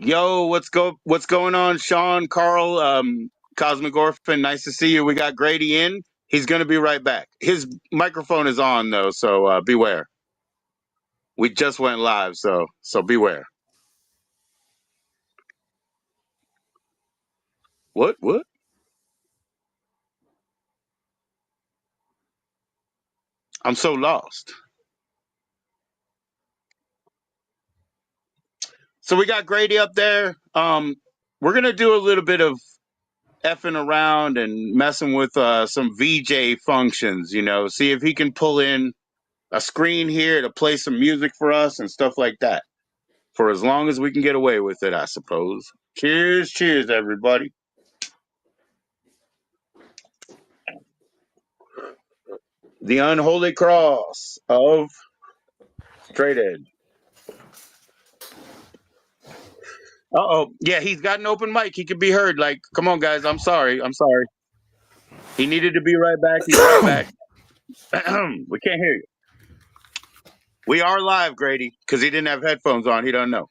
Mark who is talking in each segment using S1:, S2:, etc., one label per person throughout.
S1: Yo, what's going on, Sean, Carl, Cosmic Orphan? Nice to see you. We got Grady in. He's gonna be right back. His microphone is on though, so beware. We just went live, so beware. What? What? I'm so lost. So we got Grady up there. We're gonna do a little bit of effing around and messing with some VJ functions. See if he can pull in a screen here to play some music for us and stuff like that. For as long as we can get away with it, I suppose. Cheers, cheers, everybody. The unholy cross of straight edge. Uh oh. Yeah, he's got an open mic. He could be heard. Like, come on, guys. I'm sorry. I'm sorry. He needed to be right back. He's right back. We can't hear you. We are live, Grady, because he didn't have headphones on. He don't know.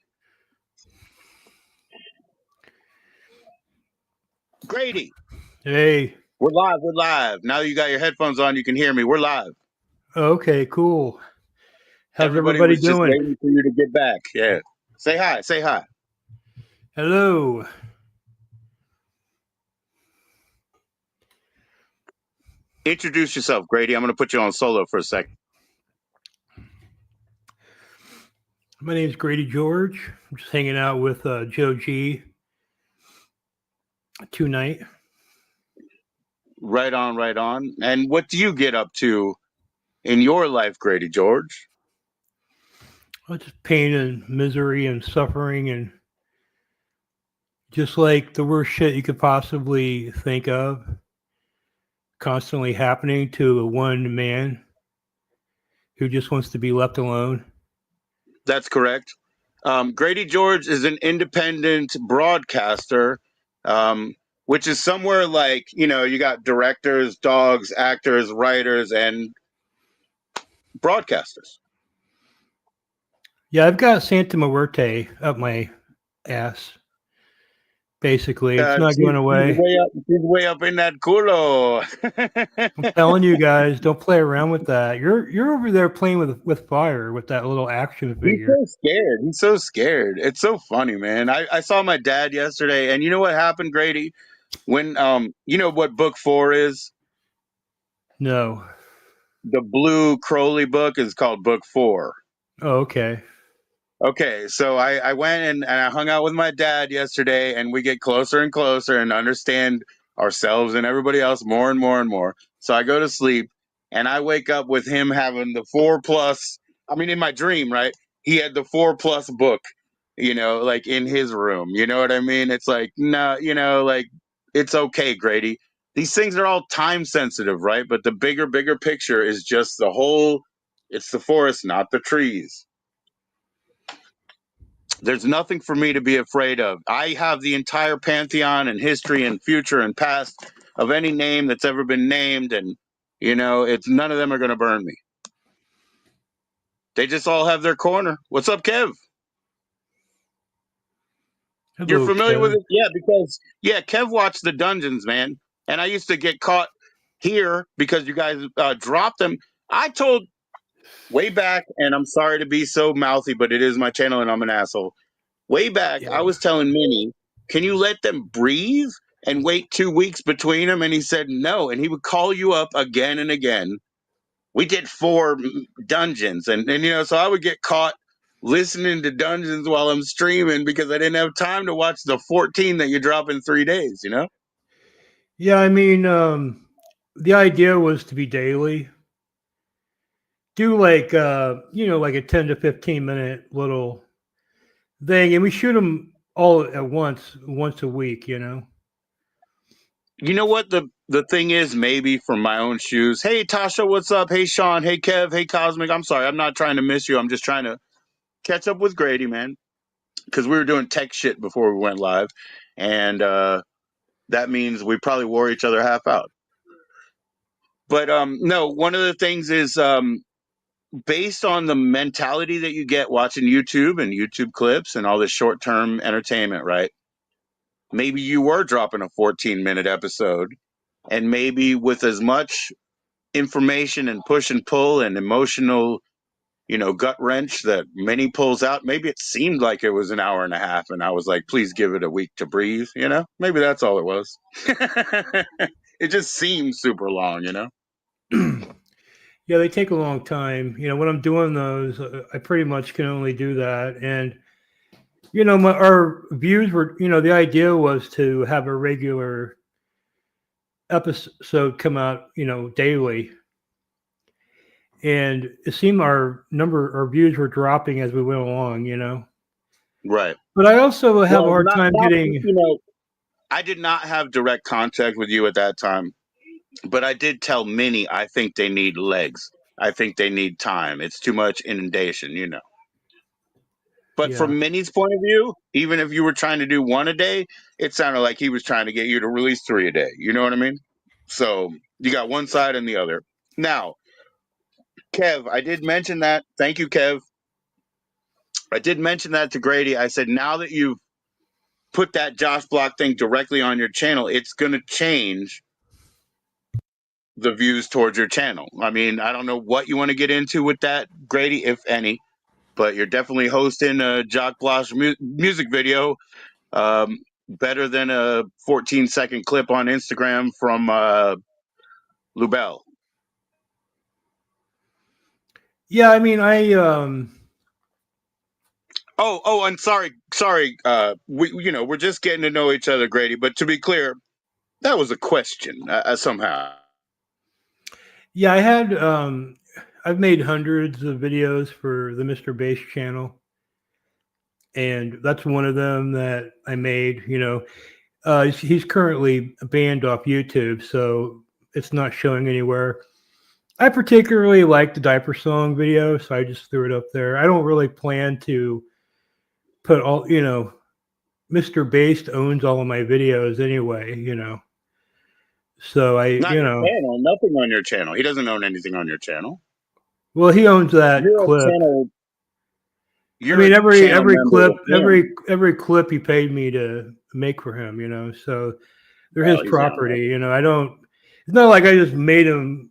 S1: Grady,
S2: Hey.
S1: we're live. We're live. Now you got your headphones on. You can hear me. We're live.
S2: Okay, cool. How's
S1: Everybody
S2: everybody
S1: was just
S2: doing?
S1: waiting for you to get back. Yeah. Say hi. Say hi.
S2: Hello.
S1: Introduce yourself, Grady. I'm going to put you on solo for a second.
S2: My name's Grady George. I'm just hanging out with JoE tonight.
S1: Right on, right on. And what do you get up to in your life, Grady George?
S2: Just pain and misery and suffering and just like the worst shit you could possibly think of constantly happening to a one man who just wants to be left alone.
S1: That's correct. Grady George is an independent broadcaster, which is somewhere like, you got directors, dogs, actors, writers, and broadcasters.
S2: Yeah, I've got Santa Muerte up my ass. Basically, it's not going away.
S1: She's way up in that culo.
S2: I'm telling you guys, don't play around with that. You're over there playing with fire with that little action
S1: He's
S2: figure.
S1: so scared. He's so scared. It's so funny, man. I saw my dad yesterday, and you know what happened, Grady? When you know what book 4 is?
S2: No.
S1: The blue Crowley book is called book 4.
S2: Oh, okay.
S1: Okay, so I went and I hung out with my dad yesterday, and we get closer and closer and understand ourselves and everybody else more and more and more. So I go to sleep, and I wake up with him having the 4 plus. I mean, in my dream, right? He had the 4 plus book, like in his room. You know what I mean? It's like, no, like it's okay, Grady. These things are all time sensitive, right? But the bigger picture is just the whole. It's the forest, not the trees. There's nothing for me to be afraid of. I have the entire pantheon and history and future and past of any name that's ever been named, and it's none of them are going to burn me. They just all have their corner. What's up, Kev? You're
S2: Hello,
S1: familiar with
S2: Kev.
S1: it? Yeah, because Kev watched the dungeons, man, and I used to get caught here because you guys dropped them. I told way back, and I'm sorry to be so mouthy, but it is my channel, and I'm an asshole. Way back, I
S2: Yeah.
S1: was telling Minnie, can you let them breathe and wait 2 weeks between them? And he said no. And he would call you up again and again. We did 4 dungeons. And so I would get caught listening to dungeons while I'm streaming because I didn't have time to watch the 14 that you drop in 3 days,
S2: Yeah, I mean, the idea was to be daily. Do like like a 10 to 15 minute little thing, and we shoot them all at once a week.
S1: You know what the thing is, maybe from my own shoes. Hey Tasha, what's up? Hey Sean, hey Kev, hey Cosmic. I'm sorry, I'm not trying to miss you. I'm just trying to catch up with Grady, man. Because we were doing tech shit before we went live, and that means we probably wore each other half out. But no, one of the things is based on the mentality that you get watching YouTube and YouTube clips and all this short-term entertainment, right? Maybe you were dropping a 14-minute episode, and maybe with as much information and push and pull and emotional, gut wrench that many pulls out, maybe it seemed like it was an hour and a half, and I was like, please give it a week to breathe. Maybe that's all it was. It just seems super long.
S2: Yeah, they take a long time. When I'm doing those, I pretty much can only do that. And our views were, the idea was to have a regular episode come out, daily. And it seemed our views were dropping as we went along.
S1: Right.
S2: But I also have a
S1: Well,
S2: hard
S1: not,
S2: time
S1: not
S2: getting.
S1: I did not have direct contact with you at that time, but I did tell Minnie I think they need legs. I think they need time. It's too much inundation. But
S2: Yeah.
S1: from Minnie's point of view, even if you were trying to do one a day, it sounded like he was trying to get you to release 3 a day. You know what I mean? So you got one side and the other. Now, Kev, I did mention that. Thank you, Kev. I did mention that to Grady. I said, now that you've put that Josh Block thing directly on your channel, it's going to change the views towards your channel. I mean, I don't know what you want to get into with that, Grady, if any, but you're definitely hosting a Jock Block music video, better than a 14-second clip on Instagram from Lubell.
S2: Yeah, I mean,
S1: Oh, and sorry. We're just getting to know each other, Grady. But to be clear, that was a question somehow.
S2: yeah, I've made hundreds of videos for the Mr. Bass channel, and that's one of them that I made. He's currently banned off YouTube, so it's not showing anywhere. I particularly like the diaper song video, so I just threw it up there. I don't really plan to put all, Mr. Bass owns all of my videos anyway. So
S1: Not your channel. Nothing on your channel. He doesn't own anything on your channel.
S2: well, he owns that
S1: You're a
S2: clip.
S1: channel.
S2: I
S1: You're
S2: mean,
S1: a channel
S2: every
S1: member
S2: clip,
S1: with him.
S2: every clip he paid me to make for him. So they're his
S1: Well, he's not.
S2: property. I don't. It's not like I just made them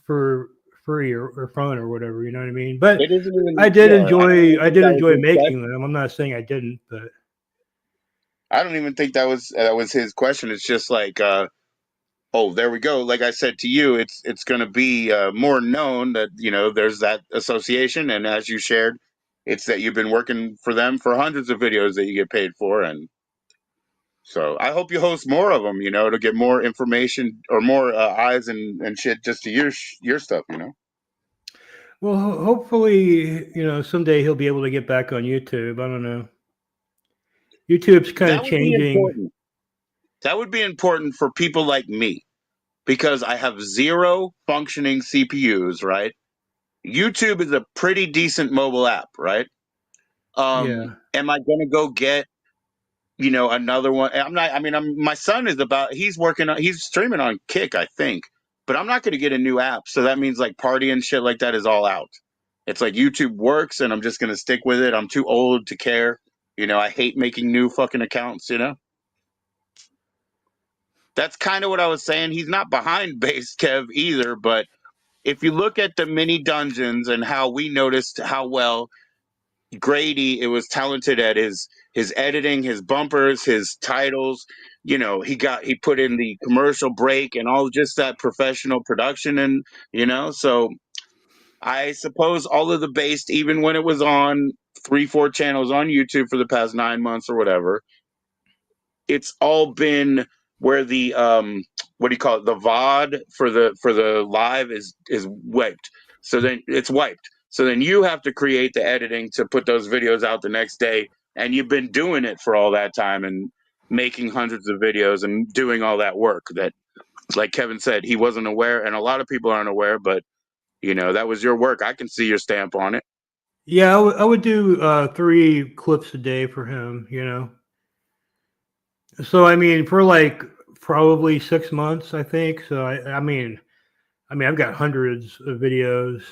S2: for free or fun or whatever. You know what I mean? But
S1: It isn't even.
S2: I did
S1: Yeah, I don't
S2: enjoy.
S1: even
S2: I
S1: think
S2: did
S1: that was
S2: enjoy
S1: his
S2: making
S1: question.
S2: them. I'm not saying I didn't, but
S1: I don't even think that was his question. It's just like, oh, there we go. Like I said to you, it's going to be more known that there's that association, and as you shared, it's that you've been working for them for hundreds of videos that you get paid for, and so I hope you host more of them. To get more information or more eyes and shit just to your stuff.
S2: well, hopefully, someday he'll be able to get back on YouTube. I don't know. YouTube's kind of
S1: That would be
S2: changing.
S1: important. That would be important for people like me because I have 0 functioning CPUs. Right. YouTube is a pretty decent mobile app, right?
S2: Yeah.
S1: Am I going to go get another one? I'm not. I mean, my son is he's streaming on Kick, I think, but I'm not going to get a new app. So that means like party and shit like that is all out. It's like YouTube works, and I'm just going to stick with it. I'm too old to care. I hate making new fucking accounts. That's kind of what I was saying. He's not behind base Kev either, but if you look at the mini dungeons and how we noticed how well Grady, it was talented at his editing, his bumpers, his titles. He put in the commercial break and all just that professional production, and so I suppose all of the based, even when it was on 3, 4 channels on YouTube for the past 9 months or whatever, it's all been where the what do you call it, the VOD for the live is wiped. So then it's wiped. So then you have to create the editing to put those videos out the next day, and you've been doing it for all that time and making hundreds of videos and doing all that work that, like Kevin said, he wasn't aware, and a lot of people aren't aware, but that was your work. I can see your stamp on it.
S2: Yeah, I would do 3 clips a day for him. So I mean, for like probably 6 months, I think. So I mean, I've got hundreds of videos.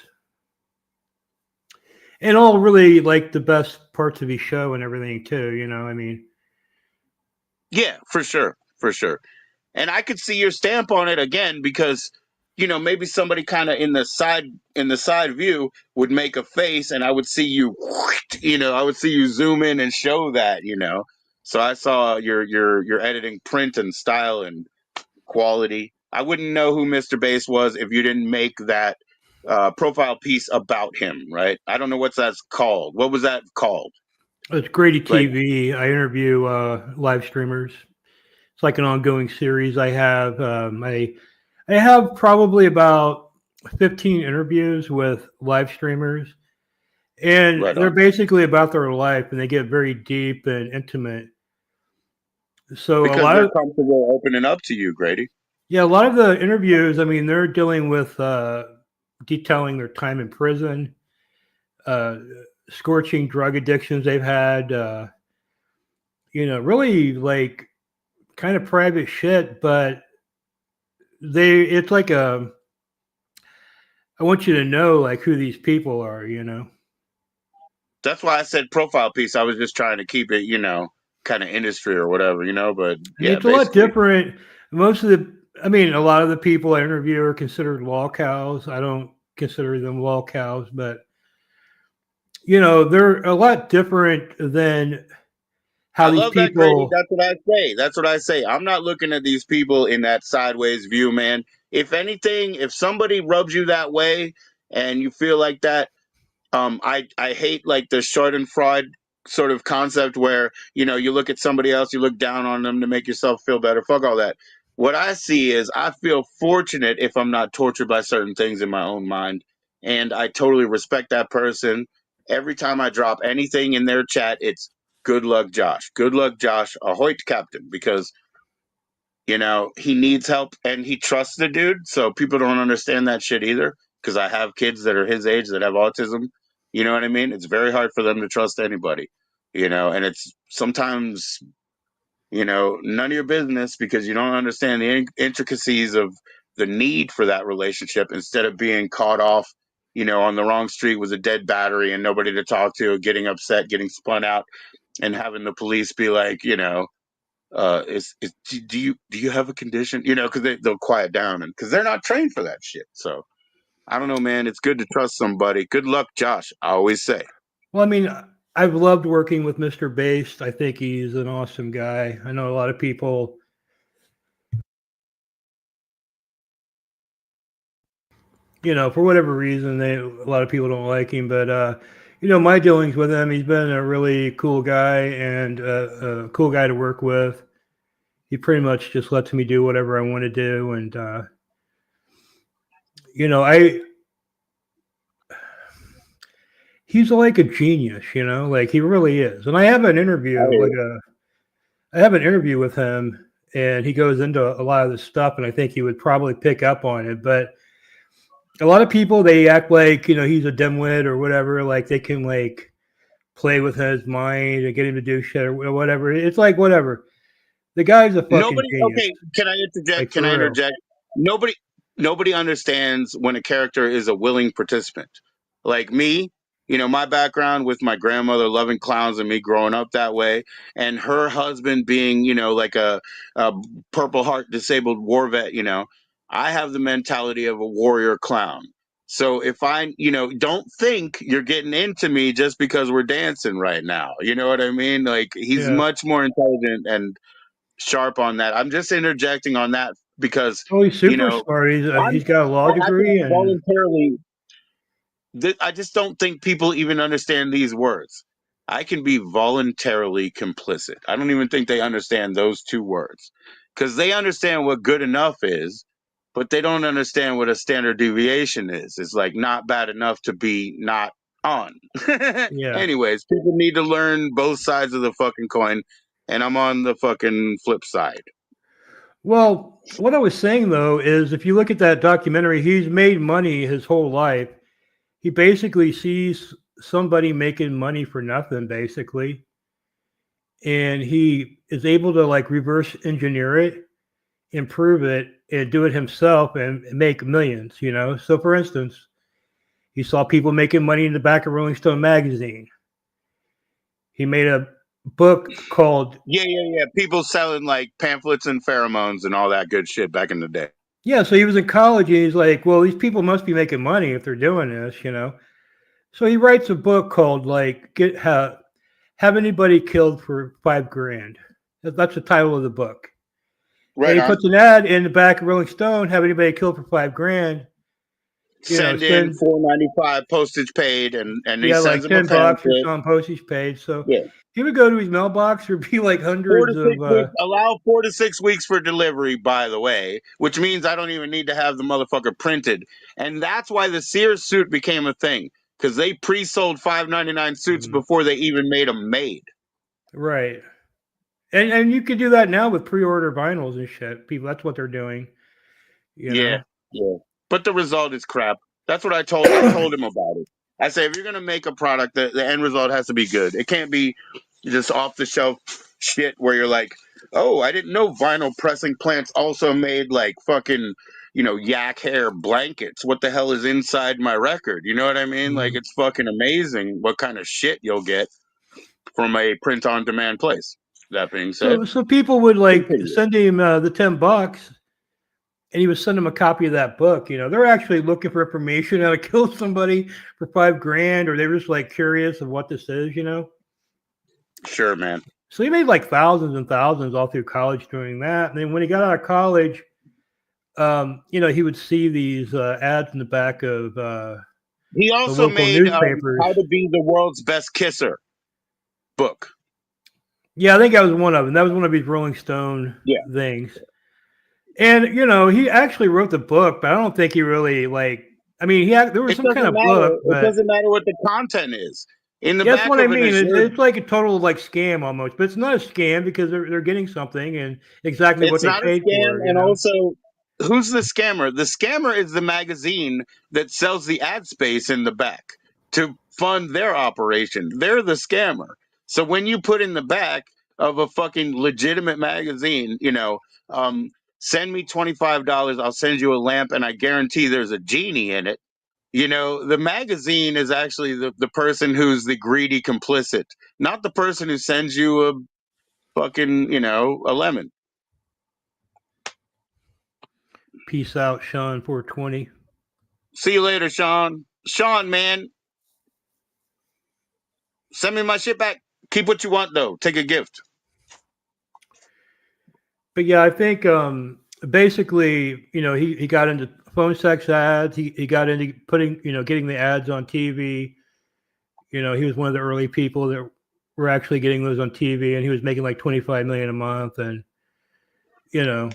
S2: and all really like the best parts of his show and everything too. I mean,
S1: Yeah, for sure, for sure. And I could see your stamp on it again because maybe somebody kind of in the side view would make a face, and I would see you, I would see you zoom in and show that. So I saw your editing print and style and quality. I wouldn't know who Mr. Bass was if you didn't make that profile piece about him, right? I don't know what's that's called. What was that called?
S2: it's Grady
S1: Like,
S2: TV. I interview live streamers. It's like an ongoing series. I have probably about 15 interviews with live streamers, and
S1: right
S2: they're
S1: on.
S2: basically about their life, and they get very deep and intimate. So a
S1: Because
S2: lot
S1: they're
S2: of
S1: comfortable opening up to you, Grady.
S2: yeah, a lot of the interviews. I mean, they're dealing with detailing their time in prison, uh, scorching drug addictions they've had. Really like kind of private shit, but it's like I want you to know like who these people are.
S1: That's why I said profile piece. I was just trying to keep it, kind of industry or whatever. But
S2: I mean,
S1: yeah,
S2: it's a lot
S1: basically.
S2: different. I mean, a lot of the people I interview are considered law cows. I don't consider them law cows, but they're a lot different than how
S1: I
S2: these
S1: love that, Grady.
S2: people.
S1: That's what I say. That's what I say. I'm not looking at these people in that sideways view, man. If anything, if somebody rubs you that way and you feel like that, I hate like the Schadenfreude sort of concept where you look at somebody else, you look down on them to make yourself feel better. Fuck all that. What I see is I feel fortunate if I'm not tortured by certain things in my own mind, and I totally respect that person. Every time I drop anything in their chat, it's good luck, Josh. Good luck, Josh. Ahoy, Captain, because he needs help and he trusts the dude. So people don't understand that shit either. Because I have kids that are his age that have autism. You know what I mean? It's very hard for them to trust anybody. And it's sometimes none of your business because you don't understand the intricacies of the need for that relationship instead of being caught off. On the wrong street with a dead battery and nobody to talk to, getting upset, getting spun out, and having the police be like, is do you have a condition? Because they'll quiet down and because they're not trained for that shit. So I don't know, man. It's good to trust somebody. Good luck, Josh. I always say.
S2: Well, I mean, I've loved working with Mr. Based. I think he's an awesome guy. I know a lot of people, for whatever reason, a lot of people don't like him, but my dealings with him, he's been a really cool guy and a cool guy to work with. He pretty much just lets me do whatever I want to do, and I he's like a genius, like he really is. And I have an interview with him, and he goes into a lot of this stuff, and I think he would probably pick up on it. But a lot of people they act like he's a dimwit or whatever, like they can like play with his mind and get him to do shit or whatever. It's like whatever. The guy's a fucking
S1: Nobody.
S2: genius,
S1: Okay, can I interject?
S2: like
S1: Can I
S2: for real.
S1: interject? Nobody. Nobody understands when a character is a willing participant. Like me, my background with my grandmother loving clowns and me growing up that way, and her husband being, like a Purple Heart disabled war vet. I have the mentality of a warrior clown. So if don't think you're getting into me just because we're dancing right now. You know what I mean? Like he's
S2: Yeah.
S1: much more intelligent and sharp on that. I'm just interjecting on that because
S2: Oh, he's
S1: you
S2: super
S1: know
S2: smart.
S1: I'm
S2: He's got a law
S1: I can
S2: degree, and
S1: voluntarily. I just don't think people even understand these words. I can be voluntarily complicit. I don't even think they understand those two words because they understand what good enough is, but they don't understand what a standard deviation is. It's like not bad enough to be not on.
S2: yeah.
S1: Anyways, people need to learn both sides of the fucking coin, and I'm on the fucking flip side.
S2: Well, what I was saying though is if you look at that documentary, he's made money his whole life. He basically sees somebody making money for nothing, basically, and he is able to like reverse engineer it, improve it, and do it himself and make millions. So, for instance, He saw people making money in the back of Rolling Stone magazine. He made a book called
S1: Yeah. People selling like pamphlets and pheromones and all that good shit back in the day.
S2: yeah. So he was in college, and he's like, well, these people must be making money if they're doing this, you know. So he writes a book called like Get Have Anybody Killed for $5,000. That's the title of the book. And
S1: Right
S2: he
S1: on.
S2: puts an ad in the back of Rolling Stone, have anybody killed for $5,000, you know,
S1: Send in
S2: send
S1: 4.95 postage paid, and he
S2: yeah,
S1: sends
S2: like
S1: him a
S2: $10 or
S1: pamphlet.
S2: some postage paid. So
S1: Yeah.
S2: he would go to his mailbox, there'd be like
S1: Four
S2: hundreds
S1: to
S2: of
S1: 6 weeks. Allow 4 to 6 weeks for delivery, by the way, which means I don't even need to have the motherfucker printed. And that's why the Sears suit became a thing, because they pre-sold $5.99 suits before they even made them made.
S2: right. And you could do that now with pre-order vinyls and shit. People, that's what they're doing, you
S1: Yeah,
S2: know.
S1: yeah. But the result is crap. That's what I told him about it. I say if you're gonna make a product, the end result has to be good. It can't be just off the shelf shit where you're like, oh, I didn't know vinyl pressing plants also made like fucking, yak hair blankets. What the hell is inside my record? You know what I mean? Like
S2: Mhm.
S1: it's fucking amazing what kind of shit you'll get from a print on demand place. That being said,
S2: So people would like
S1: continue.
S2: send him the $10, and he would send them a copy of that book. You know, they're actually looking for information how to kill somebody for $5,000, or they're just like curious of what this is. You know,
S1: Sure, man.
S2: so he made like thousands and thousands all through college doing that. And then when he got out of college, you know, he would see these ads in the back of
S1: He
S2: the
S1: also
S2: local
S1: made
S2: newspapers.
S1: How to Be the World's Best Kisser book.
S2: Yeah, I think that was one of them. That was one of his Rolling Stone
S1: Yeah.
S2: things. And you know, he actually wrote the book, but I don't think he really like. I mean, there was
S1: It
S2: some kind
S1: doesn't
S2: of
S1: matter.
S2: book,
S1: It
S2: but
S1: doesn't matter what the content is. In the
S2: yeah, that's
S1: back
S2: what I
S1: of an
S2: mean.
S1: assured,
S2: It's like a total like scam almost, but it's not a scam because they're getting something and exactly what
S1: it's
S2: they
S1: not a
S2: paid
S1: scam.
S2: for. You
S1: And
S2: know.
S1: also, who's the scammer? The scammer is the magazine that sells the ad space in the back to fund their operation. They're the scammer. So when you put in the back of a fucking legitimate magazine, um, send me $25, I'll send you a lamp, and I guarantee there's a genie in it. The magazine is actually the person who's the greedy complicit, not the person who sends you a fucking, a lemon.
S2: Peace out, Sean. 420.
S1: See you later, Sean. Sean, man, send me my shit back. Keep what you want, though. Take a gift.
S2: But yeah, I think basically, you know, he got into phone sex ads. He got into putting, you know, getting the ads on TV. You know, he was one of the early people that were actually getting those on TV, and he was making like 25 million a month. And you know,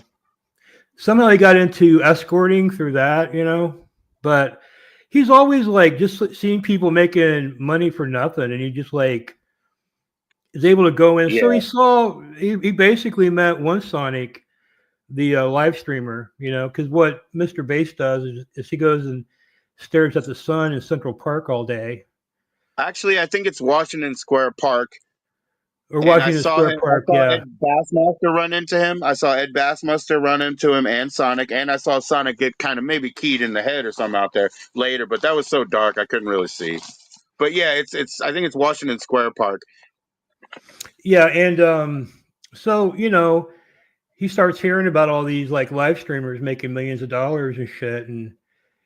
S2: somehow he got into escorting through that. You know, but he's always like just seeing people making money for nothing, and he just like is able to go in. So
S1: Yeah.
S2: he basically met one Sonic, the live streamer, you know, because what Mr. Bass does is he goes and stares at the sun in Central Park all day,
S1: Actually, I think it's Washington Square Park.
S2: or
S1: And I
S2: Washington
S1: saw
S2: Square
S1: him. I
S2: Park.
S1: saw
S2: Yeah,
S1: Ed Bassmaster run into him. I saw Ed Bassmaster run into him and Sonic. And I saw Sonic get kind of maybe keyed in the head or something out there later. But that was so dark I couldn't really see. But yeah, it's. I think it's Washington Square Park.
S2: yeah, and so you know, he starts hearing about all these like live streamers making millions of dollars and shit, and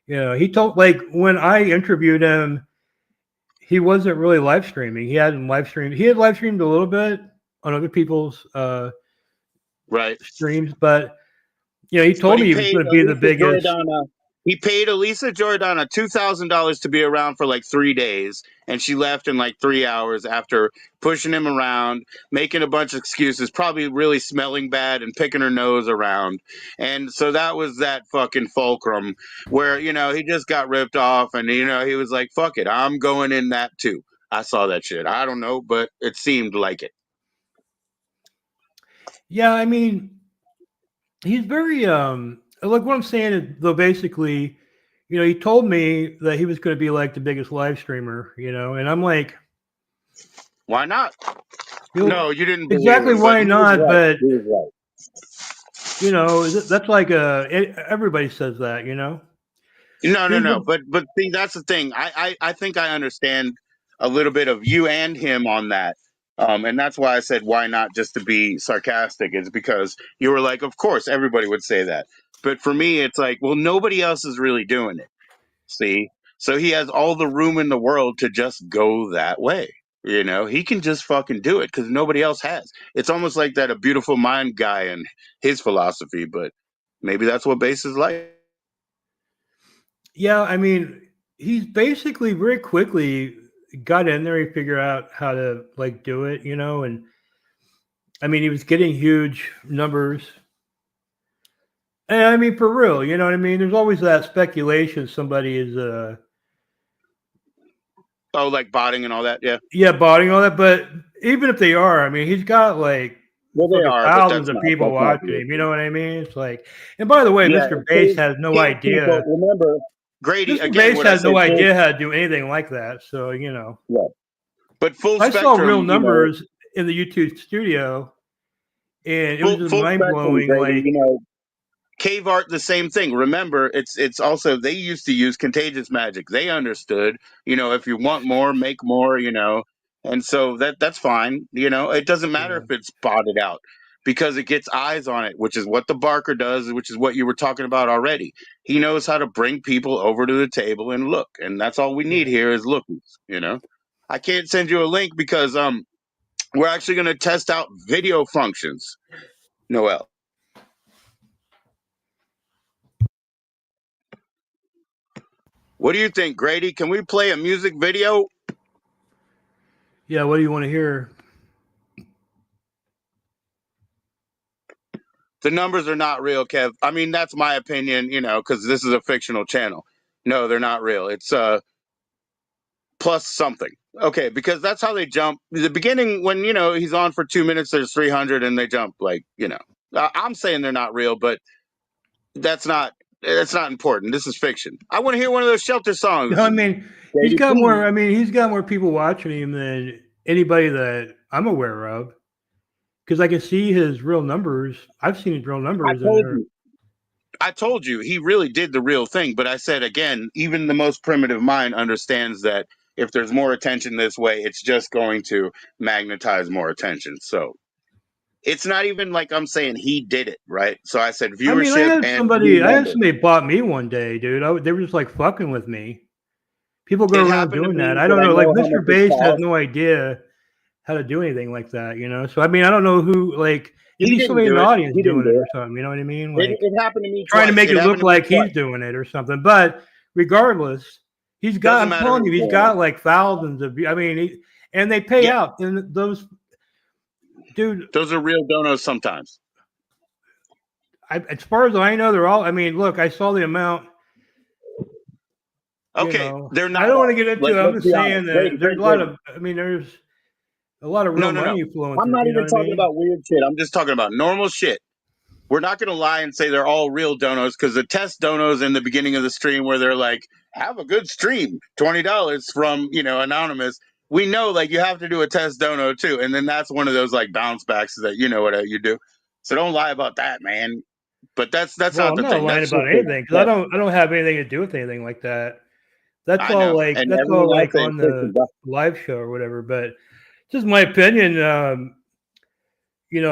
S2: you know, he told like when I interviewed him, he wasn't really live streaming. He hadn't live streamed. He had live streamed a little bit on other people's
S1: Right.
S2: streams, but you know, he
S1: But
S2: told me he was going to be the
S1: Elisa
S2: biggest.
S1: Jordana. He paid Elisa Jordana $2,000 to be around for like 3 days, and she left in like 3 hours after pushing him around, making a bunch of excuses, probably really smelling bad and picking her nose around. And so that was that fucking fulcrum where he just got ripped off, and he was like, "Fuck it, I'm going in that too." I saw that shit. I don't know, but it seemed like it.
S2: Yeah, I mean, he's very like what I'm saying is though basically, you know, he told me that he was going to be like the biggest live streamer, you know, and I'm like,
S1: Why not?
S2: you know,
S1: No, you didn't believe
S2: exactly
S1: him, but
S2: why
S1: he was
S2: not?
S1: right.
S2: But
S1: He was right.
S2: you know, that's like everybody says that, you know.
S1: No, no,
S2: Here's
S1: no.
S2: what
S1: But see, that's the thing. I think I understand a little bit of you and him on that. And that's why I said why not just to be sarcastic is because you were like, of course everybody would say that. But for me, it's like, well, nobody else is really doing it. See? So he has all the room in the world to just go that way. He can just fucking do it because nobody else has. It's almost like that a beautiful mind guy and his philosophy, but maybe that's what bass is like.
S2: yeah, I mean, he's basically very quickly got in there. He figured out how to like do it, and I mean, he was getting huge numbers. And I mean, for real, you know what I mean? There's always that speculation somebody is,
S1: Oh, like botting and all that. Yeah.
S2: yeah, botting all that. But even if they are, I mean, he's got like
S1: Well, they
S2: fucking
S1: are, but
S2: thousands of people
S1: that's not
S2: watching
S1: the
S2: him. You know
S1: issue.
S2: what I mean? It's like, and by the way,
S1: Yeah,
S2: Mr. Bass has no
S1: cave
S2: idea.
S1: people. Remember, Grady
S2: Mr.
S1: again.
S2: Bass
S1: What I
S2: has
S1: said.
S2: no
S1: Full,
S2: idea how to do anything like that. So,
S1: yeah, but full
S2: I saw real
S1: spectrum.
S2: numbers in the YouTube studio, and it was just
S1: Full
S2: mind
S1: spectrum,
S2: blowing.
S1: Grady.
S2: Like,
S1: Cave art the same thing. Remember, it's also they used to use contagious magic. They understood, if you want more, make more, and so that's fine. It doesn't matter
S2: yeah,
S1: if it's spotted out because it gets eyes on it, which is what the Barker does, which is what you were talking about already. He knows how to bring people over to the table and look, and that's all we need
S2: yeah.
S1: here is lookies. I can't send you a link because we're actually going to test out video functions, Noel. What do you think, Grady? Can we play a music video?
S2: Yeah, what do you want to hear?
S1: The numbers are not real, Kev. I mean, that's my opinion, because this is a fictional channel. No, they're not real. It's plus something. Okay, because that's how they jump. The beginning, when he's on for 2 minutes, there's 300, and they jump I'm saying they're not real, but that's not that's not important. This is fiction. I want to hear one of those shelter
S2: No, I
S1: songs,
S2: mean, he's
S1: Grady.
S2: got more.
S1: Please.
S2: I mean, he's got more people watching him than anybody that I'm aware of. Because I can see his real numbers. I've seen his real
S1: I
S2: numbers, and
S1: told
S2: they're.
S1: you. I told you he really did the real thing. But I said again, even the most primitive mind understands that if there's more attention this way, it's just going to magnetize more attention. So it's not even like I'm saying he did it, right? So I said
S2: I mean,
S1: viewership and new
S2: I had
S1: numbers.
S2: somebody bought me one day, dude. They were just like fucking with me. People go
S1: It
S2: around
S1: happened to
S2: doing that.
S1: me,
S2: I
S1: but
S2: don't
S1: I
S2: know. Like
S1: know how
S2: Mr.
S1: much it
S2: Bass has
S1: costs.
S2: no idea how to do anything like that. So I mean, I don't know who like it'd
S1: He
S2: be
S1: didn't
S2: somebody in
S1: do
S2: the
S1: it.
S2: audience
S1: He didn't
S2: doing it
S1: do
S2: or
S1: it.
S2: something. You know what I mean?
S1: It,
S2: Like
S1: it happened to me
S2: trying to
S1: twice.
S2: make
S1: It
S2: it
S1: happened
S2: look
S1: to me
S2: like he's
S1: twice.
S2: doing it or something. But regardless, he's got.
S1: Doesn't
S2: I'm
S1: matter
S2: telling
S1: who's
S2: you, he's
S1: doing it.
S2: got like thousands of. I mean, and they pay
S1: Yeah,
S2: out. And those, dude.
S1: those are real donos sometimes.
S2: As far as I know, they're all. I mean, look, I saw the amount.
S1: Okay, they're not
S2: I don't want to
S1: all.
S2: get into it. I'm
S1: Let's
S2: just
S1: be honest.
S2: saying that
S1: Grady,
S2: there's a
S1: Grady,
S2: lot
S1: Grady.
S2: of. I mean, there's a lot of real
S1: No, no, no.
S2: money flowing
S1: I'm
S2: through.
S1: not
S2: You know
S1: even
S2: what I
S1: talking
S2: mean?
S1: about weird shit. I'm just talking about normal shit. We're not going to lie and say they're all real donos because the test donos in the beginning of the stream where they're like, have a good stream, $20 from, anonymous. We know like you have to do a test dono too. And then that's one of those like bounce backs that you know what you do. So don't lie about that, man. But that's
S2: Well,
S1: not
S2: I'm
S1: the
S2: not
S1: thing.
S2: lying
S1: That's just
S2: about
S1: a
S2: anything because
S1: test.
S2: I don't have anything to do with anything like that.
S1: I know. And
S2: That's
S1: everything
S2: all
S1: I
S2: like
S1: say is
S2: on the
S1: fiction. But
S2: live show or whatever. But just my opinion.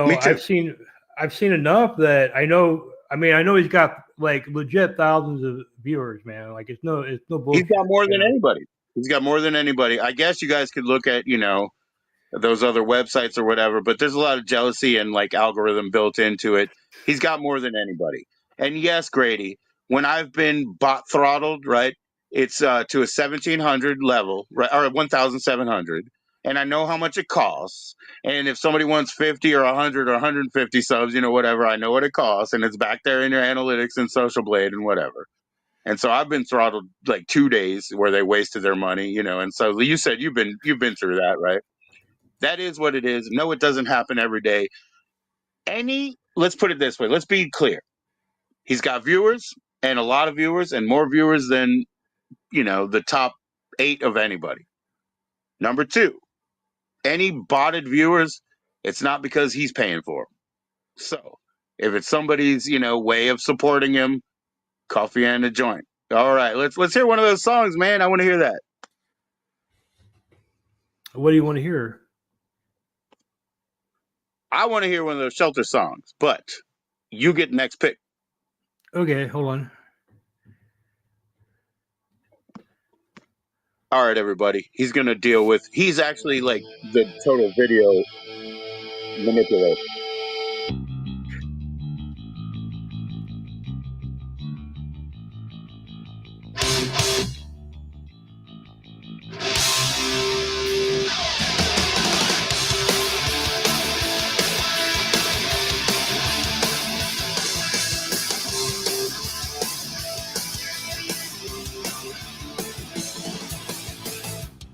S1: me too.
S2: I've seen enough that I know. I mean, I know he's got like legit thousands of viewers, man. Like it's no
S1: He's got
S2: bullshit.
S1: more than anybody. He's got more than anybody. I guess you guys could look at, those other websites or whatever, but there's a lot of jealousy and like algorithm built into it. He's got more than anybody. And yes, Grady, when I've been bot throttled, right, it's to a 1700 level, right, or 1700, and I know how much it costs. And if somebody wants 50 or 100 or 150 subs, whatever, I know what it costs, and it's back there in your analytics and Social Blade and whatever. And so I've been throttled like 2 days where they wasted their money, and so you said you've been through that, right? That is what it is. No, it doesn't happen every day. Let's put it this way. Let's be clear. He's got viewers and a lot of viewers and more viewers than, the top 8 of anybody. Number 2, any botted viewers, it's not because he's paying for them. So if it's somebody's, way of supporting him, coffee and a joint. All right, let's hear one of those songs, man. I want to hear that.
S2: What do you want to hear?
S1: I want to hear one of those Shelter songs, but you get next pick.
S2: Okay, hold on.
S1: All right, everybody. He's gonna deal with. He's actually like the total video manipulator.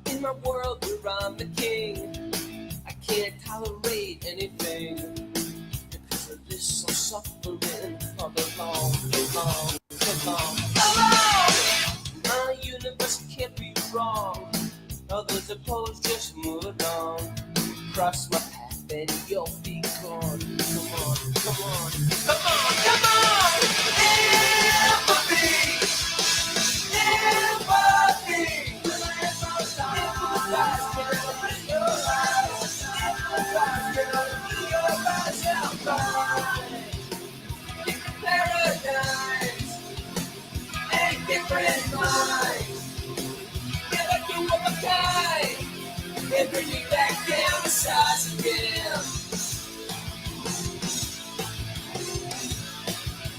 S3: In my world where I'm the king, I can't tolerate anything because of this I'm suffering for the long, My universe can't be wrong. Others oppose, just move on. Cross my path and you'll be gone. Come on, come on, come on, come on! Empathy! Empathy! Paradise, a different mind. Never do of a kind. And bring me back down to size again.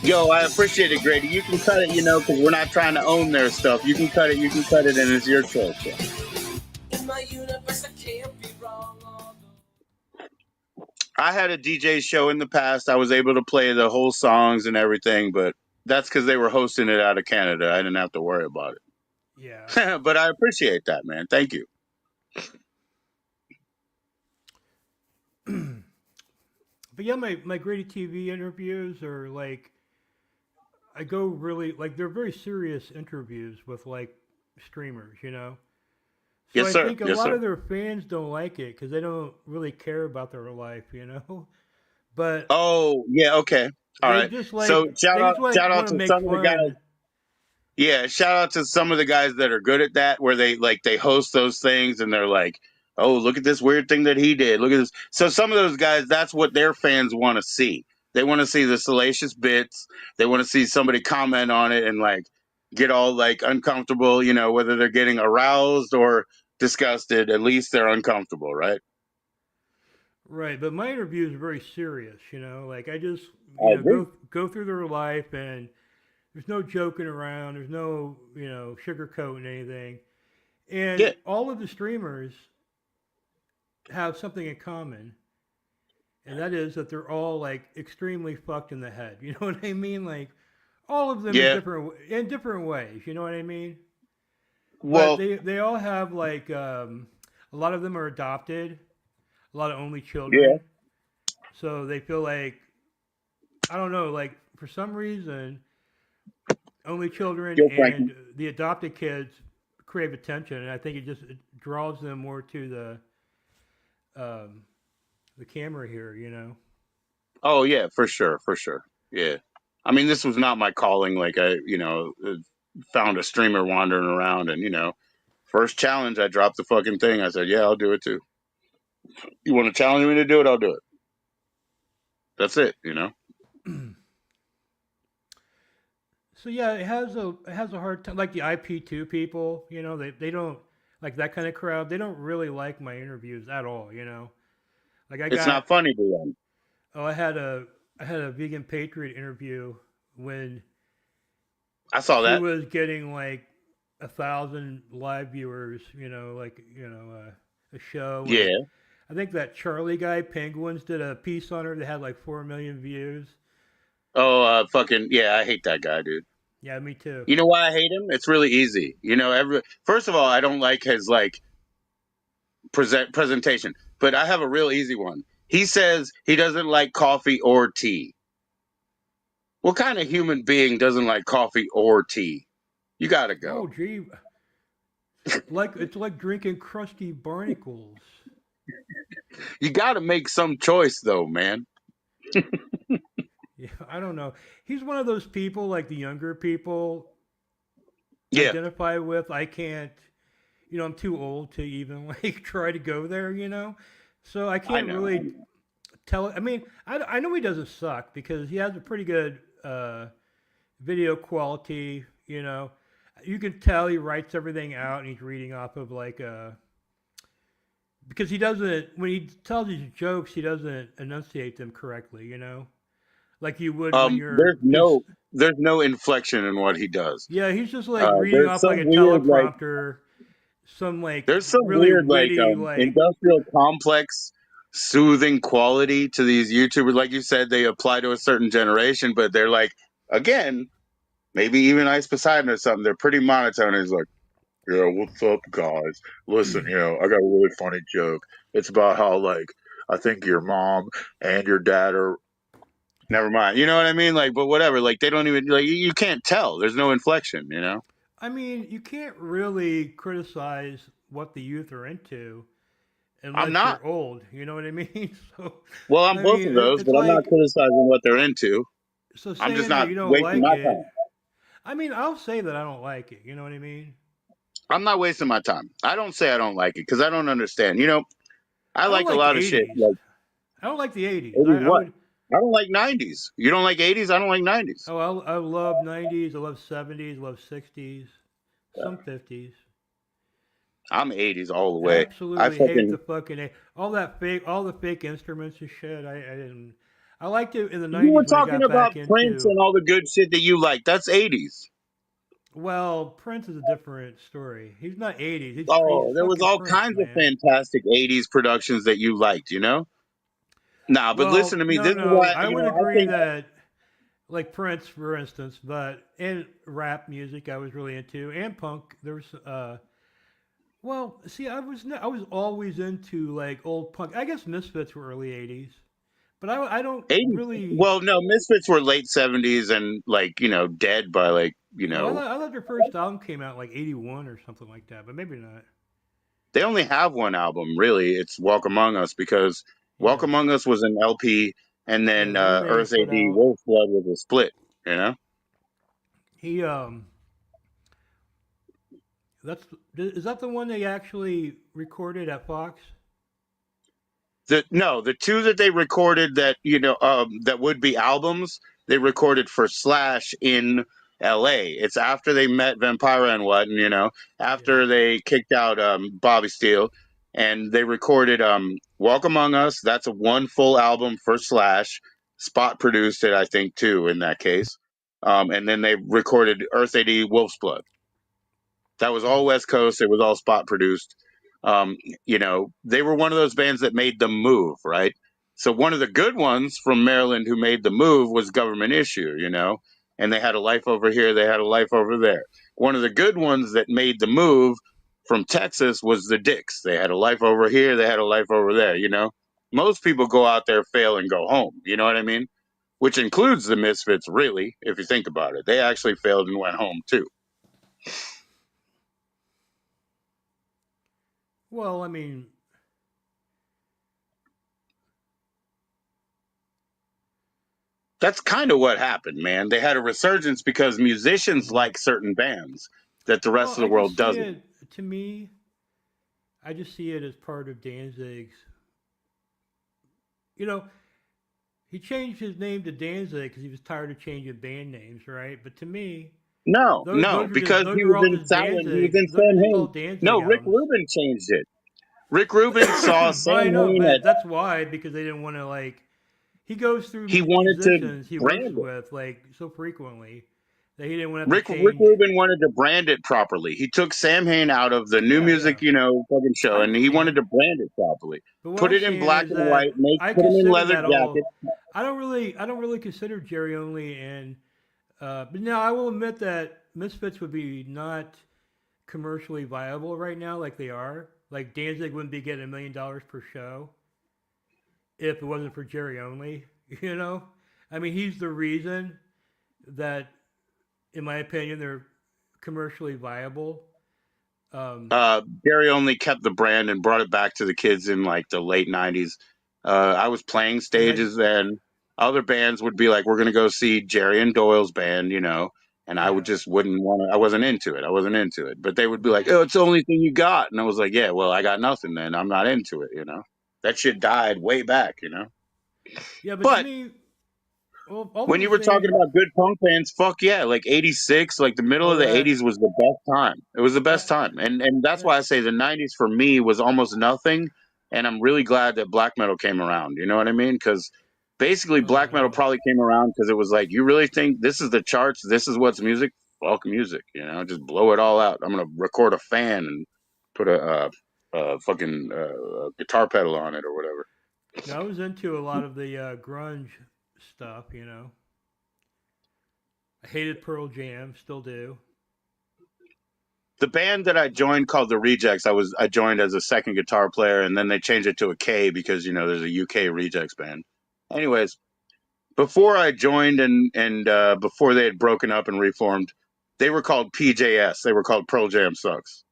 S1: Yo, I appreciate it, Grady. You can cut it, because we're not trying to own their stuff. You can cut it. You can cut it, and it's your choice.
S3: In my universe, I can't be wrong.
S1: I had a DJ show in the past. I was able to play the whole songs and everything, but that's because they were hosting it out of Canada. I didn't have to worry about
S2: Yeah.
S1: it. But I appreciate that, man. Thank you.
S2: But yeah, my Grady TV interviews are like, I go really, like, they're very serious interviews with like streamers, you know? So
S1: Yes,
S2: I
S1: sir.
S2: think a
S1: Yes,
S2: lot
S1: sir.
S2: of their fans don't like it because they don't really care about their life, you know? But
S1: Oh, yeah. Okay. All
S2: they
S1: right.
S2: just
S1: So
S2: like, they just like
S1: shout out
S2: want to
S1: to
S2: make
S1: some of the
S2: fun.
S1: guys. Yeah, shout out to some of the guys that are good at that, where they host those things and they're like, "Oh, look at this weird thing that he did. Look at this." So some of those guys, that's what their fans want to see. They want to see the salacious bits. They want to see somebody comment on it and like get all like uncomfortable. Whether they're getting aroused or disgusted, at least they're uncomfortable, right?
S2: Right, but my interviews are very serious, you know? Like I just,
S1: I agree.
S2: go through their life and there's no joking around, there's no, sugarcoating anything. And
S1: Yeah,
S2: all of the streamers have something in common, and that is that they're all like extremely fucked in the head. You know what I mean? Like all of them
S1: yeah.
S2: in different ways. You know what I mean? But
S1: Well,
S2: they all have like a lot of them are adopted, a lot of only
S1: yeah.
S2: children. So they feel like I don't know, like for some reason, only children
S1: Yo, Frankie.
S2: and the adopted kids crave attention, and I think it draws them more to um, the camera here. You know.
S1: Oh yeah, for sure, for sure. Yeah. I mean, this was not my calling. Like I, found a streamer wandering around, and first challenge, I dropped the fucking thing. I said, "Yeah, I'll do it too. You want to challenge me to do it? I'll do it." That's it.
S2: So yeah, it has a hard time. Like the IP2 people, they don't like that kind of crowd. They don't really like my interviews at all. You know, like
S1: It's not funny to them.
S2: oh I had a vegan patriot interview when
S1: I saw
S2: she
S1: that.
S2: was getting like 1,000 live viewers. A show and
S1: Yeah.
S2: I think that Charlie guy Penguins did a piece on her that had like 4 million views.
S1: Oh, fucking yeah. I hate that guy, dude.
S2: Yeah, me too.
S1: You know why I hate him? It's really easy. Every first of all, I don't like his like presentation, but I have a real easy one. He says he doesn't like coffee or tea. What kind of human being doesn't like coffee or tea? You gotta
S2: Oh
S1: go.
S2: gee, like it's like drinking crusty barnacles.
S1: You gotta make some choice, though, man.
S2: Yeah, I don't know. He's one of those people, like the younger people.
S1: Yeah,
S2: identify with. I can't, I'm too old to even like try to go there, So I
S1: I
S2: can't
S1: know.
S2: really tell. I mean, I know he doesn't suck because he has a pretty good video quality. You can tell he writes everything out and he's reading off of like a because he doesn't when he tells his jokes he doesn't enunciate them correctly. Like you would when you're
S1: There's
S2: because
S1: no inflection in what he does.
S2: yeah he's just like reading
S1: There's
S2: off like
S1: some
S2: a
S1: weird like
S2: teleprompter some like
S1: there's some
S2: really
S1: weird like
S2: witty like
S1: industrial complex soothing quality to these YouTubers. Like you said, they apply to a certain generation, but they're like again, maybe even Ice Poseidon or something. They're pretty monotone. It's like, yeah, what's up, guys? Listen, I got a really funny joke. It's about how like I think your mom and your dad are. Never mind. You know what I mean? Like, but whatever. Like, they don't even like. You can't tell. There's no inflection.
S2: I mean you can't really criticize what the youth are into
S1: I'm
S2: unless
S1: not.
S2: you're old. You know what I mean? So
S1: Well, I'm
S2: I
S1: both
S2: mean
S1: of those,
S2: it's
S1: but I'm not
S2: like
S1: criticizing what they're into.
S2: so
S1: I'm just
S2: saying that
S1: not
S2: you don't
S1: wasting
S2: like
S1: my
S2: it.
S1: time.
S2: I mean I'll say that I don't like it. You know what I mean?
S1: I'm not wasting my time. I don't say I don't like it because I don't understand. I
S2: I don't
S1: like a
S2: like
S1: lot of shit.
S2: '80s.
S1: Like
S2: I don't like the '80s.
S1: 80s
S2: I
S1: what?
S2: would.
S1: I don't like 90s. You don't like 80s? I don't like 90s.
S2: Oh, I love '90s. I love '70s. I love '60s. Some '50s.
S1: I'm 80s all the way. I
S2: Absolutely hate
S1: fucking.
S2: the fucking all the fake instruments and shit. I didn't. I liked it in the
S1: You were
S2: '90s when I
S1: talking
S2: got back
S1: about Prince
S2: into.
S1: and all the good shit that you like. That's 80s.
S2: Well, Prince is a different story. He's not '80s. He's
S1: Oh, there was
S2: fucking
S1: all
S2: Prince,
S1: kinds of
S2: man.
S1: fantastic 80s productions that you liked. Nah, but listen
S2: Well,
S1: to me.
S2: no,
S1: This is
S2: no.
S1: why,
S2: I would
S1: I
S2: agree
S1: think
S2: that like Prince, for instance, but in rap music I was really into and punk. There was well, see, I was always into like old punk. I guess Misfits were early '80s, but I don't
S1: 80s.
S2: really.
S1: Well, no, Misfits were late 70s and dead by
S2: Oh, I thought their first album came out like '81 or something like that, but maybe not.
S1: they only have one album, really. It's Walk Among Us because Walk
S2: Yeah,
S1: Among Us was an LP and
S2: yeah.
S1: then
S2: Then they
S1: Earth
S2: put
S1: AD
S2: out
S1: Wolf Blood was a split, you know?
S2: he that's is that the one they actually recorded at Fox?
S1: The two that they recorded that would be albums, they recorded for Slash in L.A. It's after they met Vampira and
S2: Yeah.
S1: after they kicked out Bobby Steele, and they recorded Walk Among Us. That's a one full album for Slash. Spot produced it, I think, too, in that case. And then they recorded Earth AD Wolf's Blood. That was
S2: Hmm.
S1: all West Coast. It was all spot produced. Um, they were one of those bands that made the move, right? So one of the good ones from Maryland who made the move was Government Issue, and they had a life over here, they had a life over there. One of the good ones that made the move from Texas was the Dicks. They had a life over here, they had a life over there. Most people go out there, fail, and go home. You know what I mean? Which includes the Misfits, really, if you think about it. They actually failed and went home too.
S2: Well, I mean,
S1: That's kind of what happened, man. They had a resurgence because musicians
S2: mhm.
S1: like certain bands that the
S2: Well,
S1: rest of the
S2: I just
S1: world
S2: see
S1: doesn't.
S2: it to me. I just see it as part of Danzig's. You know, he changed his name to Danzig because he was tired of changing band names, right? But to me,
S1: No, no, because
S2: those
S1: he
S2: are
S1: was
S2: all
S1: in
S2: just
S1: Silent. He was
S2: Danzig.
S1: in
S2: Those are
S1: Sam
S2: just all
S1: Hain. No,
S2: Danzig
S1: Rick
S2: albums.
S1: Rubin changed it. Rick Rubin saw
S2: Well, I
S1: Sam
S2: know,
S1: Hain at.
S2: but that's why because they didn't want to like. He goes through
S1: He wanted to
S2: musicians he works
S1: brand it.
S2: with like so frequently that he didn't want to have to
S1: Rick
S2: change.
S1: Rubin wanted to brand it properly. He took Sam Hain out of the new
S2: Yeah, yeah,
S1: music, fucking show,
S2: I
S1: and he wanted
S2: understand.
S1: to brand it properly.
S2: But what
S1: Put
S2: I'm
S1: it in
S2: saying
S1: black
S2: is
S1: and
S2: that
S1: white. Make
S2: I
S1: put him in
S2: consider
S1: leather
S2: that
S1: jacket.
S2: all. I don't really consider Jerry only and. But now I will admit that Misfits would be not commercially viable right now like they are. Like Danzig wouldn't be getting $1 million per show if it wasn't for Jerry only. You know, I mean he's the reason that, in my opinion, they're commercially viable. Um,
S1: Gary only kept the brand and brought it back to the kids in like the late '90s. I was playing
S2: and I
S1: stages then. Other bands would be like, "We're going to go see Jerry and Doyle's band," And I would just wouldn't want to. I wasn't into it. But they would be like, "Oh, it's the only thing you got," and I was like, "Yeah, well, I got nothing. Then I'm not into it. That shit died way back.
S2: Yeah, but to
S1: But
S2: me, well, all
S1: when you
S2: those
S1: were talking
S2: things.
S1: about good punk bands, fuck yeah, like '86, like the middle
S2: Oh
S1: of the
S2: yeah,
S1: '80s was the best time. It was the best
S2: that,
S1: time, and that's
S2: that
S1: why I say the '90s for me was almost nothing. And I'm really glad that black metal came around. You know what I mean? Because basically,
S2: oh
S1: black metal
S2: yeah.
S1: probably came around because it was like, you really think this is the charts? This is what's music? Fuck music. Just blow it all out. I'm gonna record a fan and put a fucking guitar pedal on it or whatever.
S2: Now, I was into a lot of the grunge stuff. I hated Pearl Jam, still do.
S1: The band that I joined called the Rejects. I joined as a second guitar player, and then they changed it to a K because there's a UK Rejects band. Anyways, before I joined and before they had broken up and reformed, they were called PJS. They were called Pearl Jam Sucks.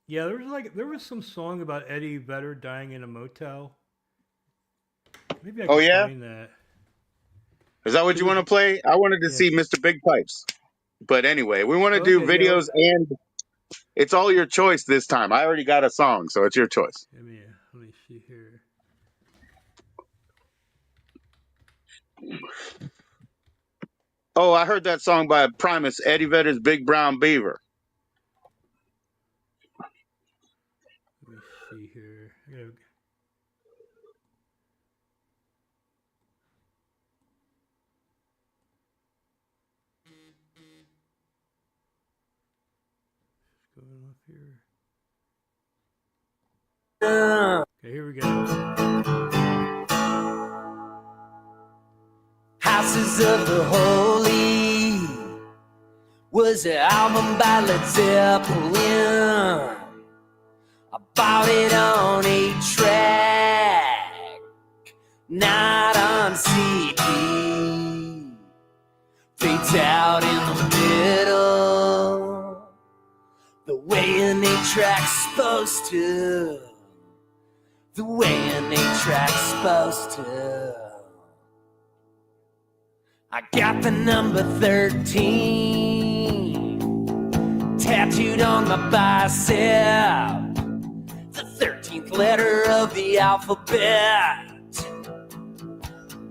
S2: Yeah, there was some song about Eddie Vedder dying in a motel. Maybe I
S1: Oh
S2: could
S1: yeah,
S2: find that.
S1: is that what
S2: Cause
S1: you want
S2: it's
S1: to play? I wanted to
S2: yeah.
S1: see Mr. Big Pipes, but anyway, we want to do
S2: Okay, yeah.
S1: videos, and it's all your choice this time. I already got a song, so it's your choice.
S2: Let me see here.
S1: Oh, I heard that song by Primus, Eddie Vedder's Big Brown Beaver.
S2: Let me see here. Going up here. Okay, here we go.
S3: Houses of the Holy was an album by Led Zeppelin. I bought it on 8-track, not on CD. Fades out in the middle, the way an 8-track's supposed to. The way an 8-track's supposed to. I got the number 13 tattooed on my bicep, the 13th letter of the alphabet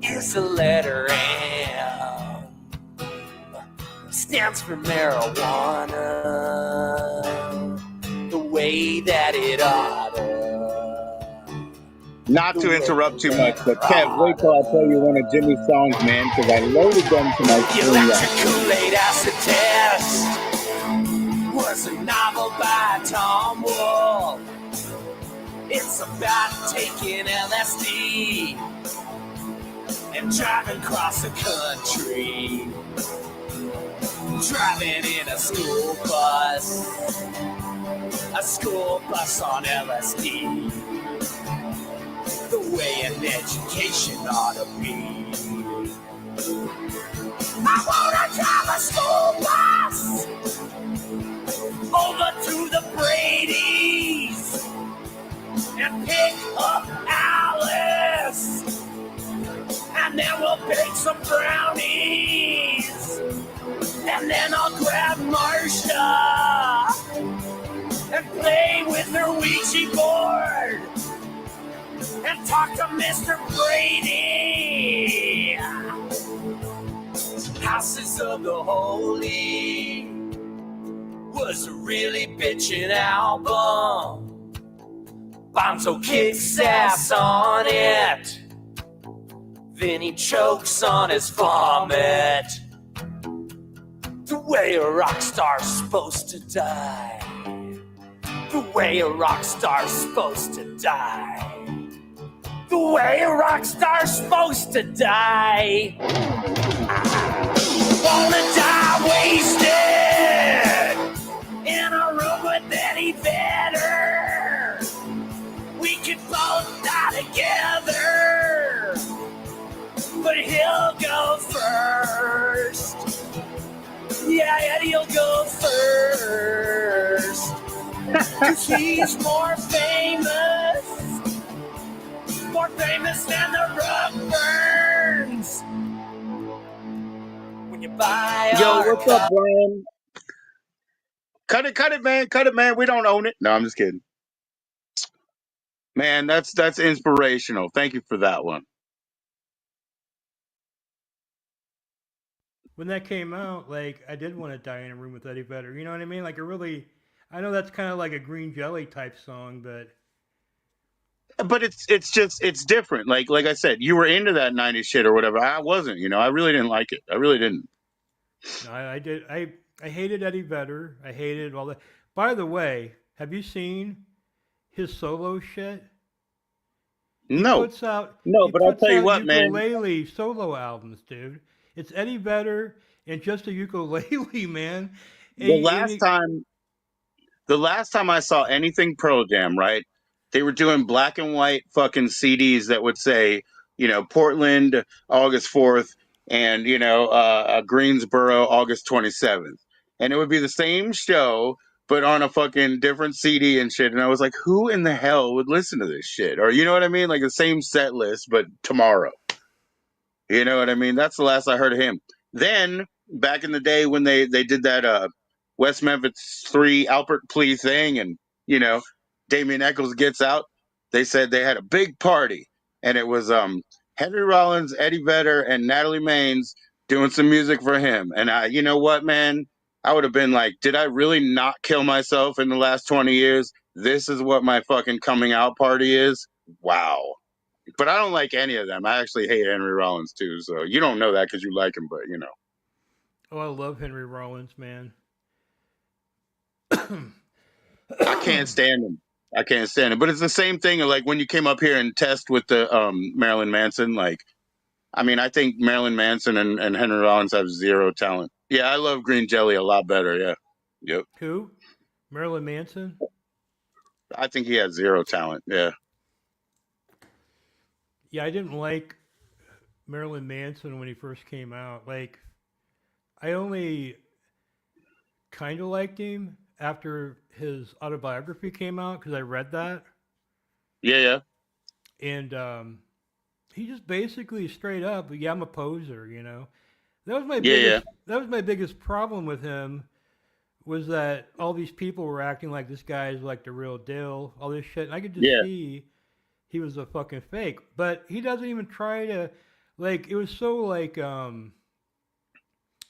S3: is the letter M. Stands for marijuana, the way that it oughta.
S1: Not to interrupt too much, but Kev, wait till I tell you one of Jimmy's songs, man, because I loaded them to my screen.
S3: Electric Kool-Aid acid test was a novel by Tom Wolfe. It's about taking LSD and driving across the country, driving in a school bus on LSD. The way an education ought to be. I wanna drive a school bus over to the Brady's and pick up Alice, and then we'll bake some brownies, and then I'll grab Marsha and play with her Ouija board and talk to Mr. Brady. Houses of the Holy was a really bitchin' album. Bonzo kicks ass on it, then he chokes on his vomit. The way a rock star's supposed to die. The way a rock star's supposed to die. The way a rock star's supposed to die. Wanna die wasted in a room with Eddie Vedder. We could both die together, but he'll go first. Yeah, Eddie'll go first, 'cause he's more famous than the Rockburns. when you buy
S1: Yo,
S3: our
S1: what's up,
S3: car.
S1: Brian? Cut it, man. We don't own it. No, I'm just kidding. Man, that's inspirational. Thank you for that one.
S2: When that came out, like I did want to die in a room with Eddie Vedder. You know what I mean? Like it really. I know that's kind of like a Green Jelly type song, but
S1: But it's different. Like I said, you were into that '90s shit or whatever. I wasn't. I really didn't like it. I really didn't.
S2: no, I did. I hated Eddie Vedder. I hated all that. By the way, have you seen his solo shit? He
S1: No,
S2: puts out
S1: no.
S2: he
S1: But I'll
S2: puts
S1: tell you
S2: out
S1: what, man.
S2: ukulele solo albums, dude. It's Eddie Vedder and just a ukulele, man.
S1: The
S2: And
S1: last time the last time I saw anything Pearl Jam, right? They were doing black and white fucking CDs that would say, Portland, August 4th, and Greensboro, August 27th, and it would be the same show, but on a fucking different CD and shit. And I was like, who in the hell would listen to this shit? Or you know what I mean? Like the same set list, but tomorrow. You know what I mean? That's the last I heard of him. Then back in the day when they did that West Memphis 3 Alpert Plea thing, and you know Damien Eccles gets out, they said they had a big party, and it was Henry Rollins, Eddie Vedder, and Natalie Maines doing some music for him. And you know what, man, I would have been like, did I really not kill myself in the last 20 years? This is what my fucking coming out party is. Wow. But I don't like any of them. I actually hate Henry Rollins too. So you don't know that because you like him, but
S2: oh, I love Henry Rollins, man.
S1: I can't stand him. I can't stand him. But it's the same thing. Like when you came up here and test with the Marilyn Manson. Like, I mean, I think Marilyn Manson and Henry Rollins have zero talent. Yeah, I love Green Jelly a lot better. Yeah, yep.
S2: Who? Marilyn Manson?
S1: I think he has zero talent. Yeah,
S2: Yeah, I didn't like Marilyn Manson when he first came out. Like, I only kind of liked him after his autobiography came out because I read that,
S1: yeah, yeah,
S2: and he just basically straight up, yeah, I'm a poser. That was my
S1: yeah, yeah,
S2: biggest. That was my biggest problem with him was that all these people were acting like this guy's like the real deal, all this shit. And I could just
S1: yeah.
S2: see he was a fucking fake. But he doesn't even try to like it was so like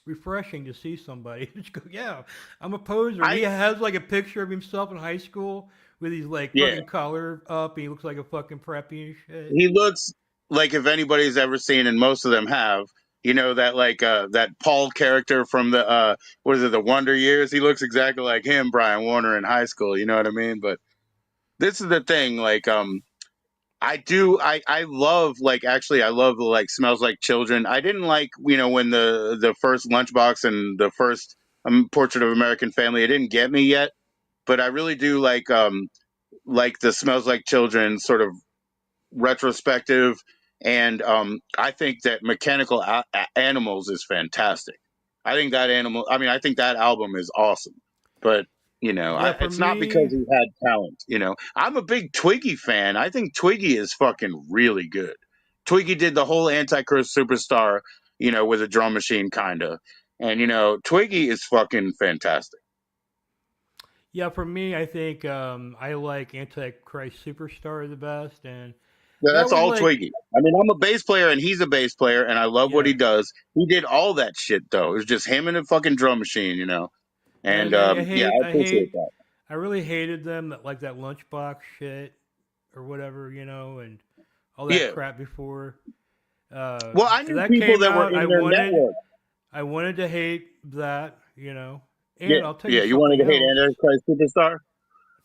S2: refreshing to see somebody just go, yeah, I'm a poser. And he
S1: I
S2: has like a picture of himself in high school with his like
S1: yeah.
S2: fucking collar up and he looks like a fucking preppy and shit.
S1: He looks like if anybody's ever seen, and most of them have, that like that Paul character from the what is it, the Wonder Years. He looks exactly like him, Brian Warner, in high school. You know what I mean? But this is the thing, like I love, like, actually I love like Smells Like Children. I didn't like, when the first Lunchbox and the first Portrait of American Family, it didn't get me yet, but I really do like the Smells Like Children sort of retrospective. And I think that Mechanical Animals is fantastic. I think that album is awesome. But
S2: Yeah, for
S1: it's not because
S2: me,
S1: he had talent. I'm a big Twiggy fan. I think Twiggy is fucking really good. Twiggy did the whole Antichrist Superstar, with a drum machine, kind of. And Twiggy is fucking fantastic.
S2: I think I like Antichrist Superstar the best, and
S1: Yeah,
S2: that
S1: that's
S2: was
S1: all
S2: like,
S1: Twiggy. I mean, I'm a bass player and he's a bass player, and I love what he
S2: yeah.
S1: does. He did all that shit though. It was just him and a fucking drum machine. And
S2: And I
S1: yeah, I appreciate that.
S2: I really hated them that like that lunchbox shit or whatever, and all that
S1: Yeah.
S2: crap before.
S1: Well, I knew
S2: That
S1: people
S2: came
S1: that were
S2: out.
S1: in their network.
S2: I wanted to hate that,
S1: Yeah,
S2: And I'll tell you
S1: yeah. You wanted
S2: something
S1: to hate
S2: else.
S1: Antichrist Superstar?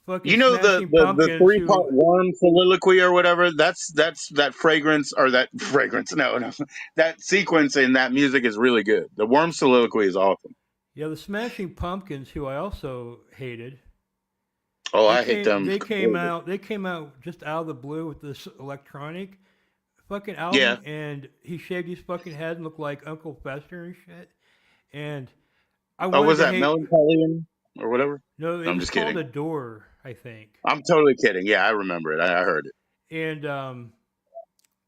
S2: Fucking
S1: You know
S2: Smashing
S1: the
S2: Pumpkins,
S1: 3-part
S2: who,
S1: worm soliloquy or whatever. That's that fragrance or that fragrance. No, no, that sequence in that music is really good. The worm soliloquy is awesome.
S2: yeah, the Smashing Pumpkins, who I also hated.
S1: Oh, I hate them.
S2: They came out just out of the blue with this electronic fucking
S1: Yeah.
S2: album, and he shaved his fucking head and looked like Uncle Fester and shit. And I
S1: Oh,
S2: wanted
S1: was
S2: to
S1: that
S2: hate.
S1: Melancholian or whatever?
S2: No,
S1: No,
S2: it
S1: I'm
S2: was
S1: just
S2: called
S1: kidding.
S2: Adore, I think.
S1: I'm totally kidding. Yeah, I remember it. I heard it.
S2: And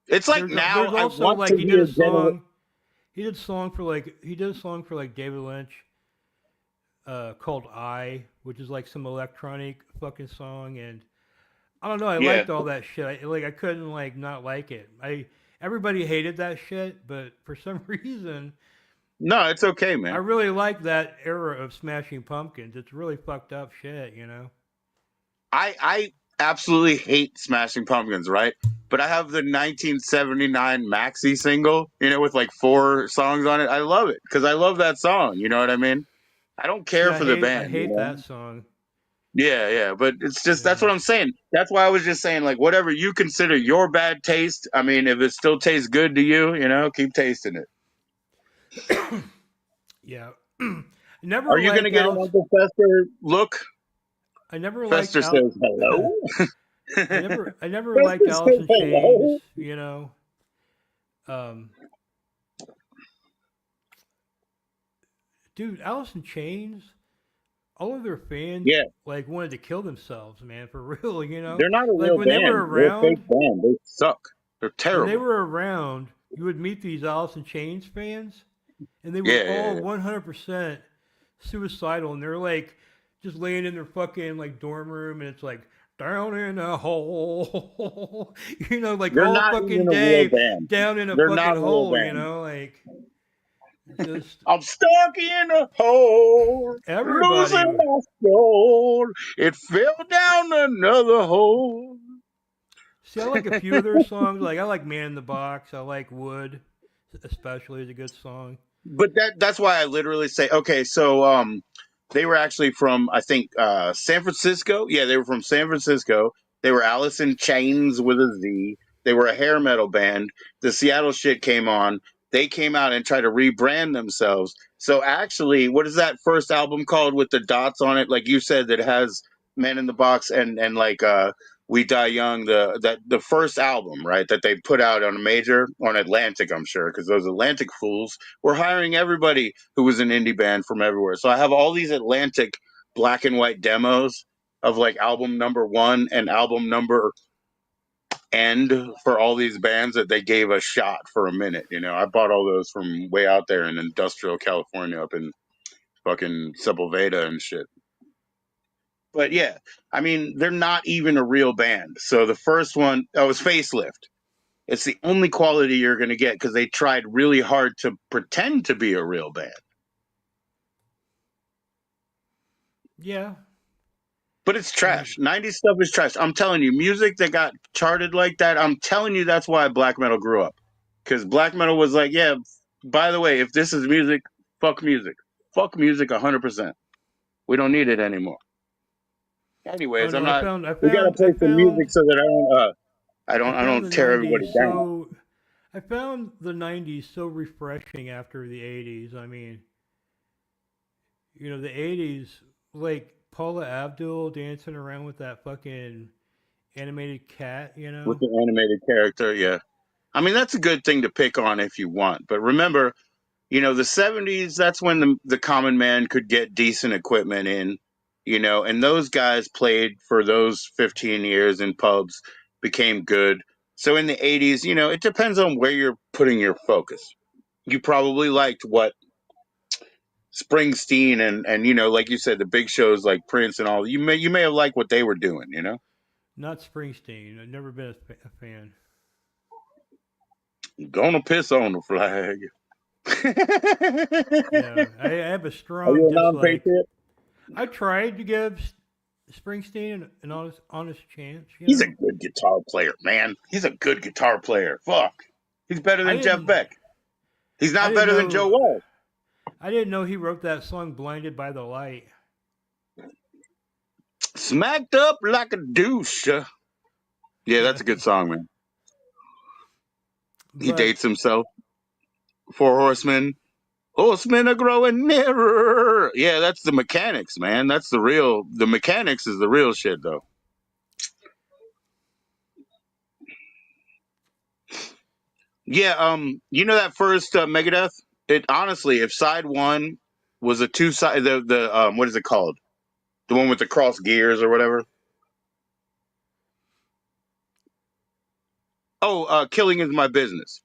S1: It's like
S2: there's
S1: now I
S2: also
S1: want
S2: like
S1: to
S2: he did
S1: hear
S2: a
S1: General.
S2: song. he did a song for like David Lynch, called "I," which is like some electronic fucking song, and I don't know. I
S1: Yeah.
S2: liked all that shit. I couldn't like not like it. Everybody hated that shit, but for some reason,
S1: No, it's okay,
S2: I
S1: man.
S2: really like that era of Smashing Pumpkins. It's really fucked up shit, you know.
S1: I absolutely hate Smashing Pumpkins, right? But I have the 1979 maxi single, with like 4 songs on it. I love it because I love that song. You know what I mean? I don't
S2: See,
S1: care for the
S2: I
S1: band,
S2: hate that song.
S1: Yeah, yeah, but it's just that's
S2: Yeah.
S1: what I'm saying. That's why I was just saying, like, whatever you consider your bad taste. I mean, if it still tastes good to you, keep tasting it.
S2: Yeah. I never
S1: Are you gonna
S2: liked
S1: get an
S2: Alice.
S1: Uncle Fester look?
S2: I never liked
S1: Fester
S2: Al.
S1: says hello.
S2: I never liked
S1: Fester
S2: Alice
S1: says
S2: in Chains.
S1: hello.
S2: You know. Um, Dude, Alice in Chains. All of their fans
S1: Yeah,
S2: like wanted to kill themselves, man, for real. You know,
S1: they're not a
S2: like
S1: real band. They're a fake band. They suck. They're
S2: when they
S1: terrible.
S2: were around, you would meet these Alice in Chains fans, and they were
S1: Yeah, yeah,
S2: all
S1: yeah.
S2: 100% suicidal, and they're like just laying in their fucking like dorm room, and it's like down in a hole, like
S1: They're
S2: all
S1: not
S2: fucking
S1: even a real
S2: day
S1: band.
S2: down in a
S1: They're
S2: fucking
S1: not a real
S2: hole,
S1: band.
S2: like just
S1: I'm stuck in a hole, losing
S2: everybody.
S1: my soul. It fell down another hole.
S2: See, I like a few of their songs. Like I like "Man in the Box." I like "Wood," especially is a good song.
S1: But that's why I literally say, okay, so they were actually from, I think, San Francisco. Yeah, they were from San Francisco. They were Alice in Chains with a Z. They were a hair metal band. The Seattle shit came on. They came out and tried to rebrand themselves. So actually, what is that first album called with the dots on it? Like you said, that has Men in the Box and like We Die Young. The first album, right, that they put out on a major on Atlantic, I'm sure, because those Atlantic fools were hiring everybody who was an indie band from everywhere. So I have all these Atlantic black and white demos of like album number 1 and album number end for all these bands that they gave a shot for a minute. I bought all those from way out there in industrial California up in fucking Sepulveda and shit. But yeah, I mean, they're not even a real band. So the first one, was Facelift. It's the only quality you're going to get because they tried really hard to pretend to be a real band.
S2: Yeah,
S1: But it's
S2: I mean,
S1: trash. 90s stuff is trash. I'm telling you, music that got charted like that, I'm telling you that's why black metal grew up. Because black metal was like, yeah, by the way, if this is music, fuck music. Fuck music 100%. We don't need it anymore.
S2: oh
S1: Anyways, I'm
S2: no,
S1: not. We gotta play some music so that
S2: I
S1: I
S2: found
S1: don't
S2: the
S1: tear everybody
S2: '90s
S1: down.
S2: so, I found the '90s so refreshing after the '80s. I mean, the '80s, like Paula Abdul dancing around with that fucking animated cat.
S1: With the animated character, yeah. I mean, that's a good thing to pick on if you want. But remember, the 70s, that's when the common man could get decent equipment in, and those guys played for those 15 years in pubs, became good. So in the 80s, it depends on where you're putting your focus. You probably liked what Springsteen and like you said, the big shows like Prince and all. You may have liked what they were doing.
S2: Not Springsteen. I've never been a fan.
S1: Gonna piss on the flag.
S2: Yeah, I have a
S1: Are
S2: strong
S1: you a
S2: dislike.
S1: non-patriot?
S2: I tried to give Springsteen an honest chance.
S1: He's a good guitar player, man. He's a good guitar player. Fuck. He's better
S2: I
S1: than Jeff
S2: didn't.
S1: Beck. He's
S2: I
S1: not
S2: didn't
S1: better than
S2: know.
S1: JoE.
S2: I didn't know he wrote that song "Blinded by the Light."
S1: Smacked up like a douche. Yeah, that's a good song, man. He
S2: But
S1: dates himself. Four Horsemen. Horsemen are growing nearer. Yeah, that's the Mechanics, man. The Mechanics is the real shit, though. Yeah, that first Megadeth? It honestly, if side one was a two side, what is it called? The one with the cross gears or whatever? Oh, Killing is My Business.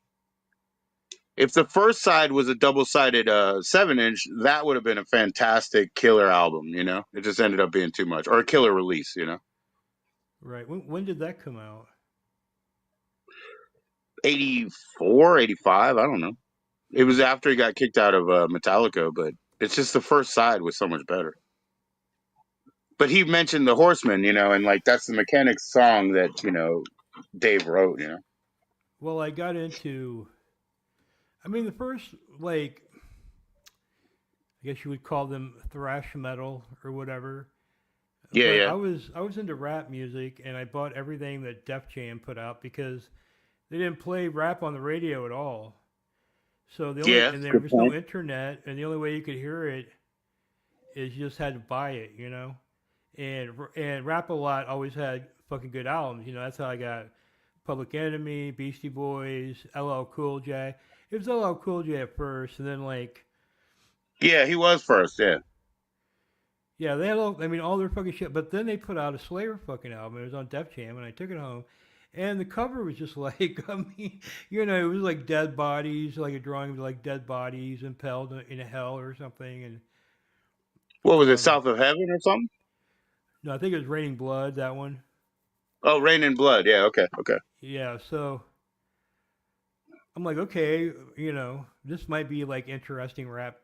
S1: If the first side was a double-sided 7-inch, that would have been a fantastic killer album. It just ended up being too much, or a killer release.
S2: Right. When did that come out?
S1: 84, 85. I don't know. It was after he got kicked out of Metallica, but it's just the first side was so much better. But he mentioned the Horseman, and like that's the Mechanics song that Dave wrote.
S2: Well, I got into. I mean, the first like I guess you would call them thrash metal or whatever.
S1: Yeah,
S2: But
S1: yeah,
S2: I was into rap music and I bought everything that Def Jam put out because they didn't play rap on the radio at all. So the only
S1: yeah.
S2: and there
S1: Good
S2: was no
S1: point.
S2: internet and the only way you could hear it is you just had to buy it, And Rap a Lot always had fucking good albums, That's how I got Public Enemy, Beastie Boys, LL Cool J. It was LL Cool J at first, and then like
S1: Yeah, he was first. Yeah.
S2: yeah, they had all their fucking shit. But then they put out a Slayer fucking album. It was on Def Jam, and I took it home. And the cover was just like, it was like dead bodies, like a drawing of like dead bodies impaled in a hell or something. And
S1: What was it,
S2: um,
S1: South of Heaven or something?
S2: no, I think it was Raining Blood, that one.
S1: Oh, Rain in Blood. Yeah, okay, okay.
S2: Yeah, so I'm like, okay, this might be like interesting rap.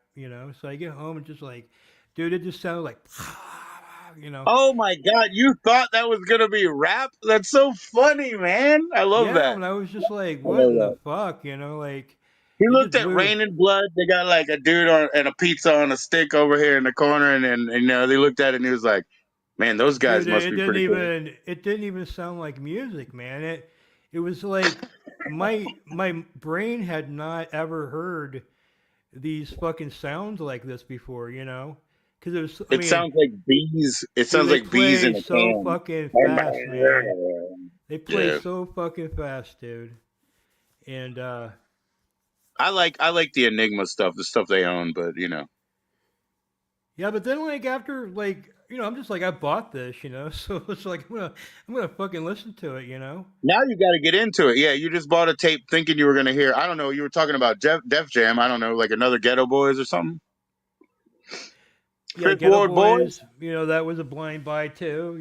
S2: So I get home and just like, dude, it just sounded like,
S1: Oh my God, you thought that was gonna be rap? That's so funny, man. I love
S2: yeah,
S1: that.
S2: and I was just like,
S1: I
S2: what
S1: love
S2: in the
S1: that.
S2: fuck, like
S1: He
S2: it
S1: looked
S2: just
S1: at
S2: blew.
S1: Rain in Blood. They got like a dude and a pizza on a stick over here in the corner, and they looked at it and he was like, "Man, those guys
S2: Dude,
S1: must be pretty cool."
S2: it didn't even sound like music, man. It was like my brain had not ever heard these fucking sounds like this before, Because it was, I
S1: It
S2: mean,
S1: sounds like bees. It
S2: dude,
S1: sounds
S2: they
S1: like bees
S2: play
S1: in a
S2: so
S1: can.
S2: fucking fast, man. They play
S1: Yeah,
S2: so fucking fast, dude. And
S1: I like the Enigma stuff, the stuff they own, but
S2: yeah, but then like after like I'm just like I bought this, so it's like I'm gonna fucking listen to it.
S1: now you got to get into it. Yeah, you just bought a tape thinking you were gonna hear. I don't know. You were talking about Def Jam. I don't know, like another Ghetto Boys or something.
S2: Yeah,
S1: Fifth
S2: Ghetto
S1: Ward Boys.
S2: Boys, that was a blind buy too.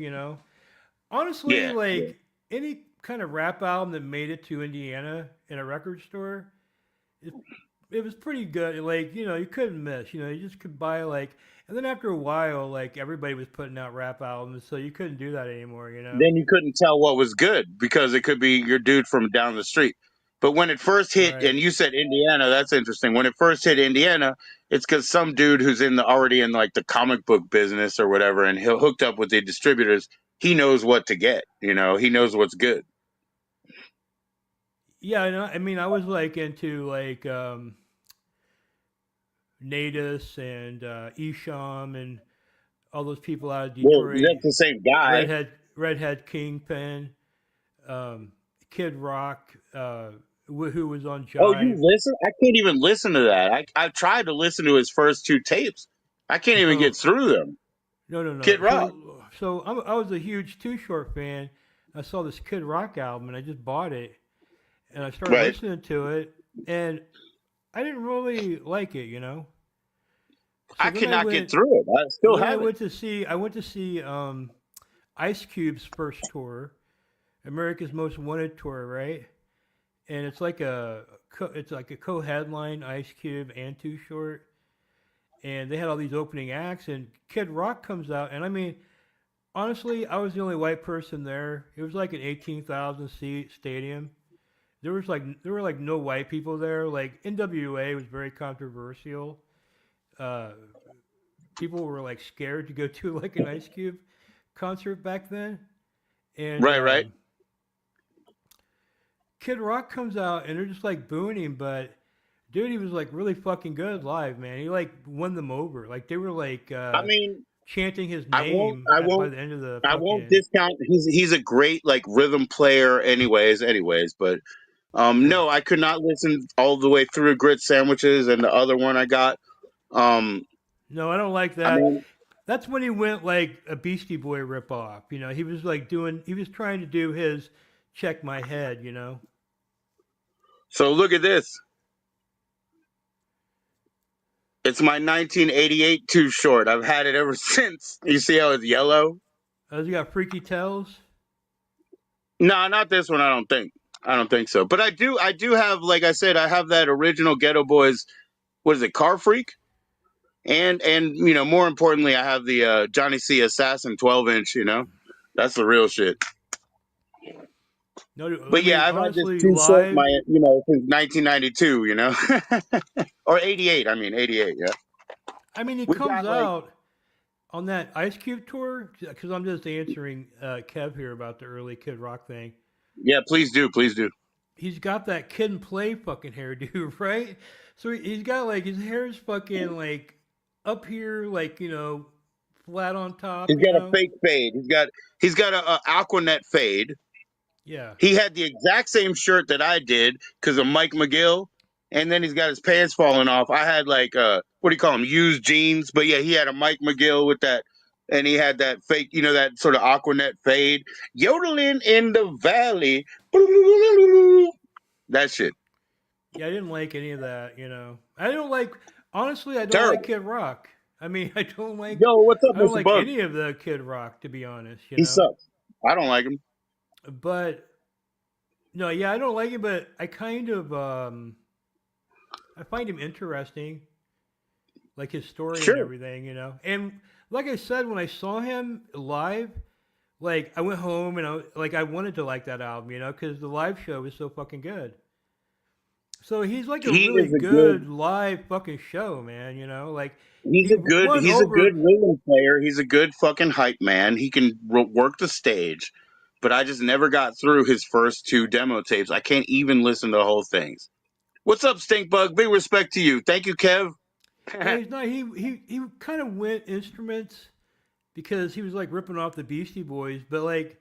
S2: Honestly,
S1: Yeah, yeah.
S2: like any kind of rap album that made it to Indiana in a record store, it, it was pretty good. Like, you couldn't miss. You just could buy like and then after a while, like everybody was putting out rap albums, so you couldn't do that anymore.
S1: Then you couldn't tell what was good because it could be your dude from down the street. But when it first hit,
S2: Right.
S1: and you said Indiana, that's interesting. When it first hit Indiana, it's because some dude who's already in like the comic book business or whatever, and he'll hooked up with the distributors. He knows what to get. He knows what's good.
S2: Yeah, I mean I was like into like Natus and Esham and all those people out of
S1: Well,
S2: Detroit,
S1: that's the same guy.
S2: Redhead Kingpin, um, Kid Rock, who was on
S1: Oh, you
S2: Jive.
S1: listen? I can't even listen to that. I've tried to listen to his first two tapes. I can't even get
S2: No,
S1: through them.
S2: no.
S1: Kid Rock,
S2: I was a huge Too Short fan. I saw this Kid Rock album and I just bought it and I started
S1: right?
S2: listening to it and I didn't really like it. So
S1: I
S2: then
S1: cannot get through it. I still
S2: I
S1: haven't.
S2: went to see Ice Cube's first tour, America's Most Wanted tour, right? And it's like a co-headline Ice Cube and Too Short, and they had all these opening acts, and Kid Rock comes out, and I mean, honestly, I was the only white person there. It was like an 18,000 seat stadium. There were like no white people there. Like NWA was very controversial. Uh, People were like scared to go to like an Ice Cube concert back then, and
S1: Right, right.
S2: Kid Rock comes out and they're just like booing him, but dude, he was like really fucking good live, man. He like won them over. Like they were like
S1: I mean,
S2: chanting his
S1: I won't,
S2: name
S1: I
S2: by
S1: won't,
S2: the end of the
S1: I won't
S2: fucking
S1: discount. He's a great like rhythm player, anyways. But
S2: yeah.
S1: no, I could not listen all the way through Grit Sandwiches and the other one I got. Um,
S2: No, I don't like
S1: I
S2: that.
S1: mean,
S2: That's when he went like a Beastie Boy ripoff. He was trying to do his check my head.
S1: so look at this. It's my 1988 Too Short. I've had it ever since. You see how it's yellow?
S2: Has he got freaky tails?
S1: No, not this one. I don't think. I don't think so. But I do. I do have, like I said, I have that original Ghetto Boys. What is it? Car Freak. And more importantly, I have the Johnny C Assassin 12-inch. That's the real shit.
S2: No, I
S1: But yeah,
S2: mean
S1: I've had this
S2: honestly,
S1: Too Short
S2: live.
S1: since 1992. Or 88. I mean 88. Yeah,
S2: I mean, he
S1: we
S2: comes
S1: got like
S2: out on that Ice Cube tour because I'm just answering Kev here about the early Kid Rock thing.
S1: yeah. Please do, please do.
S2: He's got that Kid and Play fucking hairdo, right? So he's got like his hair is fucking like up here, like flat on top,
S1: He's got a fake fade. He's got a Aquanet fade.
S2: Yeah.
S1: He had the exact same shirt that I did because of Mike McGill, and then he's got his pants falling off. I had like what do you call them? Used jeans, but yeah, he had a Mike McGill with that, and he had that fake, that sort of Aquanet fade, yodeling in the valley, that shit.
S2: Yeah, I didn't like any of that. I don't like. Honestly, I don't like
S1: Terrible.
S2: Kid Rock. I mean,
S1: Yo, what's up,
S2: I don't
S1: Mr.
S2: like
S1: Bug?
S2: any of the Kid Rock, to be honest.
S1: He sucks. I don't like him.
S2: But no, yeah, I don't like it. But I kind of I find him interesting, like his story and
S1: Sure.
S2: everything. And like I said, when I saw him live, like I went home and I wanted to like that album, because the live show was so fucking good. So he's like a
S1: He
S2: really
S1: is a good
S2: good live fucking show, man. Like
S1: He's
S2: he
S1: a good
S2: won
S1: he's a good
S2: over.
S1: rhythm player. He's a good fucking hype man. He can work the stage, but I just never got through his first two demo tapes. I can't even listen to the whole things. What's up, Stinkbug? Big respect to you. Thank you, Kev.
S2: Yeah, he's not. He kind of went instruments because he was like ripping off the Beastie Boys, but like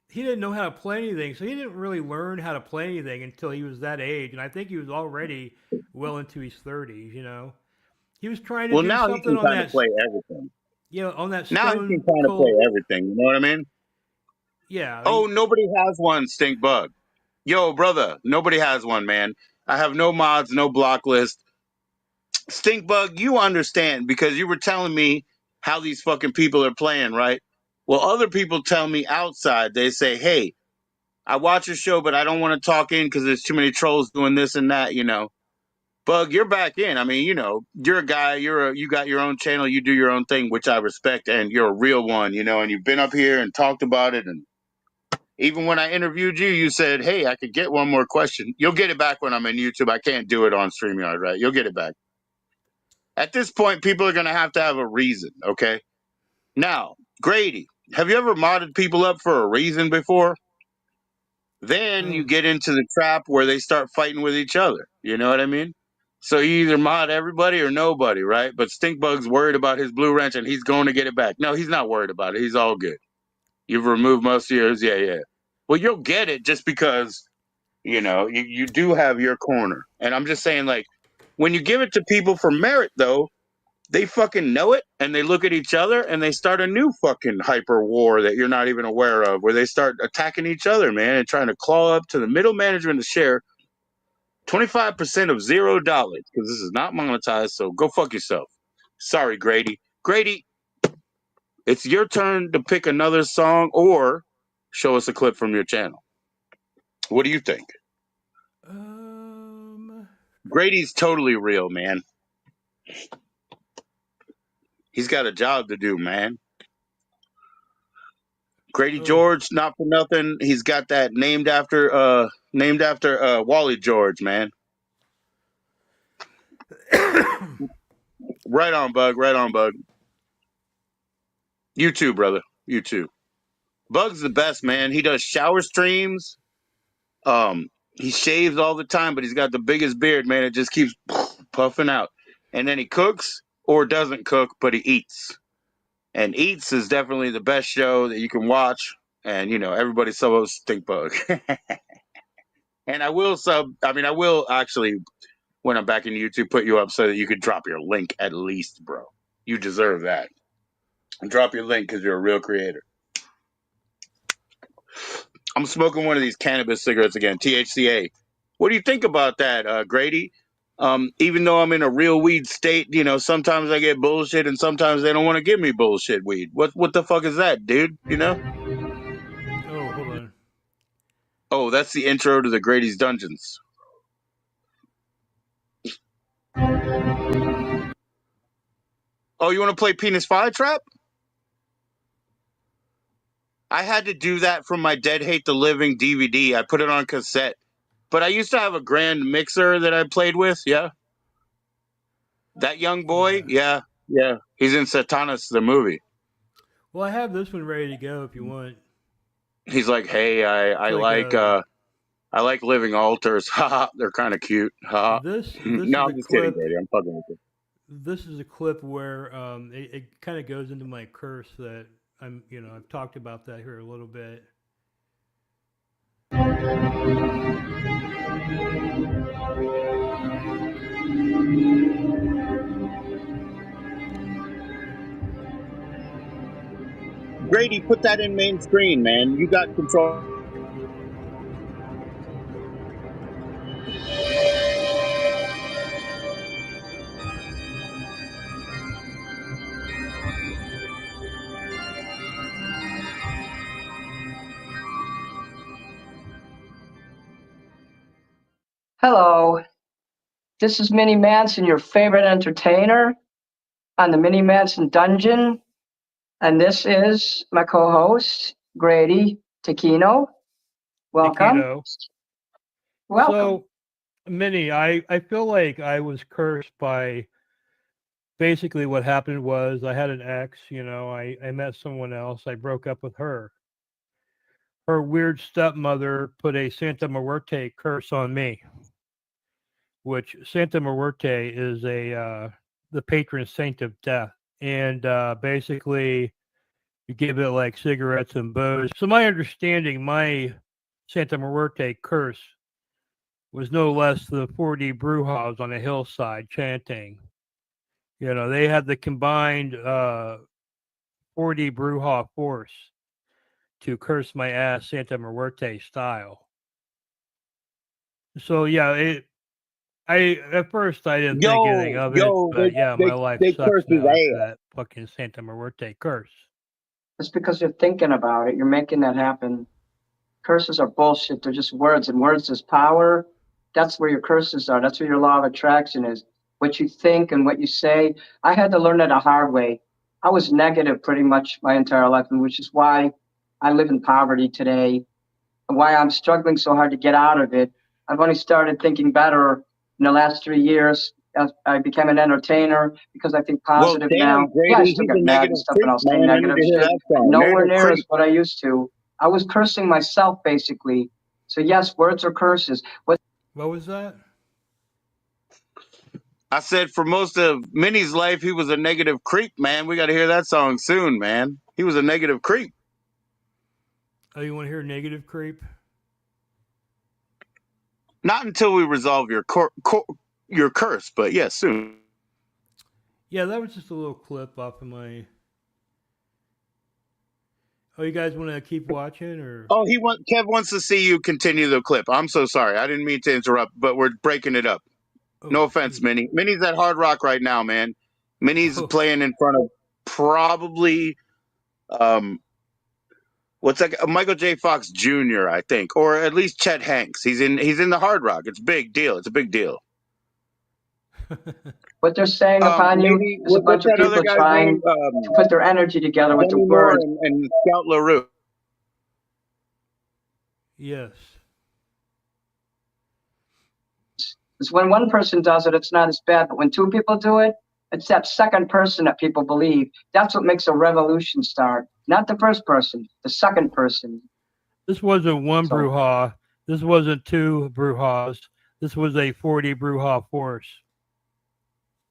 S2: he didn't know how to play anything, so he didn't really learn how to play anything until he was that age, and I think he was already well into his 30s. He was trying to
S1: Well,
S2: do
S1: now he
S2: something
S1: can
S2: on
S1: kind of
S2: that,
S1: play everything.
S2: on that
S1: Now he can
S2: Stone
S1: kind of play
S2: Cold.
S1: everything. You know what I mean?
S2: Yeah,
S1: Oh, nobody has one, Stinkbug. Yo, brother, nobody has one, man. I have no mods, no block list. Stinkbug, you understand because you were telling me how these fucking people are playing, right? Well, other people tell me outside, they say, hey, I watch your show, but I don't want to talk in because there's too many trolls doing this and that. Bug, you're back in. I mean, you're a guy, you got your own channel, you do your own thing, which I respect, and you're a real one, and you've been up here and talked about it. And even when I interviewed you, you said, hey, I could get one more question. You'll get it back when I'm in YouTube. I can't do it on StreamYard, right? You'll get it back. At this point, people are going to have a reason, okay? Now, Grady, have you ever modded people up for a reason before? Then you
S2: oh,
S1: get into the trap where they start fighting with each other. You know what I mean? So you either mod everybody or nobody, right? But Stinkbug's worried about his blue wrench and he's going to get it back. No, he's not worried about it. He's all good. You've removed most of yours. Yeah, yeah. Well, you'll get it just because, you do have your corner. And I'm just saying, like, when you give it to people for merit, though, they fucking know it and they look at each other and they start a new fucking hyper war that you're not even aware of, where they start attacking each other, man, and trying to claw up to the middle management to share 25% of $0 because this is not monetized. So go fuck yourself. Sorry, Grady. Grady, it's your turn to pick another song or show us a clip from your channel. What do you think?
S2: um,
S1: Grady's totally real, man. He's got a job to do, man. Grady
S2: oh,
S1: George, not for nothing. He's got that named after Wally George, man. Right on, Bug. Right on, Bug. You too, brother. You too. Bug's the best, man. He does shower streams. He shaves all the time, but he's got the biggest beard, man. It just keeps puffing out. And then he cooks or doesn't cook, but he eats. And Eats is definitely the best show that you can watch. And everybody subs Stink Bug. And I will actually, when I'm back in YouTube, put you up so that you could drop your link at least, bro. You deserve that. And drop your link because you're a real creator. I'm smoking one of these cannabis cigarettes again, THCA. What do you think about that, Grady? Even though I'm in a real weed state, sometimes I get bullshit and sometimes they don't want to give me bullshit weed. What the fuck is that, dude?
S2: Oh, hold on.
S1: Oh, that's the intro to the Grady's Dungeons. Oh, you want to play Penis Flytrap? I had to do that from my Dead Hate the Living DVD. I put it on cassette. But I used to have a grand mixer that I played with, yeah. That young boy,
S2: Yeah.
S1: yeah. He's in Satanas, the movie.
S2: Well, I have this one ready to go if you want.
S1: He's like, hey,
S2: It's
S1: I
S2: like
S1: I like living altars. Haha, they're kind of cute. Haha.
S2: this
S1: No,
S2: is
S1: I'm
S2: a
S1: just kidding,
S2: clip.
S1: Grady. I'm fucking with you.
S2: This is a clip where it kind of goes into my curse that I've talked about that here a little bit.
S1: Grady, put that in main screen, man. You got control.
S4: Hello, this is Minnie Manson, your favorite entertainer on the Minnie Manson Dungeon, and this is my co-host, Grady Taquino. Welcome.
S2: Taquito.
S4: Welcome.
S2: So, Minnie, I feel like I was cursed by basically what happened was I had an ex, I met someone else, I broke up with her. Her weird stepmother put a Santa Muerte curse on me, which Santa Muerte is the patron saint of death. And basically, you give it like cigarettes and booze. So, my understanding, my Santa Muerte curse was no less the 40 Brujas on a hillside chanting. They had the combined 40 Bruja force to curse my ass Santa Muerte style. So yeah, I at first I didn't think anything of it, but yeah, my life
S1: they
S2: sucks
S1: curse his
S2: now after
S1: ass.
S2: that fucking Santa Muerte curse.
S4: It's because you're thinking about it. You're making that happen. Curses are bullshit. They're just words, and words is power. That's where your curses are. That's where your law of attraction is. What you think and what you say. I had to learn that a hard way. I was negative pretty much my entire life, and which is why I live in poverty today, and why I'm struggling so hard to get out of it. I've only started thinking better in the last 3 years. I became an entertainer because I think
S1: Well,
S4: positive
S1: damn,
S4: now. Yeah, I
S1: Grady,
S4: still
S1: he's a
S4: get mad and
S1: negative
S4: stuff, and
S1: creep,
S4: I'll say
S1: man. I need
S4: negative
S1: to hear
S4: shit,
S1: that
S4: but
S1: song.
S4: nowhere
S1: Negative
S4: near as
S1: creep.
S4: what I used to. I was cursing myself basically. So yes, words are curses.
S2: What was that?
S1: I said for most of Minnie's life, he was a negative creep, man. We got to hear that song soon, man. He was a negative creep.
S2: Oh, you want to hear negative creep?
S1: Not until we resolve your curse, but yes, soon.
S2: Yeah, that was just a little clip off of my. Oh, you guys want to keep watching or?
S1: Oh, Kev wants to see you continue the clip. I'm so sorry. I didn't mean to interrupt, but we're breaking it up.
S2: Oh
S1: No offense,
S2: shoot!
S1: Minnie. Minnie's at Hard Rock right now, man. Minnie's
S2: Oh,
S1: playing in front of probably what's that? Michael J. Fox Jr. I think, or at least Chet Hanks. He's in the Hard Rock. It's a big deal. It's a big deal.
S4: What they're saying upon you
S1: Maybe
S4: is a bunch
S1: what's
S4: of
S1: that other
S4: people
S1: guy's name?
S4: trying to put their energy together with the
S1: Demi Moore
S4: words.
S1: and Scout LaRue.
S2: yes.
S4: Because when one person does it, it's not as bad. But when two people do it, it's that second person that people believe. That's what makes a revolution start. Not the first person, the second person.
S2: This wasn't one
S4: So
S2: Bruja. This wasn't two Brujas. This was a 40 Bruja force.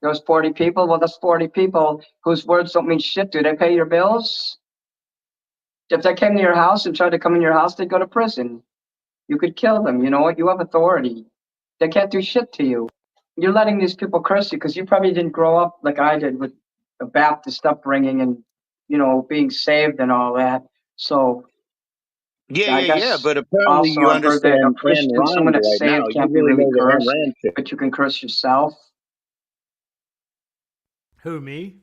S4: those 40 people, well, that's 40 people whose words don't mean shit. Do they pay your bills? If they came to your house and tried to come in your house, they'd go to prison. You could kill them. You know what? You have authority. They can't do shit to you. You're letting these people curse you because you probably didn't grow up like I did with a Baptist upbringing and, being saved and all that. So
S1: Yeah,
S4: I
S1: yeah, yeah.
S4: guess
S1: But apparently
S4: also
S1: you
S4: I've heard that a
S1: understand Ayn
S4: Christian, someone
S1: Rand
S4: that's
S1: right now.
S4: saved
S1: You
S4: can't be
S1: really
S4: really
S1: know the Ayn
S4: cursed,
S1: Rand shit.
S4: but you can curse yourself.
S2: Who, me?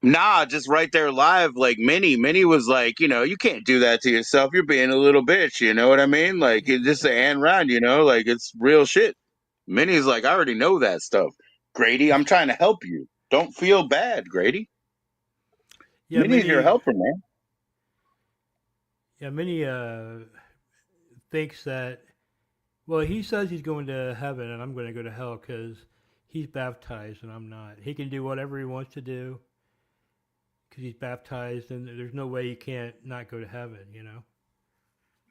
S1: Nah, just right there live, like Minnie was like, you can't do that to yourself. You're being a little bitch. You know what I mean? Like, it's just Ayn Rand. Like it's real shit. Minnie's like, I already know that stuff. Grady, I'm trying to help you. Don't feel bad, Grady.
S2: Yeah,
S1: Minnie's your
S2: Minnie.
S1: helper, man.
S2: Yeah, Minnie thinks that. Well, he says he's going to heaven, and I'm going to go to hell because he's baptized and I'm not. He can do whatever he wants to do because he's baptized, and there's no way he can't not go to heaven.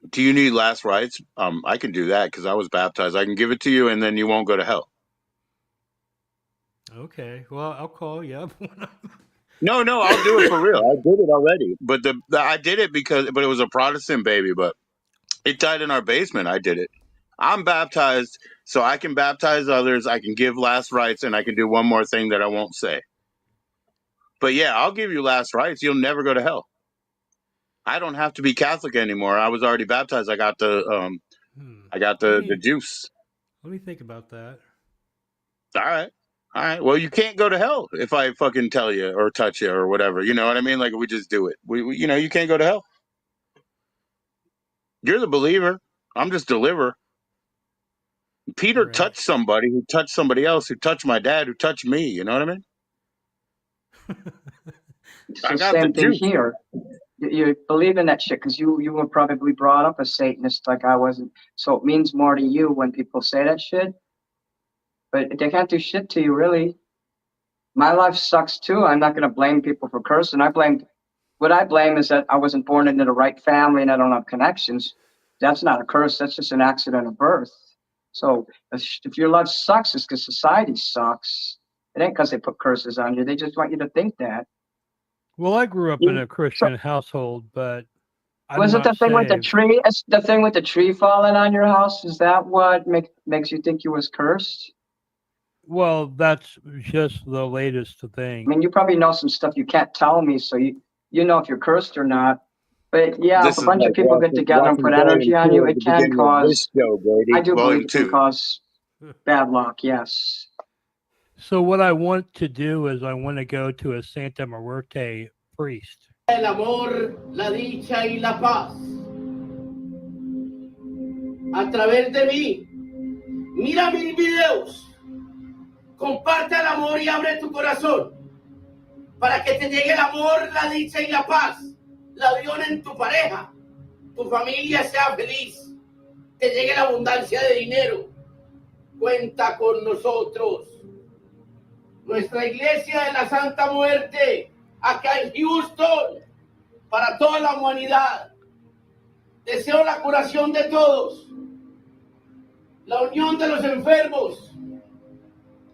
S1: Do you need last rites? I can do that because I was baptized. I can give it to you, and then you won't go to hell.
S2: Okay. Well, I'll call you up.
S1: No, I'll do it for real. I did it already, but I did it but it was a Protestant baby, but it died in our basement. I did it. I'm baptized, so I can baptize others. I can give last rites, and I can do one more thing that I won't say. But yeah, I'll give you last rites. You'll never go to hell. I don't have to be Catholic anymore. I was already baptized. I got I got
S2: Let
S1: the
S2: me
S1: juice.
S2: let me think about that.
S1: All right. All right. Well, you can't go to hell if I fucking tell you or touch you or whatever. You know what I mean? Like we just do it. You can't go to hell. You're the believer. I'm just deliverer. Peter
S2: Right.
S1: touched somebody who touched somebody else who touched my dad who touched me. You know what I mean?
S4: It's
S1: I
S4: the
S1: got the
S4: same thing
S1: juice.
S4: here. You believe in that shit because you were probably brought up a Satanist like I wasn't. So it means more to you when people say that shit. But they can't do shit to you, really. My life sucks too. I'm not going to blame people for cursing. What I blame is that I wasn't born into the right family and I don't have connections. That's not a curse. That's just an accident of birth. So if your life sucks, it's because society sucks. It ain't because they put curses on you. They just want you to think that.
S2: Well, I grew up in a
S4: So
S2: Christian household, but I'm
S4: was it
S2: not
S4: the thing with the
S2: saved.
S4: tree? It's the thing with the tree falling on your house? Is that what makes you think you was cursed?
S2: Well, that's just the latest
S4: I
S2: thing.
S4: mean, you probably know some stuff you can't tell me, so you know if you're cursed or not. But yeah, if
S1: This
S4: a
S1: is
S4: bunch of
S1: like
S4: people get together and
S1: watching
S4: put energy
S1: Volume
S4: on you,
S1: 2 of
S4: it
S1: the
S4: can
S1: beginning of this
S4: cause.
S1: show,
S4: I
S1: Grady.
S4: do believe
S1: Volume
S4: it can
S1: 2.
S4: cause bad luck. Yes.
S2: So what I want to do is I want to go to a Santa Muerte priest.
S3: El amor, la dicha y la paz. A través de mí, mira mis videos, comparte el amor y abre tu corazón para que te llegue el amor, la dicha y la paz, la unión en tu pareja, tu familia sea feliz, te llegue la abundancia de dinero. Cuenta con nosotros. Nuestra iglesia de la Santa Muerte, acá en Houston, para toda la humanidad. Deseo la curación de todos, la unión de los enfermos.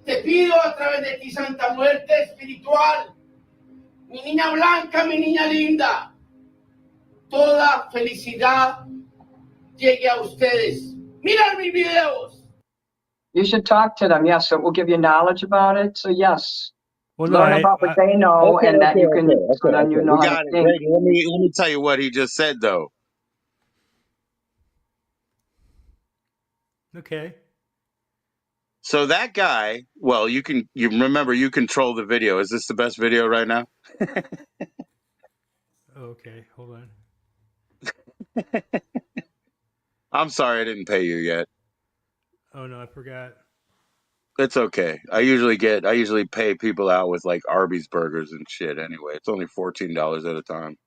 S3: Te pido a través de ti, Santa Muerte espiritual, mi niña blanca, mi niña linda, toda felicidad llegue a ustedes. Mira mis videos.
S4: You should talk to them. Yes, it will give you knowledge about it. So yes,
S2: Well, no,
S4: learn about what they know, and that you can. So then you know
S1: We
S4: how to
S1: got it,
S4: think.
S1: Grady. Let me tell you what he just said though.
S2: okay.
S1: So that guy, well, you remember you control the video. Is this the best video right now?
S2: Okay, hold on.
S1: I'm sorry I didn't pay you yet.
S2: Oh no, I forgot.
S1: It's okay. I usually pay people out with like Arby's burgers and shit anyway. It's only $14 at a time.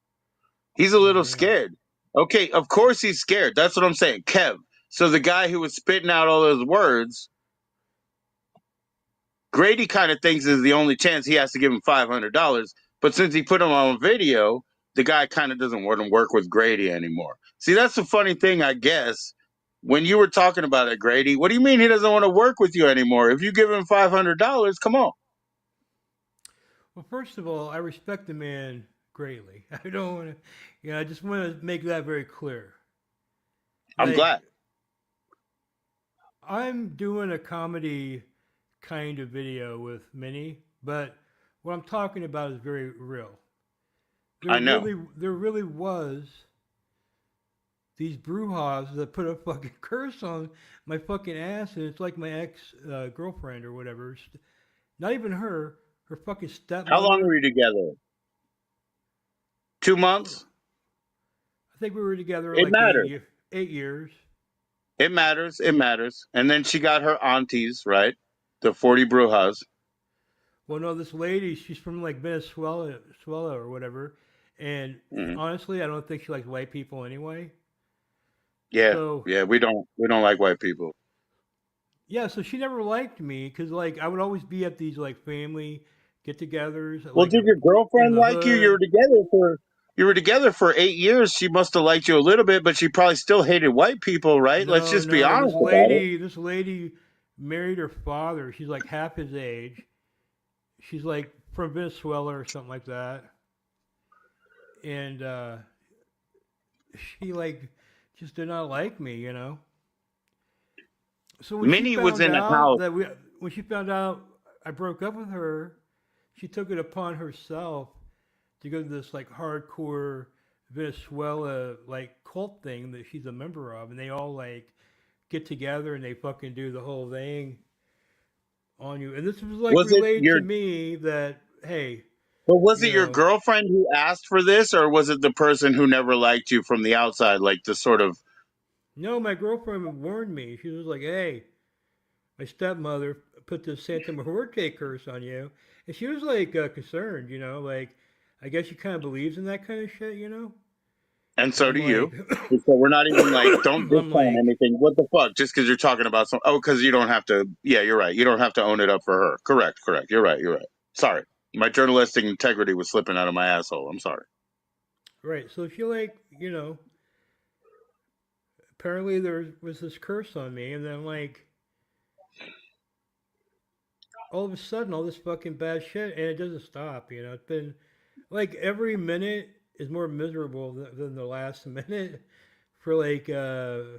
S1: He's a
S2: Oh
S1: little
S2: man.
S1: scared. Okay, of course he's scared. That's what I'm saying. Kev. So the guy who was spitting out all those words, Grady kind of thinks is the only chance he has to give him $500. But since he put him on video, the guy kind of doesn't want to work with Grady anymore. See, that's the funny thing, I guess. When you were talking about it, Grady, what do you mean he doesn't want to work with you anymore? If you give him $500, come on.
S2: Well, first of all, I respect the man greatly. I don't want to, I just want to make that very clear.
S1: I'm
S2: Like,
S1: glad.
S2: I'm doing a comedy kind of video with Minnie, but what I'm talking about is very real.
S1: I know.
S2: there really was these brujas that put a fucking curse on my fucking ass, and it's like my ex girlfriend or whatever. Not even her, her fucking
S1: How long were
S2: stepmother.
S1: you together? 2 months?
S2: I think we were together
S1: It
S2: like
S1: matters.
S2: 8 years.
S1: It matters. It matters. And then she got her aunties, right? The 40 Brujas.
S2: Well, no, this lady, she's from like Venezuela or whatever, and
S1: Hmm.
S2: honestly, I don't think she likes white people anyway.
S1: Yeah,
S2: So
S1: yeah. We don't like white people.
S2: yeah, so she never liked me because like I would always be at these like family get-togethers,
S1: Well,
S2: like
S1: did your
S2: in
S1: girlfriend
S2: the
S1: like you? You were
S2: hood.
S1: together for you were together for 8 years. She must have liked you a little bit, but she probably still hated white people, right? Let's
S2: No,
S1: just be
S2: no,
S1: honest about it.
S2: this lady married her father. She's like half his age. She's like from Venezuela or something like that, and she like just did not like me, you know. So
S1: Minnie was in the house.
S2: when she found out I broke up with her, she took it upon herself to go to this like hardcore Venezuela like cult thing that she's a member of, and they all like get together and they fucking do the whole thing on you. And this was like
S1: Was it
S2: relayed
S1: your
S2: to me that hey,
S1: But was
S2: you
S1: it your
S2: know,
S1: girlfriend who asked for this, or was it the person who never liked you from the outside, like the sort of?
S2: no, my girlfriend warned me. She was like, hey, my stepmother put this Santa Muerte curse on you, and she was like concerned, you know, like I guess she kind of believes in that kind of shit, you know.
S1: And
S2: And
S1: so
S2: I'm
S1: do you.
S2: like,
S1: And so we're not even like, don't
S2: I'm
S1: discount
S2: like,
S1: anything. What the fuck? Just because you're talking about some, oh, because you don't have to. Yeah, you're right. You don't have to own it up for her. Correct, correct. You're right. You're right. Sorry, my journalistic integrity was slipping out of my asshole. I'm sorry.
S2: right. So she like, you know, apparently there was this curse on me, and then like all of a sudden, all this fucking bad shit, and it doesn't stop. You know, it's been like every minute is more miserable than the last minute for like a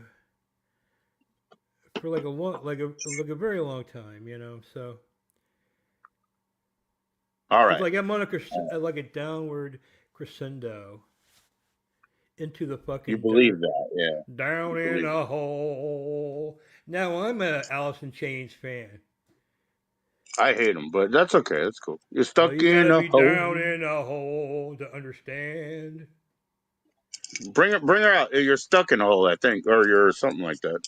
S2: long like a very long time. You know, so
S1: All
S2: it's
S1: right,
S2: like I'm on like a downward crescendo into the
S1: you
S2: fucking
S1: believe
S2: dirt,
S1: that? Yeah,
S2: down
S1: you
S2: in
S1: believe
S2: a
S1: it.
S2: hole. Now I'm a Alice in Chains fan.
S1: I hate him, but that's okay. That's cool. You're
S2: Well,
S1: stuck
S2: you
S1: in
S2: gotta
S1: a
S2: be
S1: hole.
S2: down in a hole to understand.
S1: Bring her out. You're stuck in a hole, I think, or you're something like that.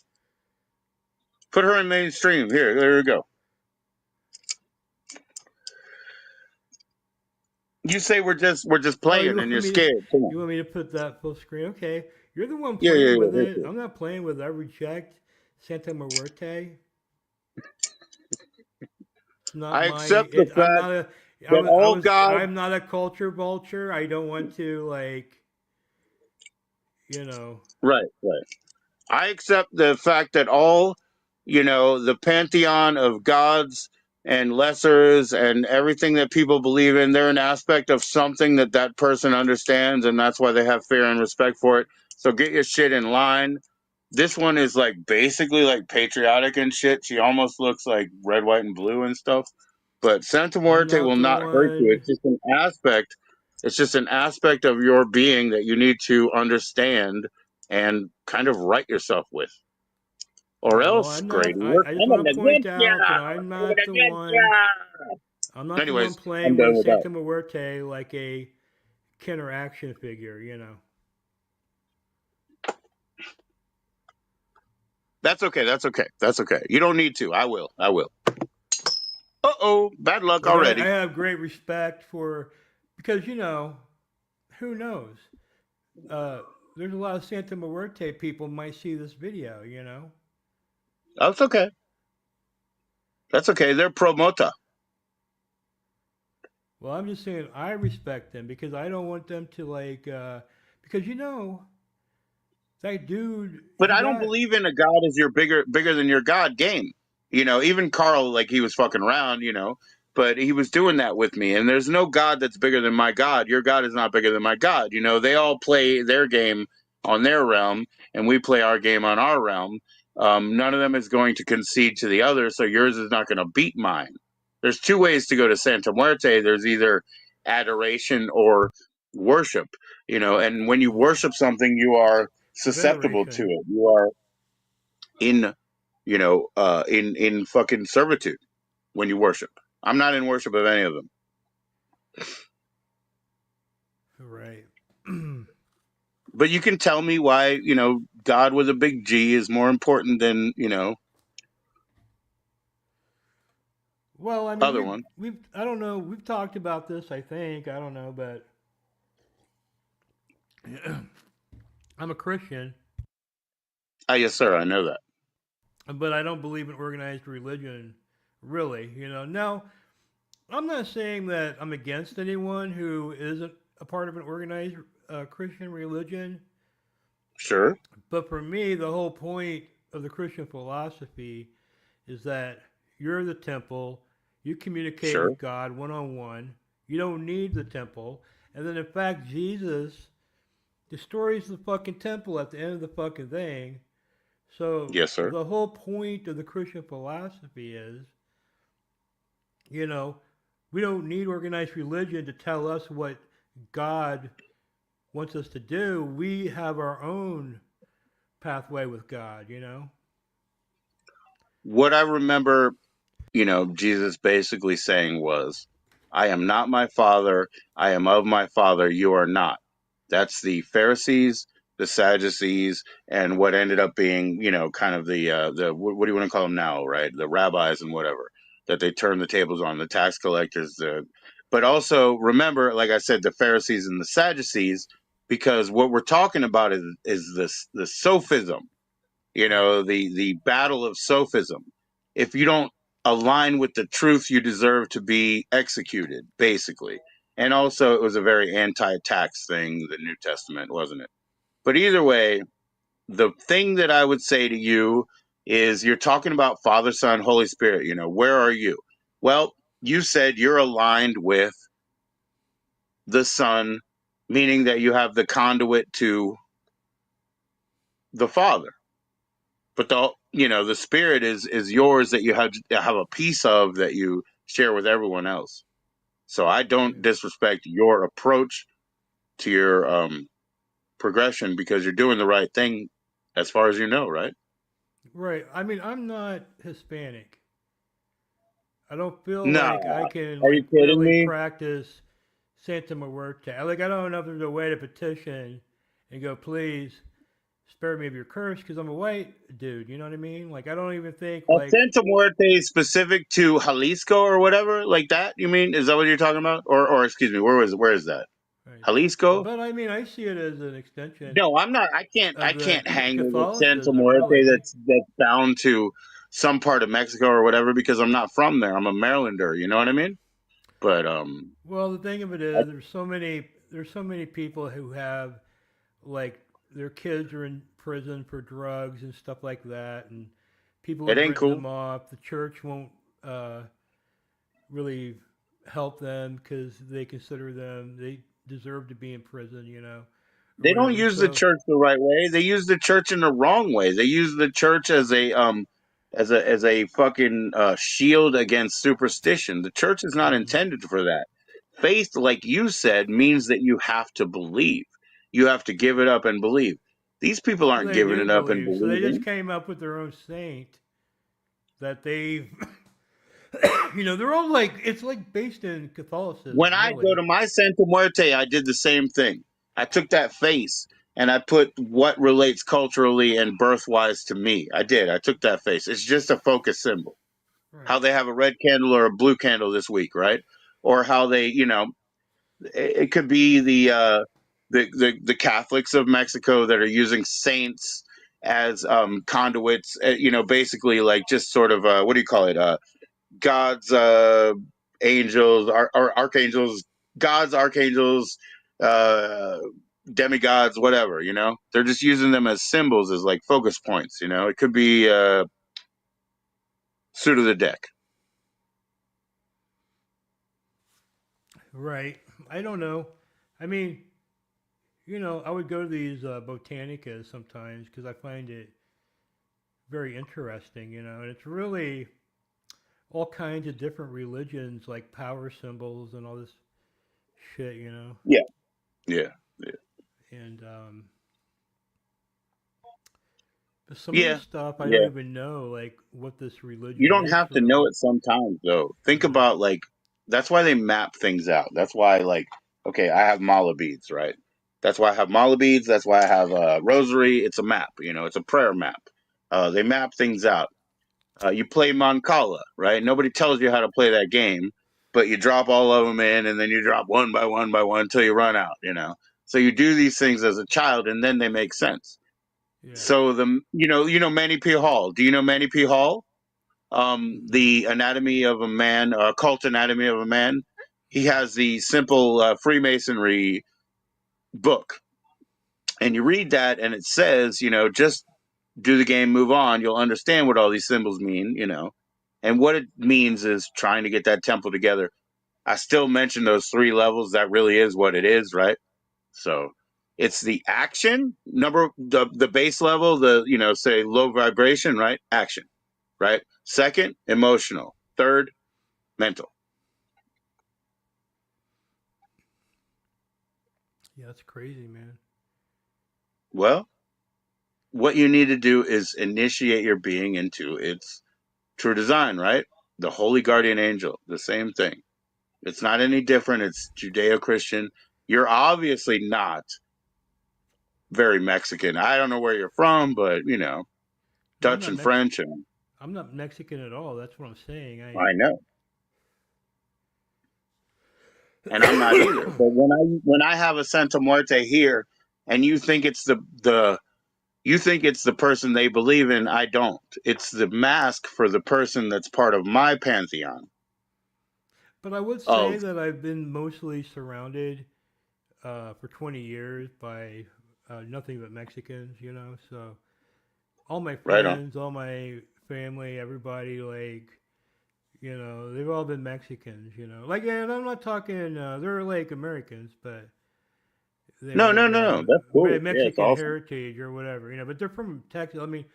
S1: Put her in mainstream. Here, there you go. You say we're just
S2: Oh,
S1: playing and you're scared. Come
S2: you
S1: on.
S2: want me to put that full screen? Okay, you're the one
S1: Yeah, yeah,
S2: playing
S1: yeah.
S2: with
S1: Hit
S2: it.
S1: it.
S2: I'm not playing with it. I reject Santa Muerte. It's not
S1: I
S2: my.
S1: accept the
S2: I'm
S1: fact
S2: not a.
S1: that all God,
S2: I'm not a culture vulture. I don't want to like. You know.
S1: right, right. I accept the fact that all, the pantheon of gods and lessers and everything that people believe in, they're an aspect of something that that person understands, and that's why they have fear and respect for it. So get your shit in line. This one is like basically like patriotic and shit. She almost looks like red, white, and blue and stuff. But Santa
S2: I'm
S1: Muerte
S2: not
S1: will
S2: the
S1: not hurt you.
S2: one.
S1: It's just an aspect. It's just an aspect of your being that you need to understand and kind of right yourself with. Or
S2: Yeah, well,
S1: else,
S2: I'm not.
S1: Grady, we're
S2: I just
S1: coming
S2: want to
S1: to
S2: point
S1: get
S2: out that
S1: ya.
S2: I'm
S1: We're coming
S2: not
S1: to
S2: the
S1: get
S2: one.
S1: ya.
S2: I'm not the one
S1: Anyways, I'm
S2: playing
S1: done
S2: with
S1: with that.
S2: Santa Muerte like a Kenner action figure. You know.
S1: That's okay. That's okay. That's okay. You don't need to. I will. I will. Uh-oh. Bad luck
S2: Like I
S1: already.
S2: have great respect for because you know who knows. Uh, there's a lot of Santa Muerte people might see this video. You know.
S1: That's okay. That's okay. They're promota.
S2: Well, I'm just saying I respect them because I don't want them to like because you know that dude
S1: But
S2: he
S1: I don't
S2: got
S1: believe in a God as your bigger than your God game. Even Carl, like he was fucking around, but he was doing that with me. And there's no God that's bigger than my God. Your God is not bigger than my God. They all play their game on their realm, and we play our game on our realm. None of them is going to concede to the other, so yours is not going to beat mine. There's two ways to go to Santa Muerte. There's either adoration or worship, and when you worship something, you are susceptible to
S2: Veneration.
S1: it. You are in, in fucking servitude when you worship. I'm not in worship of any of them.
S2: Right.
S1: But you can tell me why, God with a big G is more important than,
S2: Well, I mean,
S1: other
S2: we've
S1: one.
S2: we've I don't know. We've talked about this. I think I don't know, but I'm a Christian,
S1: Ah, yes, sir. I know that.
S2: but I don't believe in organized religion. Really, Now, I'm not saying that I'm against anyone who isn't a part of an organized Christian religion,
S1: Sure.
S2: but for me, the whole point of the Christian philosophy is that you're the temple. You communicate
S1: Sure.
S2: with God one on one. You don't need the temple. And then, in fact, Jesus destroys the fucking temple at the end of the fucking thing. So,
S1: Yes, sir.
S2: the whole point of the Christian philosophy is, you know, we don't need organized religion to tell us what God wants us to do. We have our own pathway with God.
S1: What I remember, Jesus basically saying was, I am not my father. I am of my father. You are not. That's the Pharisees, the Sadducees, and what ended up being, kind of the what do you want to call them now, right? The rabbis and whatever that they turned the tables on, the tax collectors. But also remember, like I said, the Pharisees and the Sadducees, because what we're talking about is this the sophism,
S2: Right.
S1: the battle of sophism. If you don't align with the truth, you deserve to be executed, basically. And also, it was a very anti-tax thing, the New Testament, wasn't it? But either way, the thing that I would say to you is, you're talking about Father, Son, Holy Spirit. Where are you? Well, you said you're aligned with the Son, meaning that you have the conduit to the Father. But the spirit is yours, that you have a piece of, that you share with everyone else. So I don't
S2: Right.
S1: disrespect your approach to your progression, because you're doing the right thing as far as you know, right?
S2: Right. I mean, I'm not Hispanic. I don't feel
S1: No.
S2: like I can
S1: Are you
S2: like
S1: kidding
S2: really
S1: me?
S2: practice Santa Muerte. I don't know if there's a way to petition and go, please spare me of your curse because I'm a white dude. You know what I mean? Like I don't even think like
S1: Santa Muerte specific to Jalisco or whatever like that? You mean, is that what you're talking about? Or excuse me, where is that?
S2: right.
S1: Jalisco?
S2: But I mean, I see it as an extension
S1: No, I'm not. I can't. I
S2: of the
S1: can't hang with Santa
S2: Catholicism,
S1: Muerte.
S2: really.
S1: That's bound to some part of Mexico or whatever, because I'm not from there. I'm a Marylander. You know what I mean? But
S2: Well, the thing of it is, there's so many people who have like their kids are in prison for drugs and stuff like that, and people
S1: it
S2: have
S1: ain't
S2: written
S1: cool.
S2: them off. The church won't really help them because they consider they deserve to be in prison, or
S1: They don't
S2: whatever.
S1: use the
S2: So
S1: church the right way. They use the church in the wrong way. They use the church as a fucking shield against superstition. The church is not
S2: mhm.
S1: intended for that. Faith, like you said, means that you have to believe. You have to give it up and believe. These people
S2: Well,
S1: aren't
S2: they
S1: giving
S2: do
S1: it up and
S2: believe. So they just
S1: believing.
S2: came up with their own saint that they, they're all like it's like based in
S1: When
S2: Catholicism,
S1: I go
S2: really.
S1: to my Santa Muerte, I did the same thing. I took that face and I put what relates culturally and birthwise to me. I did. I took that face. It's just a focus symbol. How
S2: Right.
S1: they have a red candle or a blue candle this week, right? Or how they, it could be the Catholics of Mexico that are using saints as conduits. Basically like just sort of what do you call it? God's angels, or archangels, gods, archangels, uh, demigods, whatever. They're just using them as symbols, as like focus points. It could be suit of the deck.
S2: Right. I don't know. I mean, I would go to these botanicas sometimes because I find it very interesting, and it's really all kinds of different religions, like power symbols and all this shit.
S1: Yeah, Yeah.
S2: And but some of the
S1: Yeah.
S2: stuff I don't
S1: Yeah.
S2: even know, like what this
S1: You
S2: religion
S1: don't
S2: is
S1: have to know
S2: really.
S1: it sometimes though. Think
S2: Yeah,
S1: about like that's why they map things out. That's why like okay, I have mala beads, right? That's why I have mala beads. That's why I have a rosary. It's a map. It's a prayer map. They map things out. You play Mancala, right? Nobody tells you how to play that game, but you drop all of them in, and then you drop one by one by one until you run out. So you do these things as a child, and then they make sense.
S2: yeah.
S1: So Manny P. Hall. Do you know Manny P. Hall?
S2: No.
S1: The Anatomy of a Man, Cult Anatomy of a Man. He has the simple Freemasonry book, and you read that, and it says, just do the game, move on. You'll understand what all these symbols mean, and what it means is trying to get that temple together. I still mention those three levels. That really is what it is, right? So it's the action number, the base level, the say low vibration, right? Action, right? Second, emotional. Third, mental.
S2: Yeah, that's crazy, man.
S1: Well, what you need to do is initiate your being into its true design, right? The holy guardian angel, the same thing. It's not any different. It's Judeo Christian. You're obviously not very Mexican. I don't know where you're from, but
S2: No, I'm
S1: Dutch
S2: not
S1: and
S2: Mex.
S1: French, and
S2: I'm not Mexican at all. That's what I'm saying.
S1: I know, and I'm not either. But when I have a Santa Muerte here, and you think it's the person they believe in, I don't. It's the mask for the person that's part of my pantheon
S2: But I would
S1: of
S2: say that I've been mostly surrounded for 20 years by nothing but Mexicans, So all my
S1: right on.
S2: friends, all my family, everybody, like, they've all been Mexicans, Like, yeah, and I'm not talking, they're like Americans, but they
S1: No,
S2: have
S1: no, no, no. That's cool. Yeah, it's
S2: Mexican
S1: awesome.
S2: heritage or whatever, But they're from Texas. I mean,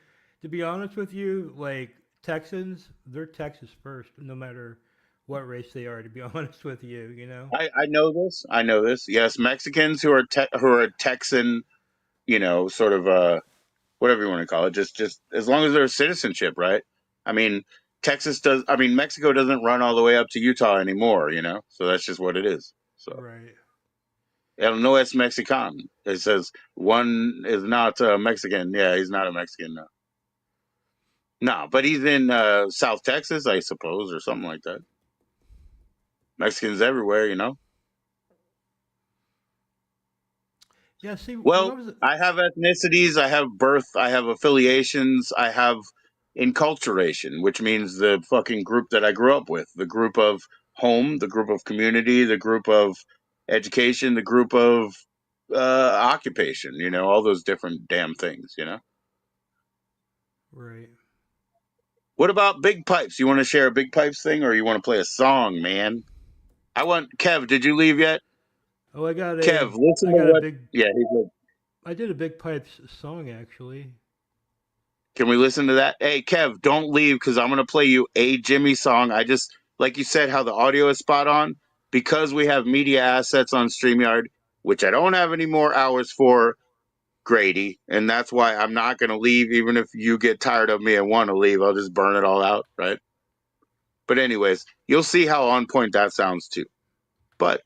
S2: to be honest with you, like Texans, they're Texas first, no matter what race they are. To be honest with you.
S1: I know this. I know this. Yes, Mexicans who are Texan, sort of whatever you want to call it, just as long as there's citizenship, right? I mean, Mexico doesn't run all the way up to Utah anymore, so that's just what it is. So
S2: Right.
S1: el no es mexican. It says one is not Mexican. Yeah, he's not a Mexican. No, no, but he's in South Texas, I suppose, or something like that. Mexicans everywhere.
S2: Yeah. See, when I
S1: Well,
S2: was
S1: I have ethnicities, I have birth, I have affiliations, I have enculturation, which means the fucking group that I grew up with, the group of home, the group of community, the group of education, the group of occupation, all those different damn things.
S2: right.
S1: What about big pipes? You want to share a big pipes thing or you want to play a song, man? Kev, did you leave yet?
S2: Oh,
S1: Kev, listen
S2: I
S1: to
S2: got a
S1: what,
S2: big,
S1: yeah, he's
S2: I did a Big Pipes song actually.
S1: Can we listen to that? Hey, Kev, don't leave because I'm going to play you a Jimmy song. I just, like you said, how the audio is spot on because we have media assets on StreamYard, which I don't have any more hours for, Grady. And that's why I'm not going to leave, even if you get tired of me and want to leave. I'll just burn it all out, right? But, anyways, you'll see how on point that sounds too. But,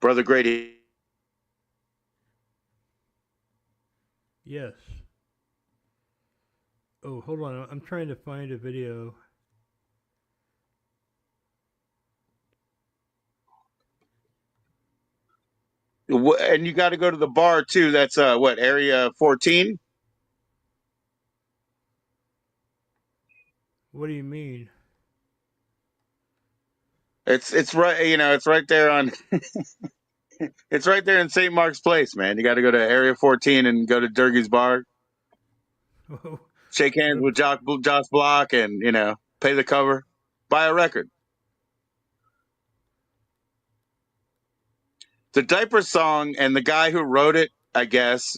S1: Brother Grady,
S2: Yes. Oh, hold on. I'm trying to find a video.
S1: and you got to go to the bar too. That's what, area 14?
S2: What do you mean?
S1: It's right, it's right there on It's right there in St. Mark's Place, man. You got to go to Area 14 and go to Durgee's Bar, shake hands
S2: what?
S1: with Josh Block, and pay the cover, buy a record. The diaper song and the guy who wrote it, I guess,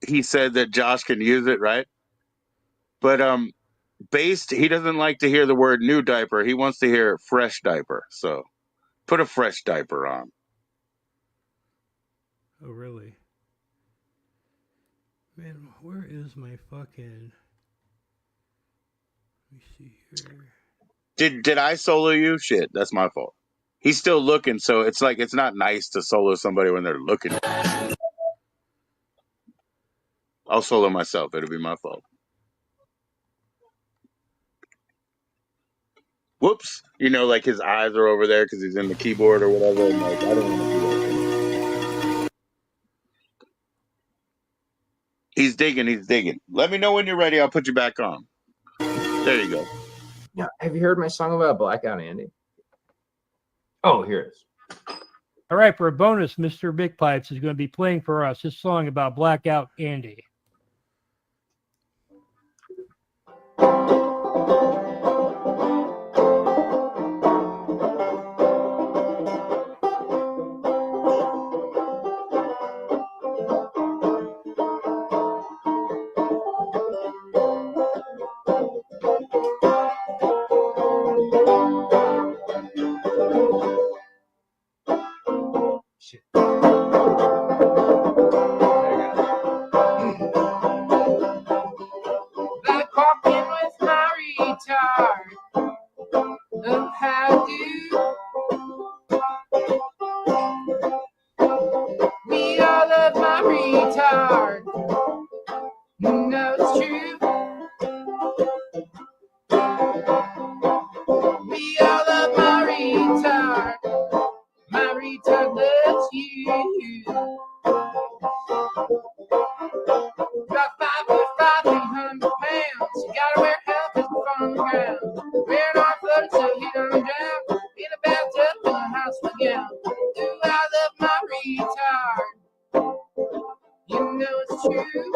S1: he said that Josh can use it, right? But based, he doesn't like to hear the word new diaper. He wants to hear fresh diaper. So put a fresh diaper on.
S2: Oh, really? Man, where is my fucking? Let me see here.
S1: Did I solo you? Shit, that's my fault. He's still looking, so it's like it's not nice to solo somebody when they're looking. I'll solo myself. It'll be my fault. Whoops. You know, like his eyes are over there because he's in the keyboard or whatever. And like, I don't want to do that to him. He's digging. He's digging. Let me know when you're ready. I'll put you back on. There you go.
S5: Yeah. Have you heard my song about Blackout Andy? Oh, here it is.
S2: All right, for a bonus, Mr. Big Pipes is going to be playing for us his song about Blackout Andy.
S5: Shit. There you go. Like walking with my retard. Oh, how do we all love my retard? You know it's true. We all love my retard. My retard loves you. About 5'5", 300 pounds. You gotta wear help as we're on the ground. Wearing our clothes so he don't drown. In a bathtub in a house with gown. Do I love my retard? You know it's true.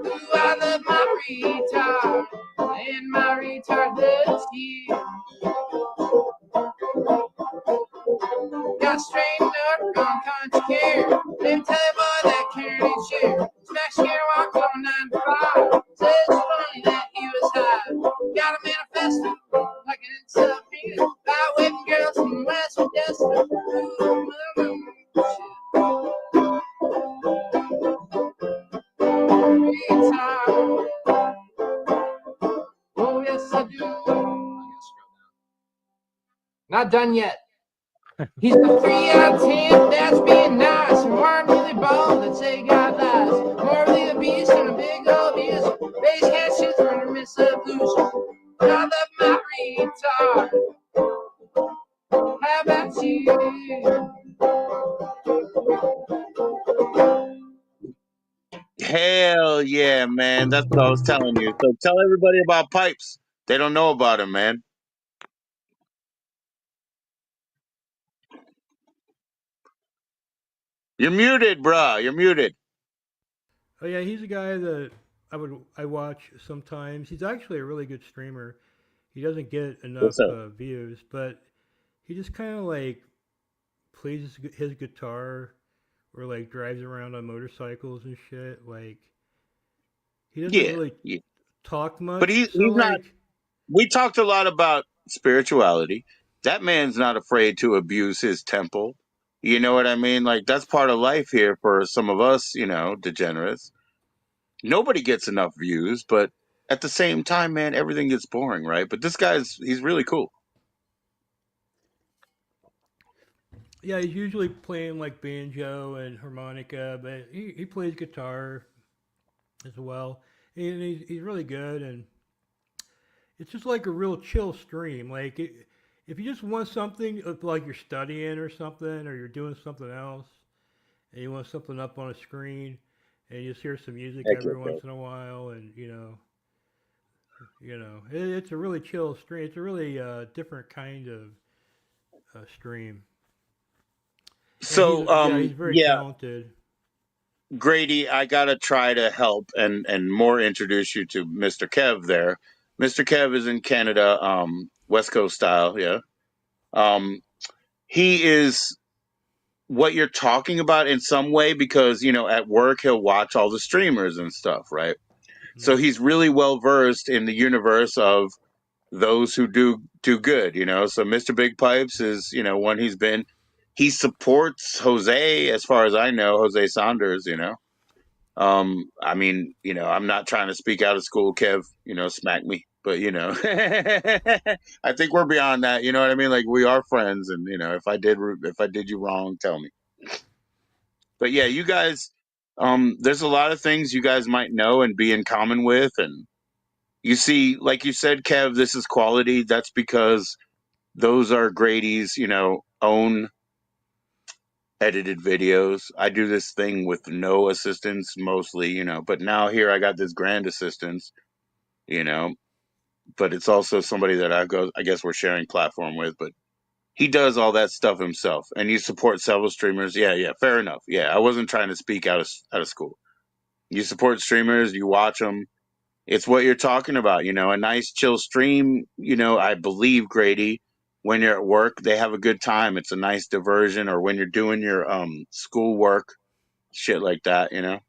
S5: Do I love my retard? And my retard loves you. Got straightened up on country care. Let me tell you, boy, that Karen ain't share. Smash here, walks on 9 to 5. Says it's funny that he was high. Got a manifesto like an encyclopedia about whipping girls from West Odessa. Retard. Oh, yes, I do. Not done yet. He's the 3 out of 10, that's being nice. And weren't really bold that say God lies. Morally a beast and a big old abuser. Base catches when you miss a loser. I love my retard. How about you?
S1: Hell yeah, man. That's what I was telling you. So tell everybody about Pipes. They don't know about him, man. You're muted, bruh. You're muted.
S2: Oh yeah, he's a guy that I watch sometimes. He's actually a really good streamer. He doesn't get enough
S1: What's up?
S2: views, but he just kind of like plays his guitar or like drives around on motorcycles and shit. Like he doesn't
S1: Yeah.
S2: really
S1: Yeah.
S2: talk
S1: But
S2: much.
S1: he's
S2: So
S1: not.
S2: like,
S1: We talked a lot about spirituality. That man's not afraid to abuse his temple. You know what I mean? Like, that's part of life here for some of us, you know, degenerates. Nobody gets enough views, but at the same time, man, everything gets boring, right? But this he's really cool.
S2: yeah, he's usually playing like banjo and harmonica, but he plays guitar as well. And he's really good, and it's just like a real chill stream. Like if you just want something like you're studying or something, or you're doing something else, and you want something up on a screen, and you just hear some music
S1: Heck
S2: every
S1: yeah.
S2: once in a while, and it's a really chill stream. It's a really different kind of stream, and
S1: So,
S2: he's very
S1: yeah,
S2: talented.
S1: Grady, I gotta try to help and more introduce you to Mr. Kev there. Mr. Kev is in Canada, West Coast style, yeah. Um, he is what you're talking about in some way because you know at work he'll watch all the streamers and stuff, right? So
S2: Mm.
S1: he's really well versed in the universe of those who do good, you know. So Mr. Big Pipes is, you know, one he supports Jose, as far as I know, Jose Saunders, you know. I mean, you know, I'm not trying to speak out of school, Kev, you know, smack me, but you know, I think we're beyond that, you know what I mean? Like, we are friends, and you know, if I did you wrong, tell me. But yeah, you guys, there's a lot of things you guys might know and be in common with, and you see, like you said, Kev, this is quality. That's because those are Grady's, you know, own edited videos. I do this thing with no assistance mostly, you know, but now here I got this grand assistance, you know, but it's also somebody that I guess we're sharing platform with, but he does all that stuff himself. And you support several streamers. Yeah, fair enough. Yeah, I wasn't trying to speak out of school. You support streamers, you watch them. It's what you're talking about, you know, a nice chill stream, you know. I believe, Grady, when you're at work, they have a good time. It's a nice diversion, or when you're doing your school work, shit like that, you know.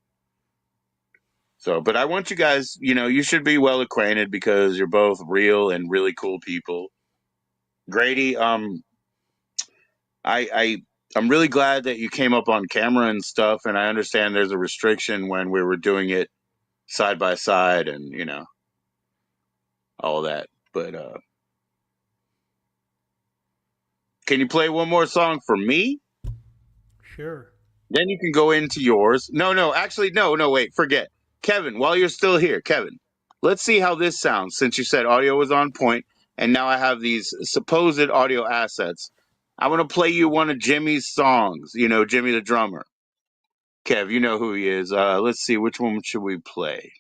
S1: So, but I want you guys, you know, you should be well acquainted because you're both real and really cool people. Grady, I I'm really glad that you came up on camera and stuff, and I understand there's a restriction when we were doing it side by side, and you know, all that. But can you play one more song for me?
S2: Sure.
S1: Then you can go into yours. No, actually, no, wait, forget. Kevin, while you're still here, Kevin, let's see how this sounds, since you said audio was on point, and now I have these supposed audio assets. I want to play you one of Jimmy's songs, you know, Jimmy the drummer. Kev, you know who he is. Let's see, which one should we play?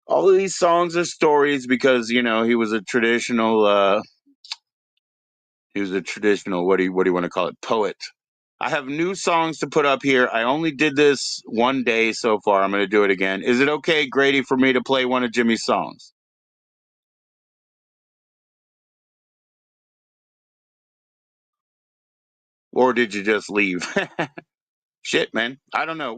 S1: All of these songs are stories because, you know, he was a traditional, what do you want to call it, poet. I have new songs to put up here. I only did this one day so far. I'm going to do it again. Is it okay, Grady, for me to play one of Jimmy's songs? Or did you just leave? Shit, man. I don't know.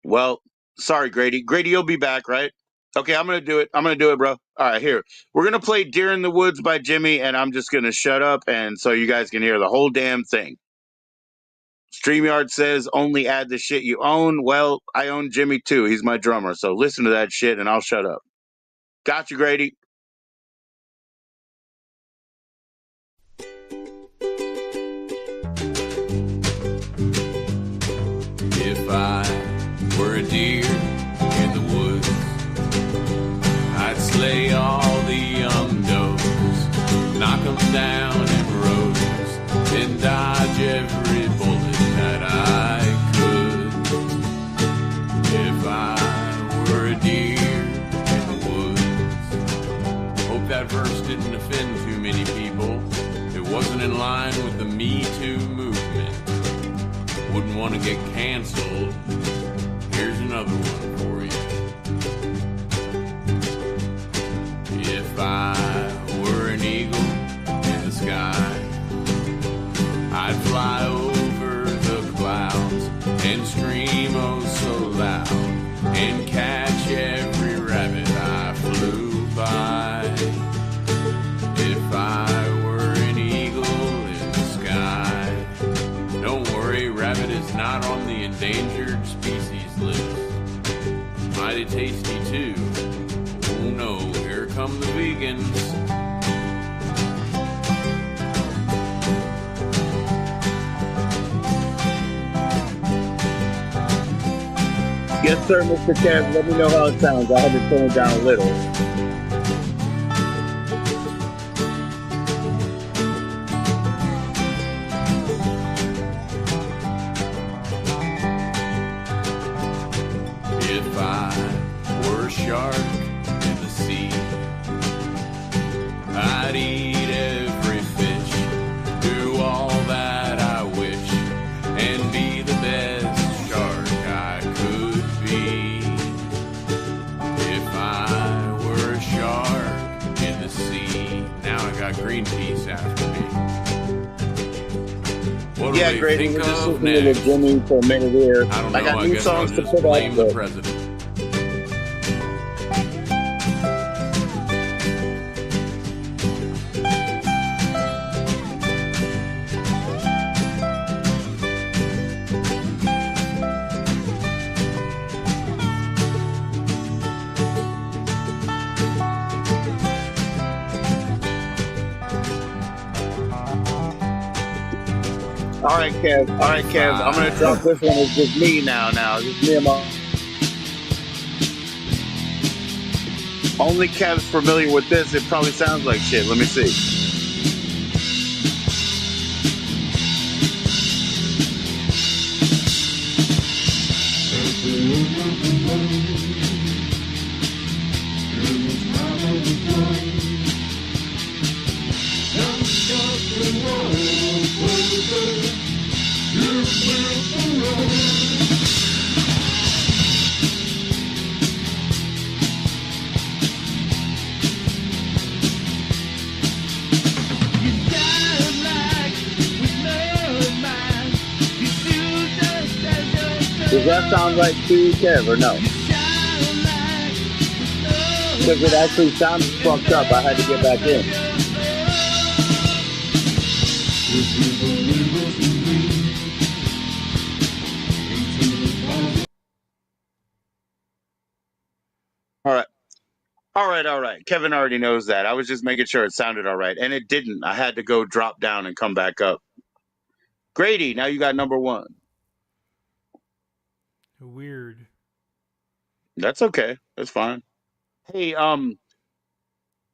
S1: Well, sorry, Grady. Grady, you'll be back, right? Okay, I'm going to do it. Bro. All right, here. We're going to play Deer in the Woods by Jimmy, and I'm just going to shut up, and so you guys can hear the whole damn thing. StreamYard says only add the shit you own. Well, I own Jimmy too. He's my drummer. So listen to that shit and I'll shut up. Got you, Grady.
S6: If I were a deer in the woods, I'd slay all the young does, knock them down in rows, and dodge every bullet that I could. If I were a deer in the woods. Hope that verse didn't offend too many people. It wasn't in line with the Me Too movement. Wouldn't want to get canceled. Here's another one for you. If I were an eagle in the sky, I'd fly over the clouds and scream oh so loud and catch every rabbit I flew by. If I were an eagle in the sky, don't worry, rabbit is not on the endangered species list. Mighty tasty too. Oh no, here come the vegans.
S1: Yes, sir, Mr. Kev. Let me know how it sounds. I'll have it toned down a little.
S6: If I were a shark in the sea, I'd eat every fish, do all that I wish, and be the best shark I could be. If I were a shark in the sea, now I got Greenpeace after me. What do they
S1: Grady,
S6: think
S1: we're just
S6: of
S1: listening
S6: next?
S1: to Jimmy for a minute here.
S6: I don't know.
S1: I got new
S6: guess I'll
S1: songs to
S6: just
S1: put
S6: blame
S1: up.
S6: the
S1: But
S6: president.
S1: All right, Kev. All right, Kev. I'm gonna drop this one. It's just me now. Now, just me and my. Only Kev's familiar with this. It probably sounds like shit. Let me see. Does that sound right to you, Kev, or no? Because it actually sounds fucked up. I had to get back in. All right. All right, all right. Kevin already knows that. I was just making sure it sounded all right. And it didn't. I had to go drop down and come back up. Grady, now you got number one.
S2: Weird.
S1: That's okay. That's fine. Hey,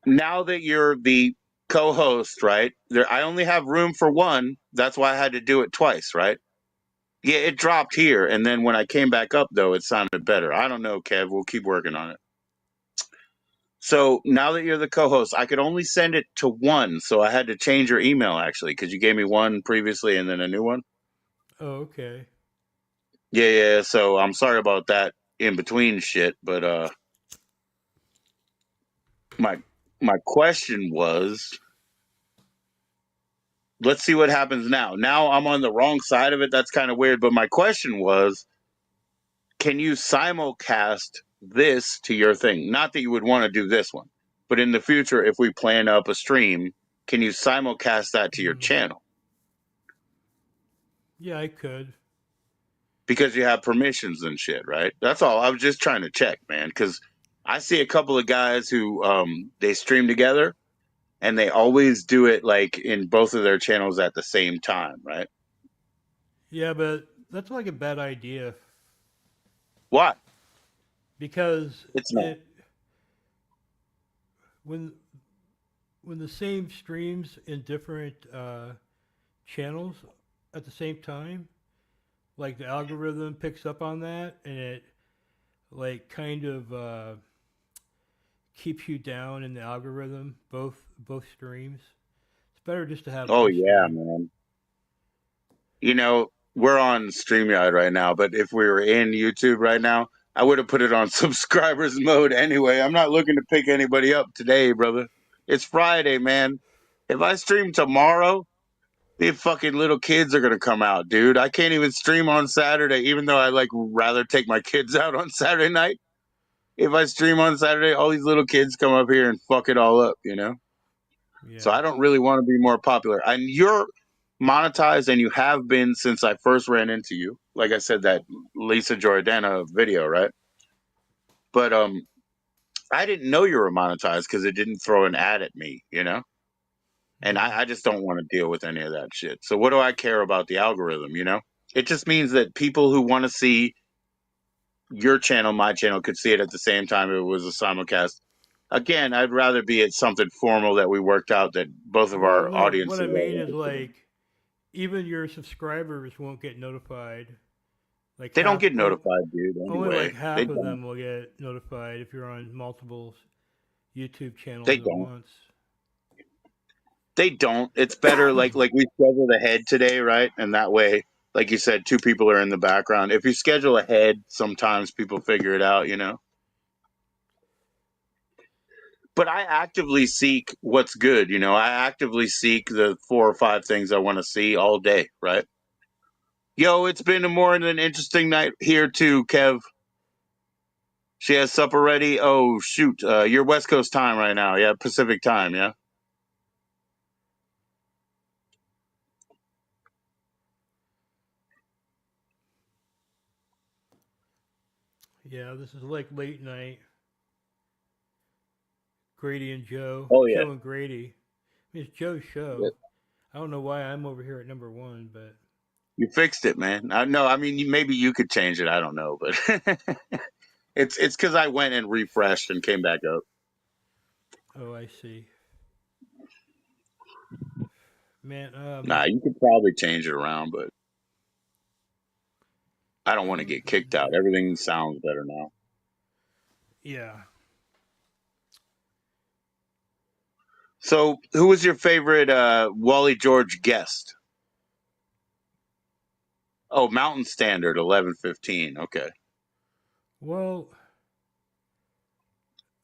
S1: now that you're the co-host, right? There, I only have room for one. That's why I had to do it twice, right? Yeah, it dropped here, and then when I came back up, though, it sounded better. I don't know, Kev. We'll keep working on it. So now that you're the co-host, I could only send it to one, so I had to change your email actually, because you gave me one previously and then a new one.
S2: Oh, okay.
S1: Yeah, yeah. So I'm sorry about that in between shit, but my my question was, let's see what happens now. Now I'm on the wrong side of it. That's kind of weird. But my question was, can you simulcast this to your thing? Not that you would want to do this one, but in the future, if we plan up a stream, can you simulcast that to your channel?
S2: Yeah, I could.
S1: Because you have permissions and shit, right? That's all. I was just trying to check, man, because I see a couple of guys who they stream together and they always do it like in both of their channels at the same time, right?
S2: Yeah, but that's like a bad idea
S1: Why?
S2: because
S1: It's not.
S2: it when when the same streams in different channels at the same time, like the algorithm picks up on that and it like kind of keeps you down in the algorithm both streams. It's better just to have
S1: Oh
S2: one
S1: yeah,
S2: stream.
S1: man. You know, we're on StreamYard right now, but if we were in YouTube right now, I would have put it on subscribers mode anyway. I'm not looking to pick anybody up today, brother. It's Friday, man. If I stream tomorrow, the fucking little kids are gonna come out, dude. I can't even stream on Saturday, even though I like rather take my kids out on Saturday night. If I stream on Saturday, all these little kids come up here and fuck it all up, you know? So
S2: Yeah.
S1: I don't really want to be more popular. And you're monetized and you have been since I first ran into you. Like I said, that Lisa Jordana video, right? But I didn't know you were monetized because it didn't throw an ad at me, you know? And
S2: Mm.
S1: I just don't want to deal with any of that shit. So what do I care about the algorithm, you know? It just means that people who want to see your channel, my channel, could see it at the same time if it was a simulcast. Again, I'd rather be at something formal that we worked out that both of
S2: Well,
S1: our
S2: no, what
S1: audiences
S2: I
S1: are
S2: mean is
S1: interested in.
S2: like even your subscribers won't get notified. Like
S1: They don't
S2: half,
S1: get notified, dude,
S2: only like
S1: anyway. They
S2: half of
S1: don't.
S2: them will get notified if you're on multiple YouTube channels
S1: They
S2: at
S1: don't.
S2: once.
S1: They don't. It's better like we scheduled ahead today, right? And that way, like you said, two people are in the background. If you schedule ahead, sometimes people figure it out, you know? But I actively seek what's good, you know? I actively seek the 4 or 5 things I want to see all day, right? Yo, it's been a more than interesting night here too, Kev. She has supper ready. Oh shoot, you're West Coast time right now, yeah? Pacific time, yeah?
S2: Yeah, this is like late night. Grady and Joe,
S1: Oh
S2: Joe and Grady. I mean, it's Joe's
S1: yeah.
S2: show. I don't know why I'm over here at number one, but
S1: You fixed it, man. No, I mean maybe you could change it. I don't know, but it's because I went and refreshed and came back up.
S2: Oh, I see. Man,
S1: Nah, you could probably change it around, but I don't want to get kicked out. Everything sounds better now.
S2: yeah.
S1: So, who was your favorite Wally George guest? Oh, Mountain Standard 11:15. Okay.
S2: Well,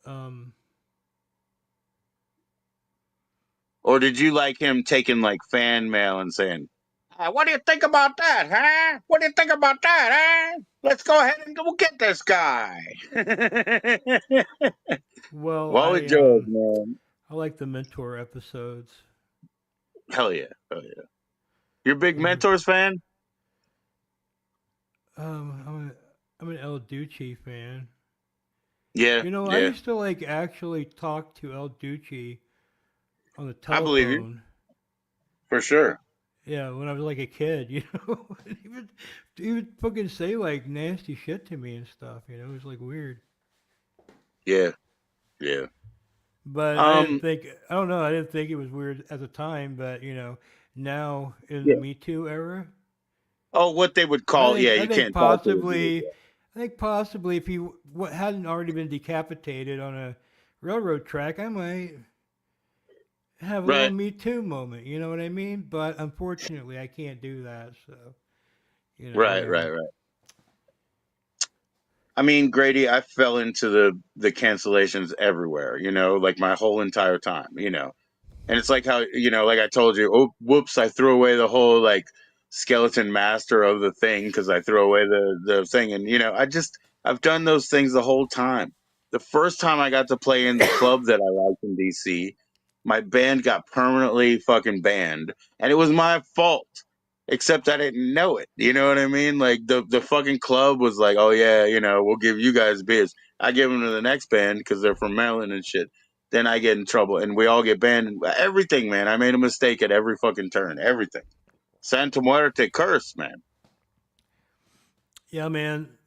S2: um,
S1: Or did you like him taking like fan mail and saying, "What do you think about that, huh? What do you think about that, huh? Let's go ahead and go get this guy."
S2: well,
S1: Wally George, man.
S2: I like the mentor episodes.
S1: Hell yeah. Hell yeah. You're a big
S2: Um,
S1: Mentors fan?
S2: I'm an El Duce fan.
S1: Yeah.
S2: You know, I
S1: Yeah.
S2: used to like actually talk to El Duce on the
S1: I believe you.
S2: telephone.
S1: For sure.
S2: Yeah, when I was like a kid, you know, he would fucking say like nasty shit to me and stuff. You know, it was like weird.
S1: Yeah. Yeah.
S2: But
S1: Um,
S2: I don't know, I didn't think it was weird at the time. But you know, now in the
S1: yeah.
S2: Me Too era,
S1: Oh, what they would call, yeah, you can't talk to the
S2: I think possibly if he hadn't already been decapitated on a railroad track, I might have a little
S1: right.
S2: Me Too moment. You know what I mean? But unfortunately, I can't do that. So you know,
S1: Right,
S2: whatever.
S1: right, right. I mean, Grady, I fell into the cancellations everywhere, like my whole entire time, And it's like how, like I told you, oh, whoops, I threw away the whole like skeleton master of the thing because I threw away the thing. And, I've done those things the whole time. The first time I got to play in the club that I liked in DC, my band got permanently fucking banned. And it was my fault. Except I didn't know it. You know what I mean? Like the fucking club was like, oh yeah, we'll give you guys beers. I give them to the next band because they're from Maryland and shit. Then I get in trouble and we all get banned. Everything, man. I made a mistake at every fucking turn. Everything. Santa Muerte curse, man.
S2: Yeah, man.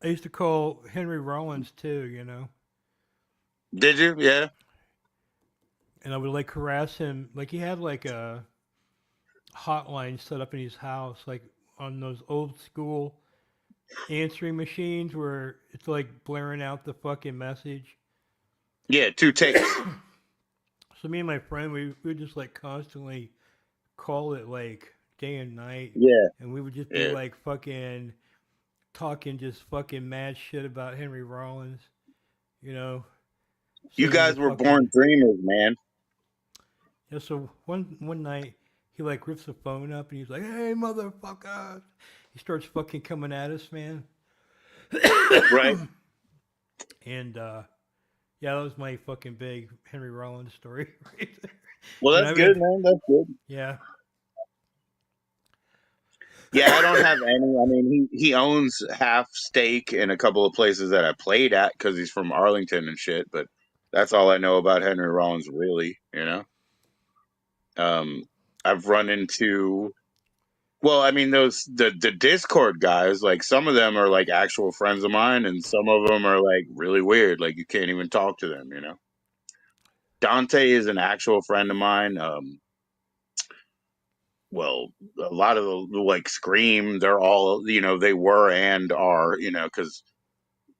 S2: I used to call Henry Rollins too. You know,
S1: Did you? Yeah.
S2: and I would like harass him. Like he had like a hotline set up in his house, like on those old school answering machines where it's like blaring out the fucking message.
S1: Yeah, two takes.
S2: So me and my friend, we would just like constantly call it like day and night,
S1: Yeah.
S2: and we would just be
S1: Yeah.
S2: like fucking talking just fucking mad shit about Henry Rollins, you know,
S1: You
S2: saying the
S1: guys were born
S2: fucking
S1: dreamers, man.
S2: yeah. So one night he like rips the phone up and he's like, "Hey motherfucker!" He starts fucking coming at us, man.
S1: Right?
S2: And yeah, that was my fucking big Henry Rollins story right there.
S1: Well,
S2: You know,
S1: that's
S2: I
S1: good,
S2: mean,
S1: man. That's good.
S2: yeah,
S1: Yeah, I don't have any. I mean, he owns half stake in a couple of places that I played at because he's from Arlington and shit. But that's all I know about Henry Rollins, really. Um, I've run into. Well, I mean, the Discord guys. Like some of them are like actual friends of mine, and some of them are like really weird. Like you can't even talk to them. Dante is an actual friend of mine. Well, a lot of the like Scream, they're all they were and are because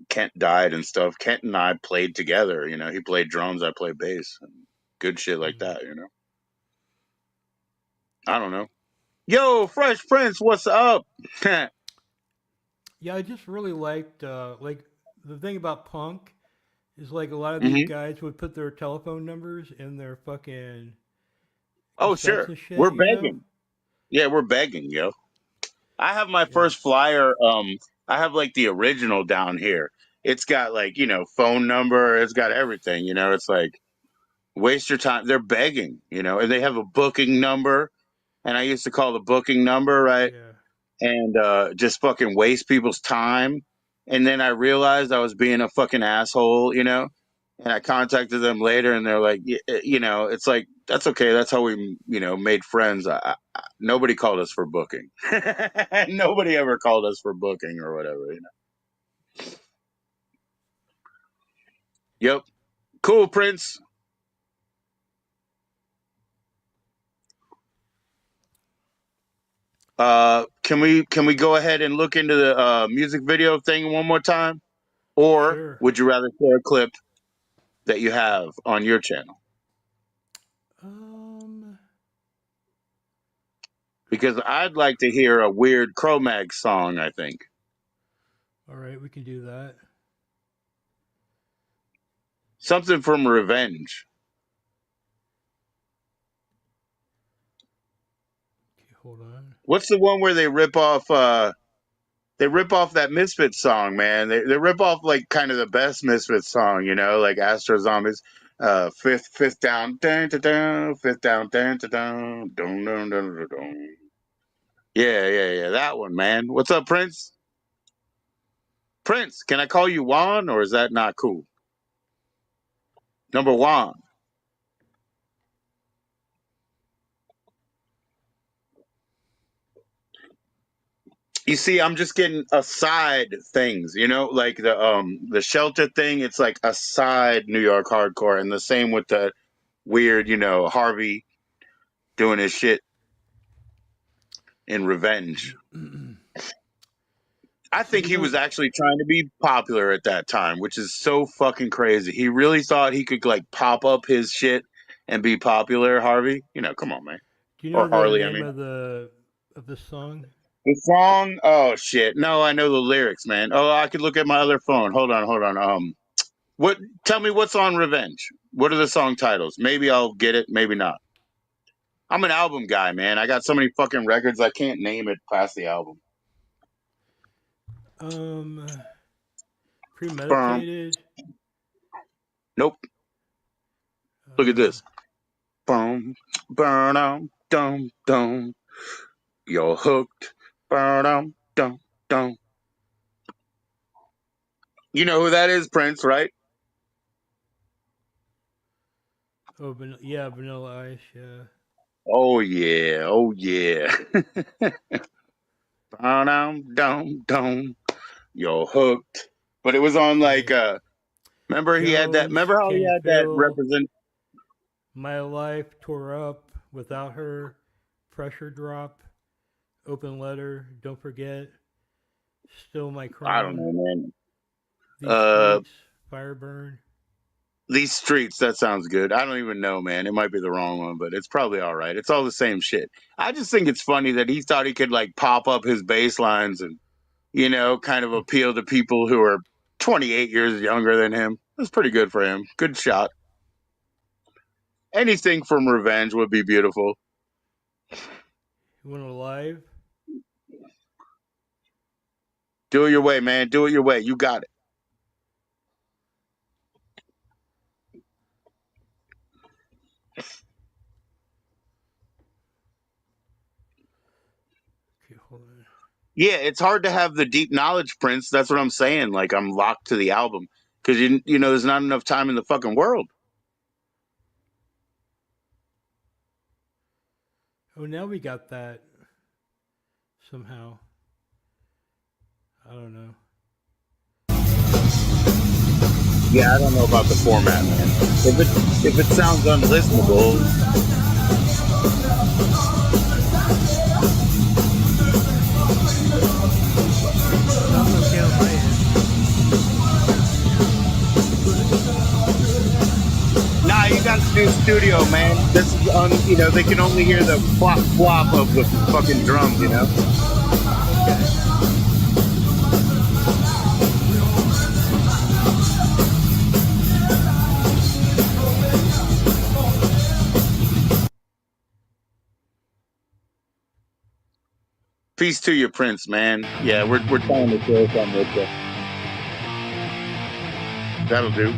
S1: Kent died and stuff. Kent and I played together. He played drums, I played bass, and good shit like
S2: mm.
S1: that. I don't know. Yo, Fresh Prince, what's up?
S2: Yeah. I just really liked like the thing about punk is like a lot of these
S1: Hmm.
S2: guys would put their telephone numbers in their fucking
S1: Oh,
S2: cassettes
S1: sure.
S2: and shit,
S1: We're
S2: you know?
S1: begging. Yeah, we're begging, yo. I have my
S2: Yeah,
S1: first flyer. I have like the original down here. It's got like phone number. It's got everything. It's like waste your time. They're begging. And they have a booking number. And I used to call the booking number, right?
S2: yeah,
S1: And just fucking waste people's time. And then I realized I was being a fucking asshole. And I contacted them later, and they're like, you know, it's like that's okay. That's how we, you know, made friends. Nobody called us for booking. Nobody ever called us for booking or whatever. You know. Yep. Cool, Prince. Can we go ahead and look into the music video thing one more time, or
S2: Sure.
S1: would you rather share a clip that you have on your channel? Because I'd like to hear a weird Cro-Mag song. I think.
S2: All right, we can do that.
S1: Something from Revenge.
S2: Okay, hold on.
S1: What's the one where they rip off? They rip off that Misfits song, man. They rip off like kind of the best Misfits song, you know, like Astro Zombies. Fifth down, dun, dun, dun, fifth down, dun, dun, dun, dun, dun, dun, dun, dun. Yeah, that one, man. What's up, Prince? Prince, can I call you Juan, or is that not cool? Number one. You see, I'm just getting aside things, you know, like the Shelter thing. It's like a side New York hardcore, and the same with the weird, you know, Harvey doing his shit in Revenge. I think he was actually trying to be popular at that time, which is so fucking crazy. He really thought he could like pop up his shit and be popular, Harvey. You know, come on, man.
S2: Do you know
S1: Or
S2: the
S1: Harley,
S2: name
S1: I mean.
S2: of the song?
S1: The song? Oh shit. No, I know the lyrics, man. Oh, I could look at my other phone. Hold on. What tell me what's on Revenge? What are the song titles? Maybe I'll get it, maybe not. I'm an album guy, man. I got so many fucking records I can't name it past the album.
S2: Premeditated.
S1: Nope. Look at this. Boom, burn on, dum, dum. You're hooked. Burn on, dum, dum. You know who that is, Prince, right?
S2: Oh, yeah, Vanilla Ice, yeah.
S1: Oh yeah. Burn on, dum, dum. You're hooked. But it was on like remember he had that.
S2: Jones,
S1: Remember how
S2: can
S1: he
S2: you
S1: had that
S2: feel
S1: represent.
S2: my life tore up without her? Pressure drop. Open letter. Don't forget. Still my crown.
S1: I don't know, man.
S2: These streets. Fire burn.
S1: These streets. That sounds good. I don't even know, man. It might be the wrong one, but it's probably all right. It's all the same shit. I just think it's funny that he thought he could like pop up his bass lines and, you know, kind of appeal to people who are 28 years younger than him. That's pretty good for him. Good shot. Anything from Revenge would be beautiful.
S2: You want it live?
S1: Do it your way, man. Do it your way. You got it.
S2: Okay, hold on.
S1: Yeah, it's hard to have the deep knowledge, Prince. That's what I'm saying. Like I'm locked to the album because you know there's not enough time in the fucking world.
S2: Oh, now we got that somehow. I don't know.
S1: Yeah, I don't know about the format, man. If it sounds unlistenable.
S2: Sounds okay on my end.
S1: Nah, you got to do studio, man. This is you know, they can only hear the flop flop of the fucking drums, you know. Peace to you, Prince, man. Yeah, we're trying to share something with you. That'll do.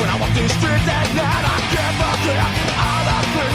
S3: When I walk these streets at night, I can't forget all the things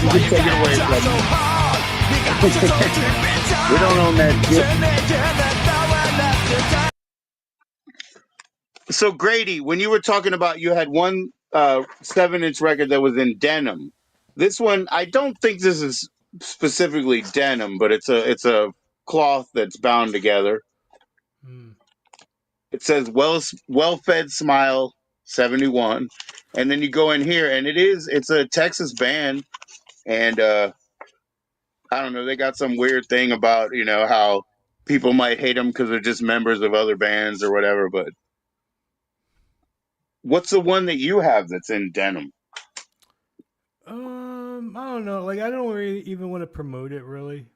S1: you can take it away from me. We don't own that shit. So Grady, when you were talking about you had one 7-inch record that was in denim, this one I don't think this is specifically denim, but it's a cloth that's bound together. It says well fed smile 71, and then you go in here and it's a Texas band, and I don't know, they got some weird thing about how people might hate them because they're just members of other bands or whatever. But what's the one that you have that's in denim?
S2: I don't know. Like, I don't really even want to promote it, really.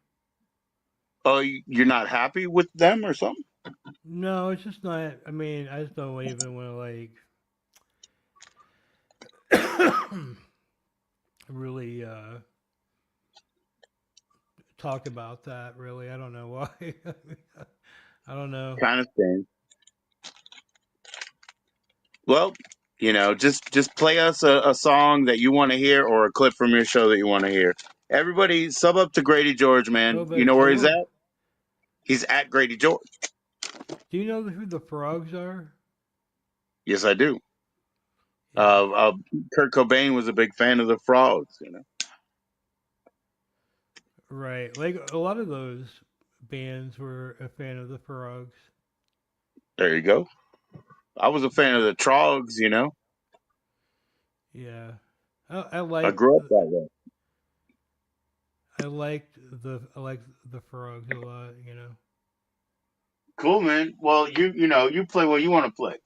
S1: Oh, you're not happy with them or something?
S2: No, it's just not. I mean, I just don't even want to really talk about that. Really, I don't know why. I don't know.
S1: Kind of thing. Well, just play us a song that you want to hear or a clip from your show that you want to hear. Everybody sub up to Grady George, man.
S2: Oh,
S1: You know where he's
S2: sure.
S1: at? He's at Grady George.
S2: Do you know who the Frogs are?
S1: Yes, I do.
S2: Yeah.
S1: Kurt Cobain was a big fan of the Frogs,
S2: Right. Like, a lot of those bands were a fan of the Frogs.
S1: There you go. I was a fan of the Trogs,
S2: Yeah.
S1: I grew up that way.
S2: I liked the Frogs a lot,
S1: Cool, man. Well, you play what you want to play.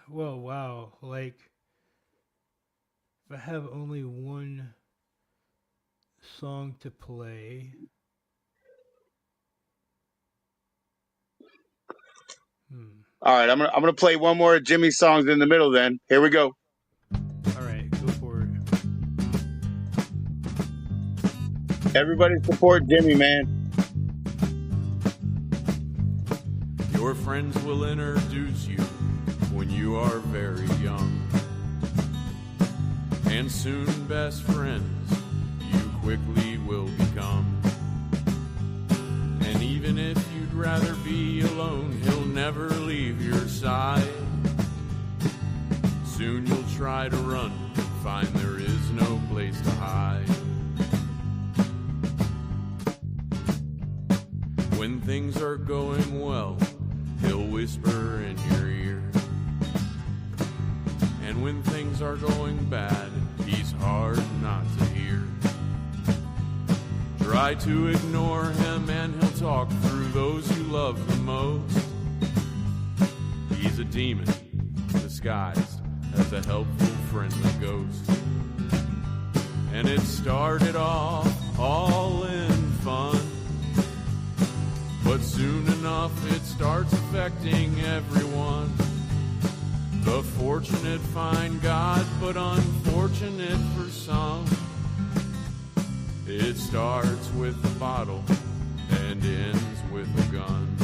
S2: Well, wow. Like, if I have only one song to play.
S1: All right, I'm gonna play one more of Jimmy's songs in the middle. Then here we go.
S2: All right, go for it.
S1: Everybody support Jimmy, man.
S6: Your friends will introduce you when you are very young, and soon best friends you quickly will become. And even if you'd rather be alone, he'll never leave your side. Soon you'll try to run, find there is no place to hide. When things are going well, he'll whisper in your ear. And when things are going bad, he's hard not to hear. Try to ignore him and he'll talk through those you love the most. He's a demon disguised as a helpful, friendly ghost. And it started off all in fun, but soon enough it starts affecting everyone. The fortunate find God, but unfortunate for some. It starts with a bottle and ends with a gun.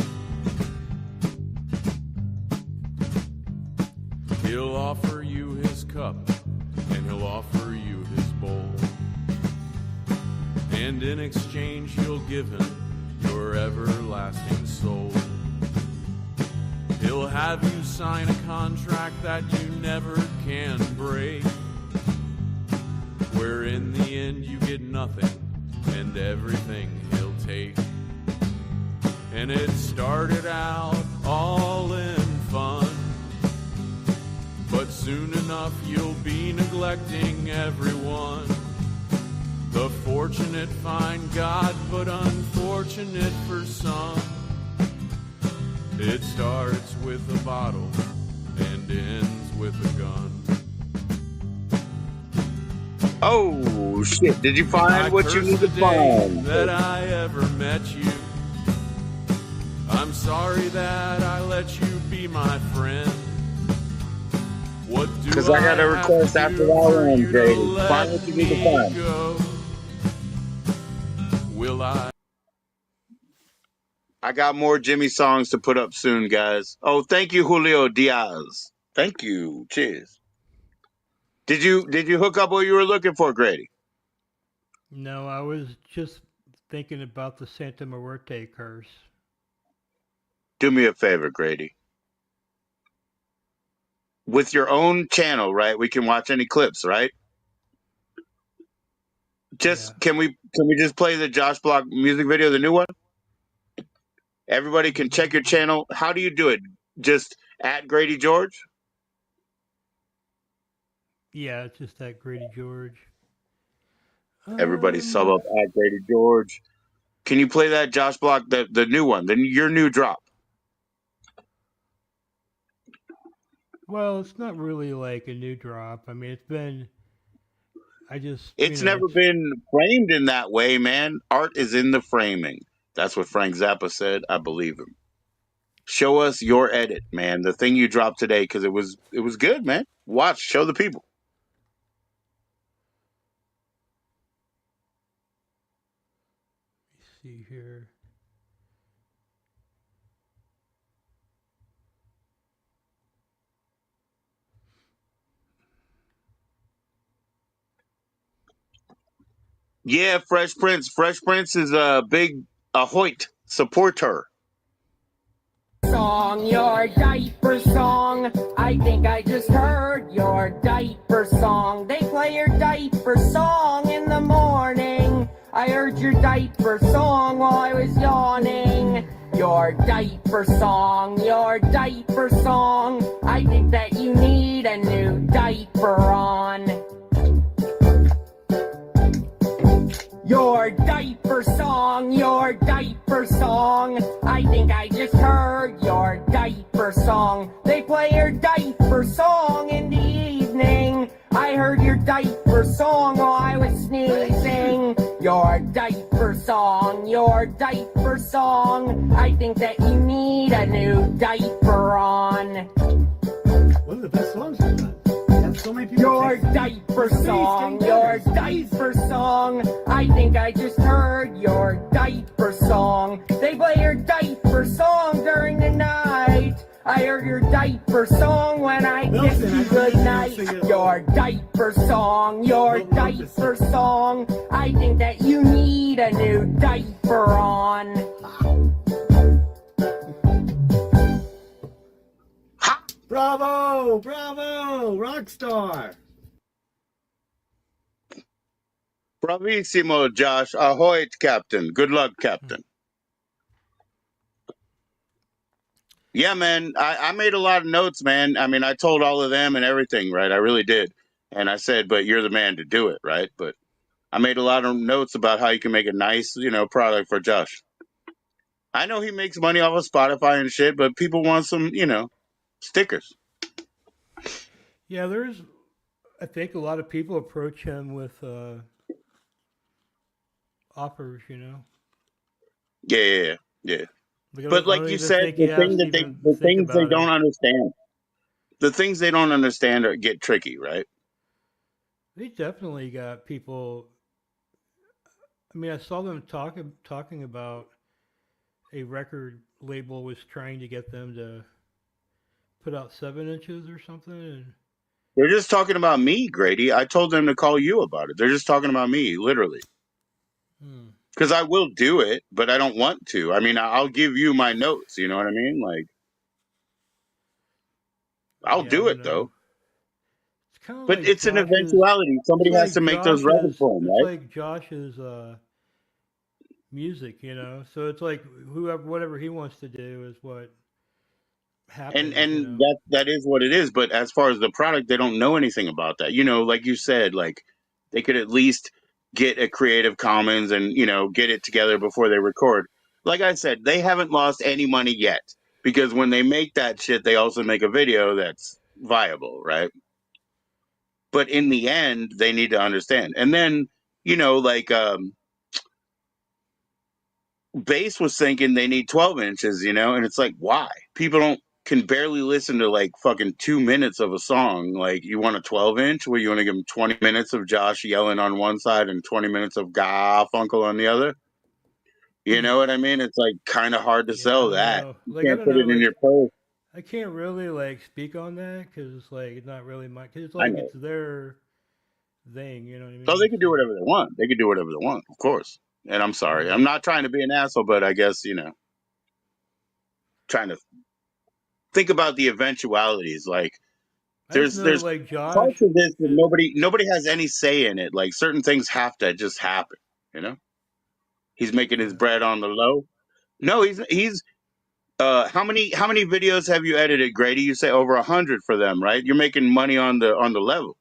S6: He'll offer you his cup and he'll offer you his bowl. And in exchange you'll give him your everlasting soul. He'll have you sign a contract that you never can break, where in the end you get nothing and everything he'll take. And it started out all in fun, but soon enough you'll be neglecting everyone. The fortunate find God, but unfortunate for some. It starts with a bottle and ends with a gun.
S1: Oh shit! Did you find what you need to find?
S6: That I ever met you. I'm sorry that I let you be my friend. What do
S1: Because I got a request after that one, Grady. Find what you need to find.
S6: Go? Will
S1: I got more Jimmy songs to put up soon, guys. Oh, thank you, Julio Diaz. Thank you. Cheers. Did you hook up what you were looking for, Grady?
S2: No, I was just thinking about the Santa Muerte curse.
S1: Do me a favor, Grady. With your own channel, right? We can watch any clips, right? Just
S2: Yeah.
S1: can we just play the Josh Block music video, the new one? Everybody can check your channel. How do you do it? Just at Grady George?
S2: Yeah, it's just that Grady George.
S1: Everybody sub up at Grady George. Can you play that Josh Block, the new one, your new drop?
S2: Well, it's not really like a new drop. I mean, it's been. I just,
S1: It's never been framed in that way, man. Art is in the framing. That's what Frank Zappa said. I believe him. Show us your edit, man. The thing you dropped today, because it was good, man. Watch, show the people.
S2: Let me see here.
S1: Yeah, Fresh Prince. Fresh Prince is a big Hoyt supporter.
S5: Song, your diaper song. I think I just heard your diaper song. They play your diaper song in the morning. I heard your diaper song while I was yawning. Your diaper song, your diaper song. I think that you need a new diaper on. Your diaper song, your diaper song. I think I just heard your diaper song. They play your diaper song in the evening. I heard your diaper song while I was sneezing. Your diaper song, your diaper song. I think that you need a new diaper on.
S7: One of the best songs we've done. So many people
S5: your diaper song, your diaper song. I think I just heard your diaper song. They play your diaper song during the night. I heard your diaper song when I kissed you goodnight. Your diaper song, your diaper song. I think that you need a new diaper on.
S7: Bravo! Bravo! Rockstar!
S1: Bravissimo, Josh. Ahoy, Captain. Good luck, Captain. Yeah, man. I made a lot of notes, man. I mean, I told all of them and everything, right? I really did. And I said, but you're the man to do it, right? But I made a lot of notes about how you can make a nice, product for Josh. I know he makes money off of Spotify and shit, but people want some, stickers.
S2: Yeah, I think a lot of people approach him with offers,
S1: Yeah. But like you said, the things they don't understand, the things they don't understand get tricky, right?
S2: They definitely got people. I mean, I saw them talking about a record label was trying to get them to put out 7 inches or something. And
S1: they're just talking about me, Grady. I told them to call you about it. They're just talking about me, literally. Because I will do it, but I don't want to. I mean, I'll give you my notes. You know what I mean? Like, I'll do it though.
S2: It's kind of
S1: but
S2: like
S1: it's an eventuality. Somebody has to make those records for him, right?
S2: It's like Josh's music, So it's like whatever he wants to do is what happens.
S1: And that is what it is. But as far as the product, they don't know anything about that. Like you said, like they could at least get a Creative Commons and get it together before they record. Like I said, they haven't lost any money yet because when they make that shit, they also make a video that's viable, right? But in the end, they need to understand. And then, like Bass was thinking they need 12 inches, and it's like, why? People can barely listen to like fucking 2 minutes of a song. Like, you want a 12-inch where you want to give them 20 minutes of Josh yelling on one side and 20 minutes of Garfunkel on the other? You know what I mean? It's like kind of hard to sell that. You can't put it in your post.
S2: I can't really like speak on that because like it's not really my. Cause it's
S1: I
S2: like
S1: know.
S2: it's their thing. You know what I
S1: So they
S2: mean?
S1: can do
S2: So
S1: whatever they want. They can do whatever they want, of course. And I'm sorry. I'm
S2: yeah,
S1: not trying to be an asshole, but I guess, trying to think about the eventualities. Like
S2: I just know
S1: there's
S2: like
S1: parts
S2: Josh.
S1: of this that
S2: uh,
S1: nobody has any say in it. Like certain things have to just happen, you know? He's making his
S2: Yeah.
S1: bread on the low. No, he's how many videos have you edited, Grady? You say over 100 for them, right? You're making money on the level.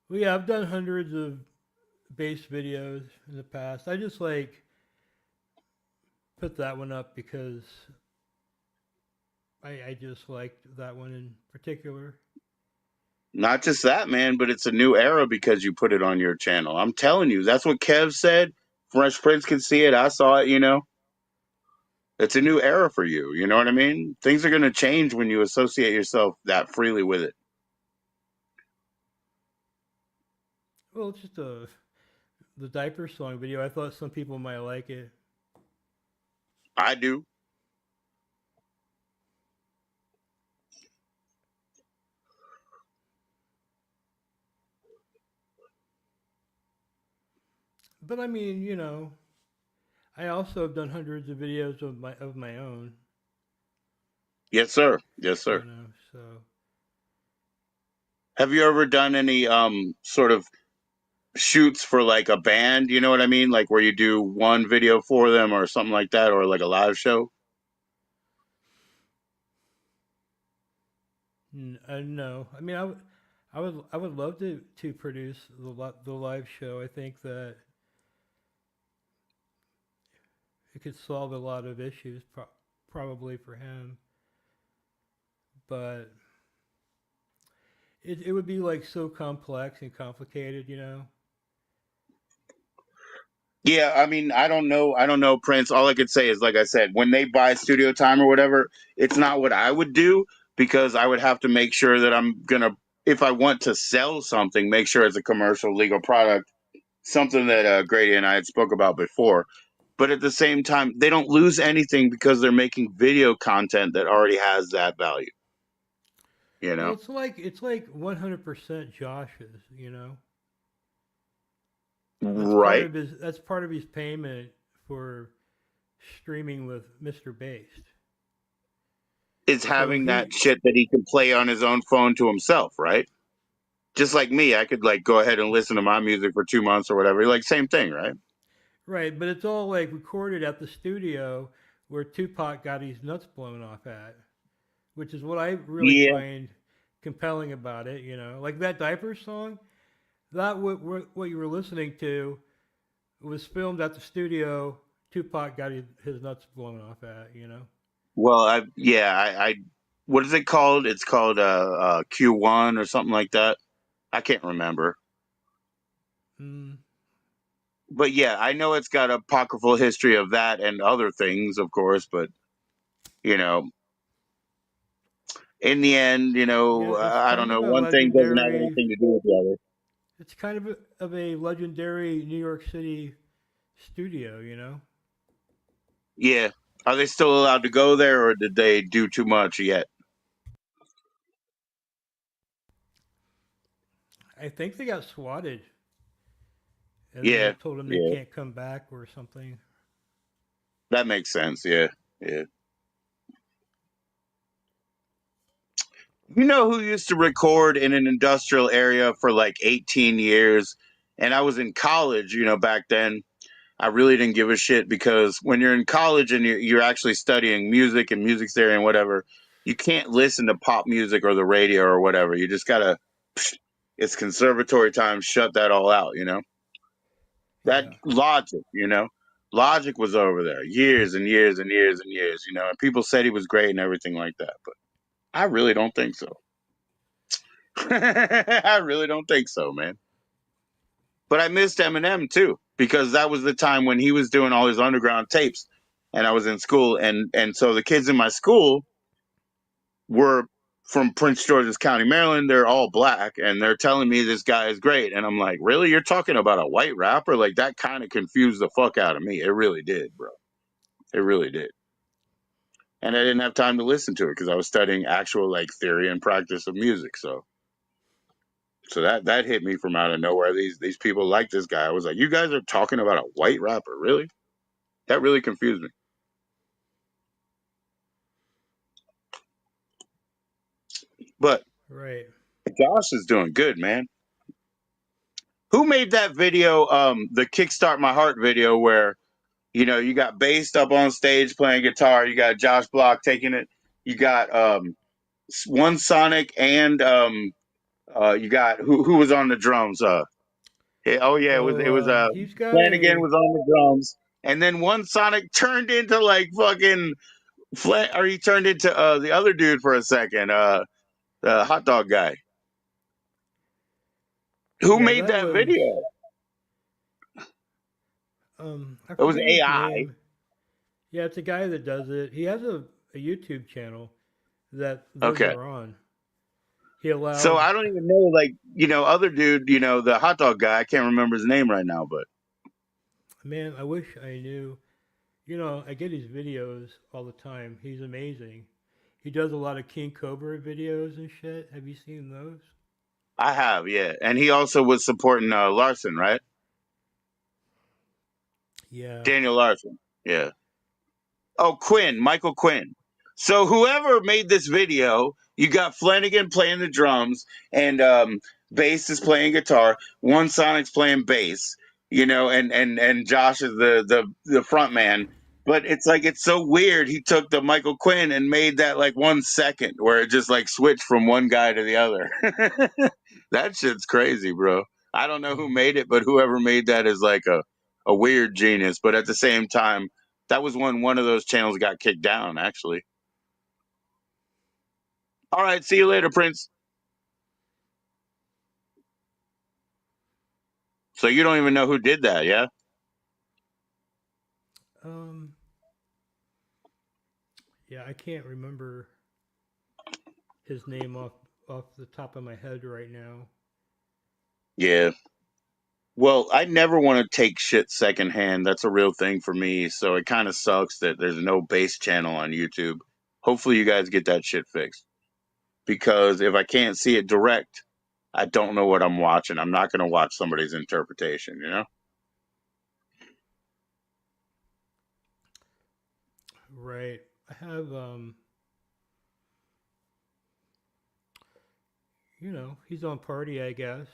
S2: Well, yeah, I've done hundreds of bass videos in the past. I just like put that one up because I just liked that one in particular.
S1: Not just that, man, but it's a new era because you put it on your channel. I'm telling you, that's what Kev said. Fresh Prince can see it. I saw it. It's a new era for you. You know what I mean? Things are going to change when you associate yourself that freely with it.
S2: Well, it's just the diaper song video. I thought some people might like it,
S1: I do.
S2: but I mean, I also have done hundreds of videos of my own.
S1: Yes, sir. Yes, sir.
S2: So
S1: Have you ever done any sort of shoots for like a band? You know what I mean? Like where you do one video for them or something like that, or like a live show?
S2: no, I mean, I would love to produce the live show. I think that it could solve a lot of issues, probably for him, but it would be like so complex and complicated.
S1: Yeah, I mean, I don't know. I don't know, Prince. All I could say is, like I said, when they buy studio time or whatever, it's not what I would do because I would have to make sure that I'm gonna, if I want to sell something, make sure it's a commercial legal product, something that Grady and I had spoke about before. But at the same time, they don't lose anything because they're making video content that already has that value. You
S2: Well,
S1: know,
S2: it's like 100% Josh's. That's part
S1: right?
S2: of his payment for streaming with Mr. Based.
S1: Is
S2: So
S1: having that
S2: he
S1: shit that he can play on his own phone to himself, right? Just like me, I could like go ahead and listen to my music for 2 months or whatever. Like same thing, right?
S2: right, but it's all like recorded at the studio where Tupac got his nuts blown off at, which is what I really
S1: Yeah.
S2: find compelling about it. Like that diaper song. That what you were listening to was filmed at the studio. Tupac got his nuts blown off at.
S1: Well, I what is it called? It's called Q1 or something like that. I can't remember.
S2: Mm,
S1: But yeah, I know it's got apocryphal history of that and other things, of course, but you know, in the end,
S2: yeah, it's
S1: I don't
S2: kind
S1: know,
S2: of a
S1: one thing doesn't have
S2: legendary.
S1: anything to do with the other.
S2: It's kind of a legendary New York City studio.
S1: Yeah. Are they still allowed to go there or did they do too much yet?
S2: I think they got swatted, and then they
S1: Yeah.
S2: told them they
S1: Yeah.
S2: can't come back or something.
S1: That makes sense. Yeah. Yeah. You know who used to record in an industrial area for like 18 years? And I was in college, back then. I really didn't give a shit because when you're in college and you're actually studying music and music theory and whatever, you can't listen to pop music or the radio or whatever. You just gotta, it's conservatory time, shut that all out. That
S2: Yeah.
S1: Logic was over there years and years and years and years, and people said he was great and everything like that. But I really don't think so. I really don't think so, man. But I missed Eminem too because that was the time when he was doing all his underground tapes, and I was in school, and so the kids in my school were from Prince George's County, Maryland. They're all black, and they're telling me this guy is great, and I'm like, really? You're talking about a white rapper? Like that kind of confused the fuck out of me. It really did, bro. It really did. and I didn't have time to listen to it because I was studying actual like theory and practice of music. So that hit me from out of nowhere. These people like this guy. I was like, you guys are talking about a white rapper, really? That really confused me. But
S2: Right.
S1: Josh is doing good, man. Who made that video? The Kickstart My Heart video where you got Based up on stage playing guitar. You got Josh Block taking it. You got One Sonic and you got who was on the drums? Oh yeah, it was
S2: He's got
S1: Flanagan
S2: a
S1: was on the drums, and then One Sonic turned into like fucking or he turned into the other dude for a second, the hot dog guy. Who
S2: yeah.
S1: made
S2: That
S1: that
S2: was
S1: video?
S2: I
S1: It was
S2: forget his
S1: AI.
S2: name. Yeah, it's a guy that does it. He has a YouTube channel that those
S1: Okay.
S2: are on. He
S1: So
S2: allowed
S1: I don't even know, like, other dude, the hot dog guy. I can't remember his name right now, but
S2: man. I wish I knew. I get his videos all the time. He's amazing. He does a lot of King Cobra videos and shit. Have you seen those?
S1: I have, yeah. And he also was supporting Larson, right?
S2: Yeah.
S1: Daniel Larson. Yeah. Oh, Quinn, Michael Quinn. So whoever made this video, you got Flanagan playing the drums and Bass is playing guitar. One Sonic's playing bass, and Josh is the front man. But it's like it's so weird. He took the Michael Quinn and made that like 1 second where it just like switched from one guy to the other. That shit's crazy, bro. I don't know who
S2: Mhm.
S1: made it, but whoever made that is like a weird genius. But at the same time, that was when one of those channels got kicked down, actually. All right, see you later, Prince. So you don't even know who did that, yeah?
S2: Um. Yeah, I can't remember his name off the top of my head right now.
S1: Yeah. Well, I never want to take shit secondhand. That's a real thing for me. So it kind of sucks that there's no base channel on YouTube. Hopefully, you guys get that shit fixed. Because if I can't see it direct, I don't know what I'm watching. I'm not going to watch somebody's interpretation, you know?
S2: Right. I have he's on party, I guess.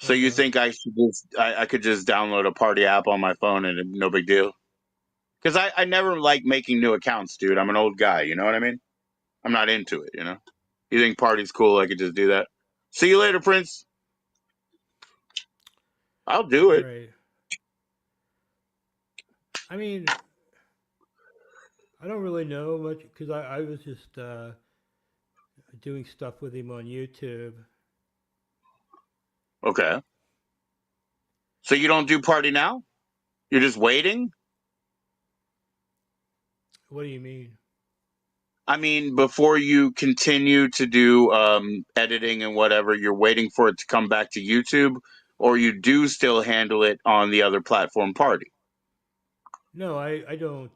S2: I
S1: So
S2: don't
S1: you
S2: know.
S1: think I could just download a party app on my phone and no big deal? Because I never like making new accounts, dude. I'm an old guy, you know what I mean? I'm not into it, you know? You think party's cool? I could just do that. See you later, Prince. I'll do it.
S2: Right. I mean, I don't really know much because I was just doing stuff with him on YouTube.
S1: Okay. So you don't do party now? You're just waiting?
S2: What do you mean?
S1: I mean, before you continue to do editing and whatever, you're waiting for it to come back to YouTube, or you do still handle it on the other platform party?
S2: No, I don't.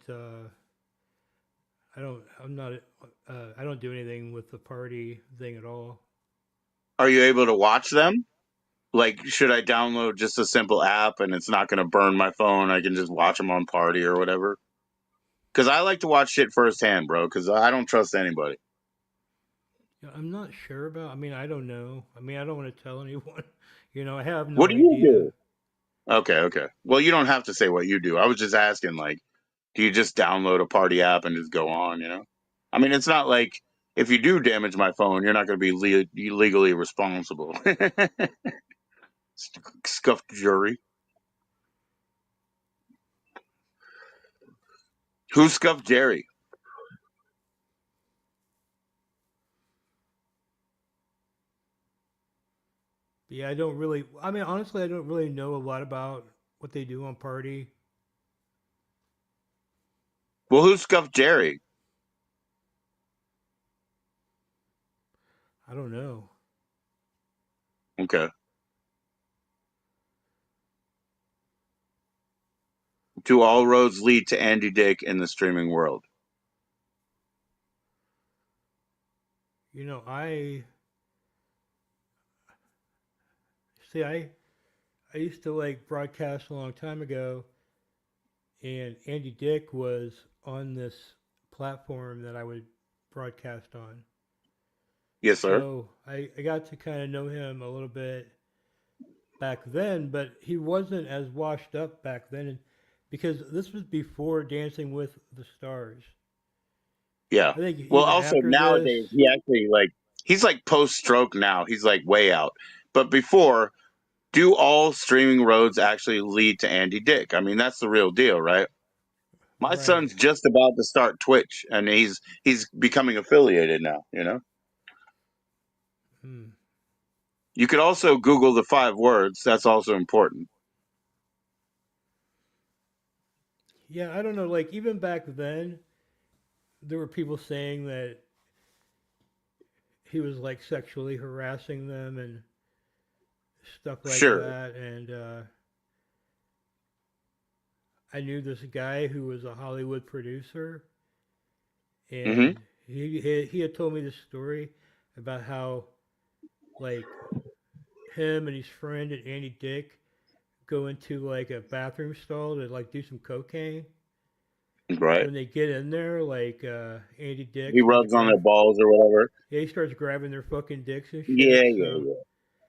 S2: I'm not. I don't do anything with the party thing at all.
S1: Are you able to watch them? Like, should I download just a simple app and it's not going to burn my phone? I can just watch them on party or whatever? Because I like to watch shit firsthand, bro, because I don't trust anybody.
S2: Yeah, I'm not sure about. I mean, I don't know. I mean, I don't want to tell anyone. I have
S1: What
S2: no
S1: do you
S2: idea.
S1: do? Okay, okay. Well, you don't have to say what you do. I was just asking, like, do you just download a party app and just go on, you know? I mean, it's not like if you do damage my phone, you're not going to be legally responsible. Scuffed jury. Who scuffed Jerry?
S2: But yeah, I don't really. I mean, honestly, I don't really know a lot about what they do on party.
S1: Well, who scuffed Jerry?
S2: I don't know.
S1: Okay. Do all roads lead to Andy Dick in the streaming world?
S2: You know, I see. I used to like broadcast a long time ago, and Andy Dick was on this platform that I would broadcast on.
S1: Yes, sir.
S2: So I got to kind of know him a little bit back then, but he wasn't as washed up back then because this was before Dancing with the Stars.
S1: Yeah.
S2: I think
S1: Well,
S2: even
S1: also
S2: after
S1: nowadays
S2: this,
S1: he actually he's like post stroke now. He's like way out. But before, do all streaming roads actually lead to Andy Dick? I mean, that's the real deal, right? My
S2: right.
S1: son's just about to start Twitch, and he's becoming affiliated now. You know,
S2: Hmm.
S1: you could also Google the 5 words. That's also important.
S2: Yeah, I don't know. Like even back then, there were people saying that he was like sexually harassing them and stuff like
S1: Sure.
S2: that. And I knew this guy who was a Hollywood producer,
S1: Hmm.
S2: and he had told me this story about how like him and his friend and Andy Dick go into like a bathroom stall to like do some cocaine. And
S1: Right.
S2: when they get in there, like Andy
S1: He
S2: Dick starts
S1: rubs on their
S2: grab,
S1: balls or whatever.
S2: yeah, he starts grabbing their fucking dicks and
S1: Yeah,
S2: shit.
S1: yeah,
S2: So
S1: yeah.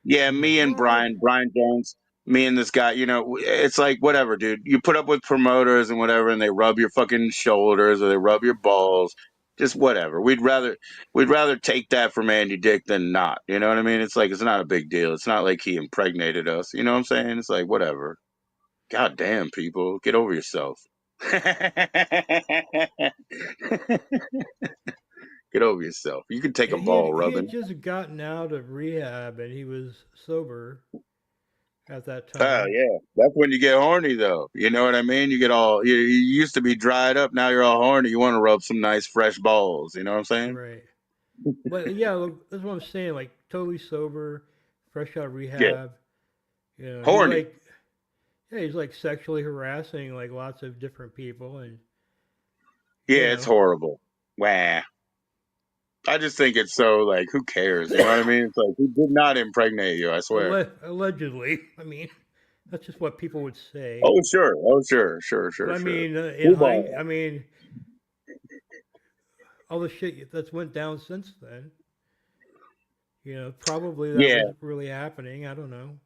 S1: Yeah,
S2: he's like,
S1: me and
S2: "What?"
S1: Brian Jones, me and this guy, it's like whatever, dude. You put up with promoters and whatever, and they rub your fucking shoulders or they rub your balls, just whatever. We'd rather take that from Andy Dick than not. You know what I mean? It's like it's not a big deal. It's not like he impregnated us. You know what I'm saying? It's like whatever. God damn, people, get over yourself. Get over yourself. You can take a
S2: And
S1: ball
S2: he had
S1: rubbing.
S2: just gotten out of rehab and he was sober at that
S1: Oh
S2: time.
S1: yeah, that's when you get horny, though. You know what I mean? You get all you used to be dried up. Now you're all horny. You want to rub some nice fresh balls. You know what I'm saying?
S2: Right. But yeah, look, that's what I'm saying. Like totally sober, fresh out of
S1: Yeah,
S2: rehab. You know, he's
S1: horny.
S2: like, yeah, he's like sexually harassing like lots of different people, and you
S1: Yeah, it's
S2: know,
S1: horrible. Wah. I just think it's so like, who cares? You know what I mean? It's like he did not impregnate you. I swear.
S2: allegedly. I mean, that's just what people would say.
S1: Oh sure. Oh sure. Sure.
S2: But
S1: Sure.
S2: I
S1: Sure.
S2: mean, I
S1: Screwball.
S2: mean, all the shit that's went down since then. You know, probably that
S1: Yeah.
S2: was really happening. I don't know.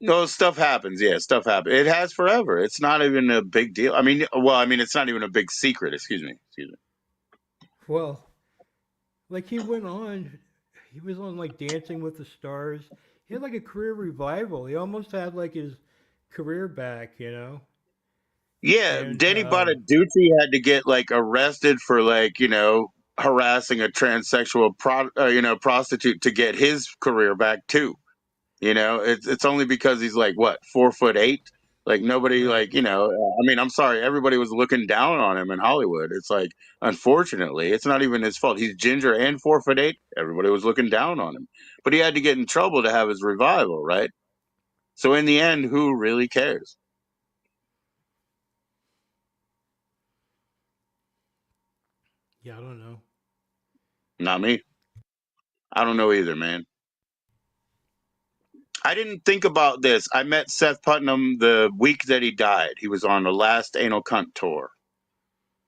S1: No, stuff happens. Yeah, stuff happens. It has forever. It's not even a big deal. It's not even a big secret. Excuse me. Excuse me.
S2: Well, like he went on, he was on like Dancing with the Stars. He had like a career revival. He almost had like his career back, you know.
S1: Yeah,
S2: And
S1: Danny Bonaducci had to get like arrested for harassing a transsexual prostitute to get his career back too. It's only because he's like what 4'8". Like nobody
S2: right,
S1: I'm sorry, everybody was looking down on him in Hollywood. It's like unfortunately, it's not even his fault. He's ginger and 4'8". Everybody was looking down on him, but he had to get in trouble to have his revival, right? So in the end, who really cares?
S2: yeah, I don't know.
S1: Not me. I don't know either, man. I didn't think about this. I met Seth Putnam the week that he died. He was on the last Anal Cunt tour.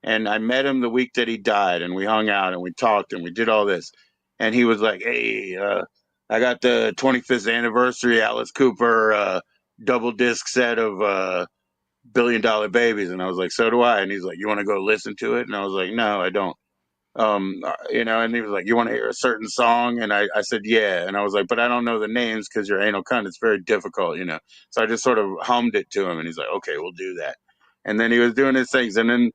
S1: And I met him the week that he died, and we hung out and we talked and we did all this. And he was like, "Hey, I got the 25th anniversary Alice Cooper double disc set of Billion Dollar Babies." And I was like, "So do I." And he's like, "You want to go listen to it?" And I was like, "No, I don't." And he was like, "You want to hear a certain song?" And I said, "Yeah." And I was like, "But I don't know the names because you're anal cunt. It's very difficult. So I just sort of hummed it to him, and he's like, "Okay, we'll do that." And then he was doing his things, and then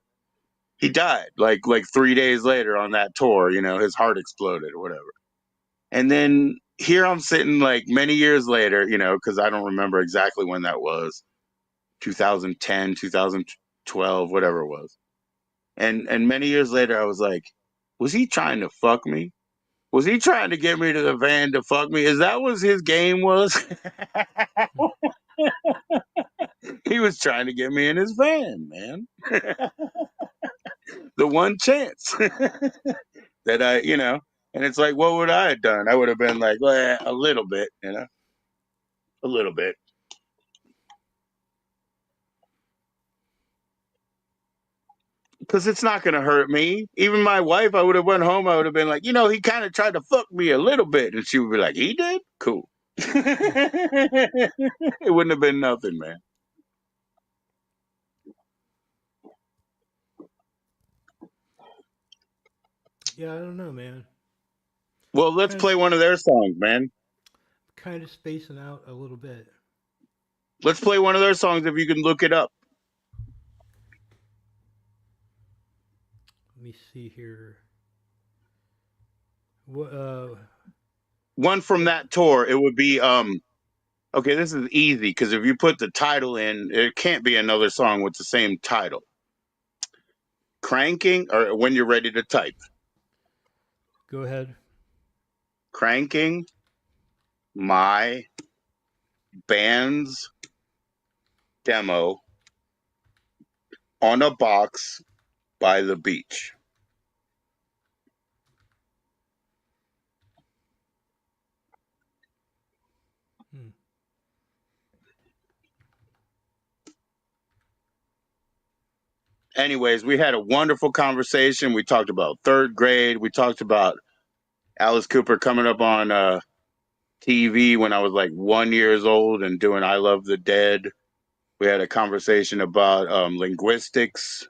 S1: he died like 3 days later on that tour. His heart exploded or whatever. And then here I'm sitting like many years later, because I don't remember exactly when that was, 2010, 2012, whatever it was. And many years later, I was like, was he trying to fuck me? Was he trying to get me to the van to fuck me? Is that what his game was? He was trying to get me in his van, man. The one chance that and it's like, what would I have done? I would have been like, well, a little bit, a little bit. Because it's not going to hurt me. Even my wife, I would have went home. I would have been like, he kind of tried to fuck me a little bit. And she would be like, he did? Cool. It wouldn't have been nothing, man.
S2: Yeah, I don't know, man.
S1: Well, let's play one of their songs, man.
S2: Kind of spacing out a little bit.
S1: Let's play one of their songs if you can look it up.
S2: Let me see here. What?
S1: One from that tour, it would be okay, this is easy because if you put the title in, it can't be another song with the same title. Cranking, or when you're ready to type.
S2: Go ahead.
S1: Cranking my band's demo on a box by the beach. Anyways, we had a wonderful conversation. We talked about third grade. We talked about Alice Cooper coming up on TV when I was like 1 year old and doing I Love the Dead. We had a conversation about linguistics,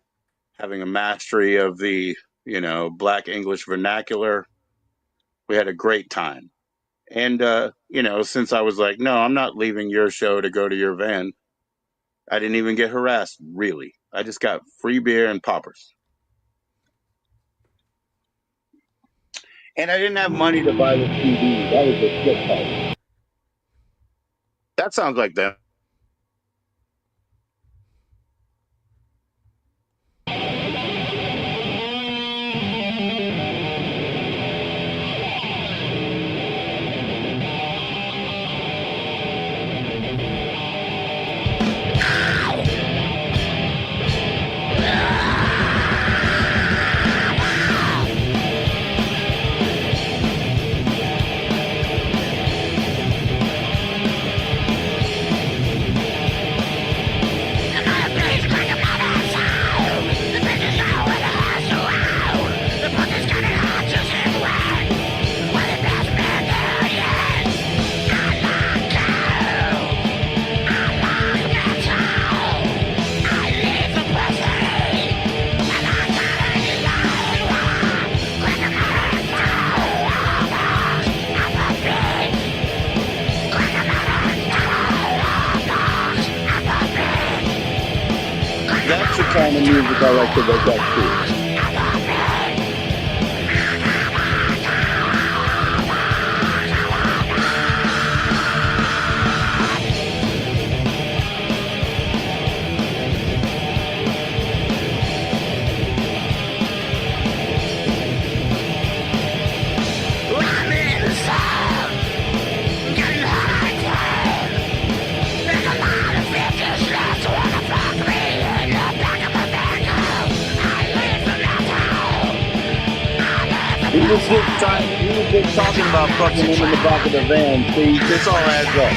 S1: having a mastery of the, Black English vernacular. We had a great time. And, since I was like, no, I'm not leaving your show to go to your van, I didn't even get harassed, really. I just got free beer and poppers. And I didn't have money to buy the CD. That was the flip part. That sounds like them. That's the kind of music I like to wake up to. He was just talking about fucking him in the back of the van. See, this all adds up.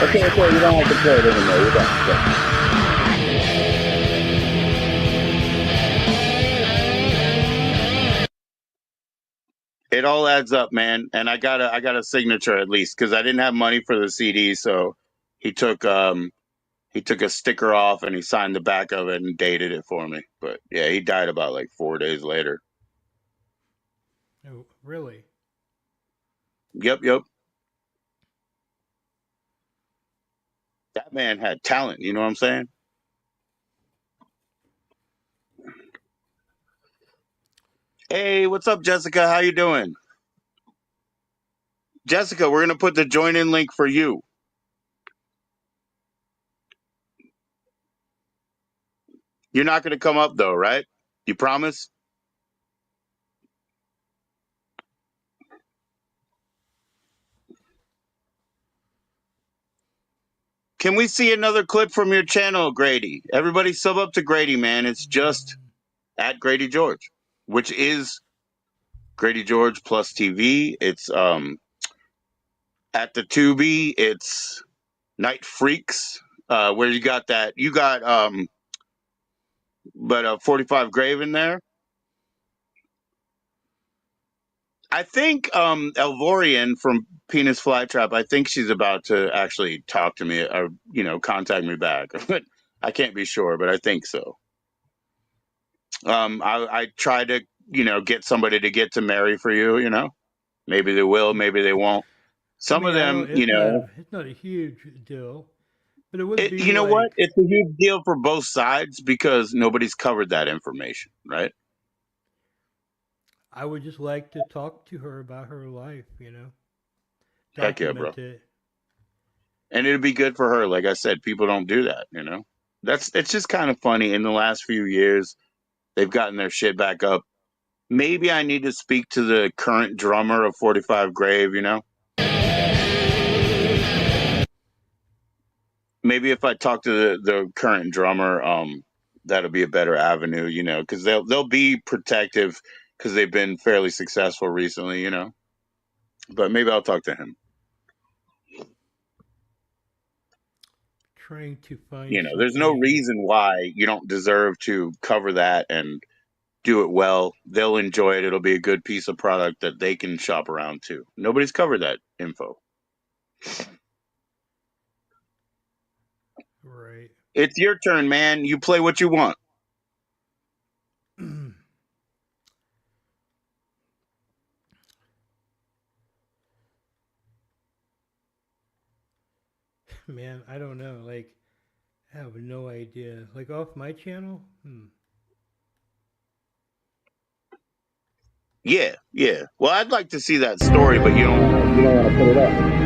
S1: Okay, you don't have to play it anymore. You don't. It all adds up, man. And I got a signature at least because I didn't have money for the CD, so he took a sticker off and he signed the back of it and dated it for me. But yeah, he died about like 4 days later.
S2: Oh, really?
S1: Yep. That man had talent, you know what I'm saying? Hey, what's up, Jessica? How you doing? Jessica, we're gonna put the join in link for you. You're not gonna come up though, right? You promise? Can we see another clip from your channel, Grady? Everybody sub up to Grady, man. It's just at Grady George, which is Grady George plus TV. It's at the Tubi. It's Night Freaks, where you got that. You got but 45 Grave in there. I think Elvorian from Penis Flytrap, I think she's about to actually talk to me or, contact me back. But I can't be sure, but I think so. I try to, get somebody to get to marry for you, Maybe they will, maybe they won't.
S2: I
S1: Some
S2: mean,
S1: of
S2: I
S1: them,
S2: don't. It's not a huge deal, but it would be
S1: you know what?
S2: like
S1: It's a huge deal for both sides because nobody's covered that information, right?
S2: I would just like to talk to her about her life.
S1: Heck yeah, bro.
S2: Document it.
S1: And it'd be good for her. Like I said, people don't do that. It's just kind of funny. In the last few years, they've gotten their shit back up. Maybe I need to speak to the current drummer of 45 Grave. Maybe if I talk to the current drummer, that'll be a better avenue, because they'll be protective because they've been fairly successful recently. But maybe I'll talk to him.
S2: Trying to find
S1: There's no
S2: something.
S1: reason why you don't deserve to cover that and do it well. They'll enjoy it. It'll be a good piece of product that they can shop around too. Nobody's covered that info.
S2: Right.
S1: It's your turn, man. You play what you want.
S2: Man, I don't know. Like, I have no idea. Like off my channel?
S1: Yeah, yeah. Well, I'd like to see that story, but you don't want to put it up.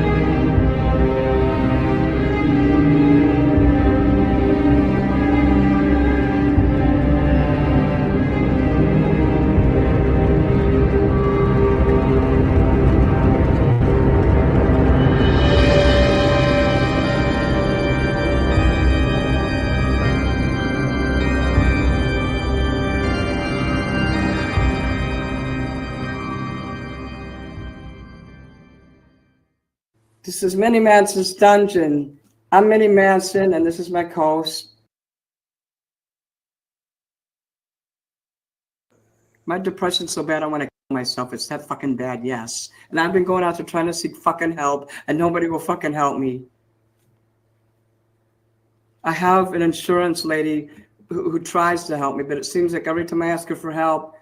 S4: This is Minnie Manson's Dungeon. I'm Minnie Manson, and this is my co-host. My depression's so bad I want to kill myself. It's that fucking bad, yes. And I've been going out there trying to seek fucking help, and nobody will fucking help me. I have an insurance lady who tries to help me, but it seems like every time I ask her for help,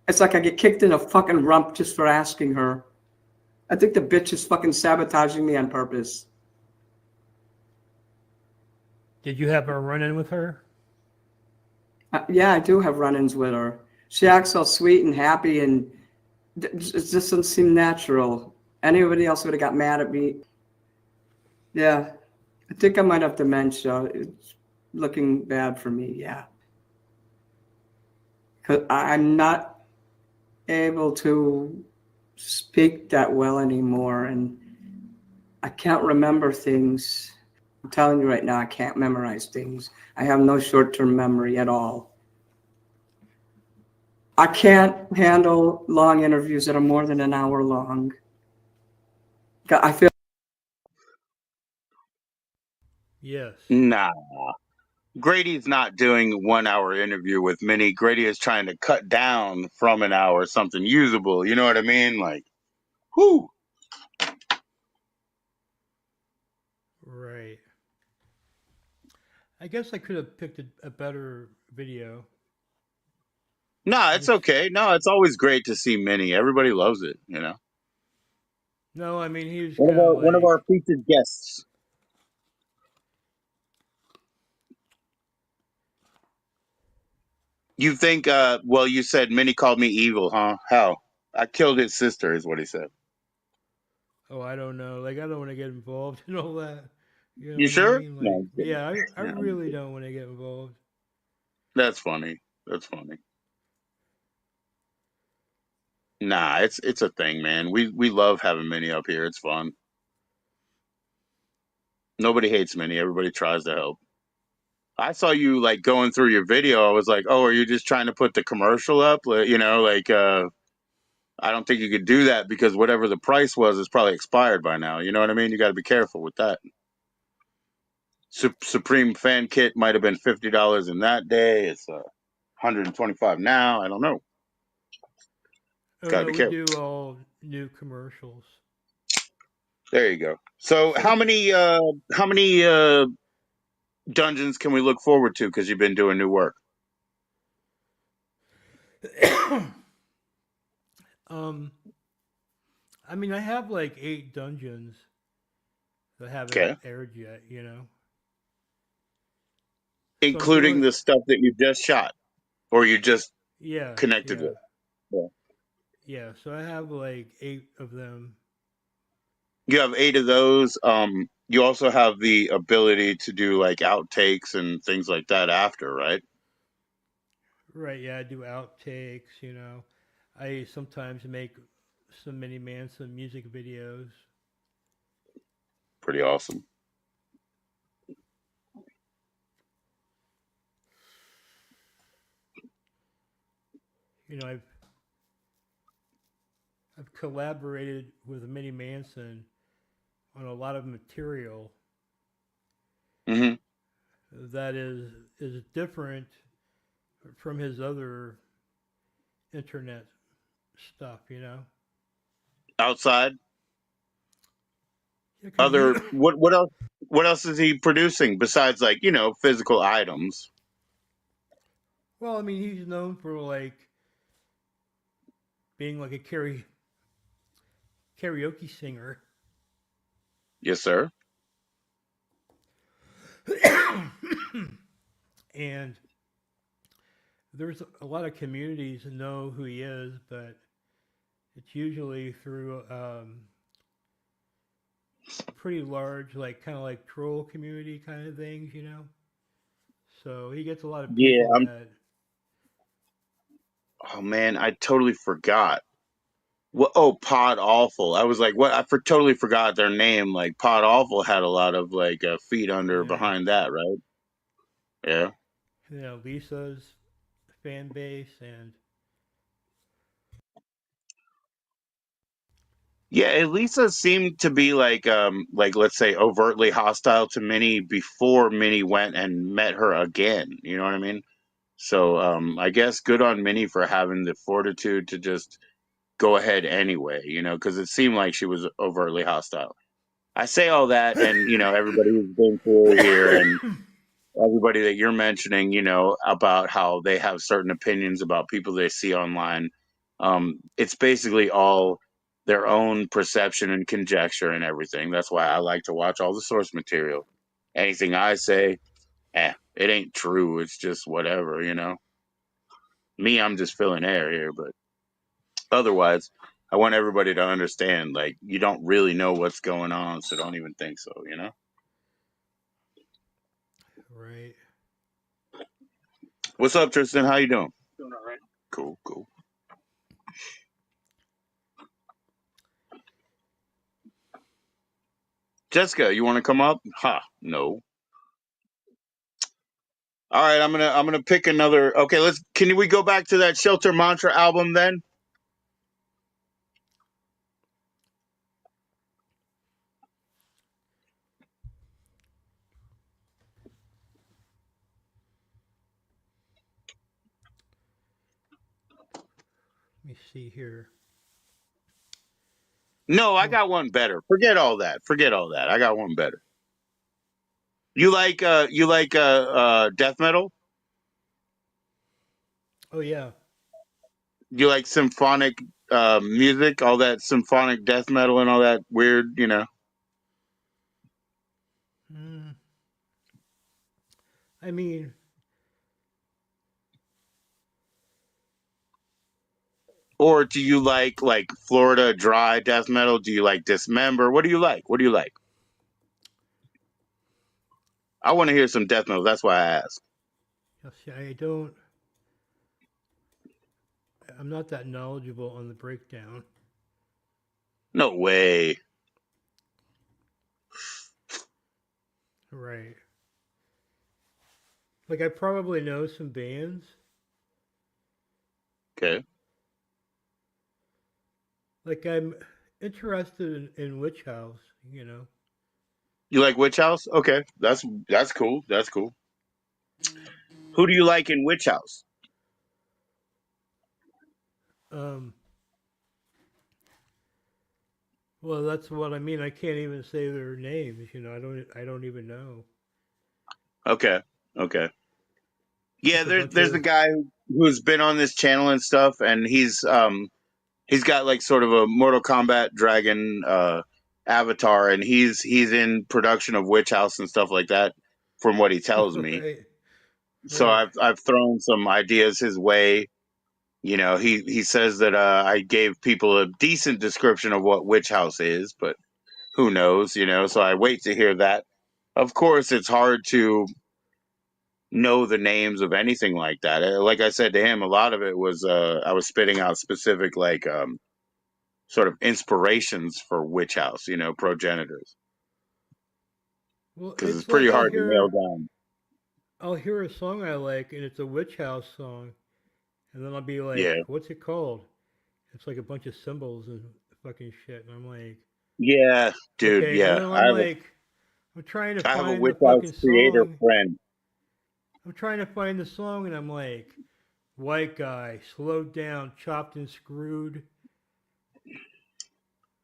S4: it's like I get kicked in the fucking rump just for asking her. I think the bitch is fucking sabotaging me on purpose.
S2: Did you have a run-in with her?
S4: Yeah, I do have run-ins with her. She acts all sweet and happy, and it just doesn't seem natural. Anybody else would have got mad at me. Yeah, I think I might have dementia. It's looking bad for me, yeah. Because I'm not able to speak that well anymore, and I can't remember things. I'm telling you right now, I can't memorize things. I have no short-term memory at all. I can't handle long interviews that are more than an hour long. I feel.
S2: Yes.
S1: Nah. Grady's not doing 1 hour interview with Minnie. Grady is trying to cut down from an hour something usable. You know what I mean? Like, whoo.
S2: Right. I guess I could have picked a better video.
S1: No, it's okay. No, it's always great to see Minnie. Everybody loves it.
S2: No, I mean, he was kind of
S1: One of
S2: like,
S1: our featured guests. You think? Well, you said Minnie called me evil, huh? How? I killed his sister, is what he said.
S2: Oh, I don't know. Like, I don't want to get involved in all that. You know
S1: You
S2: what I
S1: sure?
S2: mean?
S1: No,
S2: Like,
S1: I'm kidding.
S2: yeah, I
S1: Yeah, I'm
S2: really
S1: kidding.
S2: don't want to get involved.
S1: That's funny. That's funny. Nah, it's a thing, man. We love having Minnie up here. It's fun. Nobody hates Minnie. Everybody tries to help. I saw you like going through your video. I was like, oh, are you just trying to put the commercial up? Like, I don't think you could do that because whatever the price was is probably expired by now. You know what I mean? You got to be careful with that. Supreme fan kit might have been $50 in that day. It's 125 now. I don't know.
S2: Oh
S1: Got to be
S2: no, we
S1: careful.
S2: do all new commercials.
S1: There you go. So
S2: So,
S1: how many dungeons can we look forward to? Because you've been doing new work.
S2: um, I mean, I have like 8 dungeons that haven't
S1: Okay,
S2: aired yet. You know, so I'm
S1: including
S2: doing.
S1: the stuff that you just shot or you just
S2: Yeah,
S1: connected
S2: yeah,
S1: with. Yeah.
S2: yeah. So I have like 8 of them.
S1: You have 8 of those. You also have the ability to do like outtakes and things like that after, right?
S2: Right. Yeah, I do outtakes. You know, I sometimes make some mini man some music videos.
S1: Pretty awesome.
S2: You know, I've collaborated with Minnie Manson on a lot of material
S1: Hmm.
S2: that is different from his other internet stuff. You know,
S1: Outside,
S2: yeah, because
S1: other
S2: you.
S1: what else? What else is he producing besides like physical items?
S2: Well, I mean, he's known for like being like a karaoke singer.
S1: Yes, sir.
S2: And there's a lot of communities that know who he is, but it's usually through pretty large, like kind of like troll community kind of things, you know. So he gets a lot of
S1: Yeah.
S2: people that.
S1: Oh man, I totally forgot. What? Oh, Pod Awful. I was like, what? Totally forgot their name. Like Pod Awful had a lot of like feet under
S2: Yeah,
S1: behind that, right? Yeah.
S2: Lisa's fan base and
S1: Yeah, Elisa seemed to be like let's say overtly hostile to Minnie before Minnie went and met her again. You know what I mean? So I guess good on Minnie for having the fortitude to just go ahead anyway. Because it seemed like she was overtly hostile. I say all that, and everybody who's been through here, and everybody that you're mentioning, about how they have certain opinions about people they see online. It's basically all their own perception and conjecture and everything. That's why I like to watch all the source material. Anything I say, it ain't true. It's just whatever. Me, I'm just filling air here, but otherwise, I want everybody to understand, like, you don't really know what's going on, so don't even think so.
S2: right.
S1: What's up, Tristan? How you doing? Doing all right. Cool, cool. Jessica, you want to come up? Ha, no. All right, I'm gonna pick another. Okay, can we go back to that Shelter Mantra album then?
S2: Let me see here.
S1: No, I
S2: Well,
S1: got one better. Forget all that. Forget all that. I got one better. You like death metal?
S2: oh yeah.
S1: You like symphonic music, all that symphonic death metal and all that weird.
S2: Mm, I mean,
S1: Or do you like Florida dry death metal? Do you like Dismember? What do you like? What do you like? I want to hear some death metal. That's why I asked.
S2: See, I'm not that knowledgeable on the breakdown.
S1: No way.
S2: Right. Like I probably know some bands.
S1: Okay.
S2: Like I'm interested in Witch House, you know.
S1: You like Witch House? Okay. That's cool. That's cool. Who do you like in Witch House?
S2: Um well that's what I mean. I can't even say their names, you know. I don't even know.
S1: Okay. Okay. Yeah,
S2: Just a bunch
S1: there's a
S2: of
S1: guy who's been on this channel and stuff, and he's got like sort of a Mortal Kombat dragon avatar, and he's in production of Witch House and stuff like that, from what he tells me.
S2: right.
S1: So
S2: Right.
S1: I've thrown some ideas his way. You know, he says that I gave people a decent description of what Witch House is, but who knows? You know, so I wait to hear that. Of course, it's hard to know the names of anything like that. Like I said to him, a lot of it was I was spitting out specific sort of inspirations for Witch House, you know, progenitors,
S2: Well,
S1: because it's
S2: it's
S1: pretty
S2: like
S1: hard to nail down.
S2: I'll hear a song I like and it's a Witch House song, and then I'll be like,
S1: Yeah,
S2: "What's it called?" It's like a bunch of symbols and fucking shit, and I'm like,
S1: yeah, dude,
S2: "Okay," and
S1: yeah.
S2: then I'm like, I'm trying to
S1: I have a
S2: find the
S1: Witch House
S2: fucking
S1: creator
S2: song.
S1: friend.
S2: I'm trying to find the song, and I'm like, "White guy, slowed down, chopped and screwed,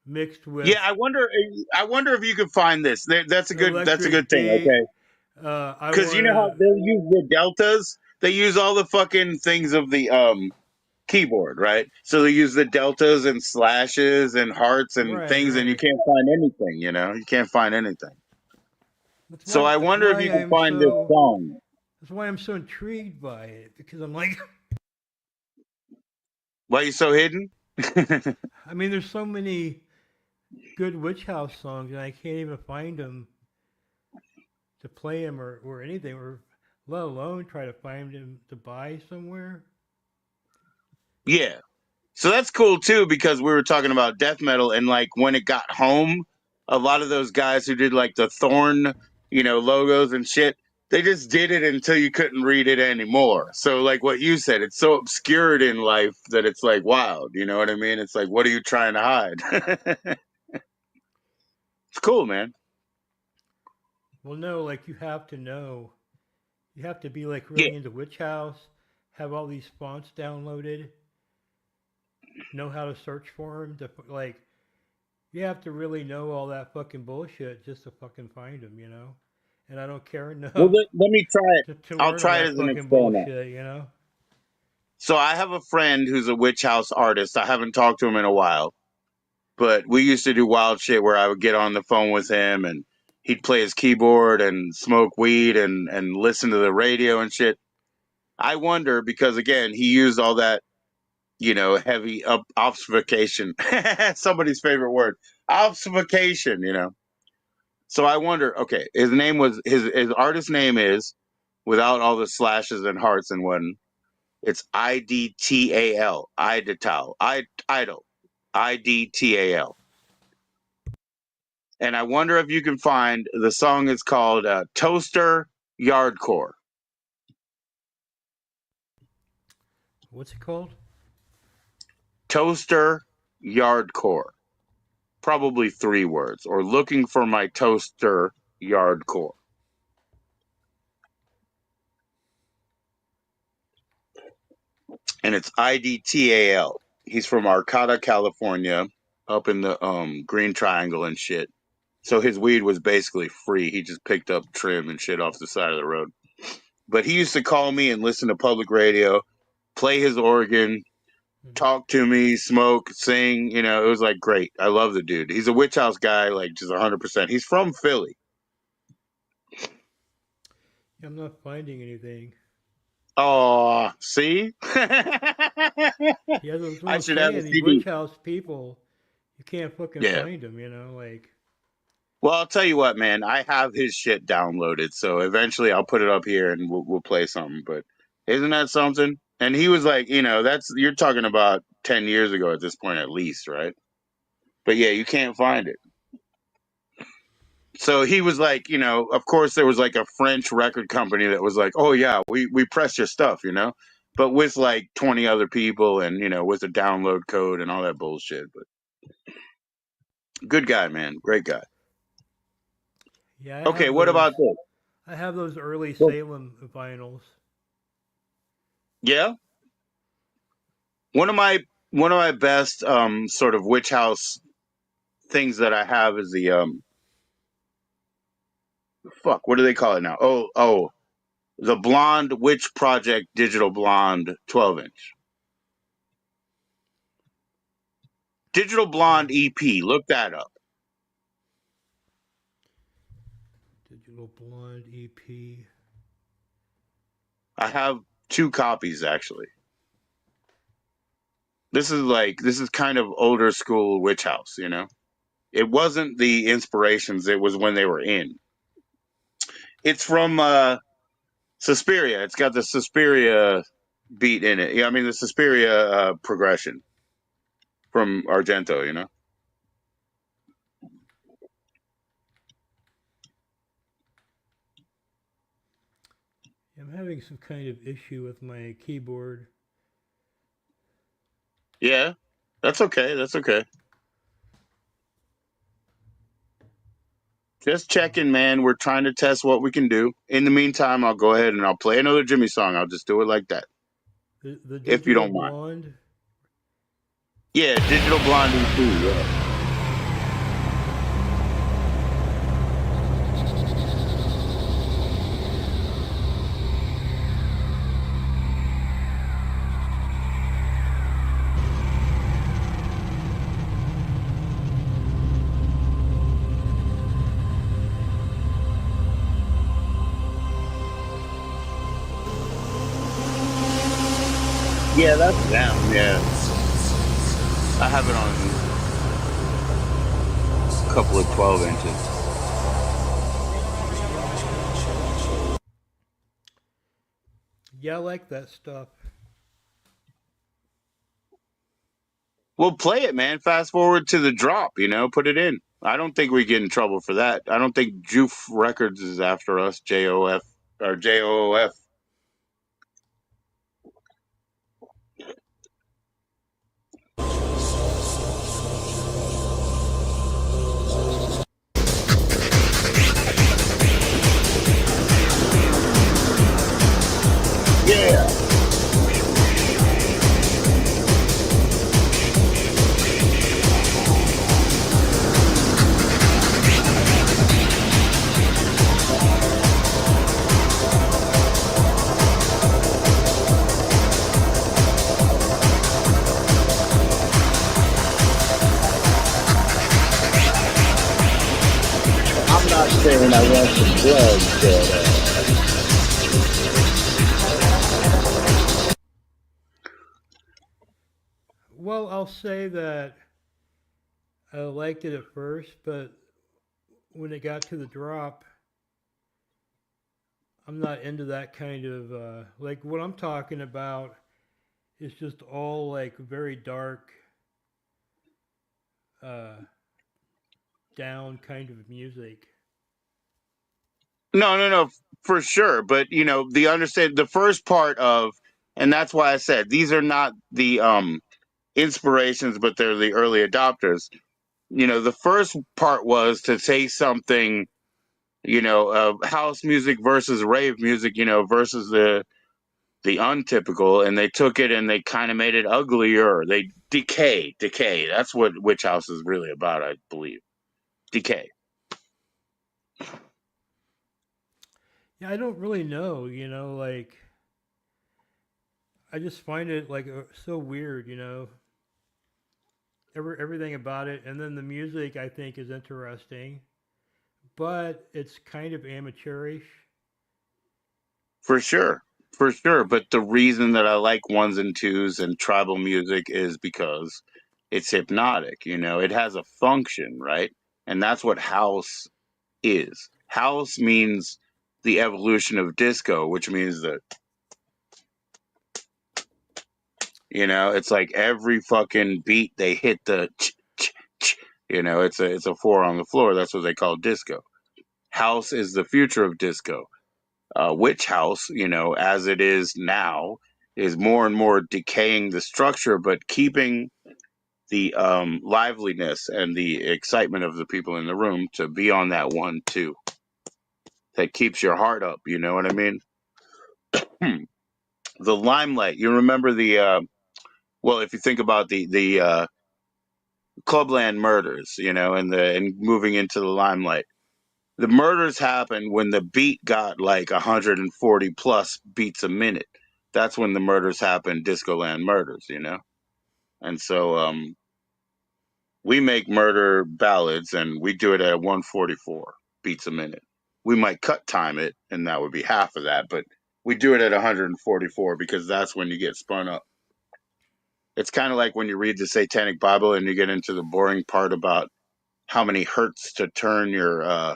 S2: mixed
S1: Yeah,
S2: with
S1: I wonder if you could find this. That's a
S2: electric
S1: good thing.
S2: gate."
S1: Okay,
S2: I
S1: because you know how
S2: wanna,
S1: they'll use the deltas. They use all the fucking things of the keyboard, right? So they use the deltas and slashes and hearts and
S2: right,
S1: things, and you
S2: right.
S1: can't find anything. You know, you can't find anything.
S2: That's
S1: So
S2: why.
S1: I
S2: That's
S1: wonder if
S2: why
S1: you can
S2: I'm
S1: find this
S2: so.
S1: song.
S2: That's why I'm so intrigued by it because I'm like,
S1: Why are you so hidden?
S2: I mean, there's so many good Witch House songs, and I can't even find them to play them or anything, or let alone try to find them to buy somewhere.
S1: Yeah. So that's cool too, because we were talking about death metal, and like when it got home, a lot of those guys who did like the Thorn, you know, logos and shit, they just did it until you couldn't read it anymore. So like what you said, it's so obscured in life that it's like wild. You know what I mean? It's like, what are you trying to hide? It's cool, man.
S2: Well, no, like you have to know. You have to be like
S1: Yeah.
S2: really into Witch House, have all these fonts downloaded, know how to search for them. Like, you have to really know all that fucking bullshit just to fucking find them, you know. And I don't care
S1: Well,
S2: enough
S1: let me try it.
S2: to
S1: I'll
S2: learn all
S1: try it
S2: that
S1: as an
S2: fucking
S1: experiment.
S2: bullshit, you know.
S1: So I have a friend who's a witch house artist. I haven't talked to him in a while, but we used to do wild shit where I would get on the phone with him and he'd play his keyboard and smoke weed and listen to the radio and shit. I wonder because again, he used all that, you know, heavy obfuscation. Somebody's favorite word. Obfuscation, you know. So I wonder, okay, his artist name is without all the slashes and hearts and one. It's IDTAL, Idital, Idol, IDTAL. And I wonder if you can find the song is called Toaster Yardcore.
S2: What's it called?
S1: Toaster Yardcore. Probably 3 words, or looking for my toaster yardcore. And it's IDTAL. He's from Arcata, California, up in the Green Triangle and shit. So his weed was basically free. He just picked up trim and shit off the side of the road. But he used to call me and listen to public radio, play his organ,
S2: Hmm.
S1: talk to me, smoke, sing. You know, it was like great. I love the dude. He's a witch house guy, like just 100%. He's from Philly.
S2: I'm not finding anything.
S1: Oh, see?
S2: Yeah, that's what
S1: I
S2: I'm
S1: should have a
S2: saying. These
S1: CD.
S2: witch house people, you can't fucking
S1: Yeah.
S2: find them. You know, like
S1: Well, I'll tell you what, man. I have his shit downloaded, so eventually I'll put it up here and we'll play something. But isn't that something? And he was like, that's you're talking about 10 years ago at this point, at least, right? But yeah, you can't find it. So he was like, of course there was like a French record company that was like, oh yeah, we press your stuff, but with like 20 other people and with a download code and all that bullshit. But good guy, man, great guy.
S2: yeah, I
S1: Okay,
S2: have
S1: what
S2: those.
S1: about this?
S2: I have those early
S1: Well,
S2: Salem vinyls.
S1: yeah, one of my best sort of witch house things that I have is the fuck, what do they call it now? Oh, the Blonde Witch Project Digital Blonde 12-inch. Digital Blonde EP. Look that up.
S2: Digital Blonde EP.
S1: I have 2 copies actually. This is kind of older school witch house. It wasn't the inspirations, it was when they were in. It's from Suspiria. It's got the Suspiria beat in it. Yeah, I mean the Suspiria progression from Argento.
S2: I'm having some kind of issue with my keyboard.
S1: Yeah. That's okay. That's okay. Just checking, man. We're trying to test what we can do. In the meantime, I'll go ahead and I'll play another Jimmy song. I'll just do it like that,
S2: The
S1: if you
S2: Digital
S1: don't mind.
S2: Blonde.
S1: Yeah, Digital Blonde EP. Yeah. Yeah, that's them. Yeah, I have it on a couple of 12 inches.
S2: Yeah, I like that stuff.
S1: We'll play it, man. Fast forward to the drop. Put it in. I don't think we get in trouble for that. I don't think Joof Records is after us. JOF or JOOF. Yeah. I'm not saying I want some drugs, but
S2: Well, I'll say that I liked it at first, but when it got to the drop, I'm not into that kind of like what I'm talking about is just all like very dark, uh, down kind of music.
S1: no, for sure. But the first part of, and that's why I said these are not the inspirations, but they're the early adopters. The first part was to take something, house music versus rave music, versus the untypical, and they took it and they kind of made it uglier. They decay. That's what Witch House is really about, I believe. Decay.
S2: Yeah, I don't really know, like I just find it like so weird, everything about it, and then the music I think is interesting, but it's kind of amateurish.
S1: For sure. For sure, but the reason that I like ones and twos and tribal music is because it's hypnotic, you know, it has a function, right? And that's what house is. House means the evolution of disco, which means that, you know, it's like every fucking beat they hit the you know, it's a four on the floor. That's what they call disco. House is the future of disco. Witch house, you know, as it is now, is more and more decaying the structure, but keeping the liveliness and the excitement of the people in the room to be on that one too. That keeps your heart up. You know what I mean? The limelight. You remember the well, if you think about the Clubland murders, you know, and moving into the limelight. The murders happened when the beat got like 140 plus beats a minute. That's when the murders happened, Discoland murders, you know? And so we make murder ballads and we do it at 144 beats a minute. We might cut time it and that would be half of that, but we do it at 144 because that's when you get spun up. It's kind of like when you read the Satanic Bible and you get into the boring part about how many hertz to turn your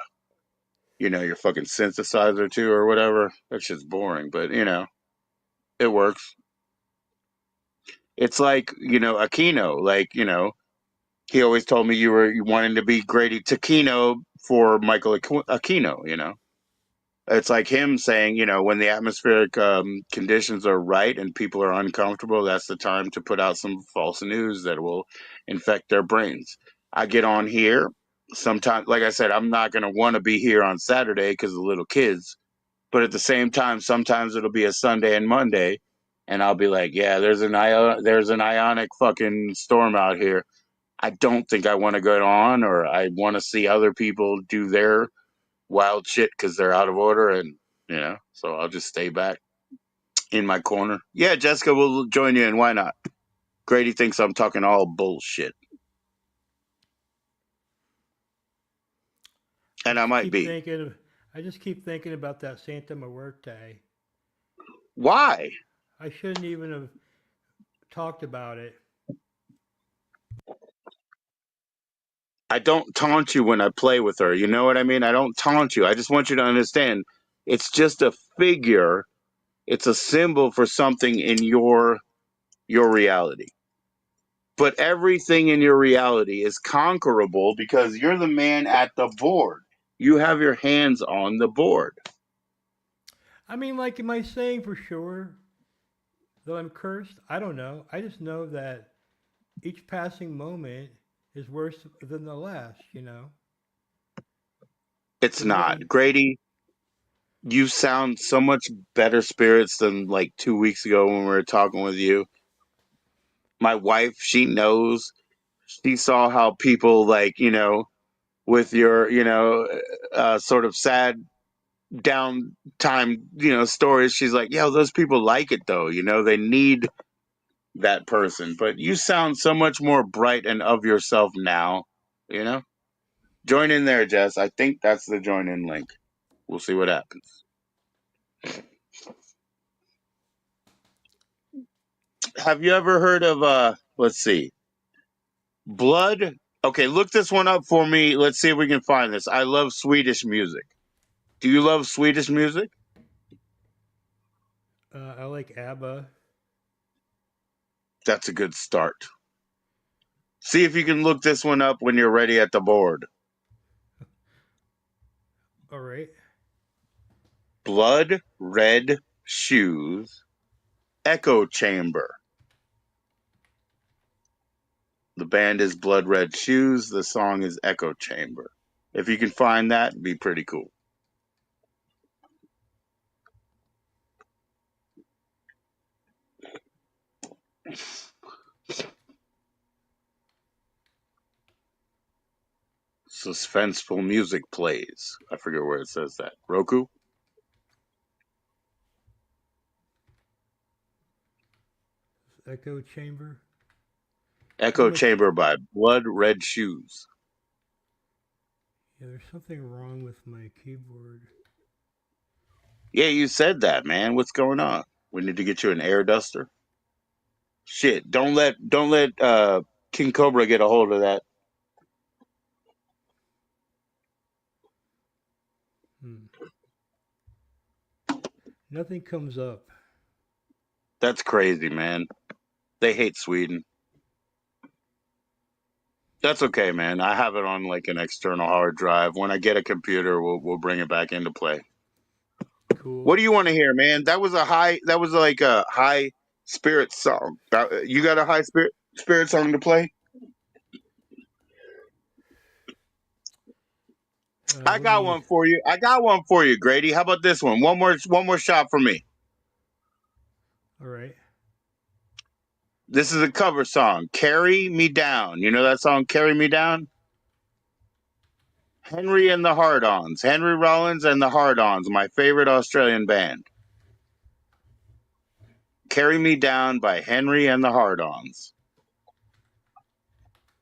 S1: you know, your fucking synthesizer to or whatever. That's just boring, but you know, it works. It's like, you know, Aquino, like, you know, he always told me you wanting to be Grady Taquino for Michael Aquino, you know. It's like him saying, you know, when the atmospheric conditions are right and people are uncomfortable, that's the time to put out some false news that will infect their brains. I get on here sometimes, like I said, I'm not going to want to be here on Saturday because of the little kids. But at the same time, sometimes it'll be a Sunday and Monday, and I'll be like, yeah, there's an ionic fucking storm out here. I don't think I want to go on, or I want to see other people do their wild shit because they're out of order, and you know, so I'll just stay back in my corner. Yeah, Jessica will join you, and why not? Grady thinks I'm talking all bullshit, and I might be.
S2: I just keep thinking about that Santa Muerte.
S1: Why?
S2: I shouldn't even have talked about it.
S1: I don't taunt you when I play with her. You know what I mean? I don't taunt you. I just want you to understand it's just a figure. It's a symbol for something in your reality. But everything in your reality is conquerable because you're the man at the board. You have your hands on the board.
S2: I mean, like, am I saying for sure that I'm cursed? I don't know. I just know that each passing moment is worse than the last, you know?
S1: It's
S2: It
S1: not.
S2: wouldn't.
S1: Grady, you sound so much better spirits than like 2 weeks ago when we were talking with you. My wife, she knows. She saw how people like, you know, with your, you know, sort of sad downtime, you know, stories. She's like, yo, those people like it though. You know, they need that person. But you sound so much more bright and of yourself now, you know? Join in there, Jess. I think that's the join in link. We'll see what happens. Have you ever heard of let's see. Blood? Okay, look this one up for me. Let's see if we can find this. I love Swedish music. Do you love Swedish music?
S2: I like ABBA.
S1: That's a good start. See if you can look this one up when you're ready at the board.
S2: All right.
S1: Blood Red Shoes, Echo Chamber. The band is Blood Red Shoes. The song is Echo Chamber. If you can find that, it'd be pretty cool. Suspenseful music plays. I forget where it says that. Roku?
S2: Echo Chamber.
S1: Echo
S2: I'm look.
S1: Chamber by Blood Red Shoes.
S2: Yeah, there's something wrong with my keyboard.
S1: Yeah, you said that, man. What's going on? We need to get you an air duster. Shit, don't let King Cobra get a hold of that.
S2: Nothing comes up.
S1: That's crazy, man. They hate Sweden. That's okay, man. I have it on like an external hard drive. When I get a computer, we'll bring it back into play.
S2: Cool.
S1: What do you want to hear, man? That was like a high spirit song. You got a high spirit song to play? I got one for you. I got one for you, Grady. How about this one? One more shot for me.
S2: All right.
S1: This is a cover song, Carry Me Down. You know that song, Carry Me Down? Henry and the Hard-Ons. Henry Rollins and the Hard-Ons, my favorite Australian band. Carry Me Down by Henry and the Hard-Ons.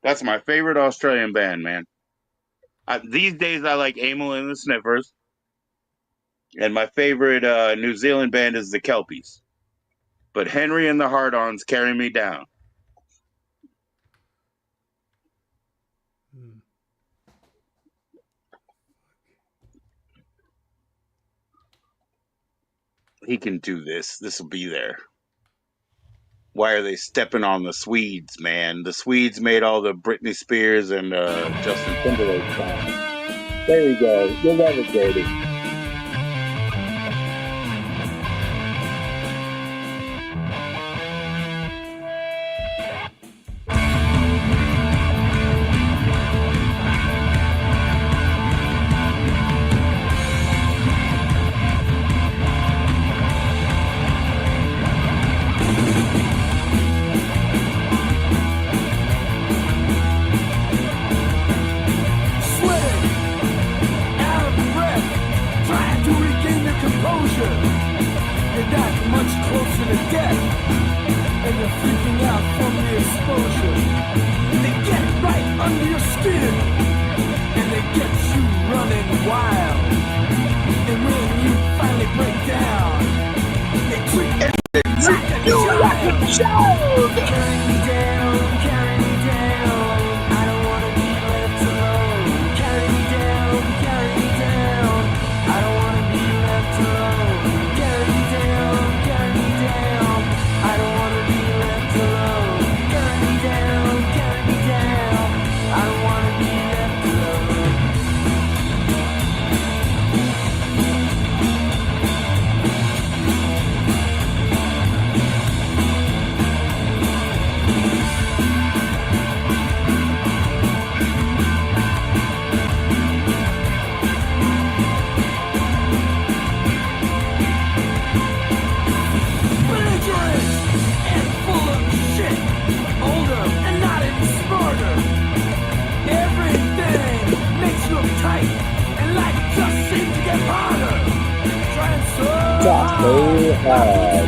S1: That's my favorite Australian band, man. These days I like Amel and the Sniffers. And my favorite New Zealand band is the Kelpies. But Henry and the Hard-Ons Carry Me Down. He can do this. This will be there. Why are they stepping on the Swedes, man? The Swedes made all the Britney Spears and Justin Timberlake songs. There you go. You'll love it, Grady.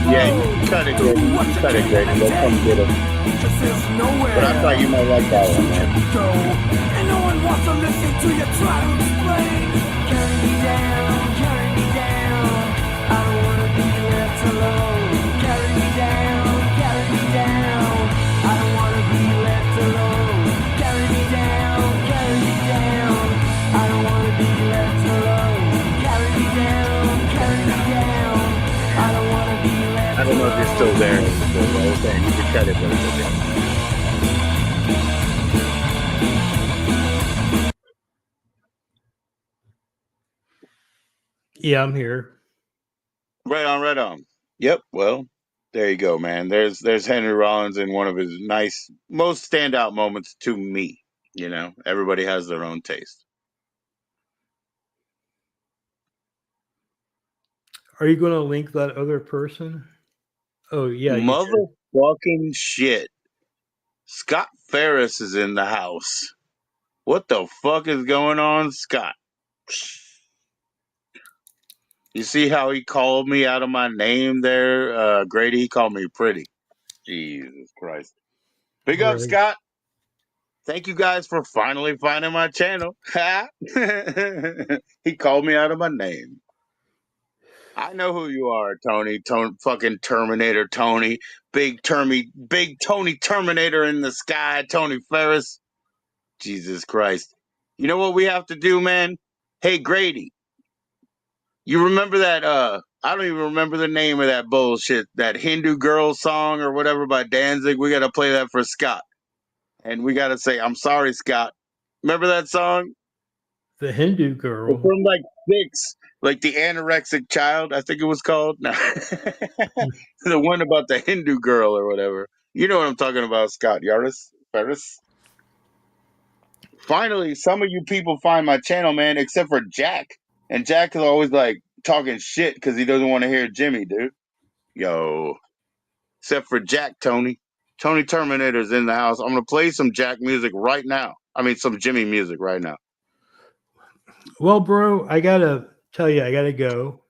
S1: Yeah, you can cut it, Grady. You can cut it, Grady. Let's come get it. But I thought you might like that one, man.
S3: And no one wants to listen to you try to explain. Carry me down, carry me down. I don't want to be left alone. Carry me down, carry me down. I don't want to be left alone. Carry me down, carry me down. I don't want to be left alone. Carry me down, carry me down. I don't want to be left alone.
S1: I don't know if you're still there. I was saying you can cut it, but it's okay.
S2: Yeah, I'm here.
S1: Right on, right on. Yep. Well, there you go, man. There's Henry Rollins in one of his most standout moments to me. You know, everybody has their own taste.
S2: Are you going to link that other person? Oh, yeah.
S1: Motherfucking shit. Scott Ferris is in the house. What the fuck is going on, Scott? You see how he called me out of my name there, Grady? He called me pretty. Jesus Christ. Big up, Scott. Thank you guys for finally finding my channel. He called me out of my name. I know who you are, Tony. Fucking Terminator, Tony. Big Tony Terminator in the sky, Tony Ferris. Jesus Christ. You know what we have to do, man? Hey, Grady, you remember that? I don't even remember the name of that bullshit. That Hindu girl song or whatever by Danzig. We got to play that for Scott, and we got to say, "I'm sorry, Scott." Remember that song?
S2: The Hindu
S1: It's
S2: girl.
S1: from like Six, like the anorexic child, I think it was called. No. The one about the Hindu girl or whatever. You know what I'm talking about, Scott Yaris Ferris. Finally, some of you people find my channel, man, except for Jack. And Jack is always like talking shit because he doesn't want to hear Jimmy, dude. Yo, except for Jack, Tony. Tony Terminator's in the house. I'm gonna play some Jack music right now. I mean, some Jimmy music right now.
S2: Well, bro, I gotta tell you, I gotta go.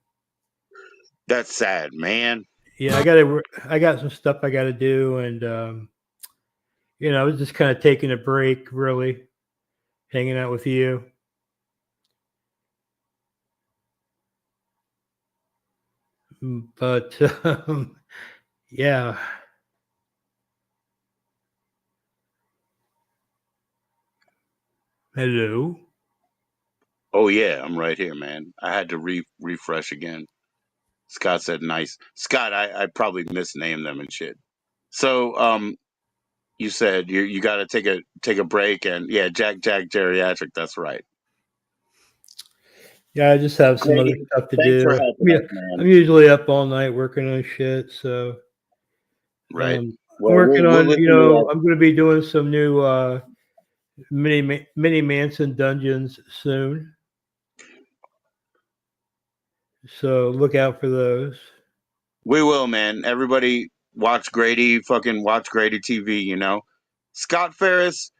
S1: That's sad, man.
S2: Yeah, I got some stuff I gotta do, and I was just kind of taking a break, really, hanging out with you. But yeah. Hello.
S1: Oh yeah, I'm right here, man. I had to refresh again. Scott said nice. Scott, I probably misnamed them and shit. So you said you got to take a break, and yeah, Jack geriatric. That's right.
S2: Yeah, I just have some other
S1: Grady,
S2: stuff to
S1: thanks for
S2: do.
S1: helping
S2: Yeah,
S1: us, man.
S2: I'm usually up all night working on shit. So
S1: Right.
S2: I'm
S1: Well,
S2: working
S1: we'll
S2: on.
S1: listen to that.
S2: I'm going to be doing some new mini Manson dungeons soon. So look out for those.
S1: We will, man. Everybody watch Grady. Fucking watch Grady TV. Scott Ferris.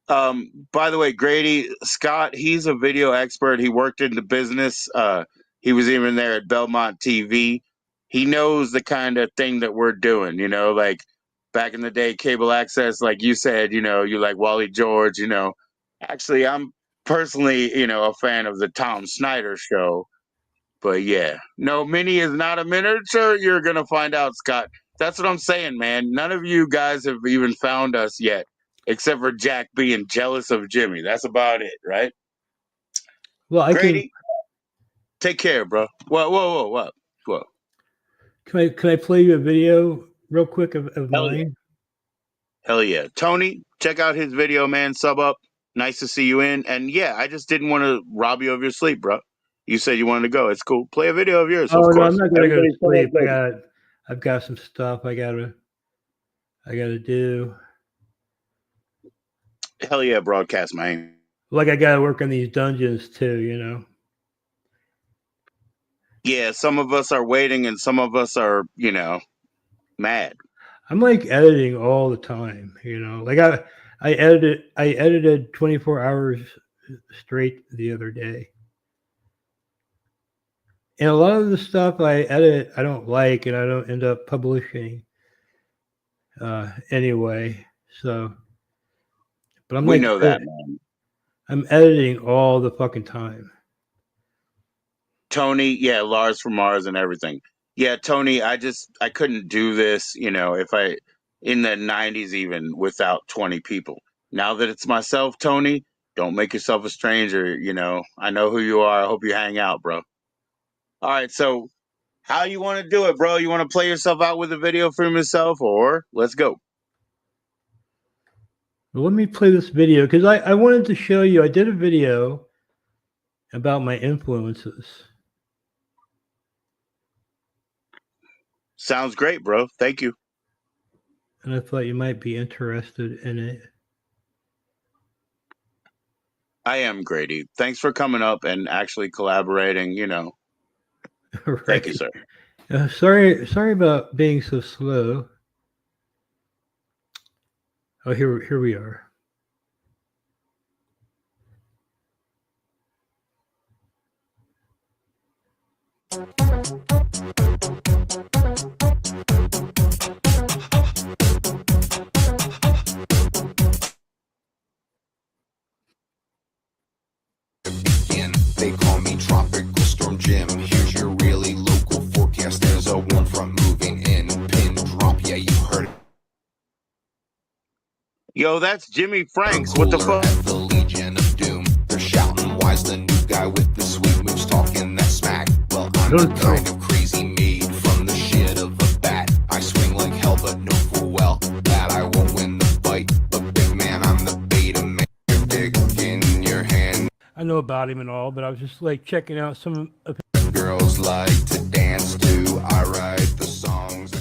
S1: By the way, Grady Scott, he's a video expert. He worked in the business. He was even there at Belmont TV. He knows the kind of thing that we're doing, like back in the day, cable access, like you said, you like Wally George, Actually, I'm personally, a fan of the Tom Snyder show. But yeah, no, Mini is not a miniature. You're going to find out, Scott. That's what I'm saying, man. None of you guys have even found us yet, except for Jack being jealous of Jimmy. That's about it, right?
S2: Well, I can.
S1: Grady, take care, bro. Whoa.
S2: Can I play you a video real quick of
S1: Hell yeah.
S2: mine?
S1: Hell yeah. Tony, check out his video, man. Sub up. Nice to see you in. And yeah, I just didn't want to rob you of your sleep, bro. You said you wanted to go. It's cool. Play a video of yours,
S2: Oh
S1: of
S2: no, I'm
S1: course.
S2: not gonna go to
S1: Everybody's so
S2: sleep.
S1: updated.
S2: I've got some stuff I gotta do.
S1: Hell yeah, broadcast, man.
S2: Like I gotta work on these dungeons too.
S1: Yeah, some of us are waiting and some of us are, mad.
S2: I'm like editing all the time. Like I edited 24 hours straight the other day. And a lot of the stuff I edit, I don't like, and I don't end up publishing anyway. So, but
S1: We know that, man.
S2: I'm editing all the fucking time.
S1: Tony, yeah, Lars from Mars and everything. Yeah, Tony, I couldn't do this, if I in the 90s even without 20 people. Now that it's myself, Tony, don't make yourself a stranger, I know who you are. I hope you hang out, bro. All right, so how you want to do it, bro? You want to play yourself out with a video from yourself, or let's go?
S2: Well, let me play this video because I wanted to show you. I did a video about my influences.
S1: Sounds great, bro. Thank you.
S2: And I thought you might be interested in it.
S1: I am, Grady. Thanks for coming up and actually collaborating,
S2: Right.
S1: Thank you, sir.
S2: Sorry about being so slow. Oh, here we are.
S8: They call me Tropical Storm Jim. Here's your really local
S1: Yo, that's Jimmy Franks. What the fuck?
S8: At the Legion of Doom, they're shouting, "Why's the new guy with the sweet moves talking that smack?" Well, I'm the kind of crazy made from the shit of a bat. I swing like hell, but know full well that I won't win the fight. But big man, I'm the beta man. Your dick in your hand.
S2: I know about him and all, but I was just like checking out some of
S8: Girls like to dance too. I write the songs.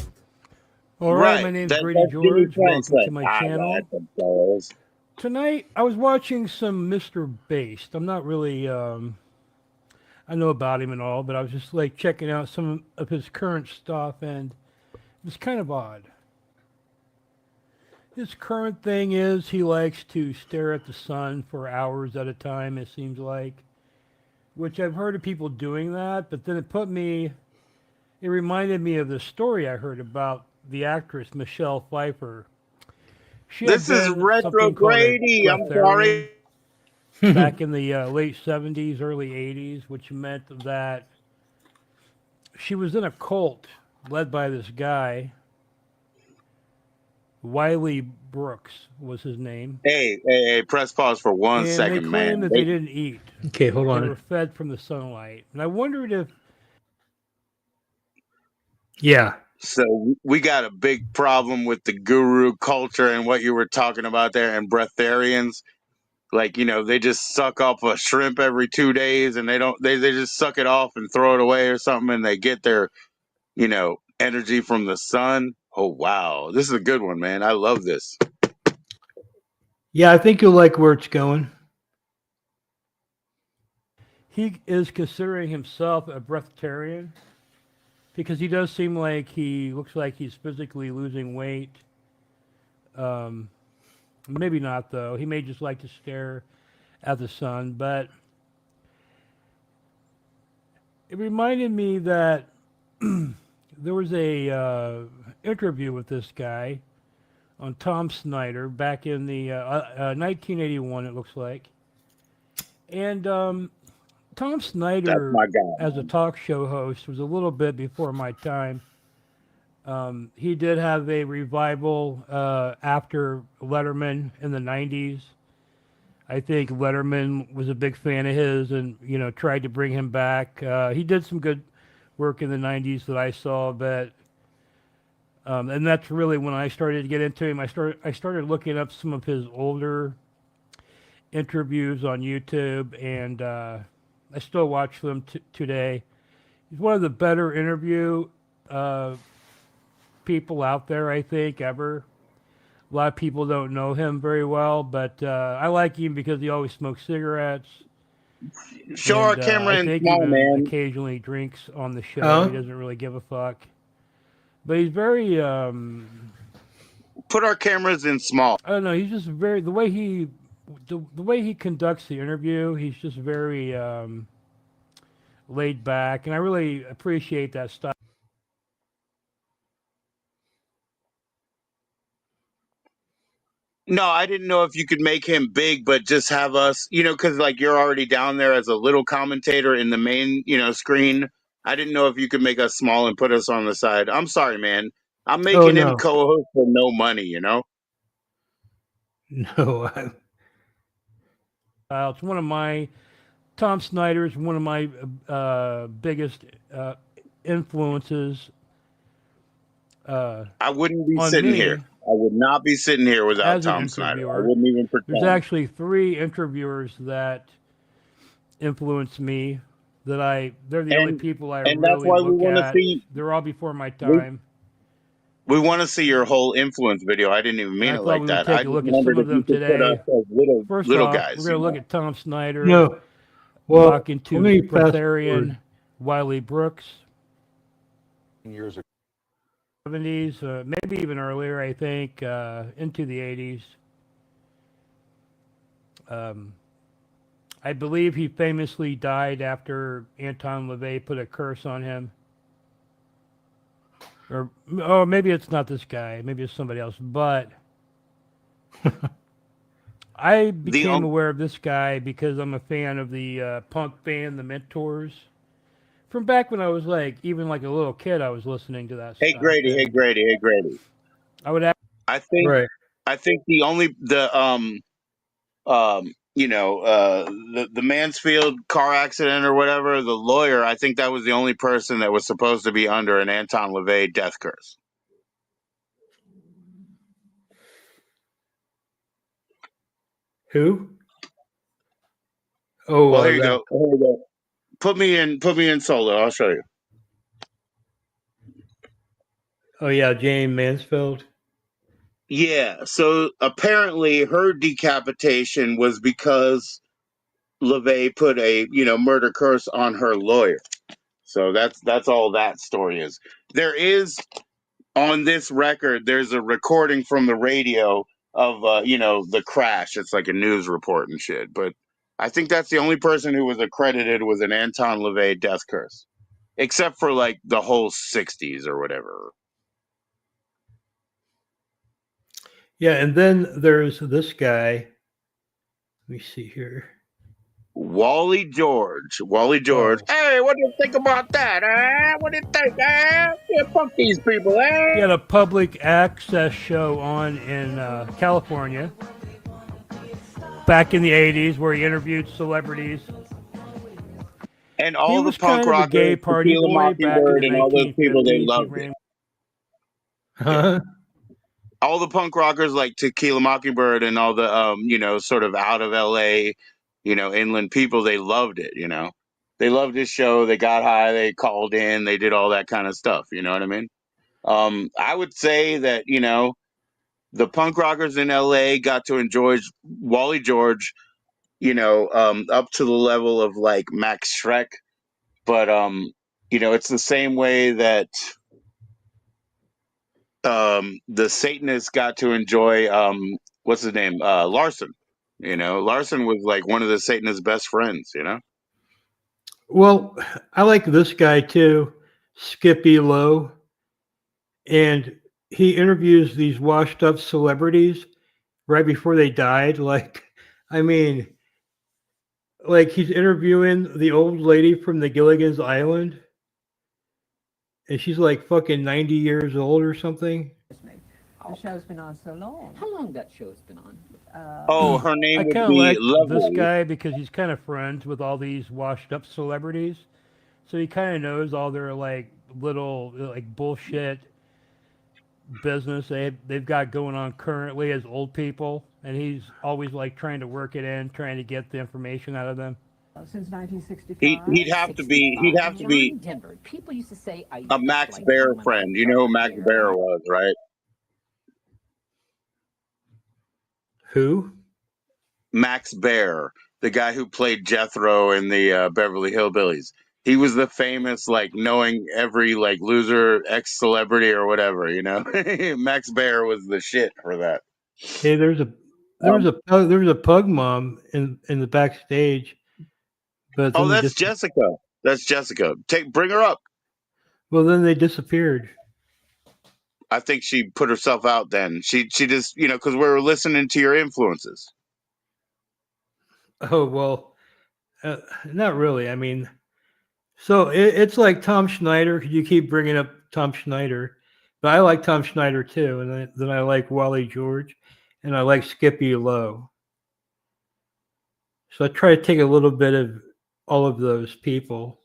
S2: All right, my name's Grady George. Welcome to my channel. Tonight, I was watching some Mr. Based. I'm not really, I know about him and all, but I was just like checking out some of his current stuff, and it's kind of odd. His current thing is he likes to stare at the sun for hours at a time, it seems like, which I've heard of people doing that, but then it reminded me of the story I heard about the actress Michelle Pfeiffer.
S1: This is Retro Grady. I'm sorry.
S2: Back in the late 70s, early 80s, which meant that she was in a cult led by this guy. Wiley Brooks was his name.
S1: Hey, press pause for one second,
S2: they
S1: man.
S2: claimed that they didn't eat.
S7: Okay, hold on.
S2: They were fed from the sunlight. And I wondered if...
S7: Yeah.
S1: So we got a big problem with the guru culture and what you were talking about there, and breatharians. Like, you know, they just suck off a shrimp every 2 days, and they just suck it off and throw it away or something, and they get their, you know, energy from the sun. Oh, wow. This is a good one, man. I love this.
S2: Yeah, I think you'll like where it's going. He is considering himself a breatharian because he does seem like he looks like he's physically losing weight. Maybe not, though. He may just like to stare at the sun, but it reminded me that there was a interview with this guy on Tom Snyder back in the 1981, it looks like. And Tom Snyder, as a talk show host, was a little bit before my time. He did have a revival after Letterman in the 90s. I think Letterman was a big fan of his and, you know, tried to bring him back. He did some good work in the 90s that I saw, but and that's really when I started to get into him. I started looking up some of his older interviews on YouTube, and I still watch them today. He's one of the better interview people out there, I think, ever. A lot of people don't know him very well, but I like him because he always smokes cigarettes.
S1: Show our camera in small, man.
S2: Occasionally drinks on the show. He doesn't really give a fuck. But he's very...
S1: Put our cameras in small.
S2: I don't know. He's just very... The way he conducts the interview, he's just very laid back. And I really appreciate that style.
S1: No, I didn't know if you could make him big, but just have us, you know, because like you're already down there as a little commentator in the main, you know, screen. I didn't know if you could make us small and put us on the side. I'm sorry, man. I'm making him co-host for no money, you know?
S2: No. It's one of my... Tom Snyder's one of my biggest influences.
S1: I wouldn't be sitting here. I would not be sitting here without Tom Snyder. I wouldn't even pretend.
S2: There's actually 3 interviewers that influenced me. They're the only people I really
S1: that's why
S2: look
S1: we want
S2: at.
S1: to see.
S2: They're all before my time.
S1: We want to see your whole influence video. I didn't even mean it like that.
S2: Take a look at some of them today. First off,
S1: guys,
S2: we're going to look at Tom Snyder.
S7: No. Well,
S2: talking to breatharian Wiley Brooks.
S9: Years ago.
S2: 70s, maybe even earlier, I think, into the 80s. I believe he famously died after Anton LaVey put a curse on him. Or maybe it's not this guy. Maybe it's somebody else. But I became aware of this guy because I'm a fan of the punk band, The Mentors. From back when I was even like a little kid, I was listening to that stuff.
S1: Hey Grady.
S2: I would ask.
S1: I think I think the Mansfield car accident or whatever, the lawyer, I think that was the only person that was supposed to be under an Anton LaVey death curse.
S2: Who? Oh,
S1: Well, here you
S2: that.
S1: go. Here you go. Put me in solo. I'll show you.
S2: Oh yeah, Jane Mansfield.
S1: Yeah. So apparently, her decapitation was because LaVey put a murder curse on her lawyer. So that's all that story is. There is on this record. There's a recording from the radio of the crash. It's like a news report and shit. But I think that's the only person who was accredited with an Anton LaVey death curse, except for like the whole '60s or whatever.
S2: Yeah, and then there's this guy. Let me see here.
S1: Wally George. Wally George.
S2: Oh.
S1: Hey, what do you think about that? What do you think? Yeah, fuck these people.
S2: He had a public access show on in California back in the 80s where he interviewed celebrities.
S1: And
S2: He
S1: all the
S2: was
S1: punk
S2: kind of a
S1: rockers,
S2: gay party
S1: Tequila
S2: boy back in
S1: Mockingbird,
S2: the
S1: and all those people, they
S2: 1950s. He
S1: loved it.
S2: ran.
S1: Yeah. All the punk rockers like Tequila Mockingbird and all the sort of out of LA, inland people, they loved it, They loved his show, they got high, they called in, they did all that kind of stuff, you know what I mean? I would say that, the punk rockers in LA got to enjoy Wally George, up to the level of like Max Schreck, but it's the same way that the Satanists got to enjoy what's his name? Larson. Larson was like one of the Satanists' best friends,
S2: Well, I like this guy too, Skippy Lowe, and he interviews these washed up celebrities right before they died. Like, I mean, like he's interviewing the old lady from the Gilligan's Island, and she's like fucking 90 years old or something.
S10: The show's been on so long. How long that show's been on?
S1: Oh, her name
S2: I
S1: would
S2: kind of
S1: be
S2: like this
S1: Lovely.
S2: guy because he's kind of friends with all these washed up celebrities. So he kind of knows all their like little like bullshit business they've got going on currently as old people, and he's always like trying to work it in, trying to get the information out of them.
S10: Since 1965.
S1: He'd have to be
S10: Denver. People used to say I
S1: a Max Baer friend. You know who Max Baer was, right?
S2: Who?
S1: Max Baer, the guy who played Jethro in the Beverly Hillbillies. He was the famous, like, knowing every like loser ex celebrity or whatever. Max Baer was the shit for that.
S2: Hey, there was a pug mom in the backstage, but then
S1: that's Jessica. That's Jessica. Bring her up.
S2: Well, then they disappeared.
S1: I think she put herself out then. She just, because we were listening to your influences.
S2: Oh, well, not really. I mean, so it's like Tom Schneider. You keep bringing up Tom Schneider, but I like Tom Schneider too. And then I like Wally George, and I like Skippy Lowe. So I try to take a little bit of all of those people.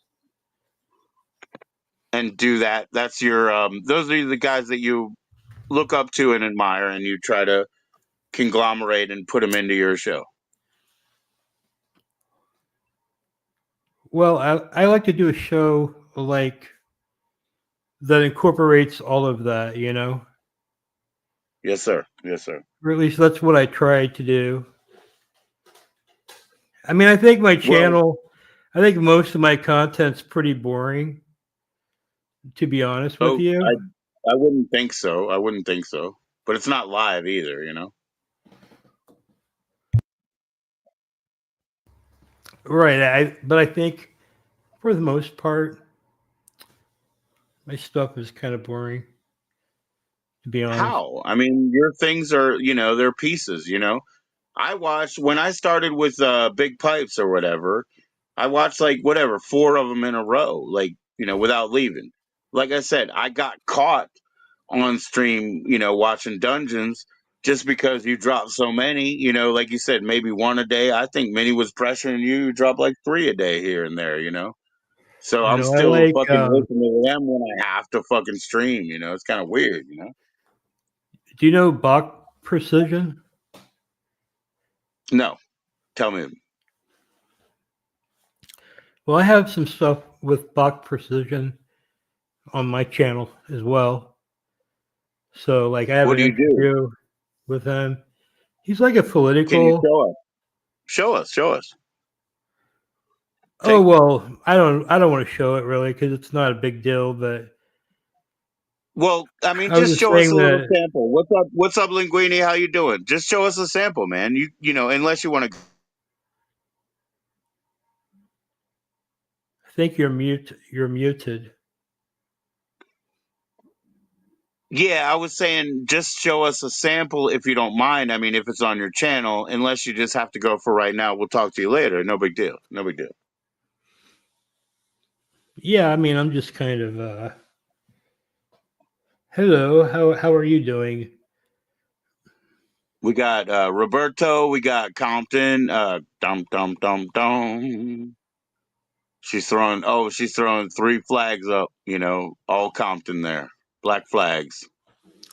S1: And do that. That's your, those are the guys that you look up to and admire, and you try to conglomerate and put them into your show.
S2: Well, I like to do a show like that incorporates all of that,
S1: Yes, sir. Yes, sir.
S2: Or at least that's what I try to do. I mean, I think my channel, I think most of my content's pretty boring, to be honest with you.
S1: I wouldn't think so. I wouldn't think so. But it's not live either,
S2: Right. But I think for the most part, my stuff is kind of boring, to be honest.
S1: How? I mean, your things are, they're pieces, I watched when I started with Big Pipes or whatever. I watched like whatever 4 of them in a row, like without leaving. Like I said, I got caught on stream, watching Dungeons, just because you drop so many, like you said, maybe one a day. I think Minnie was pressuring you. You drop like 3 a day here and there. So I'm
S2: I
S1: still
S2: like.
S1: fucking listening to them when I have to fucking stream. It's kind of weird.
S2: Do you know Bach Precision?
S1: No, tell me.
S2: Well, I have some stuff with Bach Precision on my channel as well. So, like, I have
S1: What
S2: an
S1: do you do?
S2: interview with him. He's like a
S1: Can you
S2: political.
S1: show us? Show us.
S2: Oh well, I don't want to show it really because it's not a big deal. But
S1: Well, I mean,
S2: I was
S1: just
S2: just
S1: show us
S2: saying
S1: a little
S2: that
S1: sample. What's up, Linguini? How you doing? Just show us a sample, man. Unless you want to.
S2: I think you're muted.
S1: Yeah, I was saying just show us a sample if you don't mind. I mean, if it's on your channel, unless you just have to go for right now, we'll talk to you later. No big deal. No big deal.
S2: Yeah, I mean, I'm just kind of. Hello, how are you doing?
S1: We got Roberto. We got Compton. Dum dum dum dum. She's throwing 3 flags up. All Compton there, black flags.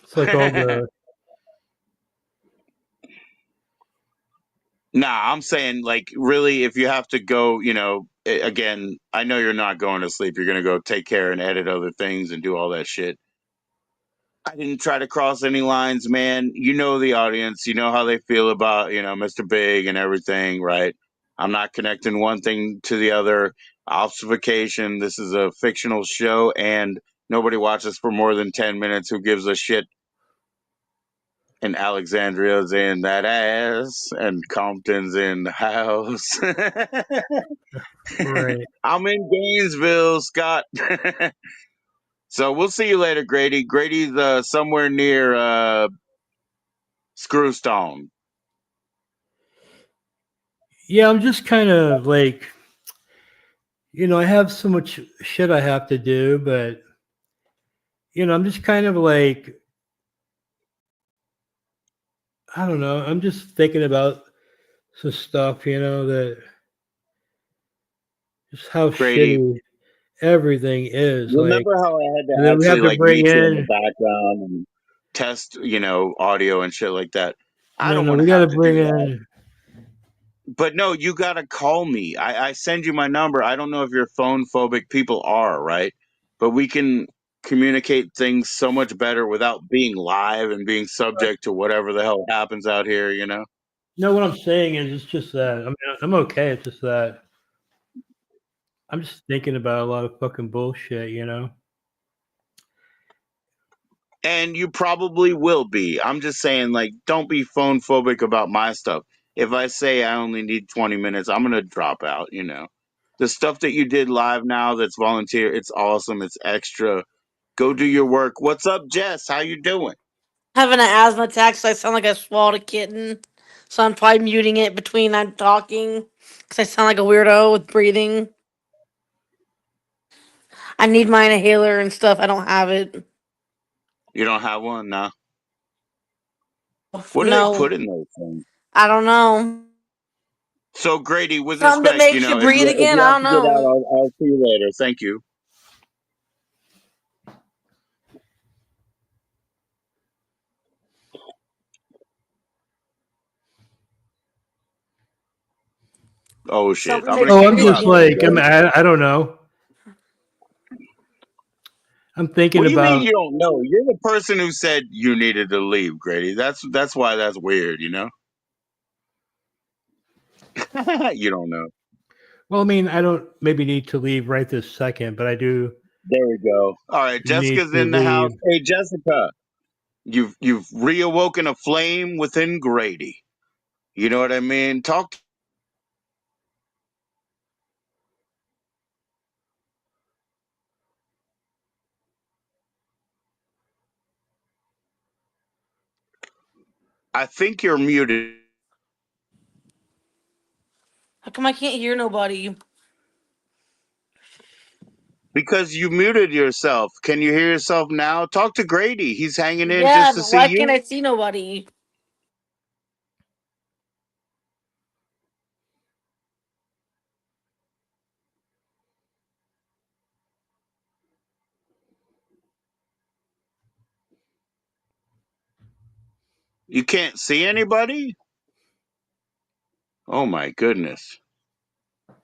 S2: It's like all the.
S1: Nah, I'm saying like really, if you have to go, again, I know you're not going to sleep. You're gonna go take care and edit other things and do all that shit. I didn't try to cross any lines, man. You know the audience. You know how they feel about Mr. Big and everything, right? I'm not connecting one thing to the other. Obfuscation. This is a fictional show, and nobody watches for more than 10 minutes. Who gives a shit? And Alexandria's in that ass, and Compton's in the house.
S2: Right.
S1: I'm in Gainesville, Scott. So we'll see you later, Grady. Grady's somewhere near Screwstone.
S2: Yeah, I'm just kind of like, I have so much shit I have to do, but I'm just kind of like, I don't know. I'm just thinking about some stuff, that just how
S1: Grady,
S2: shitty everything is. Like,
S1: remember how I had
S2: and
S1: to
S2: then we have
S1: actually
S2: to
S1: like
S2: bring
S1: meet you in the
S2: in.
S1: background and test, audio and shit like that? I don't
S2: No,
S1: want
S2: we
S1: to
S2: got
S1: have
S2: to
S1: to do
S2: bring
S1: that.
S2: in.
S1: But no, you got to call me. I send you my number. I don't know if your phone phobic people are, right? But we can communicate things so much better without being live and being subject to whatever the hell happens out here.
S2: No, what I'm saying is, it's just that. I mean, I'm okay. It's just that I'm just thinking about a lot of fucking bullshit.
S1: And you probably will be. I'm just saying, like, don't be phone phobic about my stuff. If I say I only need 20 minutes, I'm going to drop out. The stuff that you did live now that's volunteer, it's awesome. It's extra. Go do your work. What's up, Jess? How you doing?
S11: Having an asthma attack, so I sound like I swallowed a kitten. So I'm probably muting it between I'm talking, because I sound like a weirdo with breathing. I need my inhaler and stuff. I don't have it.
S1: You don't have one? Nah. What do they
S11: No,
S1: put in those things?
S11: I don't know.
S1: So, Grady, with
S11: Something that
S1: respect,
S11: makes you
S1: if
S11: breathe
S1: you
S11: again? I
S1: have
S11: don't
S1: to get out,
S11: know.
S1: I'll see you later. Thank you. Oh, shit.
S11: Something
S1: I'm going
S11: makes
S1: to
S2: Oh,
S11: you
S1: kick
S2: I'm
S1: you
S11: breathe
S1: out
S2: just
S1: if you
S2: like,
S11: again.
S1: go.
S2: I don't know. I'm thinking
S1: What do you mean
S2: about.
S1: you don't know? You're the person who said you needed to leave, Grady. That's why that's weird. You don't know.
S2: Well, I mean, I don't maybe need to leave right this second, but I do
S1: There we go. All right,
S2: need
S1: Jessica's
S2: to
S1: in the house.
S2: leave.
S1: Hey, Jessica, you've reawoken a flame within Grady. You know what I mean? I think you're muted
S11: How come I can't hear nobody?
S1: because you muted yourself. Can you hear yourself now? Talk to Grady. He's hanging in
S11: Yeah,
S1: just to
S11: but
S1: see
S11: why can't
S1: you.
S11: I see nobody?
S1: You can't see anybody? Oh my goodness.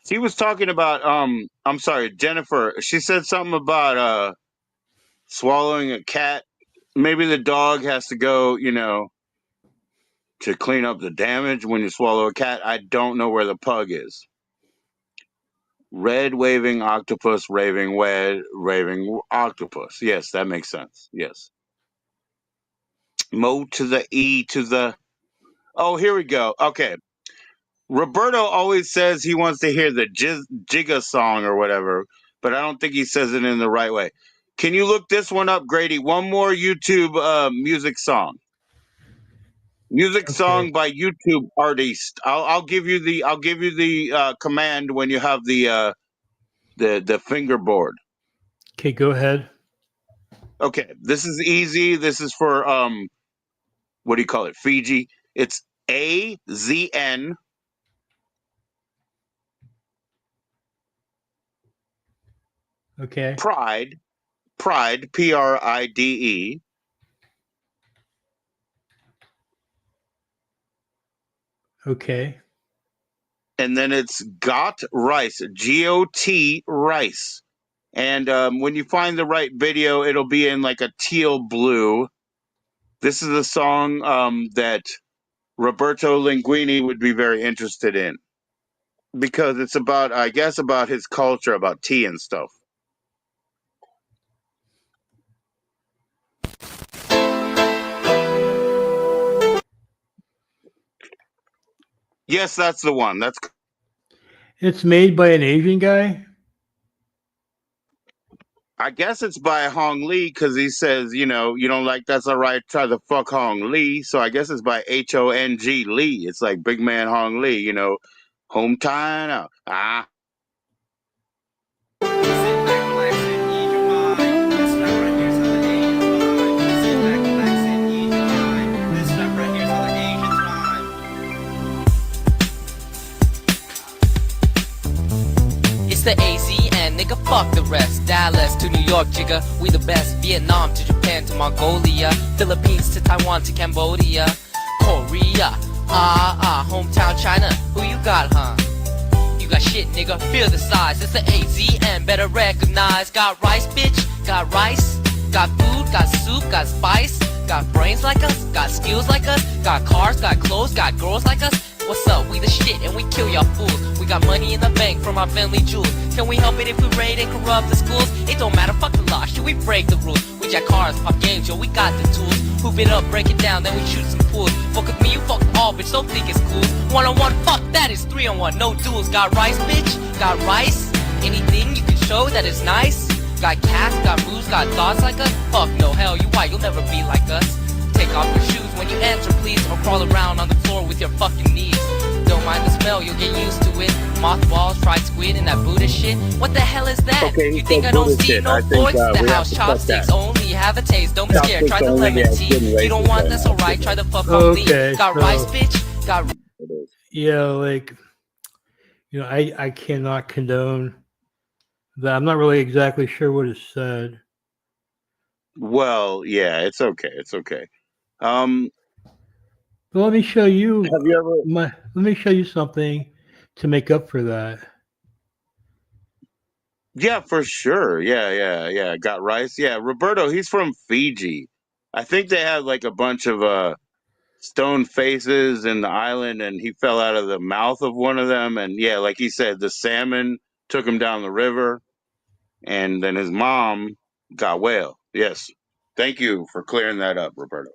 S1: She was talking about I'm sorry, Jennifer. She said something about swallowing a cat. Maybe the dog has to go, to clean up the damage when you swallow a cat. I don't know where the pug is. Red waving octopus, raving octopus. Yes, that makes sense. Yes. Mo to the E to the. Oh, here we go. Okay. Roberto always says he wants to hear the Jigga song or whatever, but I don't think he says it in the right way. Can you look this one up, Grady? One more YouTube music song. Music song by YouTube artist. I'll give you the command when you have the fingerboard.
S2: Okay, go ahead.
S1: Okay, this is easy. This is for what do you call it? Fiji. It's AZN.
S2: Okay.
S1: Pride, PRIDE.
S2: Okay.
S1: And then it's Got Rice, GOT Rice. And when you find the right video, it'll be in like a teal blue. This is a song that Roberto Linguini would be very interested in because it's about, I guess, about his culture, about tea and stuff. Yes, that's the one.
S2: It's made by an Asian guy.
S1: I guess it's by Hong Lee because he says, you don't like that's all right. Try to fuck Hong Lee. So I guess it's by HONG Lee. It's like Big Man Hong Lee, hometown.
S3: It's the AZN, nigga, fuck the rest. Dallas to New York, jigga, we the best. Vietnam to Japan to Mongolia, Philippines to Taiwan to Cambodia, Korea, hometown China, who you got, huh? You got shit, nigga, feel the size. It's the AZN, better recognize. Got rice, bitch, got rice. Got food, got soup, got spice. Got brains like us, got skills like us. Got cars, got clothes, got girls like us. What's up, we the shit and we kill y'all fools. We got money in the bank from our family jewels. Can we help it if we raid and corrupt the schools? It don't matter, fuck the law, should we break the rules? We jack cars, pop games, yo, we got the tools. Hoop it up, break it down, then we shoot some pools. Fuck with me, you fuck all, bitch, don't think it's cool. One-on-one, fuck that, it's 3-on-1, no duels. Got rice, bitch, got rice. Anything you can show that is nice. Got cats, got moves, got thoughts like us. Fuck no, hell, you white, you'll never be like us. Take off your shoes when you answer, please, or crawl around on the floor with your fucking knees. Don't mind the smell, you'll get used to it. Mothballs, fried squid, and that Buddha shit. What the hell is that?
S1: Okay,
S3: you think I don't
S1: Buddha
S3: see
S1: shit.
S3: no voids? The house chopsticks only have a taste. Don't be scared, try the lemon tea. You don't want that's alright, try the fuck on me. Got rice, bitch. Got.
S2: Yeah, like, I cannot condone that. I'm not really exactly sure what is said.
S1: Well, yeah, it's okay. It's okay.
S2: But let me show you.
S1: Have you ever?
S2: Let me show you something to make up for that.
S1: Yeah, for sure. Yeah. Got rice. Yeah, Roberto, he's from Fiji. I think they have like a bunch of stone faces in the island, and he fell out of the mouth of one of them. And yeah, like he said, the salmon took him down the river, and then his mom got whale. Yes. Thank you for clearing that up, Roberto.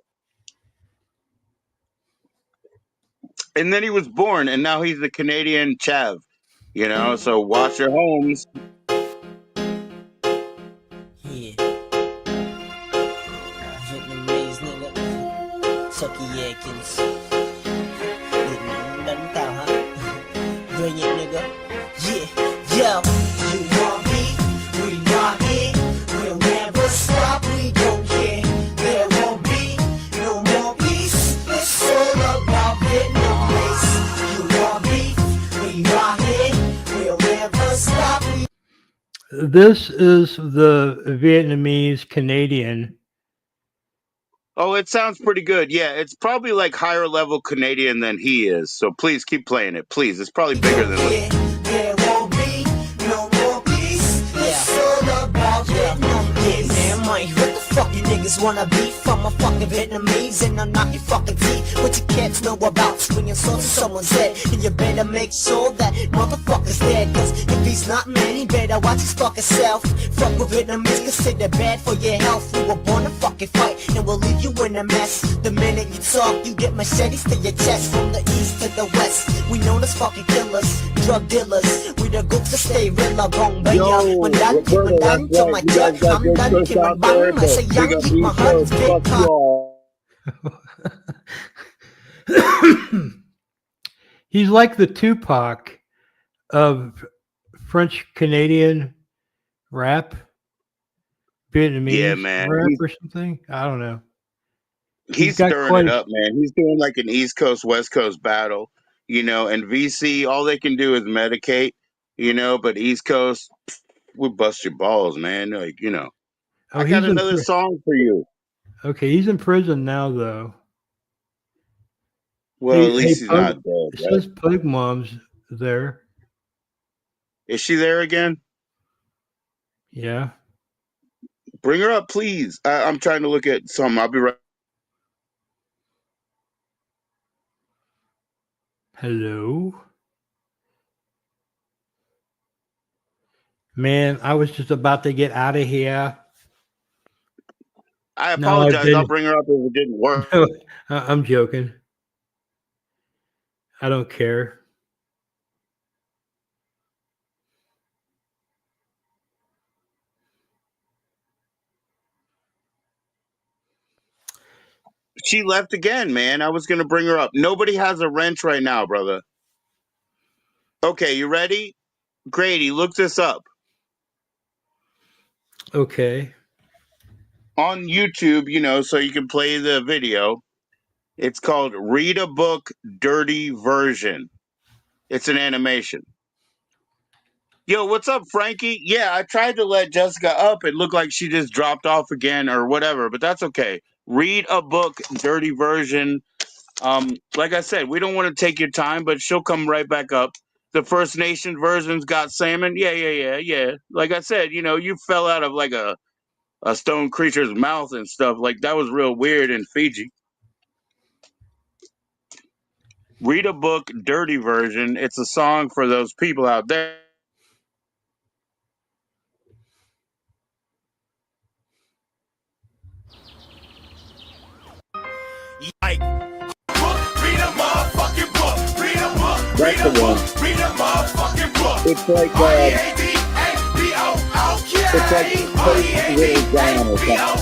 S1: And then he was born, and now he's the Canadian Chav. So watch your homes.
S12: Yeah. Vietnamese nigga. Sucky Atkins. Đánh tao hả? Brilliant nigga. Yeah, yo. You want me? We not here. We'll never stop. We don't care. There won't be no more peace. It's all about Vietnamese. You want me? We not here. We'll never stop.
S2: This is the Vietnamese Canadian.
S1: Oh, it sounds pretty good. Yeah, it's probably like higher level Canadian than he is. So please keep playing it. Please. It's probably bigger than
S12: Yeah, there won't be no more peace. It's all about getting on this. Yeah, man, what the fuck you niggas wanna be from a fucking Vietnamese? And I'm not your fucking teeth. What you can't know about swinging swords to someone's head. And you better make sure that motherfucker's dead. Cause if he's not, man, he better watch his fucking self. Fuck with Vietnamese, cause they're bad for your health. We were born to fucking fight, and we'll leave you in a mess. The minute you talk, you get machetes to your chest. From the east to the west, we known as fucking killers, drug dealers. We the groups to stay real along. But
S1: Yo,
S12: when that
S1: Roberto,
S12: when
S1: that's
S12: to
S1: right.
S12: my
S1: You guys
S12: jet,
S1: got
S12: I'm
S1: good
S12: done
S1: push
S12: killing
S1: out there,
S12: bang. I say
S1: but
S12: young,
S1: big up
S12: keep my
S1: East
S12: heart
S1: Coast.
S12: big
S1: Fuck
S12: cock.
S1: you all.
S2: He's like the Tupac of French Canadian rap,
S1: Yeah,
S2: Vietnamese
S1: man.
S2: rap or something. I don't know. He's
S1: He's
S2: got
S1: stirring
S2: quite
S1: it
S2: a.
S1: up, man. He's doing like an East Coast, West Coast battle, and VC, all they can do is medicate, but East Coast, we bust your balls, man. Like,
S2: Oh,
S1: I got
S2: he's in.
S1: another song for you.
S2: Okay, he's in prison now, though.
S1: Well,
S2: Hey,
S1: at
S2: hey,
S1: least he's
S2: Pug.
S1: not dead,
S2: It
S1: right?
S2: says Pug Mom's there.
S1: Is she there again?
S2: Yeah.
S1: Bring her up, please. I'm trying to look at something. I'll be right.
S2: Hello. Man, I was just about to get out of here.
S1: I
S2: No, I've
S1: apologize. I'll
S2: been.
S1: bring her up if it didn't work.
S2: No, I'm joking. I don't care.
S1: She left again, man. I was going to bring her up. Nobody has a wrench right now, brother. Okay, you ready? Grady, look this up.
S2: Okay.
S1: On YouTube, so you can play the video. It's called Read a Book Dirty Version. It's an animation. Yo, what's up, Frankie? Yeah, I tried to let Jessica up. It looked like she just dropped off again or whatever, but that's okay. Read a Book Dirty Version. Like I said, we don't want to take your time, but she'll come right back up. The First Nation version's got salmon. Yeah. Like I said, you fell out of like a stone creature's mouth and stuff. Like that was real weird in Fiji. Read a Book Dirty Version. It's a song for those people out there.
S12: Like, read a motherfucking book. Read a book.
S1: That's the one.
S12: Read a motherfucking book.
S1: It's like it's like Post Little John or something.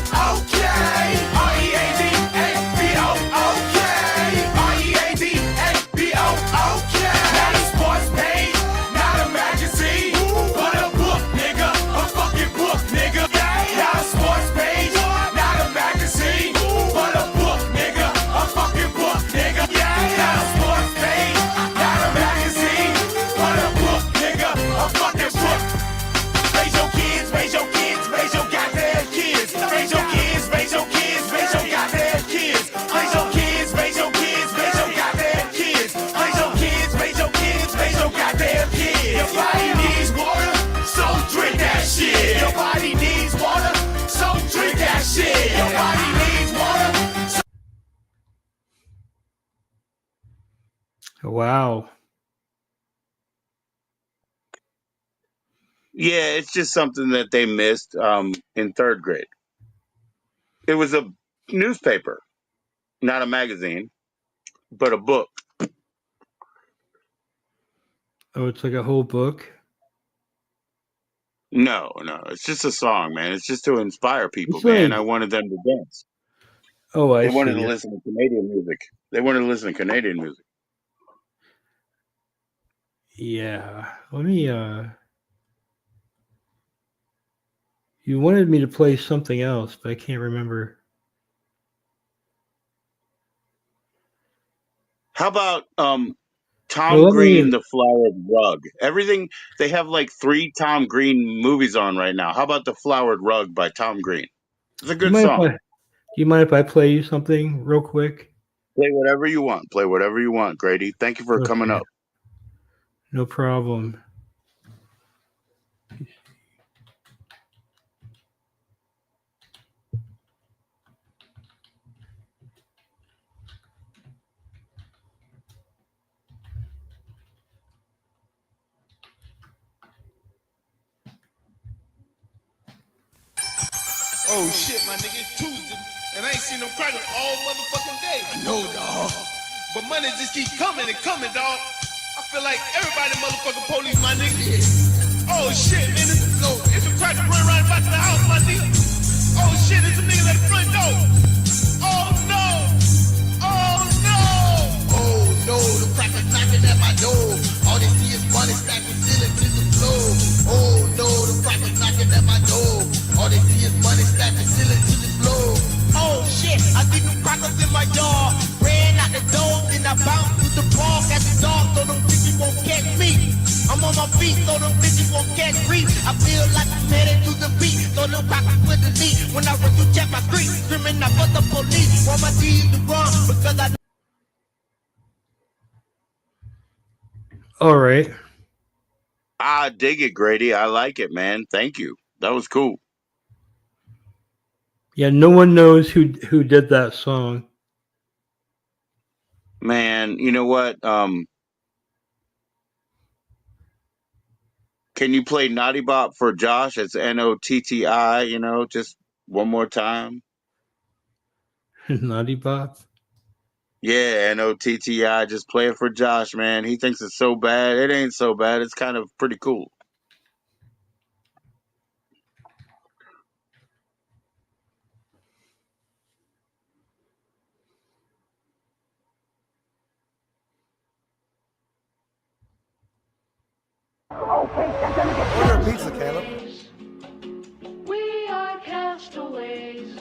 S2: Wow.
S1: Yeah, it's just something that they missed in third grade. It was a newspaper, not a magazine, but a book.
S2: Oh, it's like a whole book.
S1: No, it's just a song, man. It's just to inspire people,
S2: It's
S1: man.
S2: like.
S1: I wanted them to dance.
S2: Oh, I
S1: They wanted to
S2: see.
S1: listen to Canadian music. They wanted to listen to Canadian music.
S2: Yeah. Let me. You wanted me to play something else, but I can't remember.
S1: How about
S2: Well,
S1: Tom
S2: let
S1: Green,
S2: me.
S1: The Flowered Rug? Everything they have like 3 Tom Green movies on right now. How about The Flowered Rug by Tom Green? It's a
S2: Do you
S1: good
S2: mind if
S1: song.
S2: I? Do you mind if I play you something real quick?
S1: Play whatever you want. Play whatever you want, Grady. Thank you for coming
S2: Okay.
S1: up.
S2: No problem.
S13: Oh shit, my nigga, it's Tuesday, and I ain't seen no crackers all motherfucking day. No, dog. But money just keep coming and coming, dog. I feel like everybody motherfucking police, my nigga. Oh shit, man, it's a cracker running right back to the house, my nigga. Oh shit, it's a nigga at the front door. Oh no! Oh no! Oh no, the crackers knocking at my door. All they see is money stacking ceiling to the floor. Oh no, the crackers knocking at my door. All they see is money stacking ceiling to the floor. Oh shit, I see them crackers in my yard. Ran out the door, then I bounced through the park at the dog, so them bitches won't catch me. I'm on my feet, so them bitches won't catch me. I feel like I'm headed to the beat, so them crackers with the lead. When I run through check my street, screaming out for the police. Want my G's to run, because I
S2: All right.
S1: I dig it, Grady. I like it, man. Thank you. That was cool.
S2: Yeah, no one knows who did that song.
S1: Man, you know what? Can you play Naughty Bop for Josh? It's Notti, you know, just one more time.
S2: Naughty Bop.
S1: Yeah, Notti. Just play it for Josh, man. He thinks it's so bad. It ain't so bad. It's kind of pretty cool.
S7: Order a pizza, Caleb.
S14: We are castaways.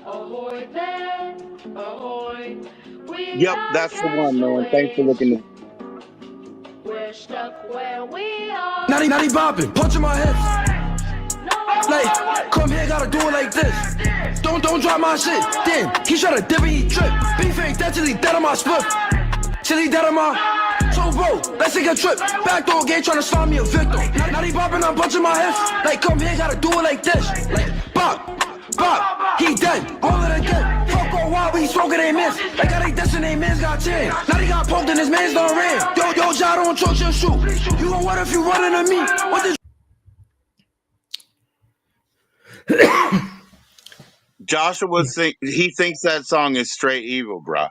S14: Ahoy there, ahoy. We
S1: Yep,
S14: are
S1: that's the one, man. Thanks for
S14: castaways.
S1: looking.
S14: We're stuck where we are.
S15: Naughty bopping, punching my hips. Like, come here, gotta do it like this. Don't drop my shit. Damn, he try to dip and he trip. Beef ain't that till he dead on my split. Till he dead on my. So bro, let's take a trip. Backdoor gate trying to slime me a victim. Naughty bopping, I'm punching my hips. Like, come here, gotta do it like this. Like, bop, bop, he dead. All of the dead. Fuck all while we smoking they miss. Like, I ain't dissing they mans got 10. Now he got poked and his mans done ran. Yo, Ja don't choke your shoe. You gon' what if you running to me? What the
S1: Joshua he thinks that song is straight evil, bruh.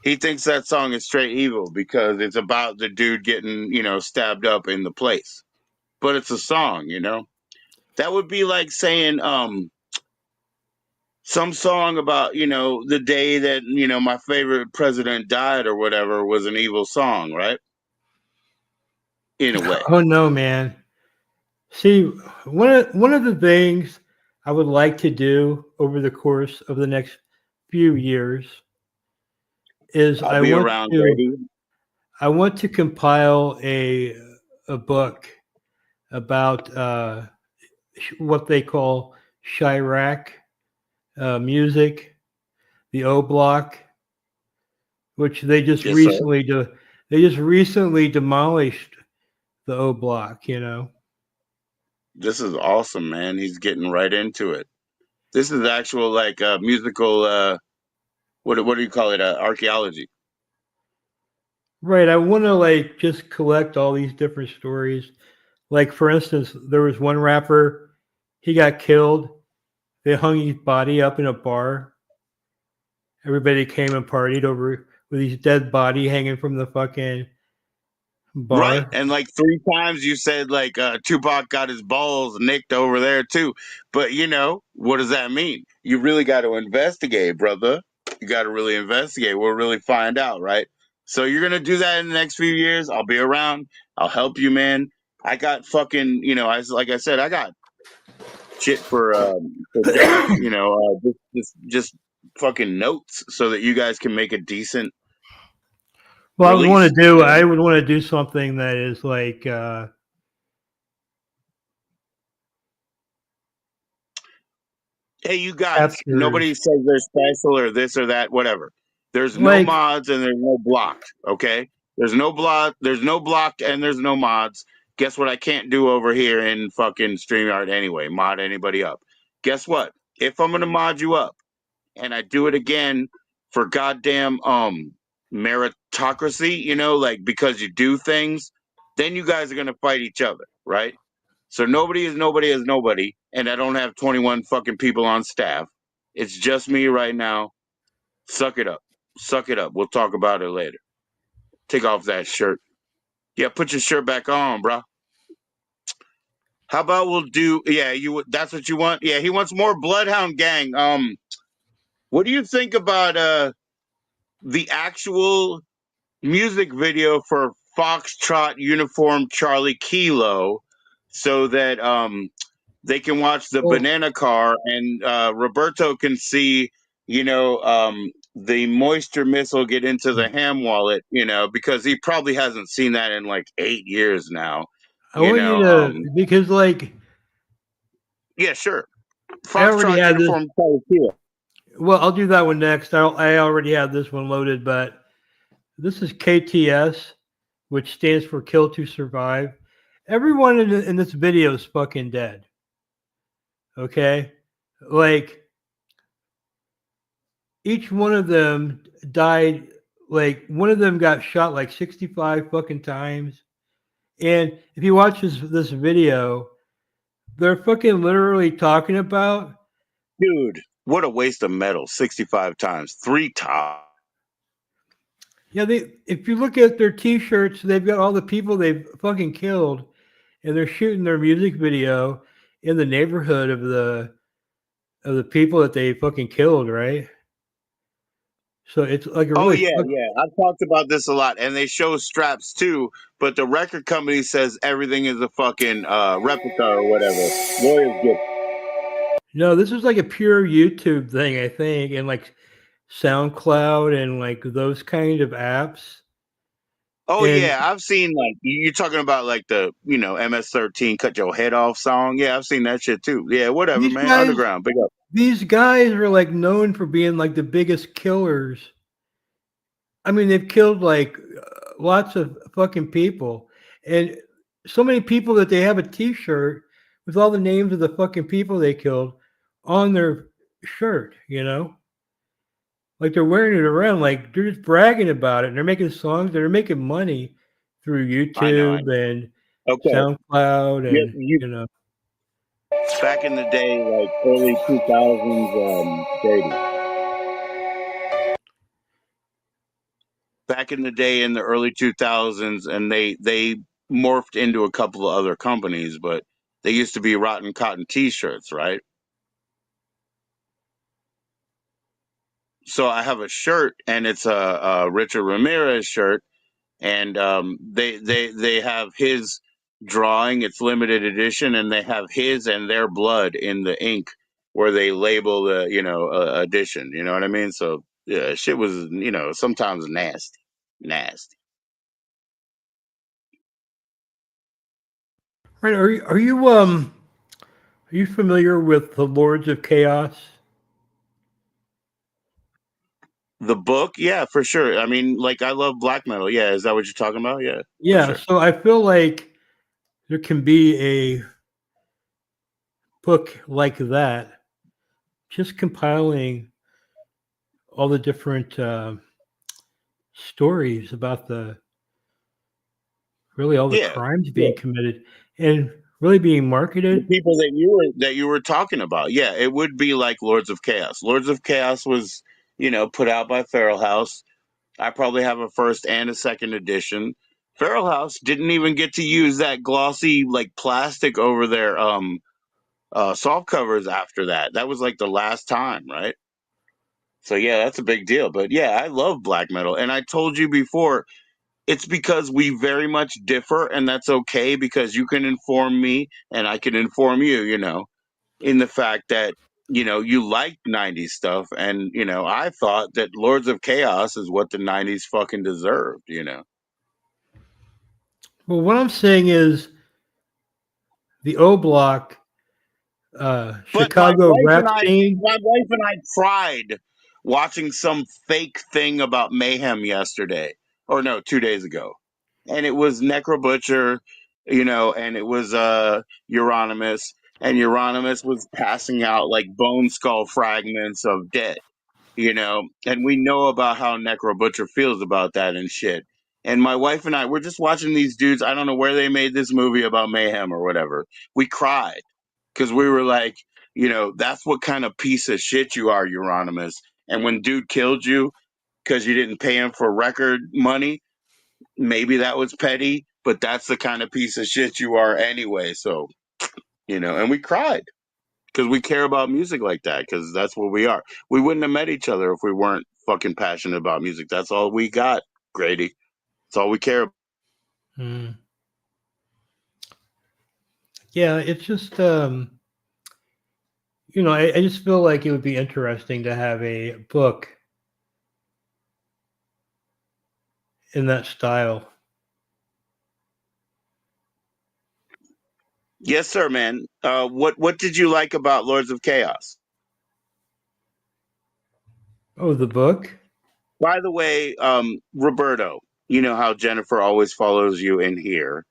S1: He thinks that song is straight evil because it's about the dude getting, you know, stabbed up in the place. But it's a song, you know? That would be like saying some song about, you know, the day that, you know, my favorite president died or whatever was an evil song, right? In a way.
S2: Oh no, man. See, one of the things I would like to do over the course of the next few years is
S1: I'll be around, Grady.
S2: I want to compile a book about what they call Chirac music, the O Block, which they just
S1: Yes,
S2: recently demolished the O Block. You know.
S1: This is awesome, man. He's getting right into it. This is actual like musical what do you call it? Archaeology.
S2: Right. I want to like just collect all these different stories. Like for instance, there was one rapper, he got killed. They hung his body up in a bar. Everybody came and partied over with his dead body hanging from the fucking bar.
S1: Right. And like 3 times you said like Tupac got his balls nicked over there too. But you know, what does that mean? You really got to investigate, brother. You got to really investigate. We'll really find out, right? So you're going to do that in the next few years. I'll be around. I'll help you, man. I got fucking, you know, like I said, I got shit for Josh, you know, just fucking notes so that you guys can make a decent
S2: Well,
S1: release,
S2: I would want to do something that is like
S1: Hey, you guys, nobody
S2: captures
S1: says they're special or this or that, whatever. There's no
S2: like
S1: mods and there's no blocked, okay? There's no blocked and there's no mods. Guess what I can't do over here in fucking StreamYard anyway, mod anybody up. Guess what? If I'm gonna mod you up and I do it again for goddamn meritocracy, like because you do things, then you guys are gonna fight each other, right? So nobody is nobody, and I don't have 21 fucking people on staff. It's just me right now. Suck it up. Suck it up. We'll talk about it later. Take off that shirt. Yeah, put your shirt back on, bro. How about we'll do? Yeah, that's what you want. Yeah, he wants more Bloodhound Gang. What do you think about the actual music video for Foxtrot Uniform Charlie Kilo, so that they can watch the
S2: well,
S1: banana car and Roberto can see, the moisture missile get into the ham wallet, because he probably hasn't seen that in like 8 years now.
S2: I want you to because like
S1: Yeah, sure.
S2: I already
S1: Foxtrot
S2: had this.
S1: uniform color Kilo.
S2: Well, I'll do that one next. I already have this one loaded, but this is KTS, which stands for Kill to Survive. Everyone in this video is fucking dead. Okay? Like, each one of them died. Like, one of them got shot like 65 fucking times. And if you watch this video, they're fucking literally talking about.
S1: Dude, what a waste of metal. 65 times. 3 times.
S2: Yeah, if you look at their T-shirts, they've got all the people they've fucking killed, and they're shooting their music video in the neighborhood of the people that they fucking killed, right? So it's like a
S1: Oh
S2: really
S1: yeah, yeah. I've talked about this a lot, and they show straps too. But the record company says everything is a fucking replica or whatever. Lawyers get.
S2: no. This is like a pure YouTube thing, I think, and like SoundCloud and like those kind of apps.
S1: Oh
S2: And
S1: yeah, I've seen like you're talking about like the MS-13 "Cut Your Head Off" song. Yeah, I've seen that shit too. Yeah, whatever,
S2: these
S1: man.
S2: guys,
S1: Underground, big up.
S2: these guys are like known for being like the biggest killers. I mean, they've killed like lots of fucking people, and so many people that they have a T-shirt with all the names of the fucking people they killed on their shirt. Like they're wearing it around, like they're just bragging about it. And they're making songs, they're making money through
S1: I know.
S2: YouTube and
S1: Okay.
S2: SoundCloud, and
S1: Back in the day, like early 2000s, Grady. Back in the day, in the early 2000s, and they morphed into a couple of other companies, but they used to be Rotten Cotton T-shirts, right? So I have a shirt, and it's a Richard Ramirez shirt, and they have his drawing. It's limited edition, and they have his and their blood in the ink where they label the edition. You know what I mean? So yeah, shit was sometimes nasty.
S2: right? Are you familiar with the Lords of Chaos?
S1: The book, yeah, for sure. I mean, like I love black metal. Yeah, is that what you're talking about? Yeah, for
S2: Yeah,
S1: sure.
S2: so I feel like there can be a book like that, just compiling all the different stories about all the
S1: Yeah,
S2: crimes being
S1: yeah.
S2: committed and really being
S1: The
S2: marketed.
S1: people that you were talking about. Yeah, it would be like Lords of Chaos. Lords of Chaos was, put out by Feral House. I probably have a first and a second edition. Feral House didn't even get to use that glossy like plastic over their soft covers after that. That was like the last time, right? So yeah, that's a big deal. But yeah, I love black metal. And I told you before, it's because we very much differ, and that's okay because you can inform me and I can inform you, in the fact that you like 90s stuff, and I thought that Lords of Chaos is what the 90s fucking deserved.
S2: Well, what I'm saying is the O Block
S1: But my
S2: Chicago
S1: wife
S2: rap
S1: and I,
S2: scene.
S1: my wife and I cried watching some fake thing about Mayhem yesterday, or no, 2 days ago, and it was Necro Butcher, and it was Euronymous, and Euronymous was passing out like bone skull fragments of dead, and we know about how Necro Butcher feels about that and shit. And my wife and I, we're just watching these dudes. I don't know where they made this movie about Mayhem or whatever. We cried because we were like, that's what kind of piece of shit you are, Euronymous. And when dude killed you because you didn't pay him for record money, maybe that was petty, but that's the kind of piece of shit you are anyway. So, and we cried because we care about music like that, because that's what we are. We wouldn't have met each other if we weren't fucking passionate about music. That's all we got, Grady. That's all we care about.
S2: Hmm. Yeah, it's just I just feel like it would be interesting to have a book in that style.
S1: Yes, sir, man. What did you like about Lords of Chaos?
S2: Oh, the book?
S1: By the way, Roberto, you know how Jennifer always follows you in here.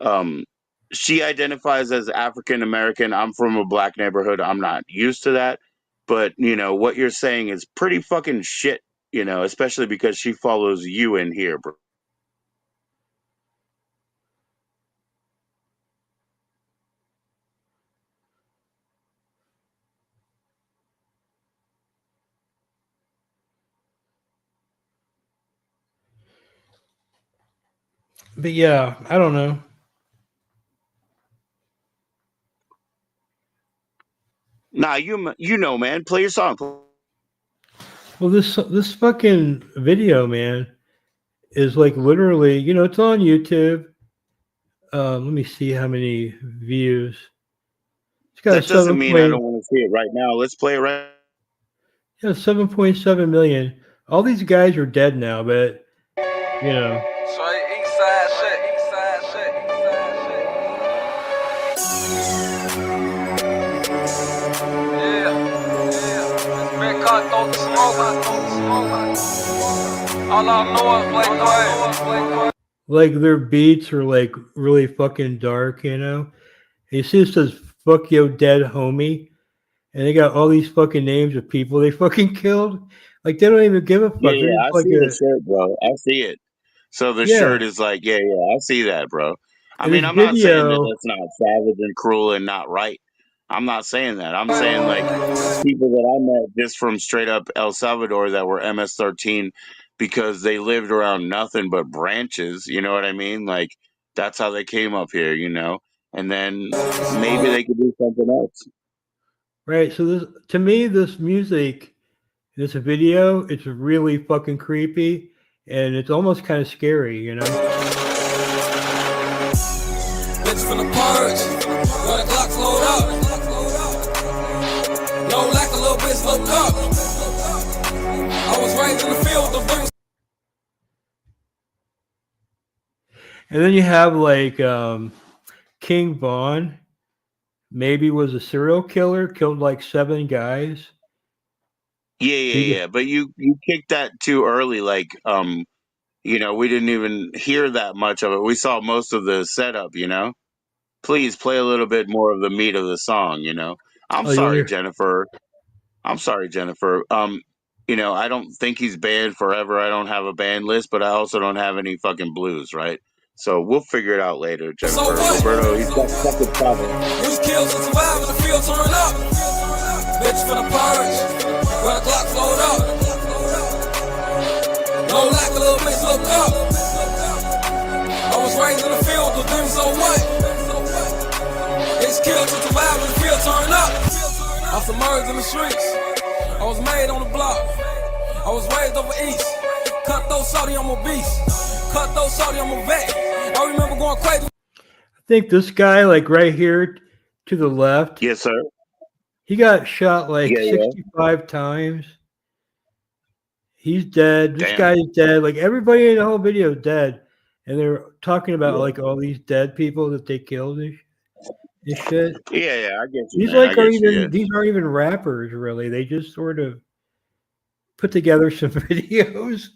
S1: Um, she identifies as African American. I'm from a black neighborhood. I'm not used to that. But, what you're saying is pretty fucking shit, especially because she follows you in here, bro.
S2: But yeah, I don't know.
S1: Nah, man. Play your song.
S2: Well, this fucking video, man, is like literally, it's on YouTube. Let me see how many views. It's got a
S1: That doesn't
S2: 7
S1: mean I
S2: point,
S1: don't want to see it right now. Let's play it right.
S2: yeah, 7.7 million. All these guys are dead now, but you know.
S15: So east side shit, east side shit, east side shit. Yeah. Big cut, throw the smoke. All I know is play.
S2: Like their beats are like really fucking dark, You see it says fuck yo dead homie. And they got all these fucking names of people they fucking killed. Like they don't even give a
S1: Yeah,
S2: fuck. They're
S1: yeah, I
S2: just like
S1: see the shirt, bro. I see it. So the
S2: yeah.
S1: shirt is like, yeah, yeah, I see that, bro. I
S2: And
S1: mean,
S2: this
S1: I'm not saying that
S2: video,
S1: that's not savage and cruel and not right. I'm not saying that. I'm saying like people that I met just from straight up El Salvador that were MS-13 because they lived around nothing but branches. You know what I mean? Like that's how they came up here, and then maybe they could do something else.
S2: right? So this to me, this music, this video, it's really fucking creepy and it's almost kind of scary.
S15: Bitch finna purge, where the Glocks load up. No lack a little bitch look up. I was raised in the field of things.
S2: And then you have like King Von, maybe was a serial killer, killed like 7 guys.
S1: Yeah, yeah, yeah. But you kicked that too early. Like, we didn't even hear that much of it. We saw most of the setup. Please play a little bit more of the meat of the song. I'm
S2: Oh, you
S1: sorry,
S2: hear?
S1: Jennifer. I'm sorry, Jennifer. I don't think he's banned forever. I don't have a ban list, but I also don't have any fucking blues, right? So we'll figure it out later, Jennifer.
S15: So what?
S1: Roberto, he's got fucking power.
S15: Use kills to survive in the field, turn up. Bitch finna purge, where the Glocks load up. No lack a little bitch look up. I was raised in the field of things, so what? It's killed to survive in the field, turn up. I submerged in the streets. I was made on the block. I was raised over east. Cut those Saudi, I'm a beast. Cut those Saudi, I'm a vet. I remember going crazy.
S2: I think this guy, like right here to the left,
S1: Yes, sir.
S2: he got shot like
S1: Yeah, yeah.
S2: 65 times. He's dead. This
S1: Damn.
S2: guy's dead. Like everybody in the whole video is dead. And they're talking about
S1: Yeah.
S2: like all these dead people that they killed. and shit.
S1: Yeah, I get you,
S2: These
S1: man. I
S2: like are
S1: get you. Yeah.
S2: even these aren't even rappers really. They just sort of put together some videos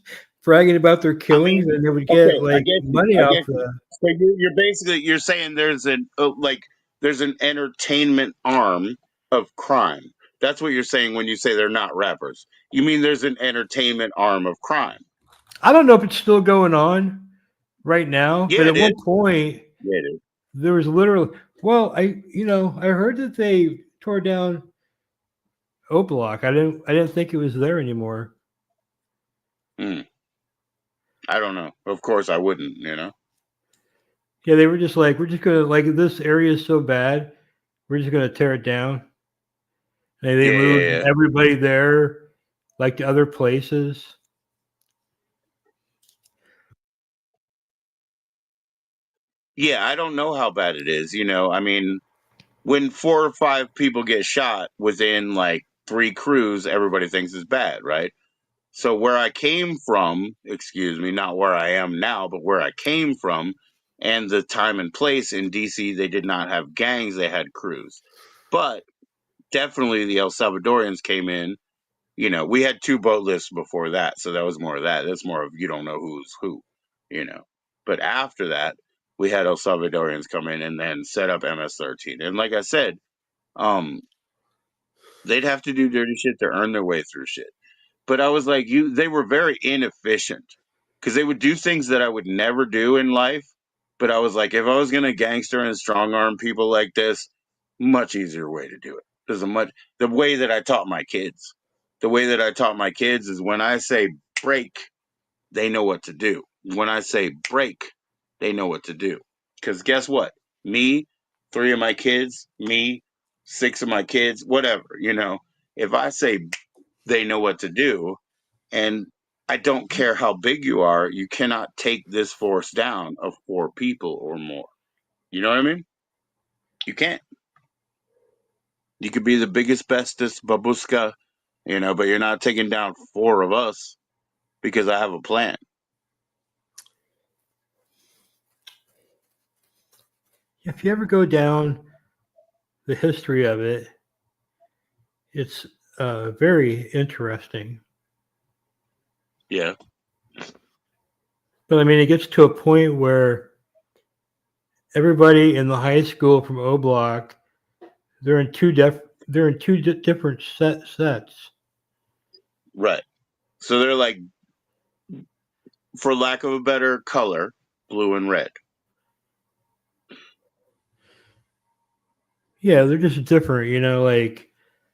S2: bragging about their
S1: I
S2: killings,
S1: mean,
S2: and they would get
S1: okay, I
S2: like
S1: get you.
S2: money
S1: I
S2: off
S1: get you.
S2: the.
S1: So you're basically you're saying there's an like there's an entertainment arm of crime. That's what you're saying when you say they're not rappers. You mean there's an entertainment arm of crime?
S2: I don't know if it's still going on right now, but
S1: Yeah,
S2: at
S1: it
S2: one
S1: is.
S2: point
S1: Yeah, it is.
S2: there was literally. Well, I heard that they tore down O Block. I didn't think it was there anymore.
S1: Mm, I don't know. Of course, I wouldn't. You know.
S2: Yeah, they were just like, we're just gonna like this area is so bad, we're just gonna tear it down. And they
S1: Yeah, yeah,
S2: moved
S1: yeah.
S2: everybody there, like to other places.
S1: Yeah, I don't know how bad it is. You know, I mean, when 4 or 5 people get shot within like 3 crews, everybody thinks it's bad, right? So where I came from, excuse me, not where I am now, but where I came from, and the time and place in DC, they did not have gangs; they had crews. But definitely, the El Salvadorians came in. You know, we had 2 boat lifts before that, so that was more of that. That's more of you don't know who's who, you know. But after that, we had El Salvadorians come in and then set up MS-13. And like I said, um, they'd have to do dirty shit to earn their way through shit. But I was like, they were very inefficient because they would do things that I would never do in life. But I was like, if I was gonna gangster and strong arm people like this, much easier way to do it. There's a much the way that I taught my kids. The way that I taught my kids is when I say break, they know what to do. When I say break, they know what to do. Because guess what? Me, 3 of my kids, me, 6 of my kids, whatever, you know. If I say they know what to do, and I don't care how big you are, you cannot take this force down of 4 people or more. You know what I mean? You can't. You could be the biggest, bestest babushka, you know, but you're not taking down 4 of us because I have a plan.
S2: If you ever go down the history of it, it's very interesting.
S1: Yeah.
S2: But I mean, it gets to a point where everybody in the high school from O Block, they're in different sets.
S1: Right. So they're like, for lack of a better color, blue and red.
S2: Yeah, they're just different, like,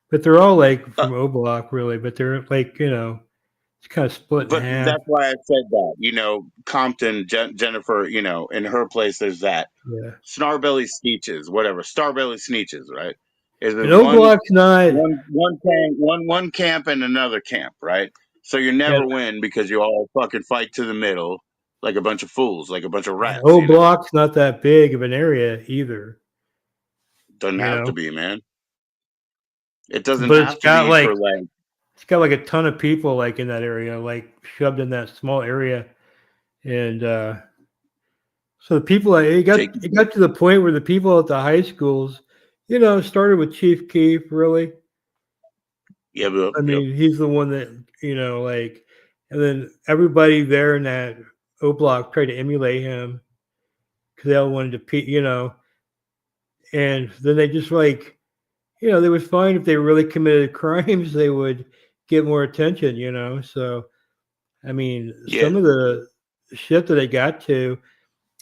S2: but they're all like
S1: Uh,
S2: from O Block, really. But they're like, it's kind of split in
S1: but
S2: half.
S1: that's why I said that. You know, Compton, Jennifer, you know, in her place, there's that.
S2: Yeah,
S1: Snarbelly Sneeches, whatever. Starbelly Sneeches, right? Is
S2: and
S1: there's
S2: O Block's not.
S1: one camp and another camp, right? So you
S2: Yeah,
S1: never win because you all fucking fight to the middle like a bunch of fools, like a bunch of
S2: and
S1: rats,
S2: O
S1: you know?
S2: Block's not that big of an area either.
S1: Doesn't
S2: You
S1: have to
S2: know,
S1: be, man. It doesn't
S2: but it's
S1: have to
S2: got
S1: be
S2: like
S1: for like
S2: a ton of people like in that area, like shoved in that small area, and so the people
S1: take
S2: it got to the point where the people at the high schools, started with Chief Keef. Really,
S1: yep, yep,
S2: I
S1: yep.
S2: mean, he's the one that like, and then everybody there in that O Block tried to emulate him because they all wanted to, and then they just like, they would find if they really committed crimes, they would get more attention. So I mean,
S1: Yeah.
S2: some of the shit that they got to,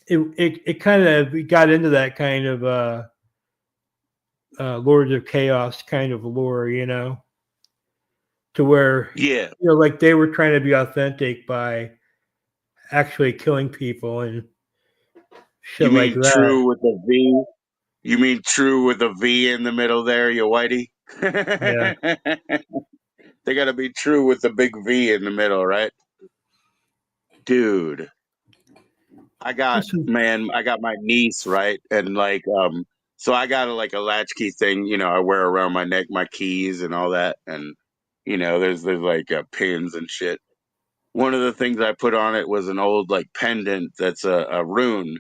S2: it kind of got into that kind of Lords of Chaos kind of lore, to where
S1: Yeah.
S2: like they were trying to be authentic by actually killing people and
S1: You
S2: shit like
S1: mean
S2: that.
S1: true with a V? You mean true with a V in the middle there, you whitey?
S2: Yeah.
S1: They gotta be true with the big V in the middle, right? Dude.
S2: Listen,
S1: I got my niece, right? And like, so I got like a latchkey thing, you know, I wear around my neck, my keys and all that. And, you know, there's like pins and shit. One of the things I put on it was an old like pendant that's a rune.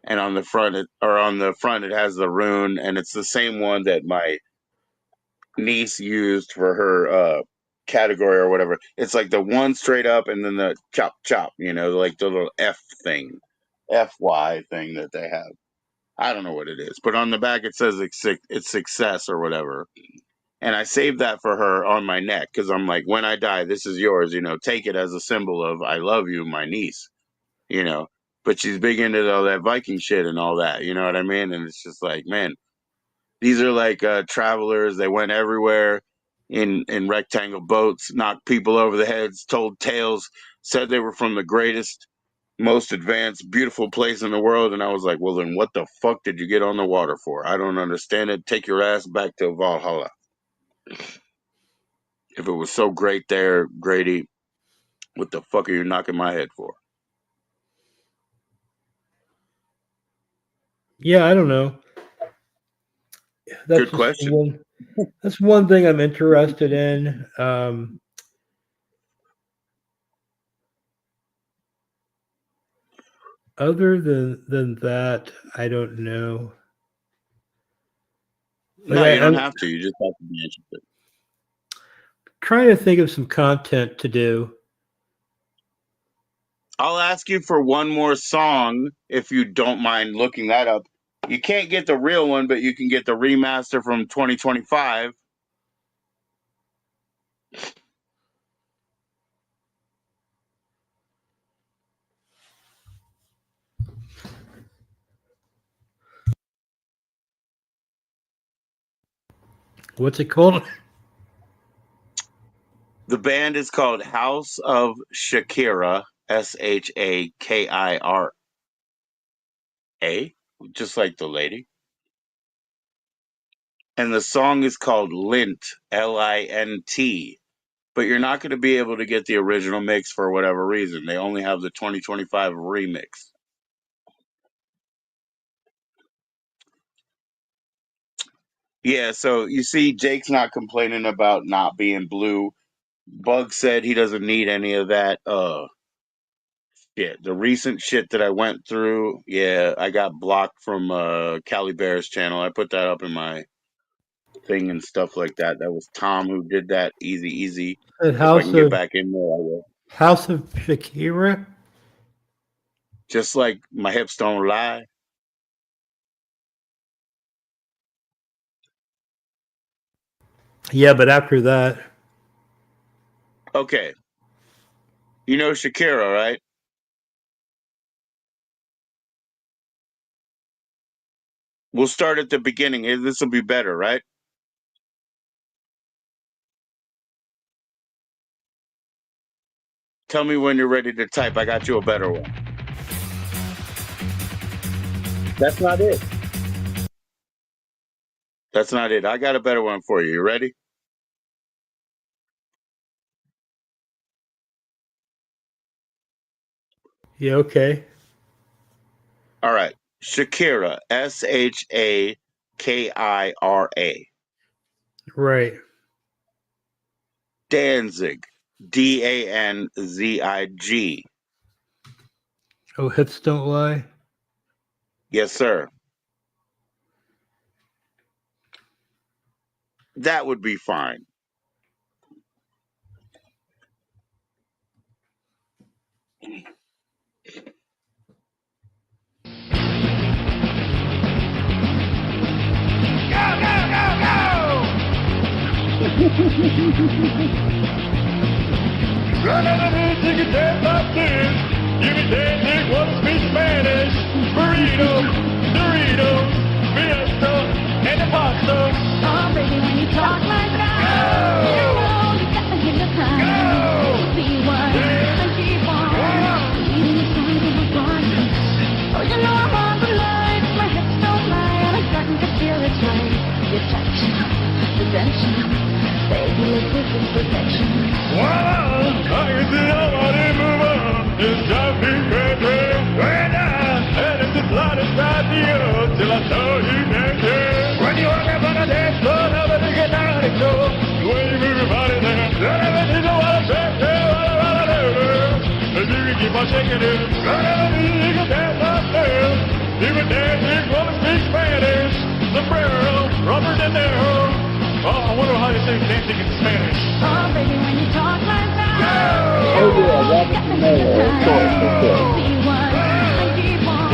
S1: and on the front it has the rune, and it's the same one that my niece used for her category or whatever. It's like the one straight up and then the chop chop, like the little F thing, FY thing that they have. I don't know what it is, but on the back it says it's success or whatever. And I saved that for her on my neck because I'm like, when I die, this is yours. Take it as a symbol of I love you, my niece. But she's big into all that Viking shit and all that. You know what I mean? And it's just like, man, these are like travelers. They went everywhere in rectangle boats, knocked people over the heads, told tales, said they were from the greatest, most advanced, beautiful place in the world. And I was like, well, then what the fuck did you get on the water for? I don't understand it. Take your ass back to Valhalla. If it was so great there, Grady, what the fuck are you knocking my head for?
S2: Yeah, I don't know.
S1: Good question.
S2: That's one thing I'm interested in. Other than that, I don't know.
S1: No, you don't have to. You just have to be interested.
S2: Trying to think of some content to do.
S1: I'll ask you for one more song if you don't mind looking that up. You can't get the real one, but you can get the remaster from 2025.
S2: What's it called?
S1: The band is called House of Shakira, Shakira, just like the lady. And the song is called Lint, Lint. But you're not going to be able to get the original mix for whatever reason. They only have the 2025 remix. Yeah, so you see, Jake's not complaining about not being blue. Bug said he doesn't need any of that shit. The recent shit that I went through, yeah, I got blocked from Cali Bear's channel. I put that up in my thing and stuff like that. That was Tom who did that. Easy. If I can get back in there, I will.
S2: House of Shakira?
S1: Just like my hips don't lie.
S2: Yeah, but after that.
S1: Okay. You know Shakira, right? We'll start at the beginning. This will be better, right? Tell me when you're ready to type. I got you a better one. That's not it. That's not it. I got a better one for you. You ready?
S2: Yeah, okay.
S1: All right. Shakira, Shakira.
S2: Right.
S1: Danzig, Danzig.
S2: Oh, hips don't lie?
S1: Yes, sir. That would be fine.
S13: Run out of here, take a dance like this. Give me dancing, what speak Spanish? Burrito, Doritos, Fiesta, and the pasta.
S14: Oh, baby, when you talk like that, you know you got to hit the time. Be one and keep on leading the signs of a garden. Oh, you know I'm on the line, my hips don't lie, and I'm starting to feel it's right. Your touch, the tension, baby, let's get this protection.
S13: Voila, I can see nobody move on. It's driving me crazy. Right now, and it's the slightest idea till I saw you dancing. When you walk up on the dance floor, nobody get down and go. The way you move your body there, none of it is what I'm saying. What I do, if you can keep on shaking it, none of it you can dance like this.
S16: Even dancing gonna speak Spanish. Sombrero, Robert De Niro. Oh, I wonder how you say dancing in Spanish.
S14: Oh, baby, when you talk like that.
S1: Oh yeah, Robert De Niro, of course, of course.
S14: See what I keep on.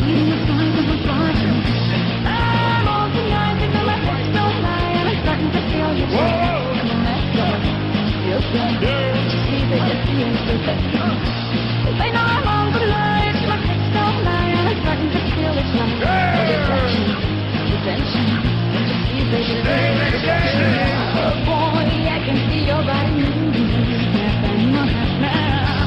S14: Leading the signs of a fire. I'm on tonight, and my head's so high, and I'm starting to feel you. And the next door, feels good. See, they just feel so good. They know I'm on the line, my head's so high, and I'm starting to feel it's like attention. Just see, baby, oh boy, I can see your body moving.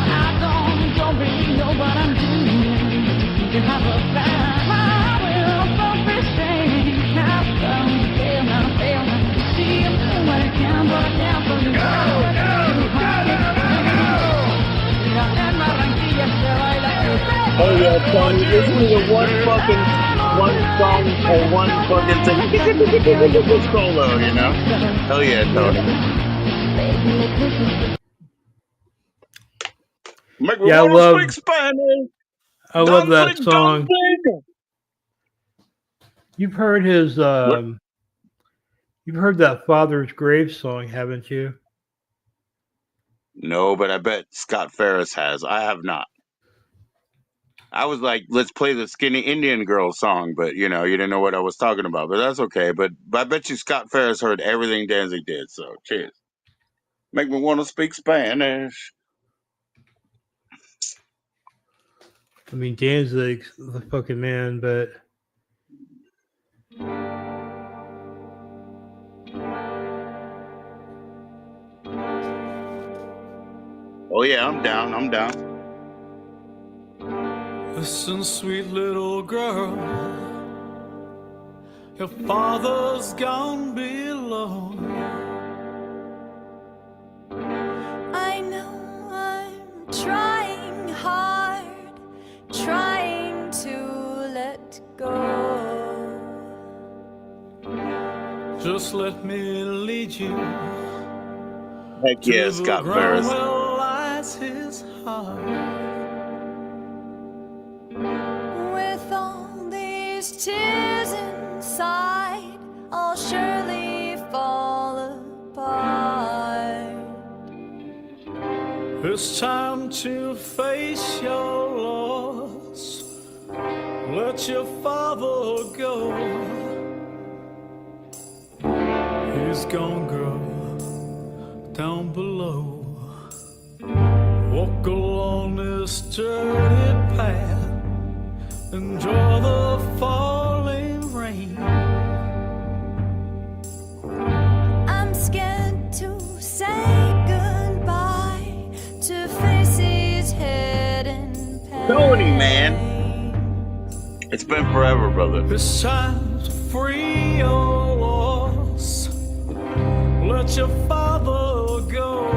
S14: I don't really know what I'm doing. To have a plan, I will stop restrained. Now fail now. See, I'm doing what I can, but I can't believe it.
S1: Oh yeah, Tony, this is the one song or one fucking thing solo, you know? Hell yeah, Tony. Make me
S2: Yeah,
S1: wanna speak Spanish.
S2: I love that
S1: Dumpling,
S2: song.
S1: dumpling.
S2: You've heard his you've heard that Father's Grave song, haven't you?
S1: No, but I bet Scott Ferris has. I have not. I was like, let's play the Skinny Indian Girl song, but you know, you didn't know what I was talking about, but that's okay. But I bet you Scott Ferris heard everything Danzig did, so cheers. Make me want to speak Spanish.
S2: I mean, Danzig's the fucking man, but
S1: Oh yeah, I'm down. I'm down.
S6: Listen, sweet little girl, your father's gone below.
S14: I know I'm trying hard, trying to let go.
S6: Just let me lead you
S1: Heck
S6: to
S1: yeah,
S6: the
S1: Scott
S6: ground
S1: Ferris.
S6: where lies his heart.
S14: With all these tears inside, I'll surely fall apart.
S6: It's time to face your loss. Let your father go. He's gone, girl, down below. Walk along this dirty path. Enjoy the falling rain.
S14: I'm scared to say goodbye, to face his head in pain.
S1: Tony, man. It's been forever, brother.
S6: It's time to free your loss. Let your father go.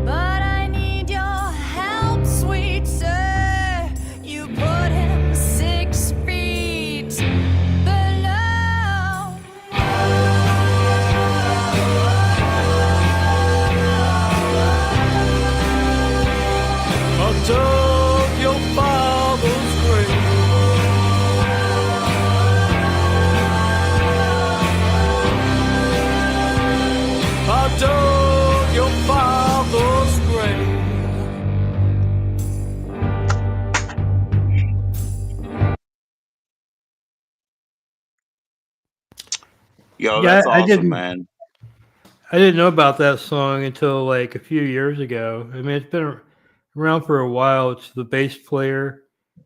S14: But I need your help, sweet sir. You put him 6 feet below.
S6: I dug your father's grave. I dug your father's grave.
S1: Yo,
S2: yeah,
S1: that's
S2: I
S1: awesome, man.
S2: didn't know about that song until like a few years ago. I mean, it's been around for a while. It's the bass player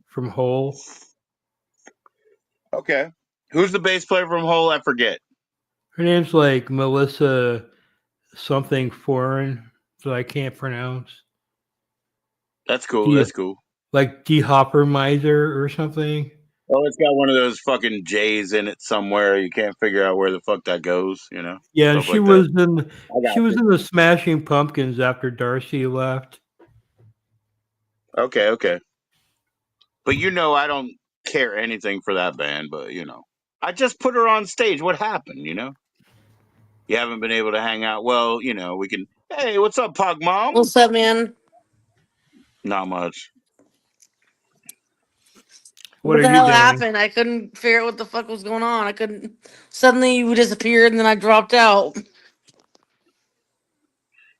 S2: from Hole.
S1: Okay. Who's the bass player from Hole? I forget.
S2: Her name's like Melissa something foreign that I can't pronounce.
S1: That's cool. That's cool.
S2: Like D Hopper Miser or something.
S1: Oh, it's got one of those fucking J's in it somewhere. You can't figure out where the fuck that goes, you know?
S2: Yeah, and
S1: Stuff like that.
S2: she was in the Smashing Pumpkins after Darcy left.
S1: Okay, okay. But you know, I don't care anything for that band, but you know, I just put her on stage. What happened, you know? You haven't been able to hang out. Well, you know, we can. Hey, what's up, Pog Mom?
S11: What's up, man?
S1: Not much.
S2: What
S11: What
S2: are
S11: the
S2: you
S11: hell
S2: doing?
S11: happened? I couldn't figure out what the fuck was going on. I couldn't. Suddenly you disappeared and then I dropped out.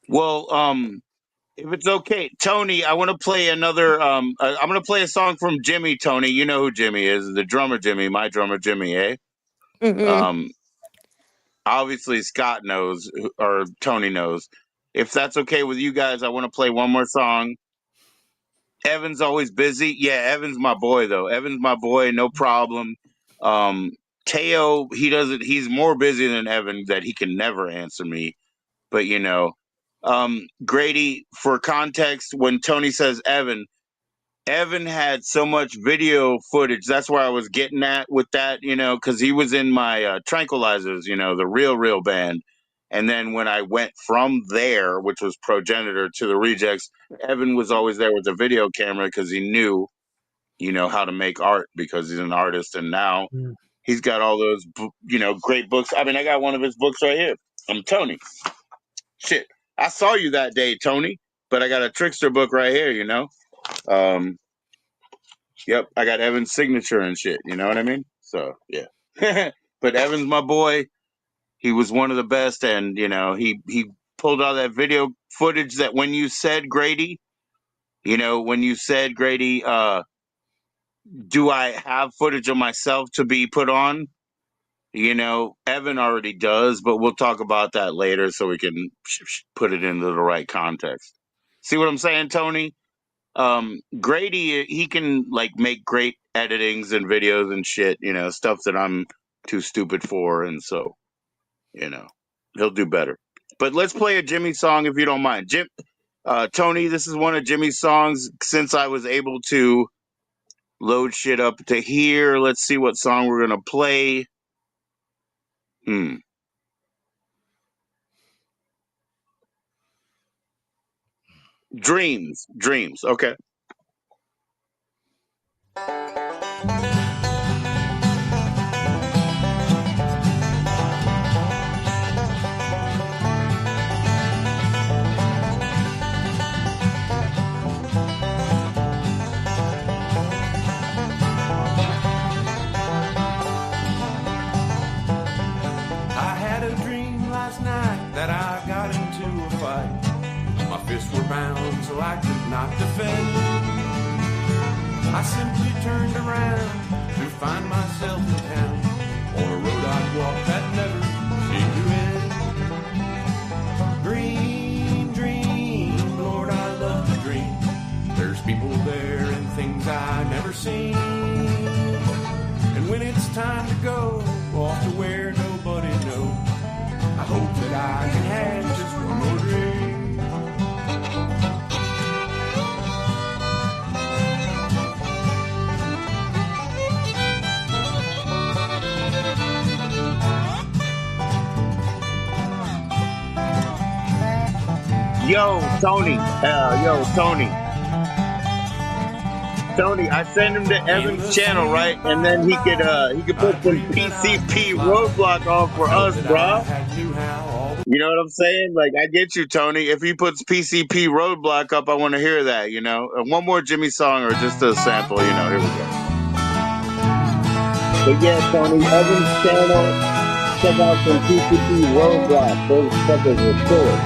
S1: Well, if it's okay, Tony, I want to play another. I'm going to play a song from Jimmy. Tony, you know who Jimmy is? The drummer Jimmy, my drummer Jimmy, eh?
S11: Mm-hmm.
S1: Obviously Scott knows, or Tony knows. If that's okay with you guys, I want to play one more song. Evan's always busy. Yeah, Evan's my boy though. Evan's my boy, no problem. Teo, he's more busy than Evan that he can never answer me. But Grady, for context, when Tony says Evan had so much video footage. That's where I was getting at with that, because he was in my Tranquilizers, the real band. And then when I went from there, which was Progenitor, to the Rejects, Evan was always there with the video camera because he knew, how to make art because he's an artist. And now he's got all those, great books. I mean, I got one of his books right here. I'm Tony. Shit. I saw you that day, Tony, but I got a Trickster book right here, Yep, I got Evan's signature and shit. You know what I mean? So yeah. But Evan's my boy. He was one of the best, and he pulled all that video footage that when you said Grady, do I have footage of myself to be put on? Evan already does, but we'll talk about that later so we can put it into the right context. See what I'm saying, Tony? Grady, he can like make great editings and videos and shit, stuff that I'm too stupid for, and so he'll do better. But let's play a Jimmy song if you don't mind. Tony, this is one of Jimmy's songs since I was able to load shit up to here. Let's see what song we're gonna play. Dreams. Okay.
S6: I had a dream last night that I got into a fight. My fists were bound so I could not defend. I simply turned around to find myself in town on a road I'd walk that never seemed to end. Dream, Lord, I love to dream. There's people there and things I never seen. And when it's time to go off to where nobody knows, I hope that I can have just one more dream.
S1: Yo, Tony. Tony, I send him to Evan's channel, right? And then he could put some PCP roadblock on for us, bro. You know what I'm saying? Like, I get you, Tony. If he puts PCP roadblock up, I want to hear that, one more Jimmy song or just a sample, here we go. But yeah, Tony, Evan's channel, check out some PCP roadblock. Those fuckers are cool.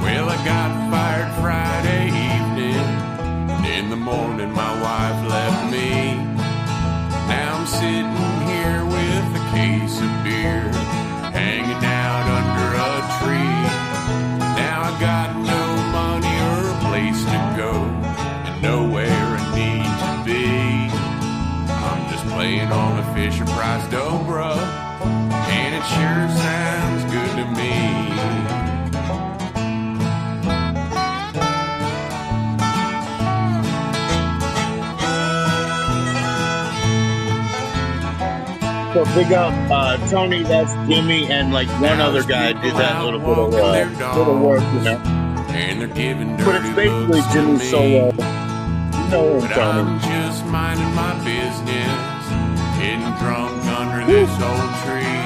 S6: Well, I got fired Friday evening. In the morning, my wife left me. Now I'm sitting here with a case of beer, hanging out under a tree. Now I got no money or a place to go, and nowhere I need to be. I'm just playing on a Fisher Price Dobra, and it sure sounds good to me.
S1: So big up Tony, that's Jimmy, and like one other guy did that little bit of little work,
S6: And they're giving
S1: but it's basically Jimmy solo. Him, Tony.
S6: I'm just minding my business, getting drunk under this old tree.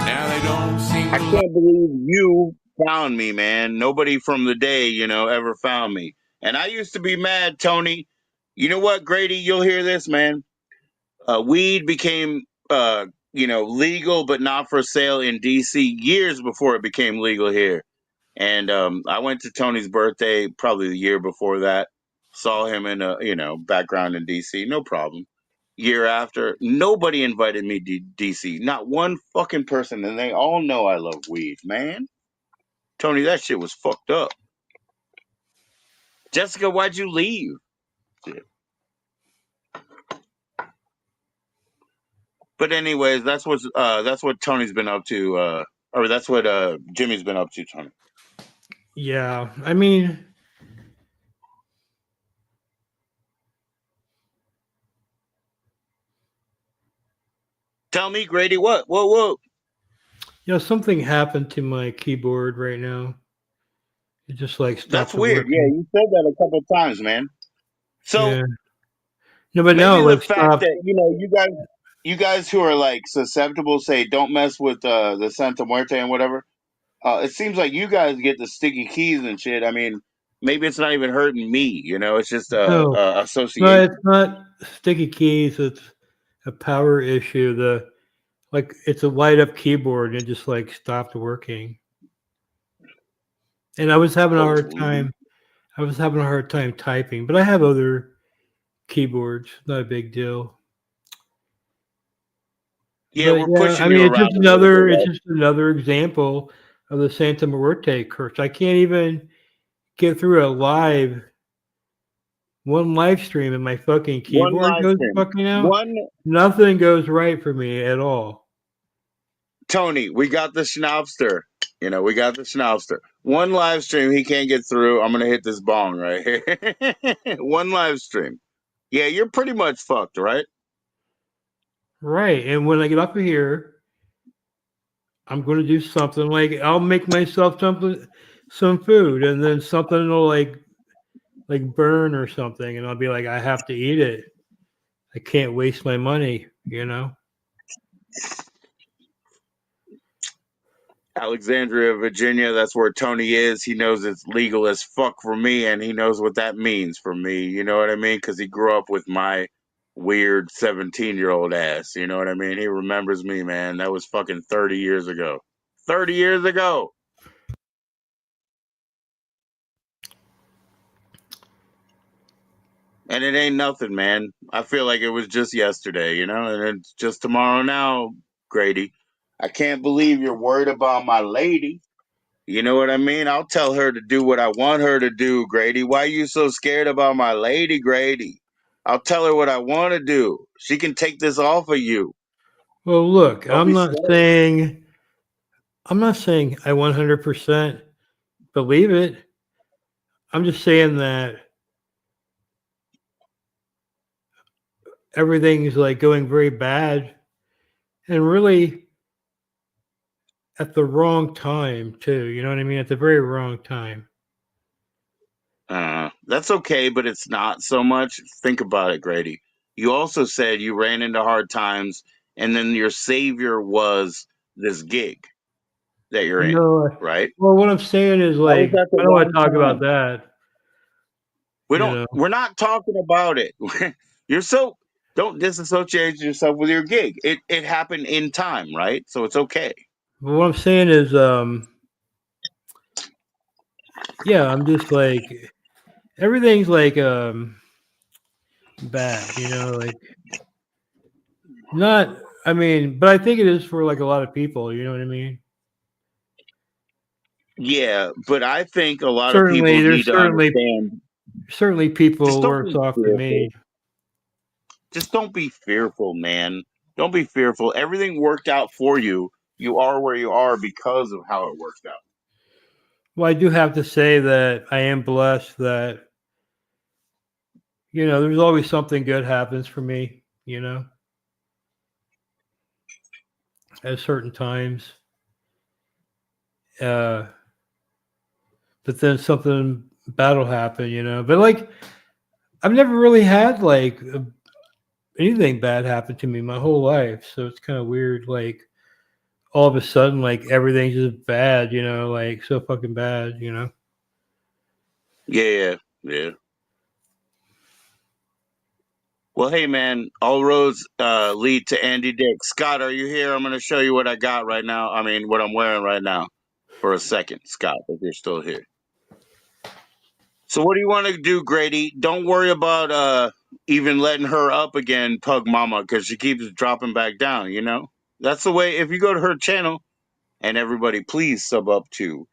S6: Now they don't seem
S1: I can't believe you found me, man. Nobody from the day, ever found me. And I used to be mad, Tony, You know what, Grady? You'll hear this, man. Weed became, legal but not for sale in D.C. years before it became legal here. And I went to Tony's birthday probably the year before that. Saw him in a background in D.C. No problem. Year after, nobody invited me to D.C. Not one fucking person, and they all know I love weed, man. Tony, that shit was fucked up. Jessica, why'd you leave? Shit. But anyways, that's what Tony's been up to, or that's what Jimmy's been up to, Tony.
S2: Yeah, I mean,
S1: Tell me, Grady, what? Whoa.
S2: something happened to my keyboard right now. It just like
S1: That's
S2: stopped
S1: weird. Yeah,
S2: working.
S1: you said that a couple of times, man. So
S2: Yeah. No, but now
S1: maybe
S2: it
S1: the
S2: like
S1: fact
S2: stopped.
S1: that you guys who are like susceptible say don't mess with the Santa Muerte and whatever. It seems like you guys get the sticky keys and shit. I mean, maybe it's not even hurting me. It's just
S2: No, no,
S1: association.
S2: it's not sticky keys. It's a power issue. It's a light up keyboard and it just like stopped working. And I was having a hard
S1: Holy.
S2: time. I was having a hard time typing, but I have other keyboards. Not a big deal.
S1: Yeah,
S2: But
S1: we're
S2: yeah, I
S1: pushing you
S2: mean,
S1: around a little bit,
S2: it's
S1: right?
S2: just another example of the Santa Muerte curse. I can't even get through one live stream and my fucking
S1: One
S2: keyboard
S1: live
S2: goes
S1: stream.
S2: fucking out.
S1: One
S2: Nothing goes right for me at all.
S1: Tony, we got the Schnaubster. We got the Schnaubster. One live stream he can't get through. I'm gonna hit this bong right here. One live stream. Yeah, you're pretty much fucked, right?
S2: Right. And when I get up here, I'm going to do something like I'll make myself some food, and then something will like burn or something, and I'll be like, I have to eat it. I can't waste my money.
S1: Alexandria, Virginia, that's where Tony is. He knows it's legal as fuck for me, and he knows what that means for me. You know what I mean? Because he grew up with my weird 17-year-old ass. You know what I mean? He remembers me, man. That was fucking 30 years ago. 30 years ago. And it ain't nothing, man. I feel like it was just yesterday, and it's just tomorrow now, Grady. I can't believe you're worried about my lady. You know what I mean? I'll tell her to do what I want her to do, Grady. Why are you so scared about my lady, Grady? I'll tell her what I want to do. She can take this off of you.
S2: Well, look,
S1: Don't be scared.
S2: I'm not saying I 100% believe it. I'm just saying that everything's like going very bad, and really at the wrong time too. You know what I mean? At the very wrong time.
S1: That's okay, but it's not so much. Think about it, Grady. You also said you ran into hard times, and then your savior was this gig that you're in,
S2: No,
S1: right?
S2: well, what I'm saying is
S1: That was
S2: like
S1: at the
S2: I don't want
S1: wrong
S2: to talk about
S1: time.
S2: that.
S1: We
S2: You
S1: don't.
S2: know,
S1: We're not talking about it. You're so. Don't disassociate yourself with your gig. It happened in time, right? So it's okay.
S2: but what I'm saying is, yeah, I'm just like everything's like bad. Like not. I mean, but I think it is for like a lot of people. You know what I mean?
S1: Yeah, but I think a lot of people
S2: Certainly,
S1: need to understand.
S2: certainly
S1: Just
S2: people
S1: don't
S2: worse
S1: be
S2: off than
S1: fearful.
S2: me.
S1: Just don't be fearful, man. Don't be fearful. Everything worked out for you. You are where you are because of how it worked out.
S2: Well, I do have to say that I am blessed that there's always something good happens for me. At certain times. Uh, but then something bad will happen. But like, I've never really had like anything bad happen to me my whole life, so it's kind of weird. Like all of a sudden, like everything's just bad. Like so fucking bad.
S1: Yeah, yeah. Well, hey man, all roads lead to Andy Dick. Scott, are you here? I'm going to show you what I got right now. I mean, what I'm wearing right now for a second, Scott, if you're still here. So what do you want to do, Grady? Don't worry about even letting her up again, Pug Mama, because she keeps dropping back down, you know? That's the way, if you go to her channel, and everybody please sub up to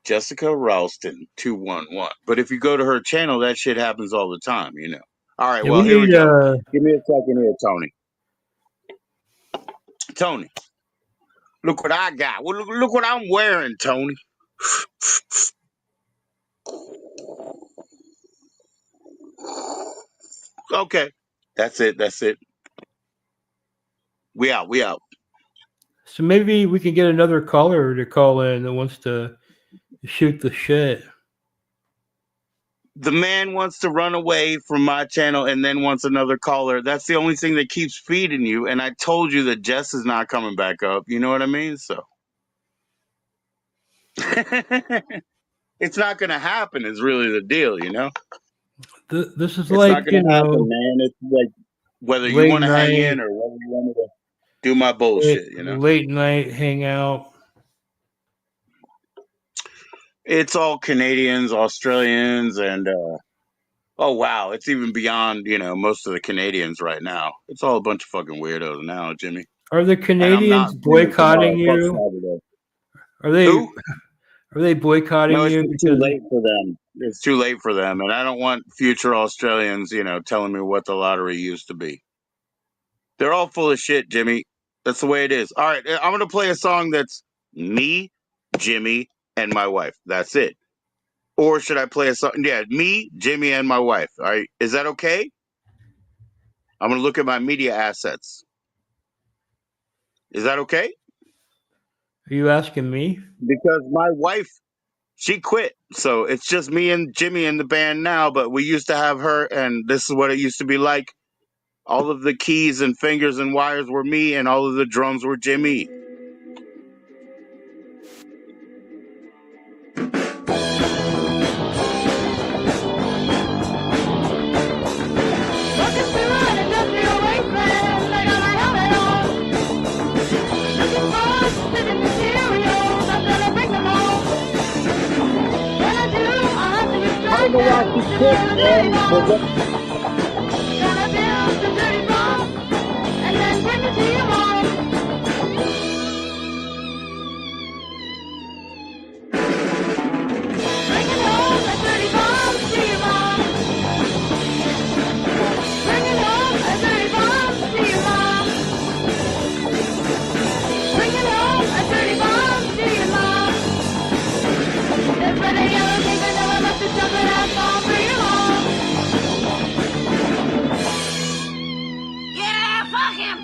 S1: Jessica Ralston 211. But if you go to her channel, that shit happens all the time, you know? All right,
S2: Yeah, we
S1: well, here we
S2: need
S1: go. Give me a second here, Tony. Tony, look what I got. Well, look what I'm wearing, Tony. Okay. That's it. That's it. We out. We out.
S2: so maybe we can get another caller to call in that wants to shoot the shit.
S1: The man wants to run away from my channel and then wants another caller. That's the only thing that keeps feeding you. And I told you that Jess is not coming back up. You know what I mean? So it's not going to happen is really the deal, you know?
S2: This is
S1: It's
S2: like,
S1: not going
S2: you
S1: to happen,
S2: know,
S1: man. It's like whether you
S2: late
S1: want to hang
S2: night,
S1: in or whether you want to do my bullshit, you know?
S2: late night hangout.
S1: It's all Canadians, Australians, and oh wow, it's even beyond, you know, most of the Canadians right now. It's all a bunch of fucking weirdos now, Jimmy.
S2: Are the
S1: And I'm not
S2: Canadians
S1: Jimmy
S2: boycotting
S1: tomorrow. Fuck
S2: you?
S1: Saturday.
S2: Are they
S1: Who?
S2: are they boycotting
S1: No, it's
S2: you
S1: just too
S2: because
S1: late for them. It's too late for them, and I don't want future Australians, you know, telling me what the lottery used to be. They're all full of shit, Jimmy. That's the way it is. All right, I'm gonna play a song that's me, Jimmy, and my wife. That's it. Or should I play a song? Yeah, me, Jimmy, and my wife. All right, is that okay? I'm gonna look at my media assets. Is that okay?
S2: are you asking me?
S1: Because my wife, she quit, so it's just me and Jimmy in the band now. But we used to have her, and this is what it used to be like. All of the keys and fingers and wires were me, and all of the drums were Jimmy. I don't know why she quit, man.
S14: Yeah, fuck him!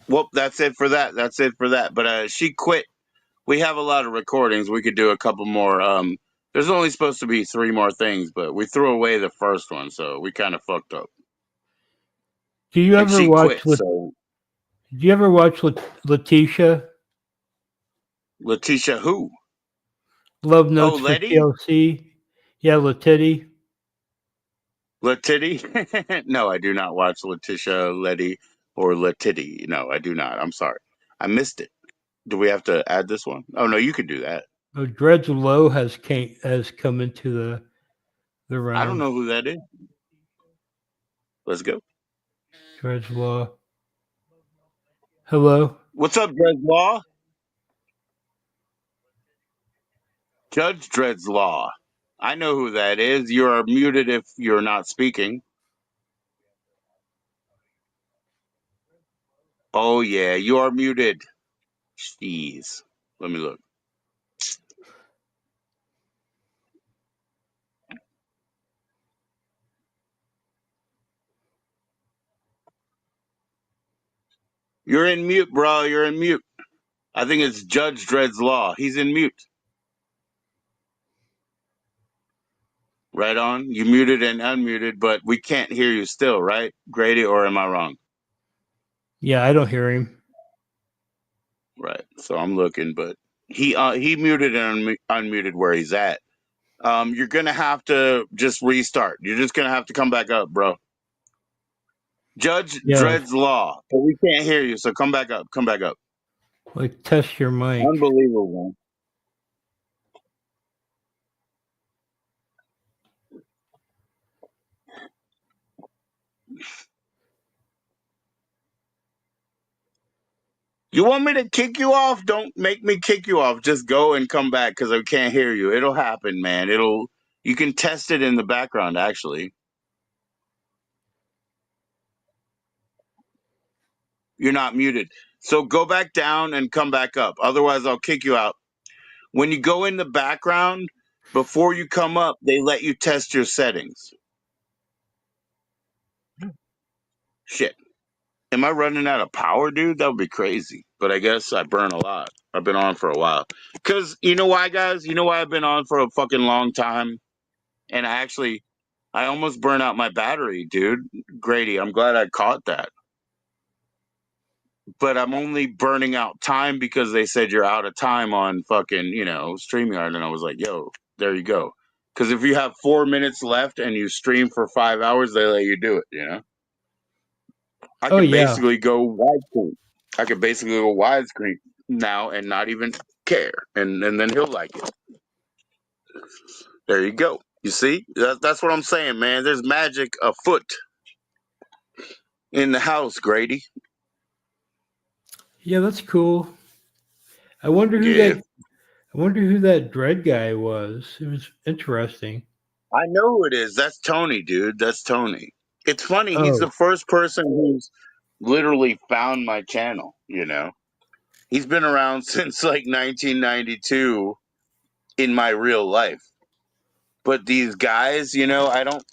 S1: Well, that's it for that. That's it for that. But she quit. We have a lot of recordings. We could do a couple more. There's only supposed to be 3 more things, but we threw away the first one, so we kind of fucked up.
S2: Do you
S1: And
S2: ever
S1: she
S2: watch?
S1: quit. So
S2: Do you ever watch Letitia?
S1: Letitia, who?
S2: Love
S1: Oh,
S2: Notes for
S1: Letty.
S2: TLC? Yeah, Letty.
S1: Letty? No, I do not watch Letitia, Letty, or Letty. No, I do not. I'm sorry. I missed it. Do we have to add this one? Oh no, you could do that.
S2: Oh, Dredge Low has come into the
S1: I don't
S2: realm.
S1: know who that is. Let's go.
S2: Dredge Law. Hello.
S1: What's up, Dredge Law? Judge Dredge Law. I know who that is. You are muted if you're not speaking. Oh yeah, you are muted. Jeez. Let me look. You're in mute, bro. You're in mute. I think it's Judge Dredge Law. He's in mute. Right on. You muted and unmuted, but we can't hear you still, right, Grady? Or am I wrong?
S2: Yeah, I don't hear him.
S1: Right. So I'm looking, but he muted and unmuted where he's at. You're gonna have to just restart. You're just gonna have to come back up, bro. Judge
S2: Yeah,
S1: Dredd's law, but we can't hear you, so come back up. Come back up.
S2: like test your mic.
S1: Unbelievable, man. You want me to kick you off? Don't make me kick you off. Just go and come back because I can't hear you. It'll happen, man. You can test it in the background, actually. You're not muted. So go back down and come back up. Otherwise, I'll kick you out. When you go in the background, before you come up, they let you test your settings. Shit. Am I running out of power, dude? That would be crazy. But I guess I burn a lot. I've been on for a while. Because you know why, guys? You know why I've been on for a fucking long time? And I almost burnt out my battery, dude. Grady, I'm glad I caught that. But I'm only burning out time because they said you're out of time on fucking, StreamYard. And I was like, yo, there you go. Because if you have 4 minutes left and you stream for 5 hours, they let you do it, I
S2: Oh
S1: could
S2: yeah,
S1: basically go widescreen. I could basically go widescreen now and not even care. And then he'll like it. There you go. You see? That's what I'm saying, man. There's magic afoot in the house, Grady.
S2: yeah, that's cool. I wonder who
S1: Yeah.
S2: that Dread guy was. It was interesting.
S1: I know who it is. That's Tony, dude. That's Tony. It's funny. He's the
S2: Oh,
S1: first person who's literally found my channel. He's been around since like 1992 in my real life. But these guys, I don't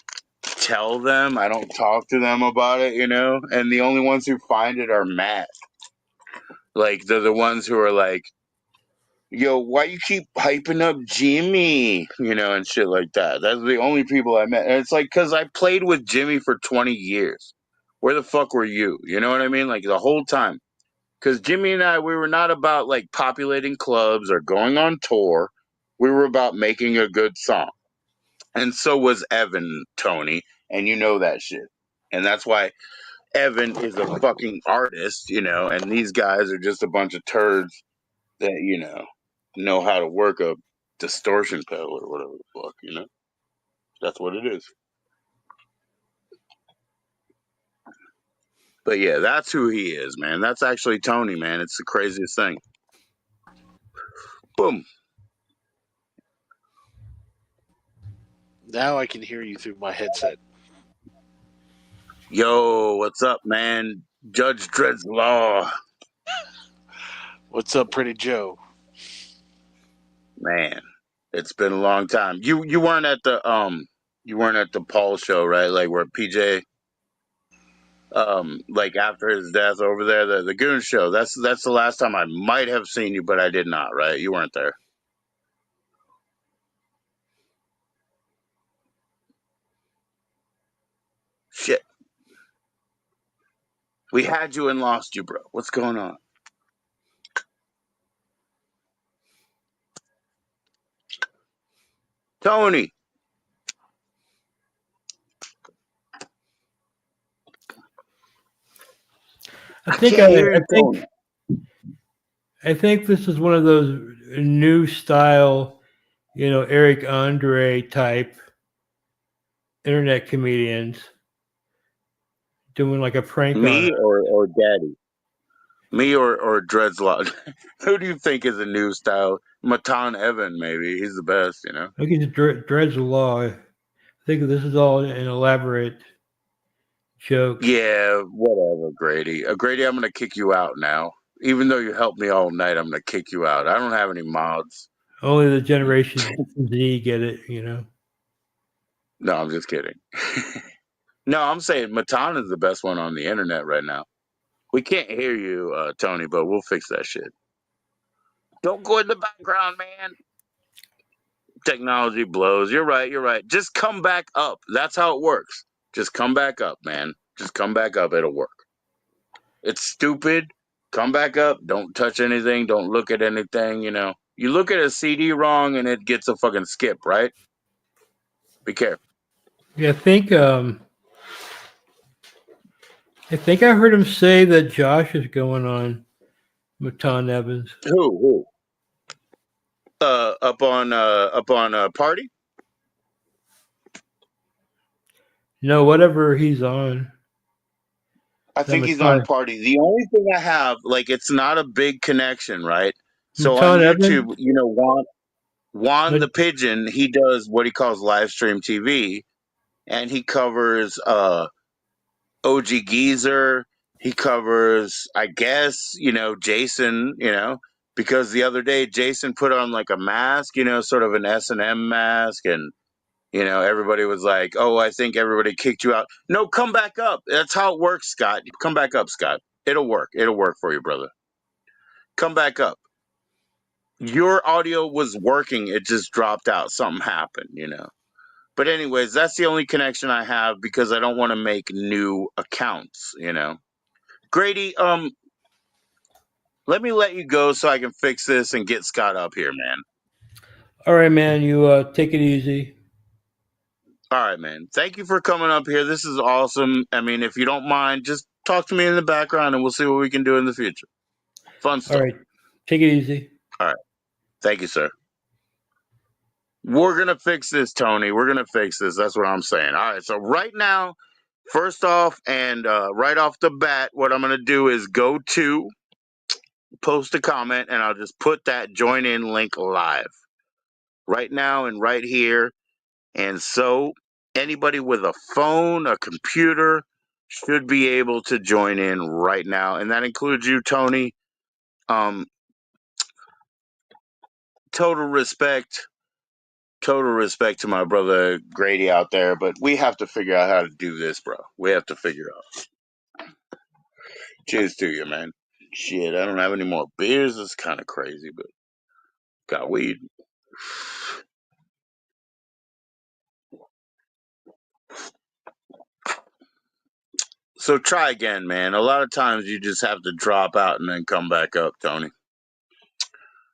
S1: tell them. I don't talk to them about it. And the only ones who find it are mad. Like, they're the ones who are like, yo, why you keep hyping up Jimmy? And shit like that. That's the only people I met. And it's like, because I played with Jimmy for 20 years. Where the fuck were you? You know what I mean? Like, the whole time. Because Jimmy and I, we were not about, like, populating clubs or going on tour. We were about making a good song. And so was Evan, Tony. And you know that shit. And that's why Evan is a fucking artist, and these guys are just a bunch of turds that know how to work a distortion pedal or whatever the fuck. That's what it is. But yeah, that's who he is, man. That's actually Tony, man. It's the craziest thing. Boom.
S17: Now I can hear you through my headset.
S1: Yo, what's up, man? Judge Dredd's Law.
S17: What's up, Pretty Joe?
S1: Man, it's been a long time. You weren't at the Paul show, right? Like where PJ like after his death over there, the Goon show. That's the last time I might have seen you, but I did not, right? You weren't there. Shit. We had you and lost you, bro. What's going on? Tony.
S2: I think I think this is one of those new style, Eric Andre type internet comedians doing like a prank on
S1: Me
S2: it.
S1: or Daddy? Me or Dreadslot? Who do you think is a new style? Matan Evan, maybe. He's the best,
S2: I think it's Dreads the Law. I think this is all an elaborate joke.
S1: Yeah, whatever, Grady. Grady, I'm going to kick you out now. Even though you helped me all night, I'm going to kick you out. I don't have any mods.
S2: Only the Generation Z get it,
S1: No, I'm just kidding. No, I'm saying Matan is the best one on the internet right now. We can't hear you, Tony, but we'll fix that shit. Don't go in the background, man. Technology blows. You're right. Just come back up. That's how it works. Just come back up, man. Just come back up. It'll work. It's stupid. Come back up. Don't touch anything. Don't look at anything, You look at a CD wrong and it gets a fucking skip, right? Be careful.
S2: Yeah, I think I heard him say that Josh is going on with Tom Evans.
S1: Who? Up on party.
S2: No, whatever he's on.
S1: I think he's on party. The only thing I have, like, it's not a big connection, right? So on
S2: Tom Evans?
S1: YouTube, Juan
S2: No,
S1: the Pigeon, he does what he calls live stream TV, and he covers OG Geezer. He covers, I guess, Jason, because the other day Jason put on like a mask, sort of an S&M mask, and everybody was like, "Oh, I think everybody kicked you out." No, come back up. That's how it works, Scott. Come back up, Scott. It'll work. It'll work for you, brother. Come back up. Your audio was working. It just dropped out. Something happened. But anyways, that's the only connection I have because I don't want to make new accounts. Grady, let me let you go so I can fix this and get Scott up here, man.
S2: all right, man. You take it easy.
S1: All right, man. Thank you for coming up here. This is awesome. I mean, if you don't mind, just talk to me in the background and we'll see what we can do in the future. Fun stuff.
S2: All right, take it easy.
S1: All right. Thank you, sir. We're going to fix this, Tony. We're going to fix this. That's what I'm saying. All right. So, right now, first off, and right off the bat, what I'm going to do is go to post a comment and I'll just put that join in link live right now and right here. And so anybody with a phone, a computer, should be able to join in right now. And that includes you, Tony. Um, total respect to my brother Grady out there, but we have to figure out how to do this, bro. We have to figure out. Cheers to you, man. Shit, I don't have any more beers. It's kind of crazy, but got weed. So try again, man. A lot of times you just have to drop out and then come back up, Tony.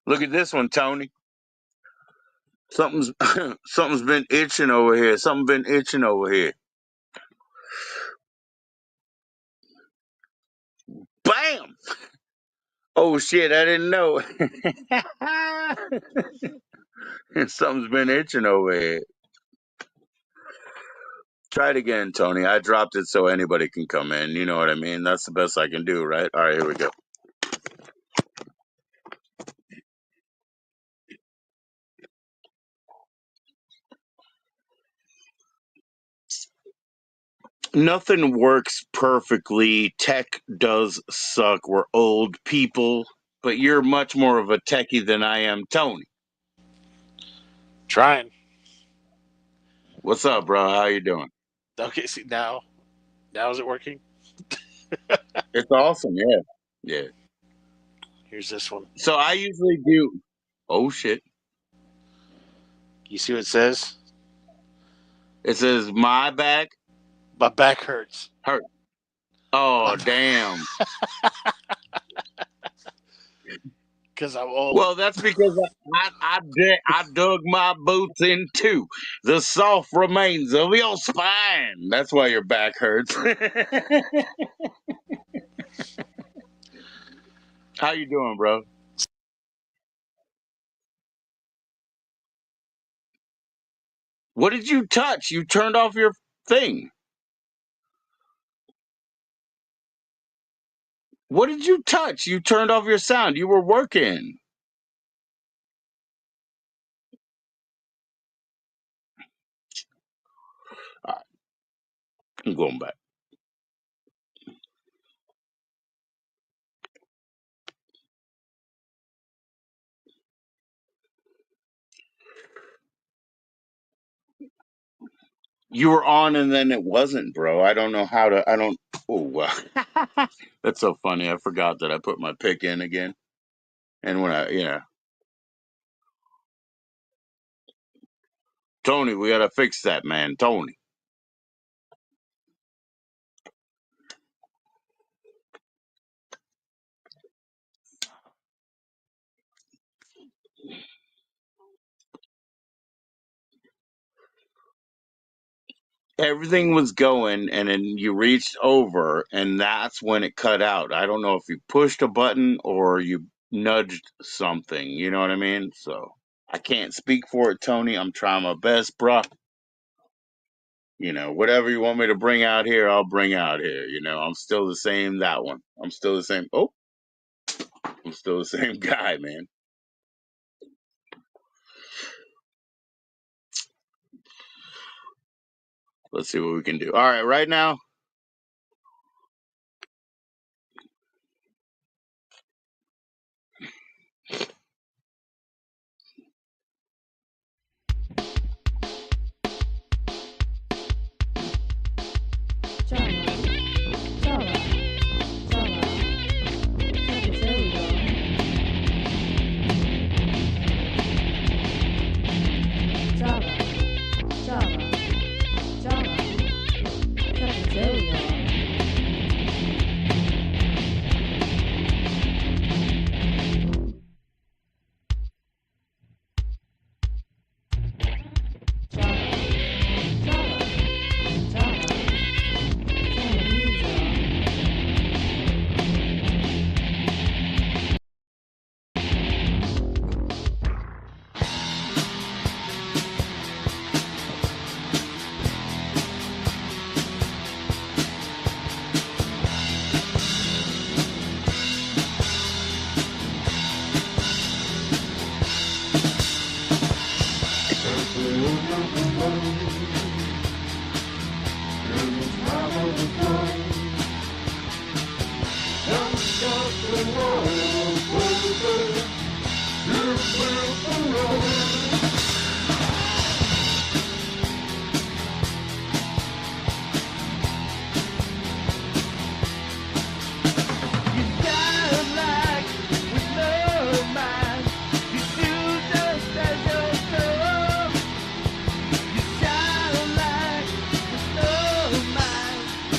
S1: Look at this one, Tony. Something's something's been itching over here. Something been itching over here. Bam! Oh shit, I didn't know. Something's been itching over here. Try it again, Tony. I dropped it so anybody can come in. You know what I mean? That's the best I can do, right? All right, here we go. Nothing works perfectly. Tech does suck. We're old people, but you're much more of a techie than I am, Tony.
S17: Trying.
S1: What's up, bro? How you doing?
S17: Okay, see now is it working?
S1: It's awesome, yeah. Yeah.
S17: Here's this one.
S1: So I usually do. Oh shit!
S17: You see what it says?
S1: It says my back
S17: My back hurts.
S1: hurt. Oh damn!
S17: Because I'm old.
S1: Well, that's because I dug my boots into the soft remains of your spine. That's why your back hurts. How you doing, bro? What did you touch? You turned off your thing. What did you touch? You turned off your sound. You were working. All right, I'm going back. You were on and then it wasn't, bro. I don't know how to. I don't. Oh, wow. That's so funny. I forgot that I put my pick in again. And when Tony, we got to fix that, man. Tony. everything was going, and then you reached over, and that's when it cut out. I don't know if you pushed a button or you nudged something. You know what I mean? So I can't speak for it, Tony. I'm trying my best, bruh. You know, whatever you want me to bring out here, I'll bring out here. You know, I'm still the same. That one, I'm still the same. Oh, I'm still the same guy, man. Let's see what we can do. All right, right now.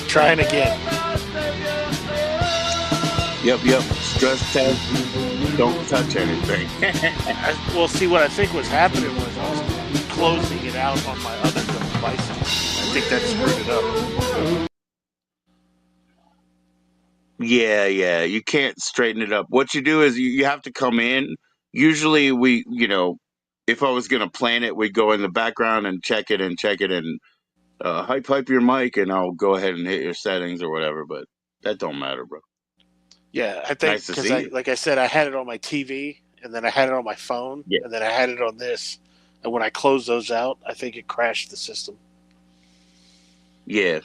S17: Trying again.
S1: Yep. Stress test. Don't touch anything.
S17: Well, see, what I think was happening was I was closing it out on my other devices. I think that screwed it up.
S1: Yeah. You can't straighten it up. What you do is you have to come in. Usually, if I was gonna plan it, we'd go in the background and check it and hype your mic, and I'll go ahead and hit your settings or whatever. But that don't matter, bro.
S17: Yeah, I think
S1: Nice to
S17: because
S1: see you.
S17: like I said, I had it on my TV, and then I had it on my phone,
S1: Yeah.
S17: and then I had it on this. And when I closed those out, I think it crashed the system.
S1: Yeah.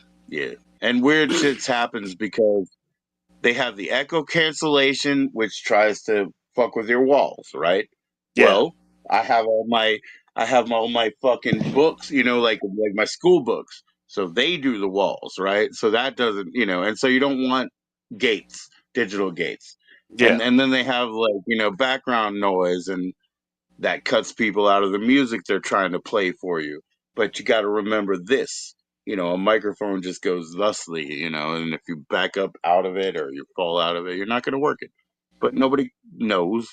S1: And weird shits happens because they have the echo cancellation, which tries to fuck with your walls, right?
S17: Yeah.
S1: Well, I have all my fucking books, like my school books. So they do the walls, right? So that doesn't, and so you don't want gates, digital gates.
S17: Yeah.
S1: And then they have background noise, and that cuts people out of the music they're trying to play for you. But you got to remember this. A microphone just goes thusly, and if you back up out of it or you fall out of it, you're not going to work it. But nobody knows.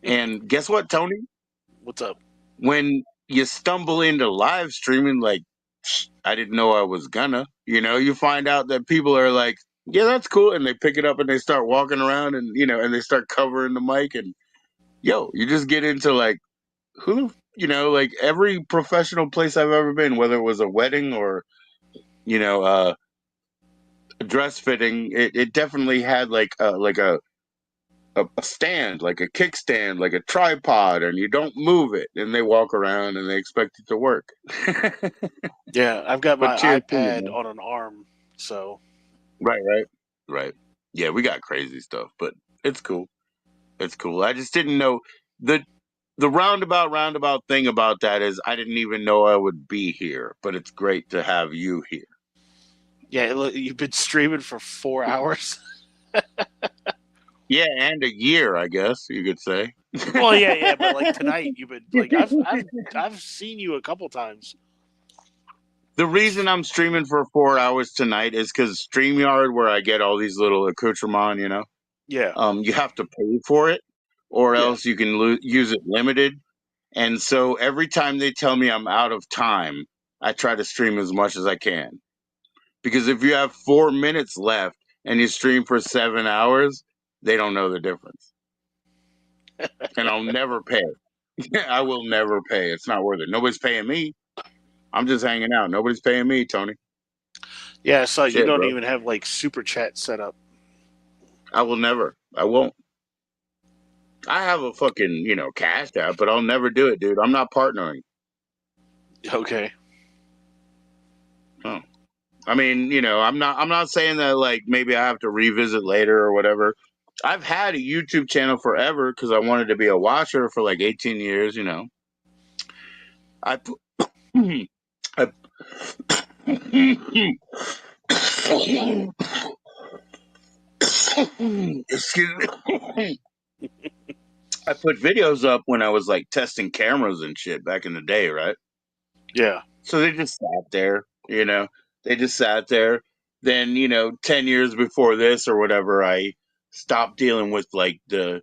S1: And guess what, Tony?
S17: What's up?
S1: When you stumble into live streaming, like, I didn't know I was gonna, you find out that people are like, yeah, that's cool. And they pick it up and they start walking around and, and they start covering the mic. And, you just get into like, like every professional place I've ever been, whether it was a wedding or, a dress fitting, it definitely had like a stand, like a kickstand, like a tripod, and you don't move it, and they walk around and they expect it to work.
S17: Yeah, I've got
S1: But
S17: my
S1: cheers to you,
S17: iPad
S1: man.
S17: on an arm, so
S1: Right. Yeah, we got crazy stuff, but it's cool. I just didn't know the roundabout thing about that is I didn't even know I would be here, but it's great to have you here.
S17: yeah, look, you've been streaming for 4 hours.
S1: Yeah, and a year, I guess you could say.
S17: Well, yeah, but like tonight, you've been like I've seen you a couple times.
S1: The reason I'm streaming for 4 hours tonight is because StreamYard, where I get all these little accoutrements,
S17: Yeah,
S1: you have to pay for it, or
S17: yeah,
S1: else you can use it limited. And so every time they tell me I'm out of time, I try to stream as much as I can. Because if you have 4 minutes left and you stream for 7 hours, they don't know the difference. And I'll never pay. I will never pay. It's not worth it. Nobody's paying me. I'm just hanging out. Nobody's paying me, Tony.
S17: Yeah, so you
S1: Shit,
S17: don't
S1: bro.
S17: even have like super chat set up.
S1: I will never. I won't. I have a fucking, cash app, but I'll never do it, dude. I'm not partnering.
S17: Okay.
S1: Oh. I mean, I'm not saying that like maybe I have to revisit later or whatever. I've had a YouTube channel forever because I wanted to be a watcher for like 18 years, I put I, excuse me. I put videos up when I was like testing cameras and shit back in the day, right?
S17: Yeah.
S1: So they just sat there, They just sat there. Then, 10 years before this or whatever, I stopped dealing with like the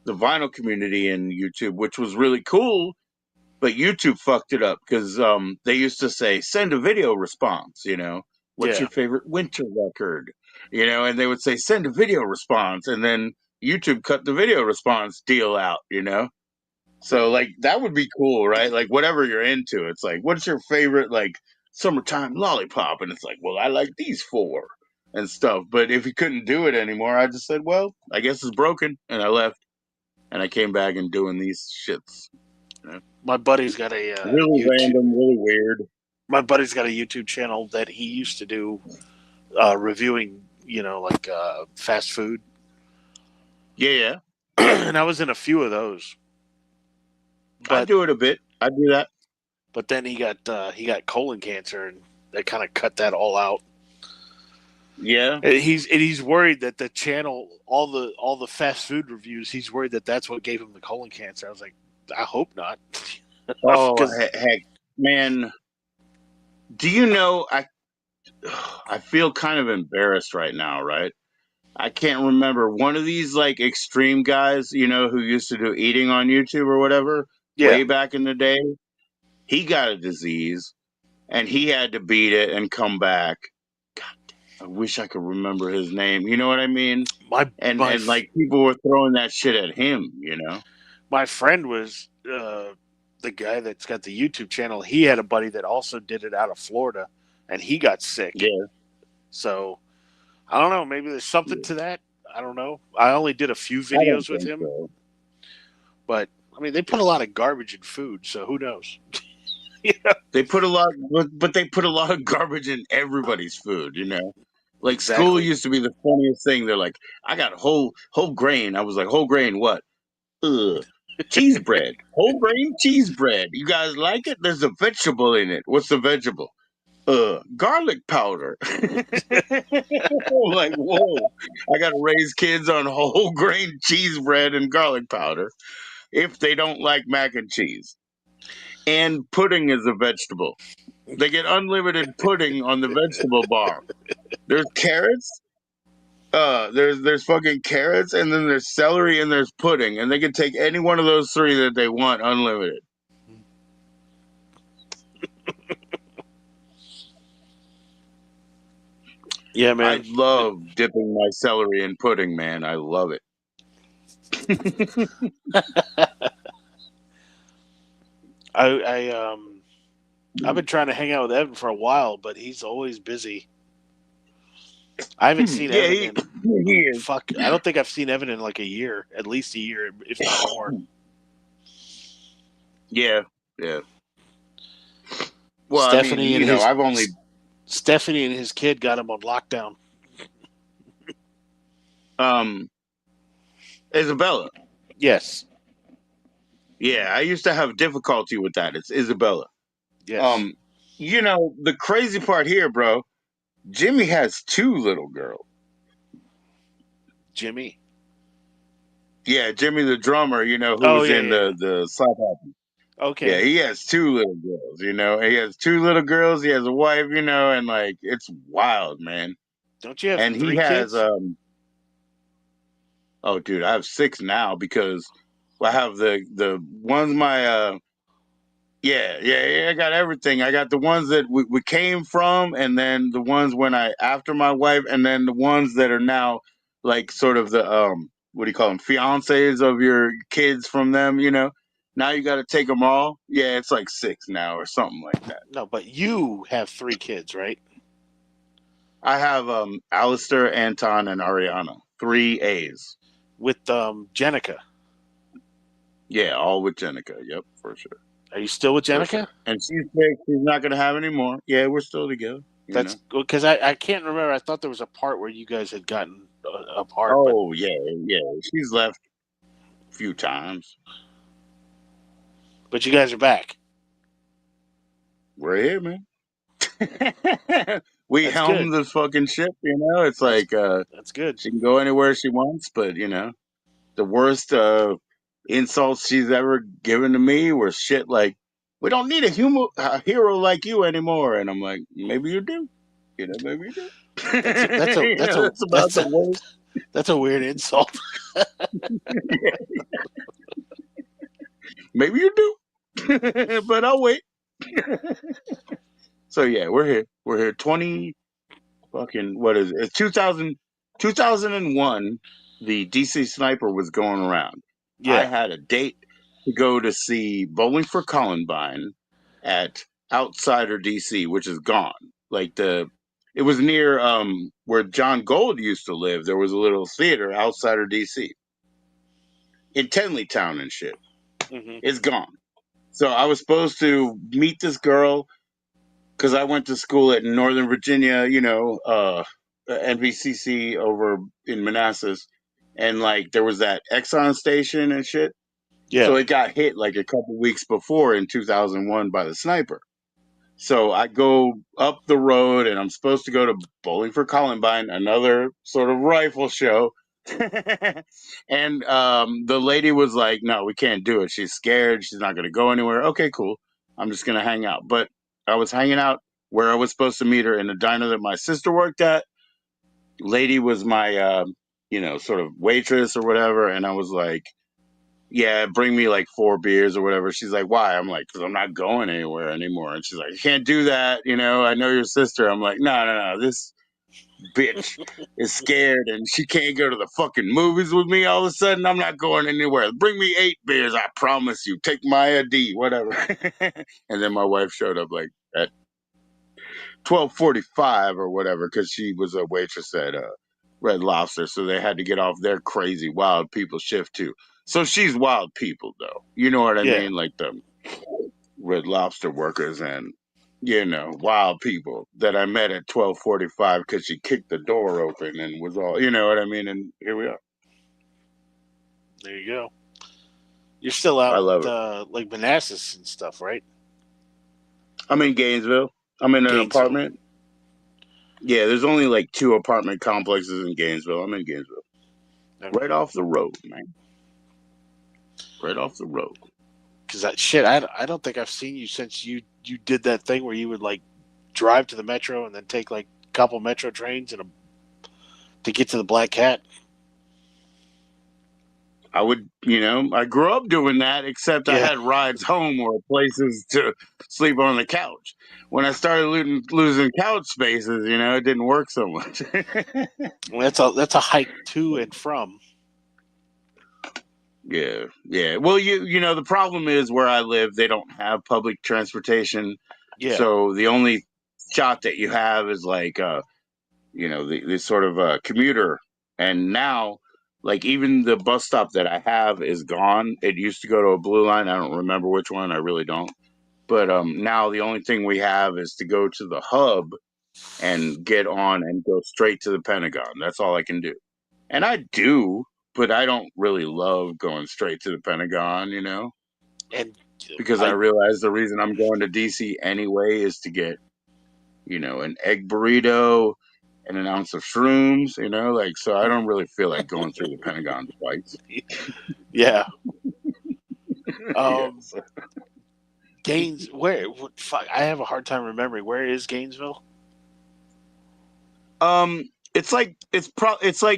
S1: vinyl community in YouTube, which was really cool. But YouTube fucked it up because they used to say send a video response. What's
S17: Yeah.
S1: your favorite winter record? And they would say send a video response, and then YouTube cut the video response deal out. So like that would be cool, right? Like whatever you're into, it's like what's your favorite like summertime lollipop, and it's like, well, I like these four and stuff. But if you couldn't do it anymore, I just said, well, I guess it's broken, and I left, and I came back and doing these shits.
S17: My buddy's got a
S1: Really
S17: YouTube.
S1: random, really weird.
S17: My buddy's got a YouTube channel that he used to do reviewing, like fast food.
S1: Yeah.
S17: And I was in a few of those.
S1: I do it a bit. I do that.
S17: But then he got colon cancer, and they kind of cut that all out.
S1: Yeah.
S17: And he's worried that the channel, all the fast food reviews, he's worried that that's what gave him the colon cancer. I was like, I hope not.
S1: Oh heck, man! Do you know I feel kind of embarrassed right now, right? I can't remember one of these like extreme guys, who used to do eating on YouTube or whatever, way back in the day. He got a disease, and he had to beat it and come back. God damn, I wish I could remember his name. You know what I mean? And like people were throwing that shit at him.
S17: My friend was the guy that's got the YouTube channel. He had a buddy that also did it out of Florida, and he got sick.
S1: Yeah.
S17: So I don't know. Maybe there's something to that. I don't know. I only did a few videos with him, but I mean, they put a lot of garbage in food, so who knows?
S1: They put a lot, but they put a lot of garbage in everybody's food. Like
S17: Exactly.
S1: school used to be the funniest thing. They're like, I got whole grain. I was like, whole grain what? Cheese bread, whole grain cheese bread. You guys like it? There's a vegetable in it. What's the vegetable? Garlic powder. I'm like, whoa! I got to raise kids on whole grain cheese bread and garlic powder if they don't like mac and cheese. And pudding is a vegetable. They get unlimited pudding on the vegetable bar. There's carrots. There's fucking carrots, and then there's celery, and there's pudding, and they can take any one of those three that they want, unlimited.
S17: Yeah, man.
S1: I love dipping my celery in pudding, man. I love it.
S17: I've been trying to hang out with Evan for a while, but he's always busy. I haven't seen Evan in fuck. I don't think I've seen Evan in like a year, at least a year, if not more.
S1: Yeah. Well,
S17: Stephanie
S1: I mean,
S17: Stephanie and his kid got him on lockdown.
S1: Isabella.
S17: Yes.
S1: Yeah, I used to have difficulty with that. It's Isabella.
S17: Yes.
S1: The crazy part here, bro, Jimmy has 2 little girls.
S17: Jimmy?
S1: Yeah, Jimmy the drummer, who was in the Slap Happy.
S17: Okay.
S1: Yeah, he has 2 little girls, He has 2 little girls, he has a wife, and like it's wild, man.
S17: Don't you have
S1: and
S17: 3
S1: he has
S17: kids?
S1: Oh dude, I have 6 now because I have the one's my Yeah. I got everything. I got the ones that we came from, and then the ones when I after my wife, and then the ones that are now like sort of the what do you call them, fiancés of your kids from them. Now you got to take them all. Yeah, it's like 6 now or something like that.
S17: No, but you have 3 kids, right?
S1: I have Alistair, Anton, and Ariana. 3 A's.
S17: With Jenica.
S1: Yeah, all with Jenica. Yep, for sure.
S17: Are you still with
S1: For
S17: Jenica?
S1: sure. And she's not gonna have any more. Yeah, we're still together.
S17: That's because I can't remember. I thought there was a part where you guys had gotten apart.
S1: Oh yeah. She's left a few times.
S17: But you guys are back.
S1: We're here, man. We
S17: That's
S1: helm
S17: good.
S1: the fucking ship. It's
S17: that's good.
S1: She can go anywhere she wants, but the worst insults she's ever given to me were shit like, "We don't need a hero like you anymore," and I'm like, "Maybe you do. Maybe you do."
S17: That's
S1: about the worst.
S17: That's a weird insult.
S1: Maybe you do, but I'll wait. So yeah, we're here. We're here. 20 fucking what is it? It's 2001. The DC Sniper was going around. I
S17: Yeah.
S1: had a date to go to see Bowling for Columbine at Outsider DC, which is gone. It was near where John Gold used to live. There was a little theater, Outsider DC, in Tenleytown and shit.
S17: Mm-hmm.
S1: It's gone. So I was supposed to meet this girl because I went to school at Northern Virginia, NVCC over in Manassas, and like there was that Exxon station and shit.
S17: Yeah.
S1: So it got hit like a couple weeks before in 2001 by the sniper. So I go up the road and I'm supposed to go to Bowling for Columbine, another sort of rifle show. And the lady was like, "No, we can't do it. She's scared. She's not going to go anywhere." Okay, cool. I'm just going to hang out. But I was hanging out where I was supposed to meet her in a diner that my sister worked at. Lady was my, sort of waitress or whatever. And I was like, "Yeah, bring me like 4 beers or whatever." She's like, "Why?" I'm like, "Because I'm not going anywhere anymore." And she's like, "You can't do that. I know your sister." I'm like, No. This bitch is scared and she can't go to the fucking movies with me all of a sudden. I'm not going anywhere. Bring me 8 beers. I promise you. Take my ID, whatever. And then my wife showed up like at 12:45 or whatever because she was a waitress at Red Lobster, so they had to get off their crazy wild people shift too. So she's wild people though. You know what I mean? Like the Red Lobster workers and wild people that I met at 12:45 because she kicked the door open and was all, you know what I mean? And here we are.
S17: There you go. You're still
S1: I
S17: out
S1: love it.
S17: like Manassas and stuff, right?
S1: I'm in Gainesville. I'm in an apartment. Yeah, there's only like 2 apartment complexes in Gainesville. I'm in Gainesville. Okay. Right off the road, man. Right off the road.
S17: Because I don't think I've seen you since you did that thing where you would like drive to the metro and then take like a couple metro trains to get to the Black Cat.
S1: I would, I grew up doing that, except I had rides home or places to sleep on the couch. When I started losing couch spaces, it didn't work so much.
S17: Well, that's a hike to and from.
S1: Yeah. Well, the problem is where I live, they don't have public transportation.
S17: Yeah.
S1: So the only shot that you have is like, the sort of commuter. And now, like even the bus stop that I have is gone. It used to go to a blue line. I don't remember which one. I really don't. But now the only thing we have is to go to the hub and get on and go straight to the Pentagon. That's all I can do. And I do, but I don't really love going straight to the Pentagon,
S17: And
S1: because I realize the reason I'm going to DC anyway is to get, an egg burrito and an ounce of shrooms, so I don't really feel like going through the Pentagon twice.
S17: Yeah. Fuck, I have a hard time remembering. Where is Gainesville?
S1: It's like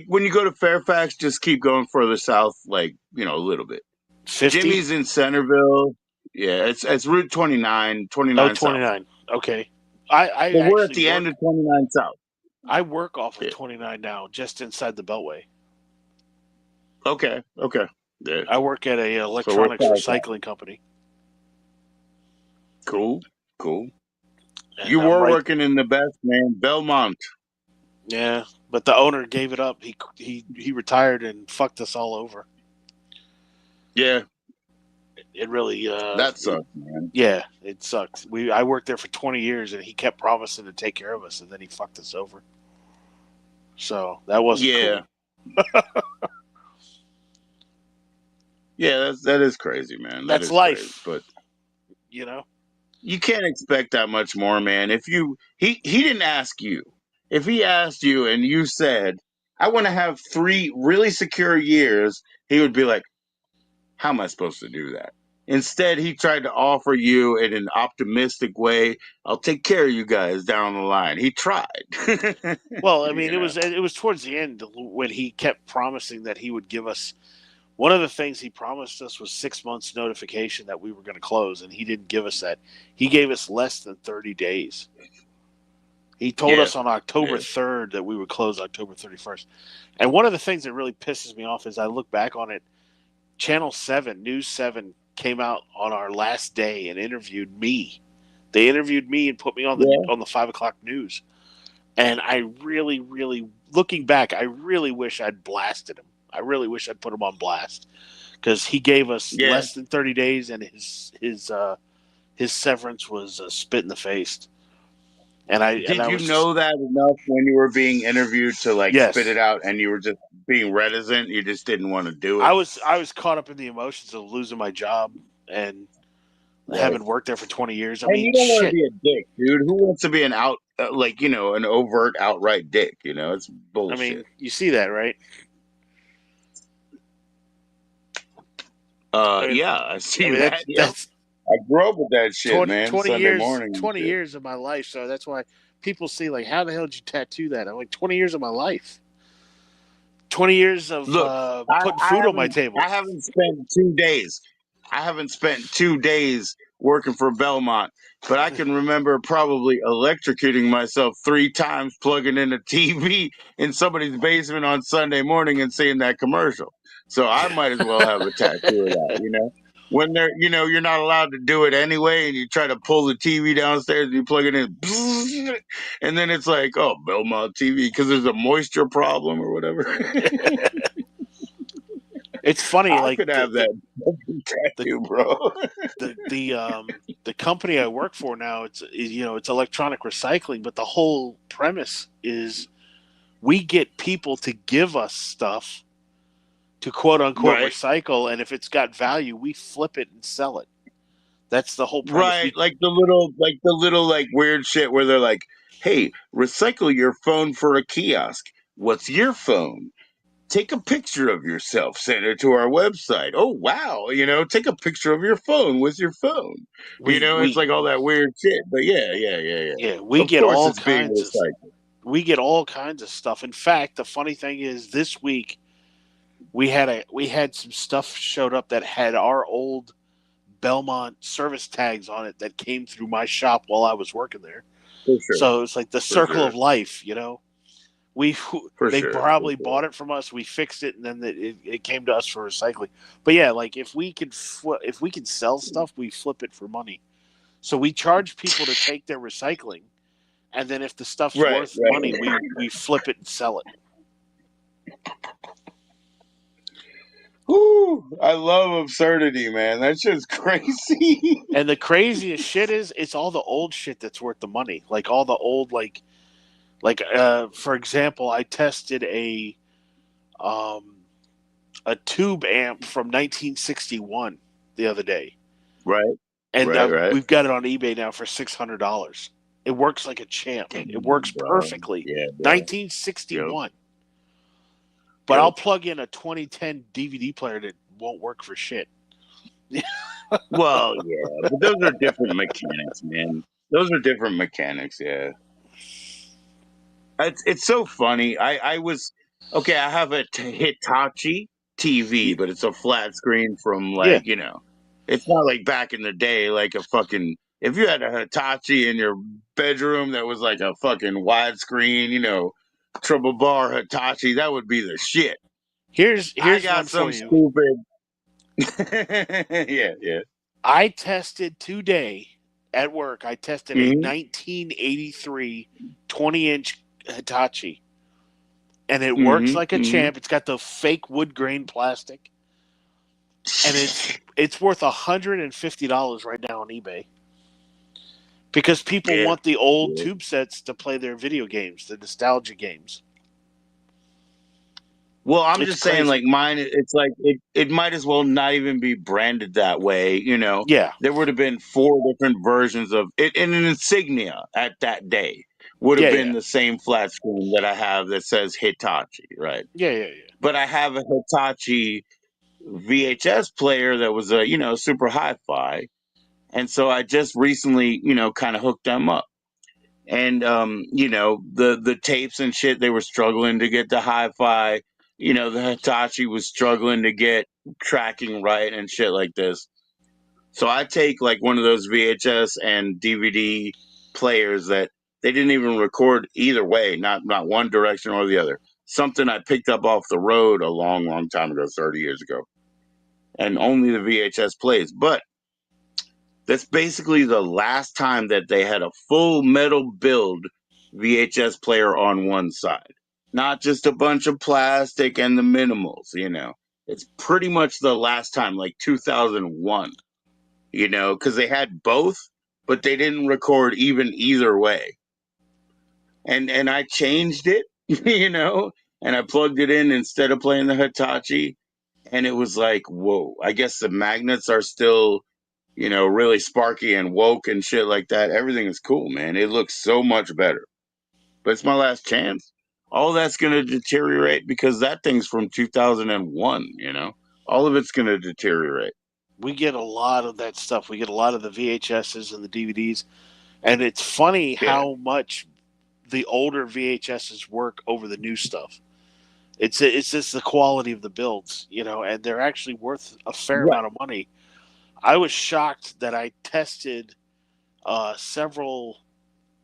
S1: when you go to Fairfax, just keep going further south, like, a little bit.
S17: 50?
S1: Jimmy's in Centerville. Yeah, it's Route 29,
S17: Oh,
S1: 29 South.
S17: 29. Okay. I
S1: But we're at
S17: actually
S1: the
S17: work.
S1: end of 29 South.
S17: I work off of
S1: Yeah.
S17: 29 now, just inside the Beltway.
S1: Okay. Yeah.
S17: I work at a
S1: So we're
S17: electronics
S1: south.
S17: recycling company.
S1: Cool.
S17: And
S1: You
S17: I'm
S1: were
S17: right.
S1: working in the best, man. Belmont.
S17: Yeah, but the owner gave it up. He retired and fucked us all over.
S1: Yeah,
S17: It really
S1: that sucks, man.
S17: yeah, it sucks. I worked there for 20 years and he kept promising to take care of us and then he fucked us over. So that wasn't
S1: Yeah.
S17: cool.
S1: Yeah, that is crazy, man. That
S17: That's
S1: is crazy.
S17: life.
S1: But
S17: You know?
S1: you can't expect that much more, man. If he didn't ask you. If he asked you and you said, I want to have 3 really secure years, he would be like, how am I supposed to do that? Instead, he tried to offer you in an optimistic way, I'll take care of you guys down the line. He tried.
S17: Well, I mean,
S1: You know?
S17: it was towards the end when he kept promising that he would give us. One of the things he promised us was 6 months notification that we were going to close, and he didn't give us that. He gave us less than 30 days. He told us on October 3rd that we would close October 31st. And one of the things that really pisses me off is I look back on it. Channel 7, News 7, came out on our last day and interviewed me. They interviewed me and put me on the 5 o'clock news. And I really, really, looking back, I really wish I'd blasted him. I really wish I'd put him on blast because he gave us less than 30 days, and his severance was a spit in the face. And
S1: did you know that enough when you were being interviewed to spit it out, and you were just being reticent? You just didn't want to do it.
S17: I was caught up in the emotions of losing my job and having worked there for 20 years. I mean,
S1: you don't want to
S17: shit.
S1: be a dick, dude. Who wants to be an an overt, outright dick? It's bullshit.
S17: I mean, you see that, right?
S1: Yeah, I see that.
S17: That's
S1: I grew up with that shit,
S17: 20,
S1: man.
S17: 20
S1: Sunday
S17: years,
S1: morning.
S17: 20 years of my life. So that's why people see, like, how the hell did you tattoo that? I'm like, 20 years of my life. 20 years of putting food on my table.
S1: I haven't spent 2 days. I haven't spent 2 days working for Belmont, but I can remember probably electrocuting myself 3 times plugging in a TV in somebody's basement on Sunday morning and seeing that commercial. So I might as well have a tattoo of that, When you're not allowed to do it anyway, and you try to pull the TV downstairs and you plug it in, and then it's like, oh, Belmont TV, because there's a moisture problem or whatever.
S17: It's funny,
S1: I could have that tattoo, bro.
S17: The company I work for now, it's electronic recycling, but the whole premise is we get people to give us stuff to quote unquote recycle, and if it's got value, we flip it and sell it. That's the whole premise.
S1: Right, like the little weird shit where they're like, "Hey, recycle your phone for a kiosk. What's your phone? Take a picture of yourself, send it to our website. Oh wow, take a picture of your phone with your phone. It's like all that weird shit. But yeah.
S17: Yeah, we
S1: Of
S17: get
S1: course
S17: all
S1: it's being
S17: kinds of
S1: recycled.
S17: we get all kinds of stuff. In fact, the funny thing is, this week we had some stuff showed up that had our old Belmont service tags on it that came through my shop while I was working there.
S1: For sure.
S17: So it's like the circle of life, They probably bought it from us. We fixed it, and then it came to us for recycling. But yeah, like if we can sell stuff, we flip it for money. So we charge people to take their recycling, and then if the stuff's worth money, we flip it and sell it.
S1: Whoo! I love absurdity, man. That shit's crazy.
S17: And the craziest shit is it's all the old shit that's worth the money. Like all the old for example, I tested a tube amp from 1961 the other day.
S1: Right.
S17: And we've got it on eBay now for $600. It works like a champ. It works perfectly.
S1: Yeah,
S17: 1961. But I'll plug in a 2010 DVD player that won't work for shit.
S1: Well, yeah, but those are different mechanics, man. Those are different mechanics, yeah. It's so funny. I have a Hitachi TV, but it's a flat screen from It's not like back in the day, like a fucking. If you had a Hitachi in your bedroom that was like a fucking widescreen, triple bar Hitachi, that would be the shit.
S17: Here's
S1: I
S17: one
S1: got
S17: for
S1: some
S17: you.
S1: stupid. Yeah.
S17: I tested today at work. I tested a 1983 20-inch Hitachi, and it works like a champ. It's got the fake wood grain plastic, and it's worth $150 right now on eBay because people
S1: Yeah.
S17: want the old tube sets to play their video games, the nostalgia games.
S1: Well, I'm
S17: It's
S1: just saying, like
S17: crazy.
S1: mine, it's like it might as well not even be branded that way.
S17: Yeah.
S1: There would have been 4 different versions of it, and an insignia at that day would have been
S17: Yeah.
S1: the same flat screen that I have that says Hitachi, right?
S17: Yeah.
S1: But I have a Hitachi VHS player that was a super hi-fi, and so I just recently kind of hooked them up. And the tapes and shit, they were struggling to get the hi-fi. The Hitachi was struggling to get tracking right and shit like this. So I take like one of those VHS and DVD players that they didn't even record either way, not one direction or the other. Something I picked up off the road a long time ago, 30 years ago, and only the VHS plays. But that's basically the last time that they had a full metal build VHS player on one side, not just a bunch of plastic and the minimals. It's pretty much the last time, like 2001. Because they had both, but they didn't record even either way. And I changed it, and I plugged it in instead of playing the Hitachi, and it was like, whoa! I guess the magnets are still really sparky and woke and shit like that. Everything is cool, man. It looks so much better. But it's my last chance. All that's going to deteriorate because that thing's from 2001, All of it's going to deteriorate.
S17: We get a lot of that stuff. We get a lot of the VHSs and the DVDs. And it's funny how much the older VHSs work over the new stuff. It's just the quality of the builds, and they're actually worth a fair amount of money. I was shocked that I tested several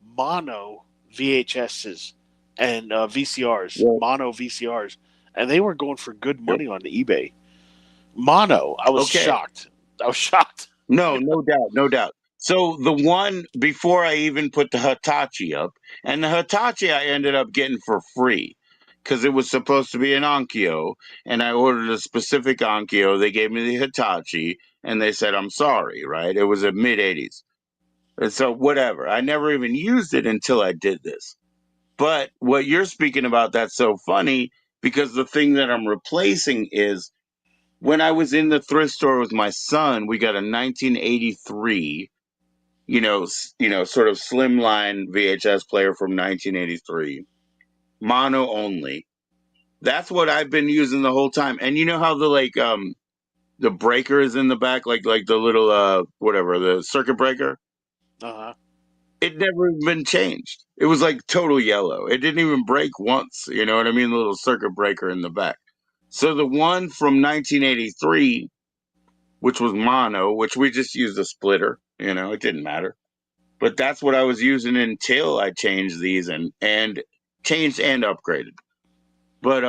S17: mono VHSs and VCRs, mono VCRs, and they were going for good money on eBay. Mono, I was shocked.
S1: No doubt. So the one before I even put the Hitachi up, and the Hitachi I ended up getting for free because it was supposed to be an Onkyo, and I ordered a specific Onkyo. They gave me the Hitachi, and they said, I'm sorry, right? It was a mid-'80s. And so whatever. I never even used it until I did this. But what you're speaking about, that's so funny because the thing that I'm replacing is when I was in the thrift store with my son, we got a 1983, sort of slimline VHS player from 1983, mono only. That's what I've been using the whole time. And you know how the breaker is in the back, like the little whatever, the circuit breaker?
S17: Uh-huh.
S1: It never been changed. It was like total yellow. It didn't even break once. You know what I mean? The little circuit breaker in the back. So the one from 1983, which was mono, which we just used a splitter, it didn't matter. But that's what I was using until I changed these and changed and upgraded. But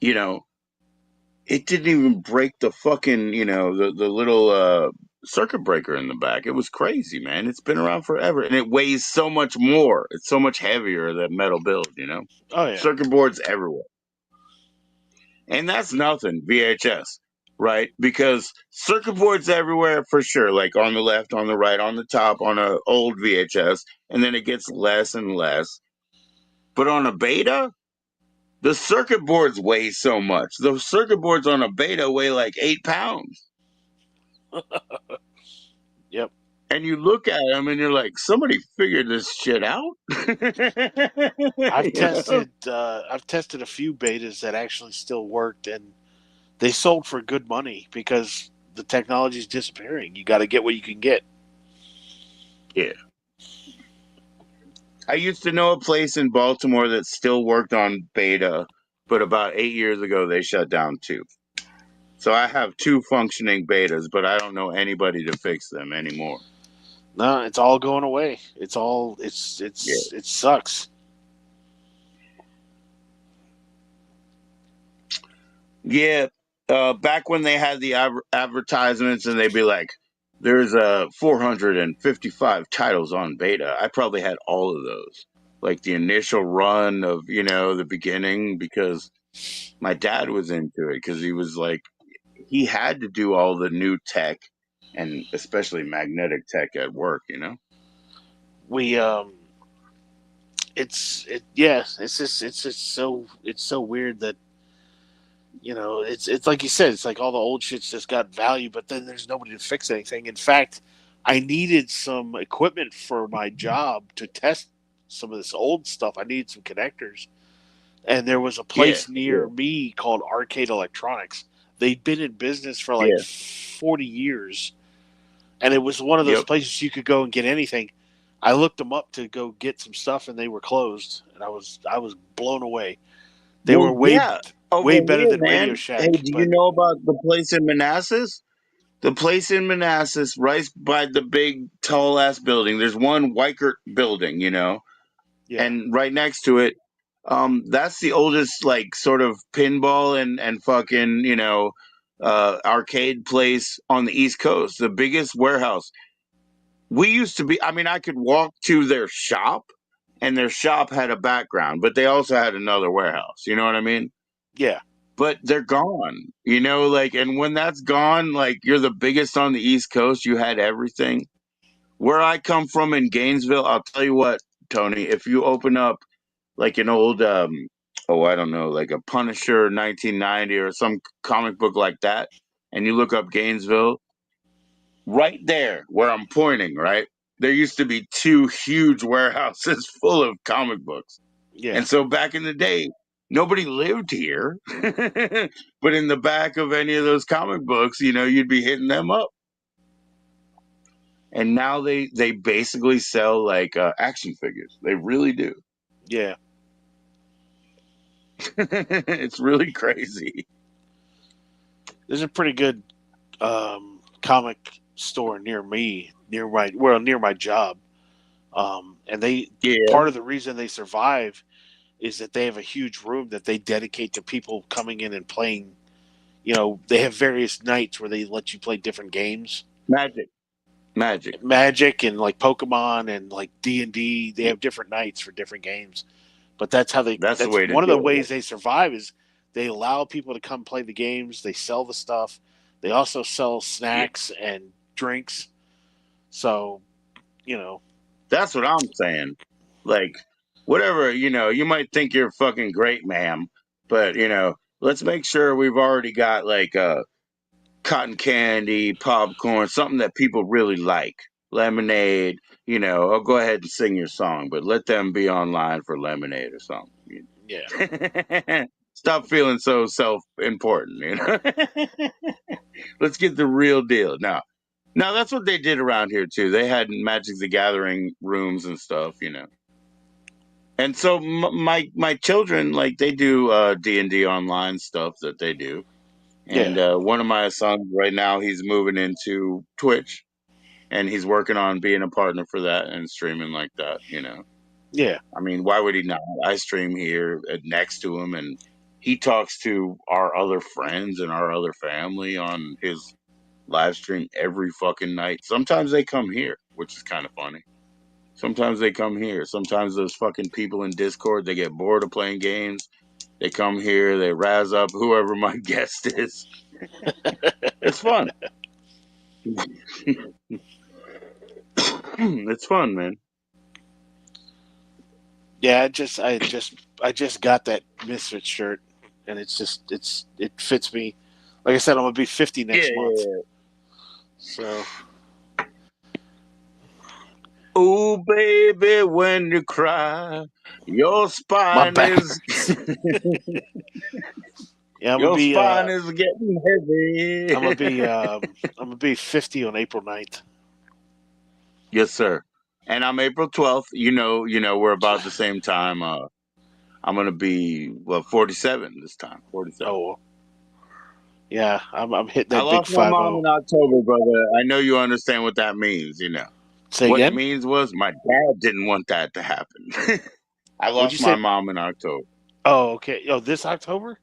S1: it didn't even break the fucking, the little circuit breaker in the back. It was crazy, man. It's been around forever. And it weighs so much more. It's so much heavier, that metal build,
S17: Oh, yeah.
S1: Circuit boards everywhere. And that's nothing, VHS, right? Because circuit boards everywhere for sure, like on the left, on the right, on the top, on a old VHS, and then it gets less and less. But on a beta, the circuit boards weigh so much. The circuit boards on a beta weigh like 8 pounds.
S17: Yep.
S1: And you look at them and you're like, somebody figured this shit out.
S17: I've tested a few betas that actually still worked, and they sold for good money because the technology is disappearing. You got to get what you can get.
S1: Yeah. I used to know a place in Baltimore that still worked on beta, but about 8 years ago they shut down too. So I have 2 functioning betas, but I don't know anybody to fix them anymore.
S17: No, it's all going away. It sucks.
S1: Yeah, back when they had the advertisements and they'd be like, "There's 455 titles on beta." I probably had all of those, like the initial run of the beginning, because my dad was into it because he was like he had to do all the new tech and especially magnetic tech at work.
S17: We it's just so weird that it's like you said, it's like all the old shit's just got value, but then there's nobody to fix anything. In fact, I needed some equipment for my job to test some of this old stuff. I needed some connectors, and there was a
S1: Yeah,
S17: place near me called Arcade Electronics. They'd been in business for like
S1: yeah,
S17: 40 years, and it was one of those
S1: yep.
S17: places you could go and get anything. I looked them up to go get some stuff, and they were closed, and I was blown away. They
S1: Well,
S17: were
S1: yeah, over
S17: way better
S1: here,
S17: than Radio
S1: man. Hey,
S17: Shack,
S1: do you
S17: but
S1: know about the place in Manassas? The place in Manassas, right by the big tall ass building. There's one Weichert building,
S17: yeah,
S1: and right next to it, that's the oldest like sort of pinball and fucking arcade place on the East Coast. The biggest warehouse. We used to be. I mean, I could walk to their shop, and their shop had a background, but they also had another warehouse. You know what I mean?
S17: yeah,
S1: But they're gone, like, and when that's gone, like, you're the biggest on the East Coast, you had everything. Where I come from in Gainesville, I'll tell you what, Tony, if you open up like an old, I don't know, like a Punisher 1990 or some comic book like that, and you look up Gainesville, right there where I'm pointing, right? There used to be 2 huge warehouses full of comic books.
S17: yeah,
S1: And so back in the day, nobody lived here. But in the back of any of those comic books, you'd be hitting them up. And now they basically sell like action figures. They really do.
S17: yeah.
S1: It's really crazy.
S17: There's a pretty good comic store near me, near my job, and they
S1: Yeah.
S17: part of the reason they survive is that they have a huge room that they dedicate to people coming in and playing. They have various nights where they let you play different games.
S1: Magic.
S17: Magic and like Pokemon and like D&D. They have different nights for different games. But that's how
S1: That's the
S17: that's
S1: way to
S17: one of the
S1: do
S17: ways they survive is they allow people to come play the games. They sell the stuff. They also sell
S1: it.
S17: snacks and drinks. So,
S1: That's what I'm saying. Like, whatever, you might think you're fucking great, ma'am, but let's make sure we've already got like cotton candy, popcorn, something that people really like. Lemonade, I'll go ahead and sing your song, but let them be online for lemonade or
S17: yeah.
S1: something. Stop feeling so self-important. Let's get the real deal. Now that's what they did around here too. They had Magic the Gathering rooms and stuff. And so my children, like, they do D&D online stuff that they do. And
S17: Yeah.
S1: one of my sons right now, he's moving into Twitch, and he's working on being a partner for that and streaming like that.
S17: Yeah.
S1: I mean, why would he not? I stream here next to him, and he talks to our other friends and our other family on his live stream every fucking night. Sometimes they come here, which is kind of funny. Sometimes they come here. Sometimes those fucking people in Discord, they get bored of playing games. They come here, they razz up whoever my guest is. It's fun. It's fun, man.
S17: Yeah, I just got that Misfit shirt, and it fits me. Like I said, I'm gonna be 50 next month.
S1: Yeah.
S17: So.
S1: Oh, baby, when you cry, your
S17: My
S1: spine
S17: back.
S1: is
S17: Yeah, I'm
S1: your spine is getting heavy.
S17: I'm gonna be 50 on April 9th.
S1: Yes, sir. And I'm April 12th. We're about the same time. I'm gonna be 47 this time. 47.
S17: Oh, Yeah, I'm hitting
S1: I
S17: that big
S1: lost my mom
S17: 5-0.
S1: in October, brother. I know you understand what that means.
S17: Say
S1: What it
S17: again?
S1: means was my dad didn't want that to happen. I
S17: What'd you
S1: lost my
S17: say?
S1: mom in October.
S17: Oh, okay. Oh, this October?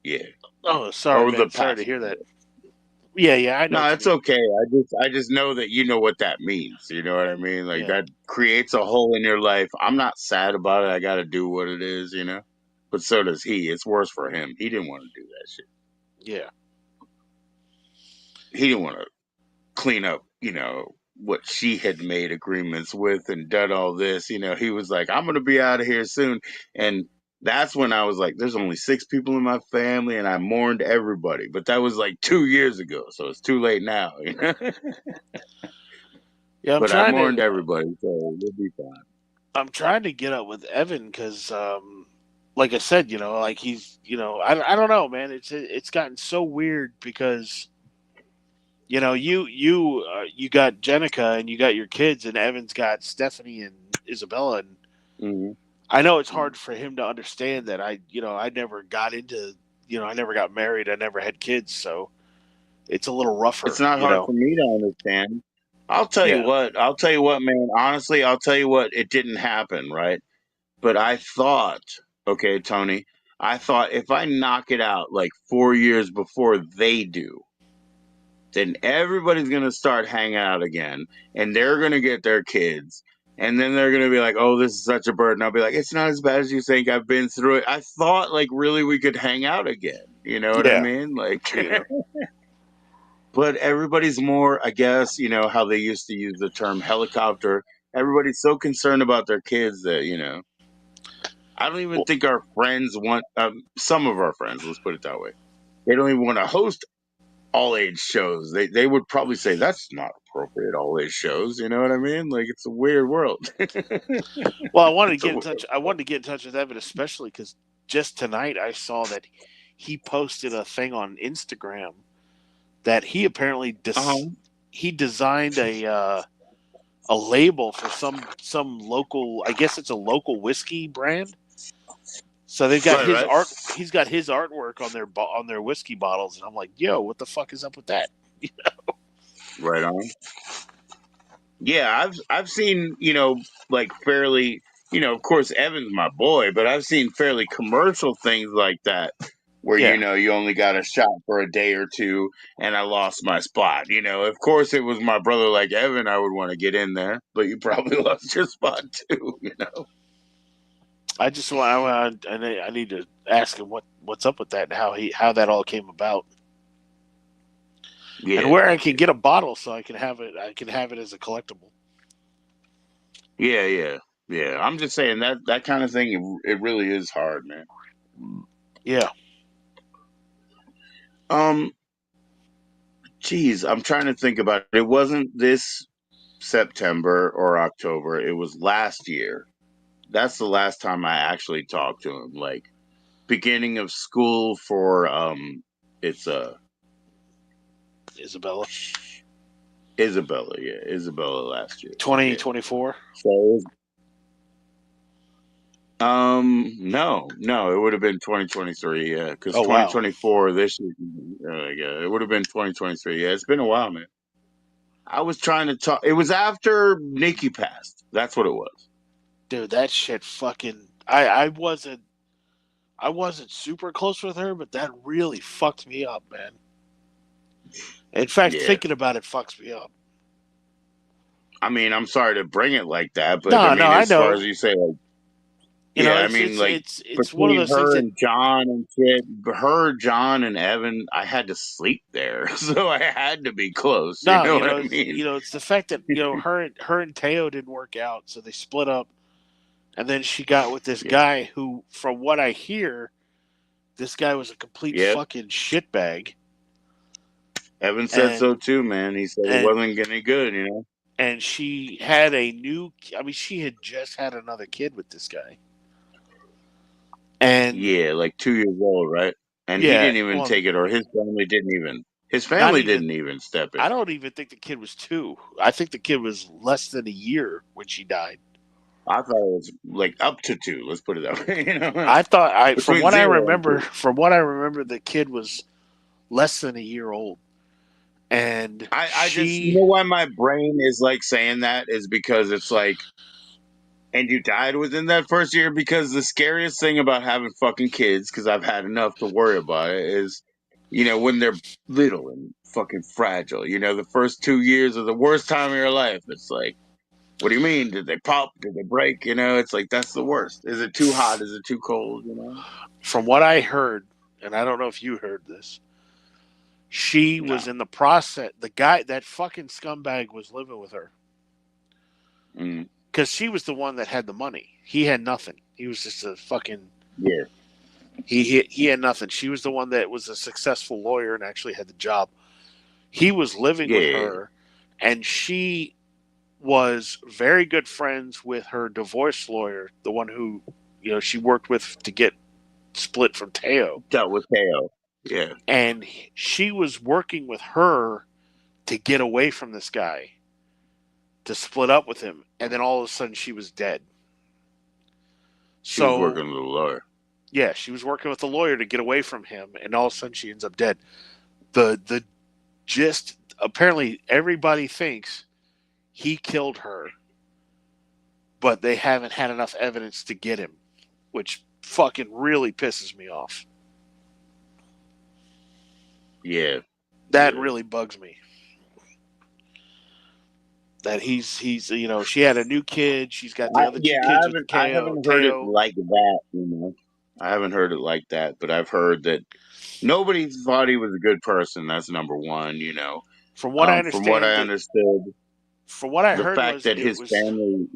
S1: Yeah,
S17: Oh, sorry,
S1: or the
S17: man. Sorry to
S1: past.
S17: hear that. Yeah, I know
S1: No,
S17: what you
S1: it's
S17: mean.
S1: okay. I just know that you know what that means. You know what I mean? Like
S17: Yeah,
S1: that creates a hole in your life. I'm not sad about it. I got to do what it is. But so does he. It's worse for him. He didn't want to do that shit.
S17: yeah.
S1: He didn't want to clean up, what she had made agreements with and done all this. He was like, I'm going to be out of here soon. And that's when I was like, there's only 6 people in my family and I mourned everybody. But that was like 2 years ago. So it's too late now.
S17: Yeah,
S1: But I mourned everybody. So we'll be fine.
S17: I'm trying to get up with Evan because, like I said, like he's, I don't know, man. It's gotten so weird because, you got Jenica and you got your kids, and Evan's got Stephanie and Isabella, and
S1: Mm-hmm.
S17: I know it's hard for him to understand that I never got into, I never got married, I never had kids, so it's a little
S1: It's
S17: rougher,
S1: not hard for me to understand. I'll tell you
S17: Yeah,
S1: what. Man. Honestly, I'll tell you what. It didn't happen, right? But I thought, okay, Tony, I thought if I knock it out like 4 years before they do, then everybody's going to start hanging out again and they're going to get their kids. And then they're going to be like, oh, this is such a burden. I'll be like, it's not as bad as you think. I've been through it. I thought like really we could hang out again. You know what I
S17: yeah,
S1: mean? Like,
S17: yeah.
S1: but everybody's more, I guess, how they used to use the term helicopter. Everybody's so concerned about their kids that, I don't even
S17: Well,
S1: think our friends want, some of our friends, let's put it that way. They don't even want to host all age shows. They would probably say that's not appropriate all age shows. You know what I mean? Like it's a weird world.
S17: well, I wanted to
S1: It's a
S17: get in
S1: weird
S17: touch. I wanted to get in touch with Evan, especially because just tonight I saw that he posted a thing on Instagram that he apparently
S1: Uh-huh.
S17: he designed a label for some local. I guess it's a local whiskey brand. So they've got
S1: Right,
S17: his
S1: right,
S17: art. He's got his artwork on their whiskey bottles, and I'm like, yo, what the fuck is up with that?
S1: right on. Yeah, I've seen, like fairly, of course Evan's my boy, but I've seen fairly commercial things like that where
S17: Yeah.
S1: you only got a shot for a day or two and I lost my spot. Of course it was my brother like Evan, I would want to get in there, but you probably lost your spot too.
S17: I just want. I need to ask him what's up with that and how that all came about, and
S1: Yeah.
S17: where I can get a bottle so I can have it. I can have it as a collectible.
S1: Yeah. I'm just saying that kind of thing. It really is hard, man.
S17: Yeah.
S1: Geez, I'm trying to think about it. It wasn't this September or October. It was last year. That's the last time I actually talked to him. Like beginning of school for it's
S17: Isabella.
S1: Isabella last year.
S17: 2024.
S1: So it was, no, it would have been 2023, yeah, because
S17: Oh wow.
S1: 2024 this year, yeah, it would have been 2023. Yeah, it's been a while, man. I was trying to talk. It was after Nikki passed. That's what it was.
S17: Dude, that shit fucking. I wasn't super close with her, but that really fucked me up, man. In fact,
S1: Yeah.
S17: thinking about it fucks me up.
S1: I mean, I'm sorry to bring it like that, but I
S17: No,
S1: mean,
S17: I
S1: as far
S17: know.
S1: as you say, like,
S17: You know,
S1: yeah, I
S17: it's
S1: mean,
S17: it's
S1: like
S17: it's it's one of
S1: between
S17: those things
S1: her
S17: that
S1: and John and shit, her, John and Evan, I had to sleep there, so I had to be close. You
S17: no,
S1: know what I
S17: it's
S1: mean?
S17: it's the fact that her and Teo didn't work out, so they split up, and then she got with this
S1: Yeah.
S17: guy who, from what I hear, this guy was a complete
S1: Yep.
S17: fucking shitbag.
S1: Evan said so
S17: And
S1: too, man. He said it
S17: and
S1: wasn't any good.
S17: and she had a new. I mean, she had just had another kid with this guy, and
S1: Yeah, like 2 years old, right? And he
S17: yeah,
S1: didn't even
S17: well,
S1: take it, or his family didn't even. His
S17: not
S1: family
S17: even.
S1: didn't even step in.
S17: I don't even think the kid was 2. I think the kid was less than a year when she died.
S1: I thought it was like up to 2. Let's put it that way.
S17: I thought from
S1: Between
S17: what I
S1: 0 and
S17: remember,
S1: 2.
S17: the kid was less than a year old, and
S1: I just, you
S17: she.
S1: know why my brain is like saying that is because it's like, and you died within that first year, because the scariest thing about having fucking kids, because I've had enough to worry about it, is, when they're little and fucking fragile. The first 2 years are the worst time of your life. It's like, what do you mean? Did they pop? Did they break? It's like, that's the worst. Is it too hot? Is it too cold?
S17: From what I heard, and I don't know if you heard this, she
S1: No.
S17: was in the process. The guy, that fucking scumbag, was living with her because she was the one that had the money. He had nothing. He was just a fucking He had nothing. She was the one that was a successful lawyer and actually had the job. He was living with her, and she was very good friends with her divorce lawyer, the one who, she worked with to get split from Teo.
S1: Dealt with Teo. Yeah.
S17: And she was working with her to get away from this guy, to split up with him, and then all of a sudden she was dead.
S1: She was working with a lawyer.
S17: Yeah, she was working with the lawyer to get away from him, and all of a sudden she ends up dead. The gist, apparently everybody thinks he killed her, but they haven't had enough evidence to get him, which fucking really pisses me off.
S1: Yeah.
S17: That really bugs me. That he's she had a new kid, she's got the other 2 kids with
S1: I haven't heard it like that, I haven't heard it like that, but I've heard that nobody thought he was a good person. That's number one,
S17: From what I
S1: From what I understood,
S17: from what I
S1: the
S17: heard
S1: fact
S17: was
S1: that his family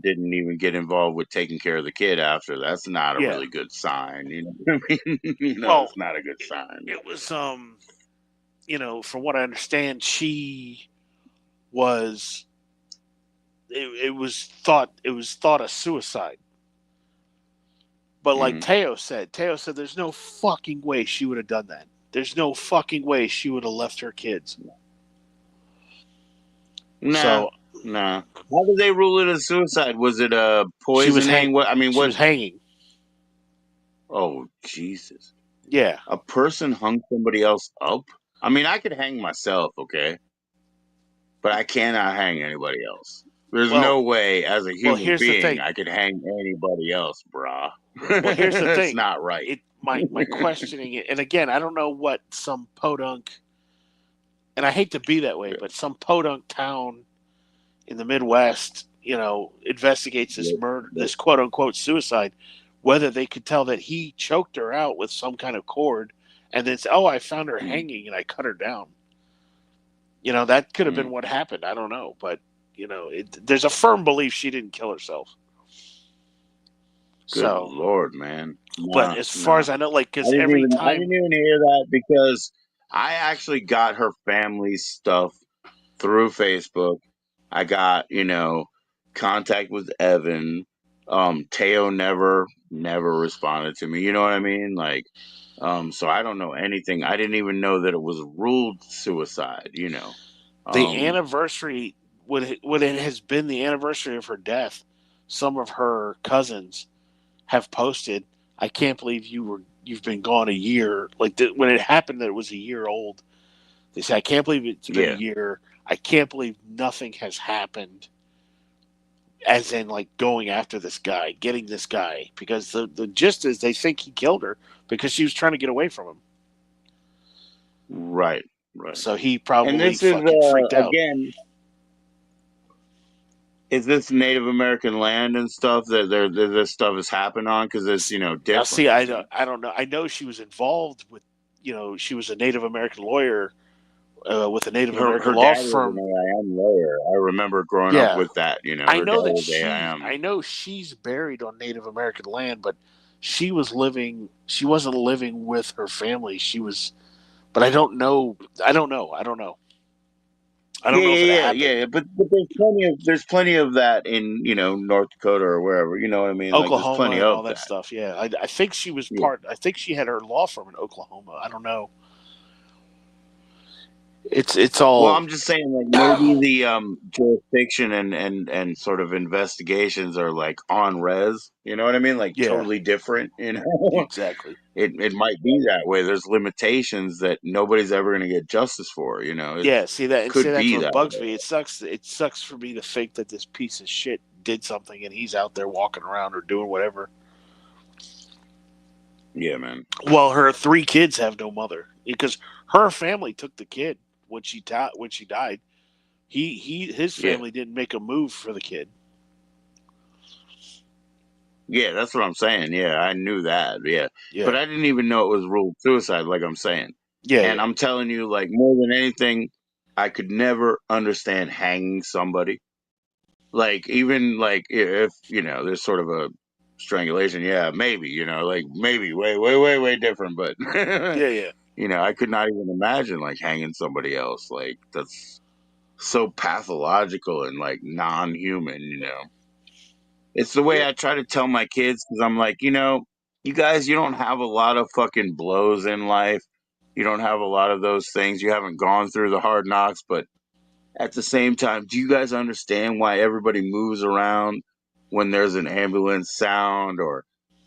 S1: didn't even get involved with taking care of the kid after, that's not a really good sign. What I mean? It's not a good sign.
S17: It was from what I understand, she was it was thought a suicide. But like Teo said there's no fucking way she would have done that. There's no fucking way she would have left her kids.
S1: Nah. How did they rule it a suicide? Was it a poisoning?
S17: She was hanging.
S1: Oh, Jesus.
S17: Yeah.
S1: A person hung somebody else up? I mean, I could hang myself, okay? But I cannot hang anybody else. There's no way, as a human being, I could hang anybody else, brah.
S17: Well, here's the thing.
S1: That's not right.
S17: My questioning it, and again, I don't know what some podunk, and I hate to be that way, but some podunk town in the Midwest, investigates this murder, this quote unquote suicide, whether they could tell that he choked her out with some kind of cord, and then say, "Oh, I found her hanging and I cut her down." That could have been what happened. I don't know, but there's a firm belief she didn't kill herself.
S1: Good Lord, man.
S17: But as far as I know, because
S1: I
S17: every time
S1: I didn't even hear that, because I actually got her family's stuff through Facebook. I got, contact with Evan. Teo never responded to me. You know what I mean? Like, so I don't know anything. I didn't even know that it was ruled suicide,
S17: The anniversary, when it has been the anniversary of her death, some of her cousins have posted, "I can't believe you've been gone a year." Like when it happened, that it was a year old. They say, "I can't believe it's been a year. I can't believe nothing has happened." As in, like, going after this guy, getting this guy, because the gist is they think he killed her because she was trying to get away from him.
S1: Right.
S17: So he probably
S1: and this
S17: fucking freaked out.
S1: Again, is this Native American land and stuff that this stuff has happened on? Because it's different.
S17: Now, see, I don't know. I know she was involved with, she was a Native American lawyer with a Native American law firm.
S1: Was an AIM lawyer. I remember growing up with that.
S17: I know that I know she's buried on Native American land, but she wasn't living with her family. She was, but I don't know. I don't know. I don't know if it happened.
S1: But there's plenty of that in North Dakota or wherever. You know what I mean?
S17: Oklahoma,
S1: like, there's plenty
S17: and
S1: of
S17: all that stuff. Yeah, I think she was part. I think she had her law firm in Oklahoma. I don't know. It's all.
S1: Well, I'm just saying, like maybe the jurisdiction and sort of investigations are like on res. You know what I mean? Like
S17: Yeah.
S1: totally different. You know,
S17: Exactly.
S1: it might be that way. There's limitations that nobody's ever going to get justice for. You know, it
S17: Yeah, see
S1: could
S17: that's
S1: be
S17: what
S1: that
S17: bugs
S1: way.
S17: me. It sucks for me to think that this piece of shit did something and he's out there walking around or doing whatever.
S1: Yeah, man.
S17: Well, her 3 kids have no mother because her family took the kid when she died. His
S1: Yeah.
S17: family didn't make a move for the kid.
S1: Yeah, that's what I'm saying. Yeah, I knew that. Yeah. But
S17: Yeah.
S1: I didn't even know it was ruled suicide, like I'm saying.
S17: Yeah,
S1: And
S17: yeah.
S1: I'm telling you, like, more than anything, I could never understand hanging somebody. Like, even, like, if, you know, there's sort of a strangulation, yeah, maybe, you know, like, maybe way, way, way, way different. But,
S17: Yeah, yeah.
S1: you know, I could not even imagine, like, hanging somebody else. Like, that's so pathological and, like, non human, you know? It's the way
S17: Yeah.
S1: I try to tell my kids because I'm like, you know, you guys, you don't have a lot of fucking blows in life. You don't have a lot of those things. You haven't gone through the hard knocks, but at the same time, do you guys understand why everybody moves around when there's an ambulance sound? Or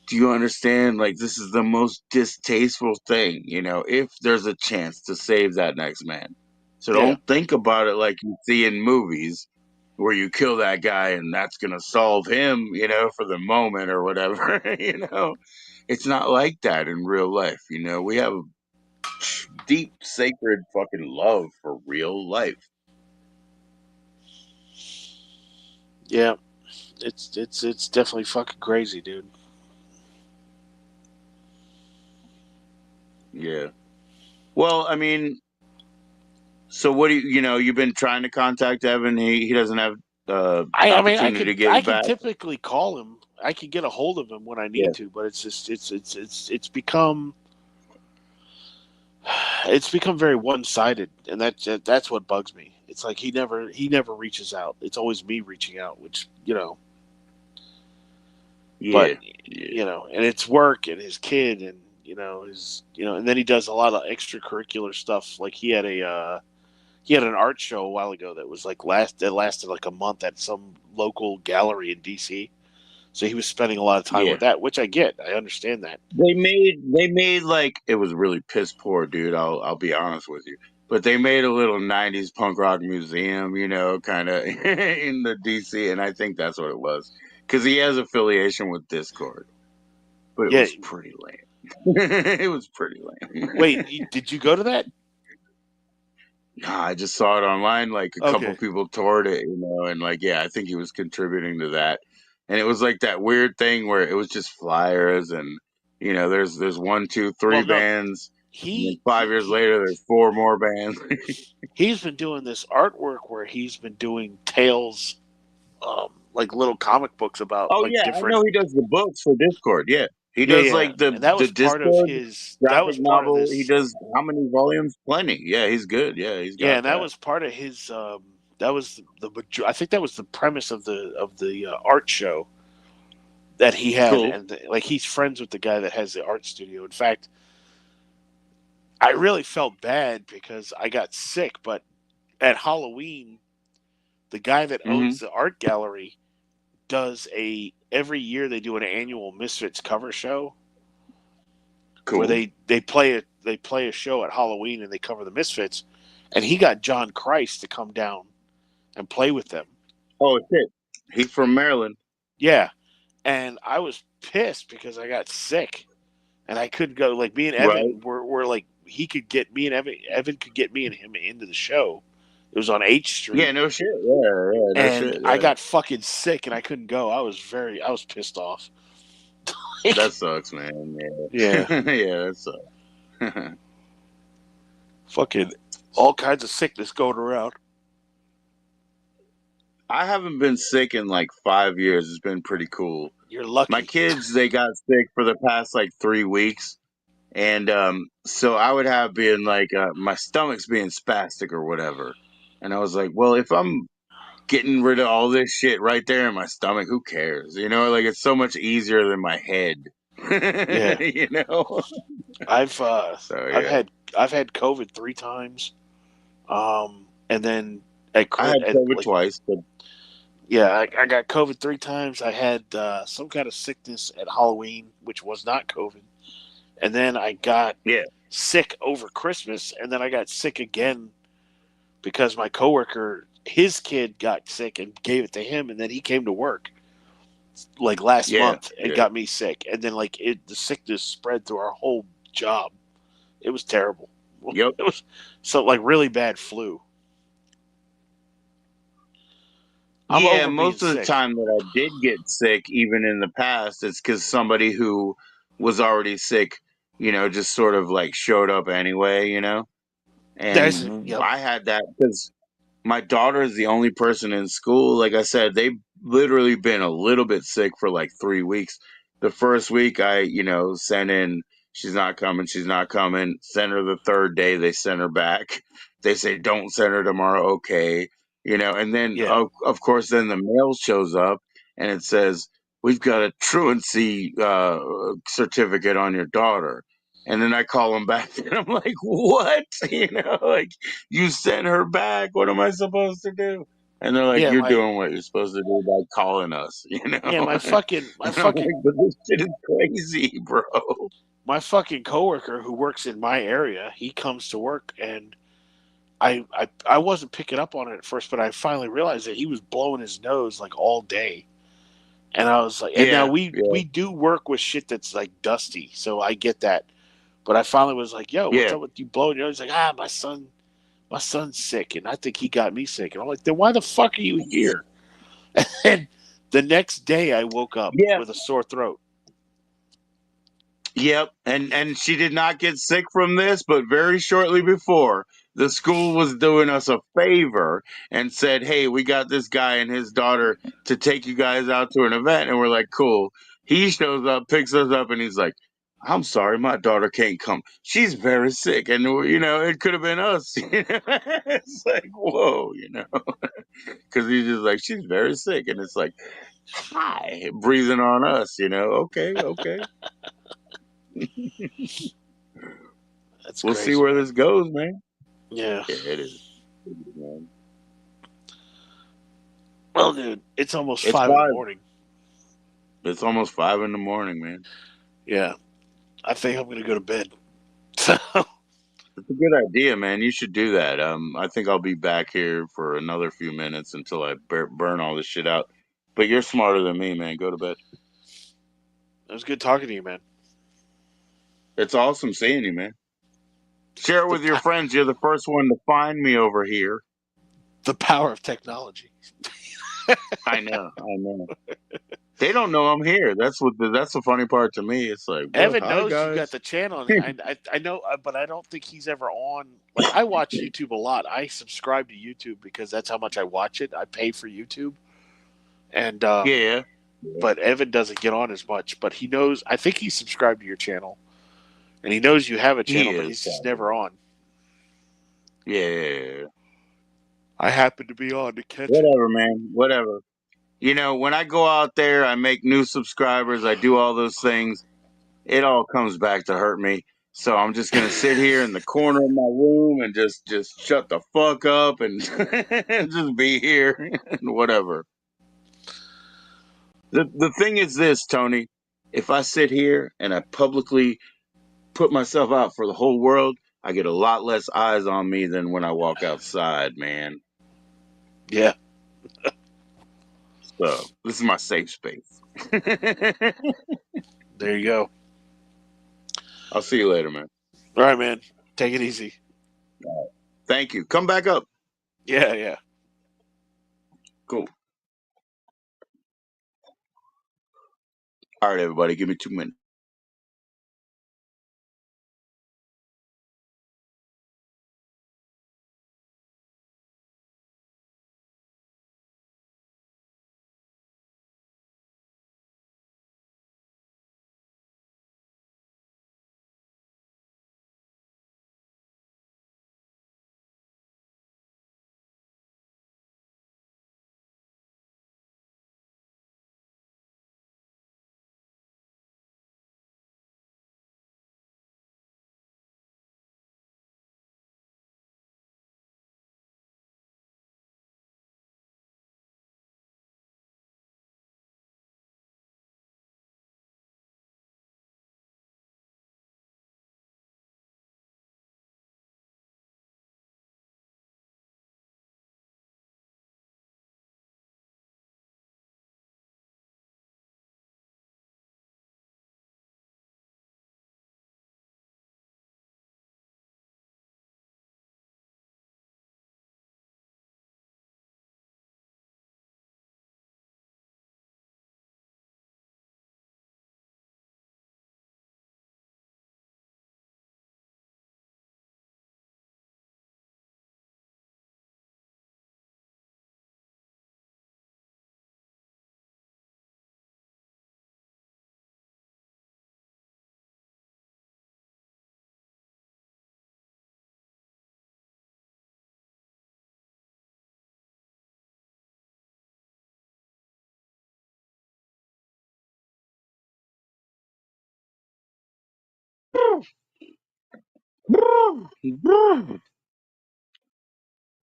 S1: do you understand, like, this is the most distasteful thing, you know, if there's a chance to save that next man? So
S17: Yeah.
S1: don't think about it like you see in movies where you kill that guy and that's going to solve him, you know, for the moment or whatever, you know. It's not like that in real life, you know. We have deep, sacred fucking love for real life.
S17: Yeah. It's definitely fucking crazy, dude.
S1: Yeah. Well, I mean, so what do you know, you've been trying to contact Evan. He doesn't have
S17: I mean
S1: opportunity to
S17: I
S1: get
S17: could
S1: back.
S17: typically call him. I could get a hold of him when I
S1: Yeah.
S17: need to, but it's just it's become very one-sided, and that's what bugs me. It's like he never reaches out. It's always me reaching out, which, you know, but,
S1: Yeah. Yeah.
S17: you know, and it's work and his kid and, you know, and then he does a lot of extracurricular stuff. Like he had an art show a while ago that was like lasted like a month at some local gallery in DC. So he was spending a lot of time
S1: Yeah.
S17: with that, which I get. I understand that.
S1: They made like, it was really piss poor, dude. I'll be honest with you. But they made a little '90s punk rock museum, you know, kind of in the DC, and I think that's what it was because he has affiliation with Discord. But it
S17: Yeah.
S1: was pretty lame. It was pretty lame.
S17: Wait, did you go to that?
S1: Nah, I just saw it online. Like a couple
S17: Okay.
S1: people toured it, you know, and like, yeah, I think he was contributing to that. And it was like that weird thing where it was just flyers, and you know, there's one, two, three
S17: Well, no,
S1: bands, and then
S17: he
S1: 5 years later, there's 4 more bands.
S17: he's been doing this artwork where he's been doing tales, like little comic books about
S1: Oh
S17: like
S1: yeah, I
S17: different.
S1: know he does the books for Discord. Yeah, he
S17: Yeah,
S1: does
S17: yeah,
S1: like the
S17: and that
S1: the
S17: was part of
S1: Discord
S17: his. That
S1: graphic
S17: was part of
S1: novel. He
S17: this.
S1: does how many volumes? Plenty. Yeah, he's good. Yeah, he's
S17: Yeah,
S1: got
S17: and that
S1: that.
S17: was part of his. That was I think that was the premise of the art show that he had,
S1: Cool.
S17: and like he's friends with the guy that has the art studio. In fact, I really felt bad because I got sick, but at Halloween, the guy that
S1: Hmm.
S17: owns the art gallery does every year they do an annual Misfits cover show where
S1: Cool.
S17: they play a show at Halloween and they cover the Misfits, and he got John Christ to come down and play with them.
S1: Oh shit, he's from Maryland.
S17: Yeah, and I was pissed because I got sick and I couldn't go. Like me and
S1: Right.
S17: Evan were like he could get me and Evan could get me and him into the show. It was on H
S1: Yeah,
S17: Street,
S1: no shit. Yeah, yeah, no
S17: and
S1: shit.
S17: I
S1: Yeah.
S17: got fucking sick and I couldn't go. I was pissed off.
S1: That sucks, man.
S17: Yeah,
S1: Yeah. Yeah, that sucks.
S17: fucking all kinds of sickness going around.
S1: I haven't been sick in like 5 years. It's been pretty cool.
S17: You're
S1: My
S17: lucky.
S1: kids, they got sick for the past like 3 weeks. And so I would have been like, my stomach's being spastic or whatever. And I was like, well, if I'm getting rid of all this shit right there in my stomach, who cares? You know, like it's so much easier than my head.
S17: Yeah,
S1: You know?
S17: I've uh,
S1: So
S17: I've
S1: yeah.
S17: had I've had COVID 3 times, And then
S1: I had COVID twice, but
S17: yeah, I got COVID 3 times. I had some kind of sickness at Halloween, which was not COVID, and then I got sick over Christmas, and then I got sick again because my coworker, his kid got sick and gave it to him, and then he came to work like last month and got me sick, and then the sickness spread through our whole job. It was terrible.
S1: Yep.
S17: It was so really bad flu. I'm
S1: Yeah,
S17: over being
S1: most of the
S17: sick.
S1: time that I did get sick, even in the past, it's because somebody who was already sick, just sort of like showed up anyway, and
S17: Yep.
S1: I had that because my daughter is the only person in school. Like I said, they've literally been a little bit sick for like 3 weeks. The first week, sent in, she's not coming, she's not coming. Sent her the third day, they sent her back. They say, don't send her tomorrow, okay. And then,
S17: Yeah.
S1: of course, then the mail shows up and it says, we've got a truancy certificate on your daughter. And then I call them back and I'm like, what? Like, you sent her back. What am I supposed to do? And they're like,
S17: Yeah,
S1: you're doing what you're supposed to do by calling us,
S17: Yeah, my
S1: And
S17: fucking
S1: I'm like, but this shit is crazy, bro.
S17: my fucking coworker who works in my area, he comes to work and I wasn't picking up on it at first, but I finally realized that he was blowing his nose like all day. And I was like, and now
S1: Yeah,
S17: we do work with shit that's like dusty, so I get that. But I finally was like, yo, what's
S1: yeah.
S17: up with you blowing your nose? He's like, my son's sick, and I think he got me sick. And I'm like, then why the fuck are you here? And the next day I woke up
S1: Yeah.
S17: with a sore throat.
S1: Yep, and she did not get sick from this, but very shortly before, the school was doing us a favor and said, "Hey, we got this guy and his daughter to take you guys out to an event." And we're like, "Cool." He shows up, picks us up, and he's like, "I'm sorry, my daughter can't come. She's very sick." And it could have been us. It's like, whoa, because he's just like, "She's very sick," and it's like, "Hi," breathing on us. Okay, okay.
S17: That's
S1: We'll see
S17: crazy,
S1: where
S17: man.
S1: this goes, man.
S17: Yeah.
S1: Yeah, it is. Man.
S17: Well, dude, it's almost
S1: It's
S17: 5 in the
S1: 5.
S17: morning.
S1: It's almost 5 in the morning, man.
S17: Yeah. I think I'm gonna go to bed. So
S1: It's a good idea, man. You should do that. I think I'll be back here for another few minutes until I burn all this shit out. But you're smarter than me, man. Go to bed.
S17: it was good talking to you, man.
S1: It's awesome seeing you, man. Share it
S17: The
S1: with your friends. You're the first one to find me over here.
S17: the power of technology.
S1: I know. They don't know I'm here. That's the funny part to me. It's like, what?
S17: Evan
S1: Hi,
S17: knows you got
S1: guys.
S17: the channel. I know, but I don't think he's ever on. Like I watch YouTube a lot. I subscribe to YouTube because that's how much I watch it. I pay for YouTube, and
S1: Yeah.
S17: but Evan doesn't get on as much. But he knows. I think he's subscribed to your channel, and he knows you have a
S1: He
S17: channel, but
S1: is.
S17: he's just never on.
S1: Yeah.
S17: I happen to be on to catch it.
S1: Whatever, man. Whatever. When I go out there, I make new subscribers, I do all those things. It all comes back to hurt me. So I'm just gonna sit here in the corner of my room and just shut the fuck up and just be here and whatever. The thing is this, Tony. If I sit here and I publicly put myself out for the whole world, I get a lot less eyes on me than when I walk outside, man.
S17: Yeah.
S1: So this is my safe space.
S17: There you go.
S1: I'll see you later, man.
S17: All right, man. Take it easy.
S1: Thank you. Come back up.
S17: Yeah.
S1: Cool. All right, everybody, give me 2 minutes.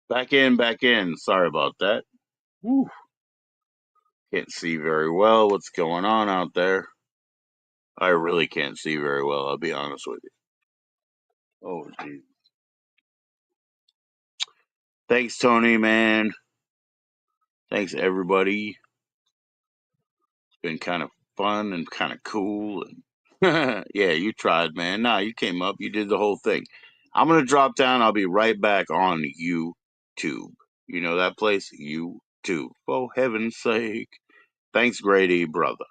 S1: Back in. Sorry about that. Whew. Can't see very well what's going on out there. I really can't see very well, I'll be honest with you. Oh, geez. Thanks, Tony, man. Thanks, everybody. It's been kind of fun and kind of cool. And yeah, you tried, man. Nah, you came up. You did the whole thing. I'm going to drop down. I'll be right back on YouTube. You know that place? YouTube. For heaven's sake. Thanks, Grady, brother.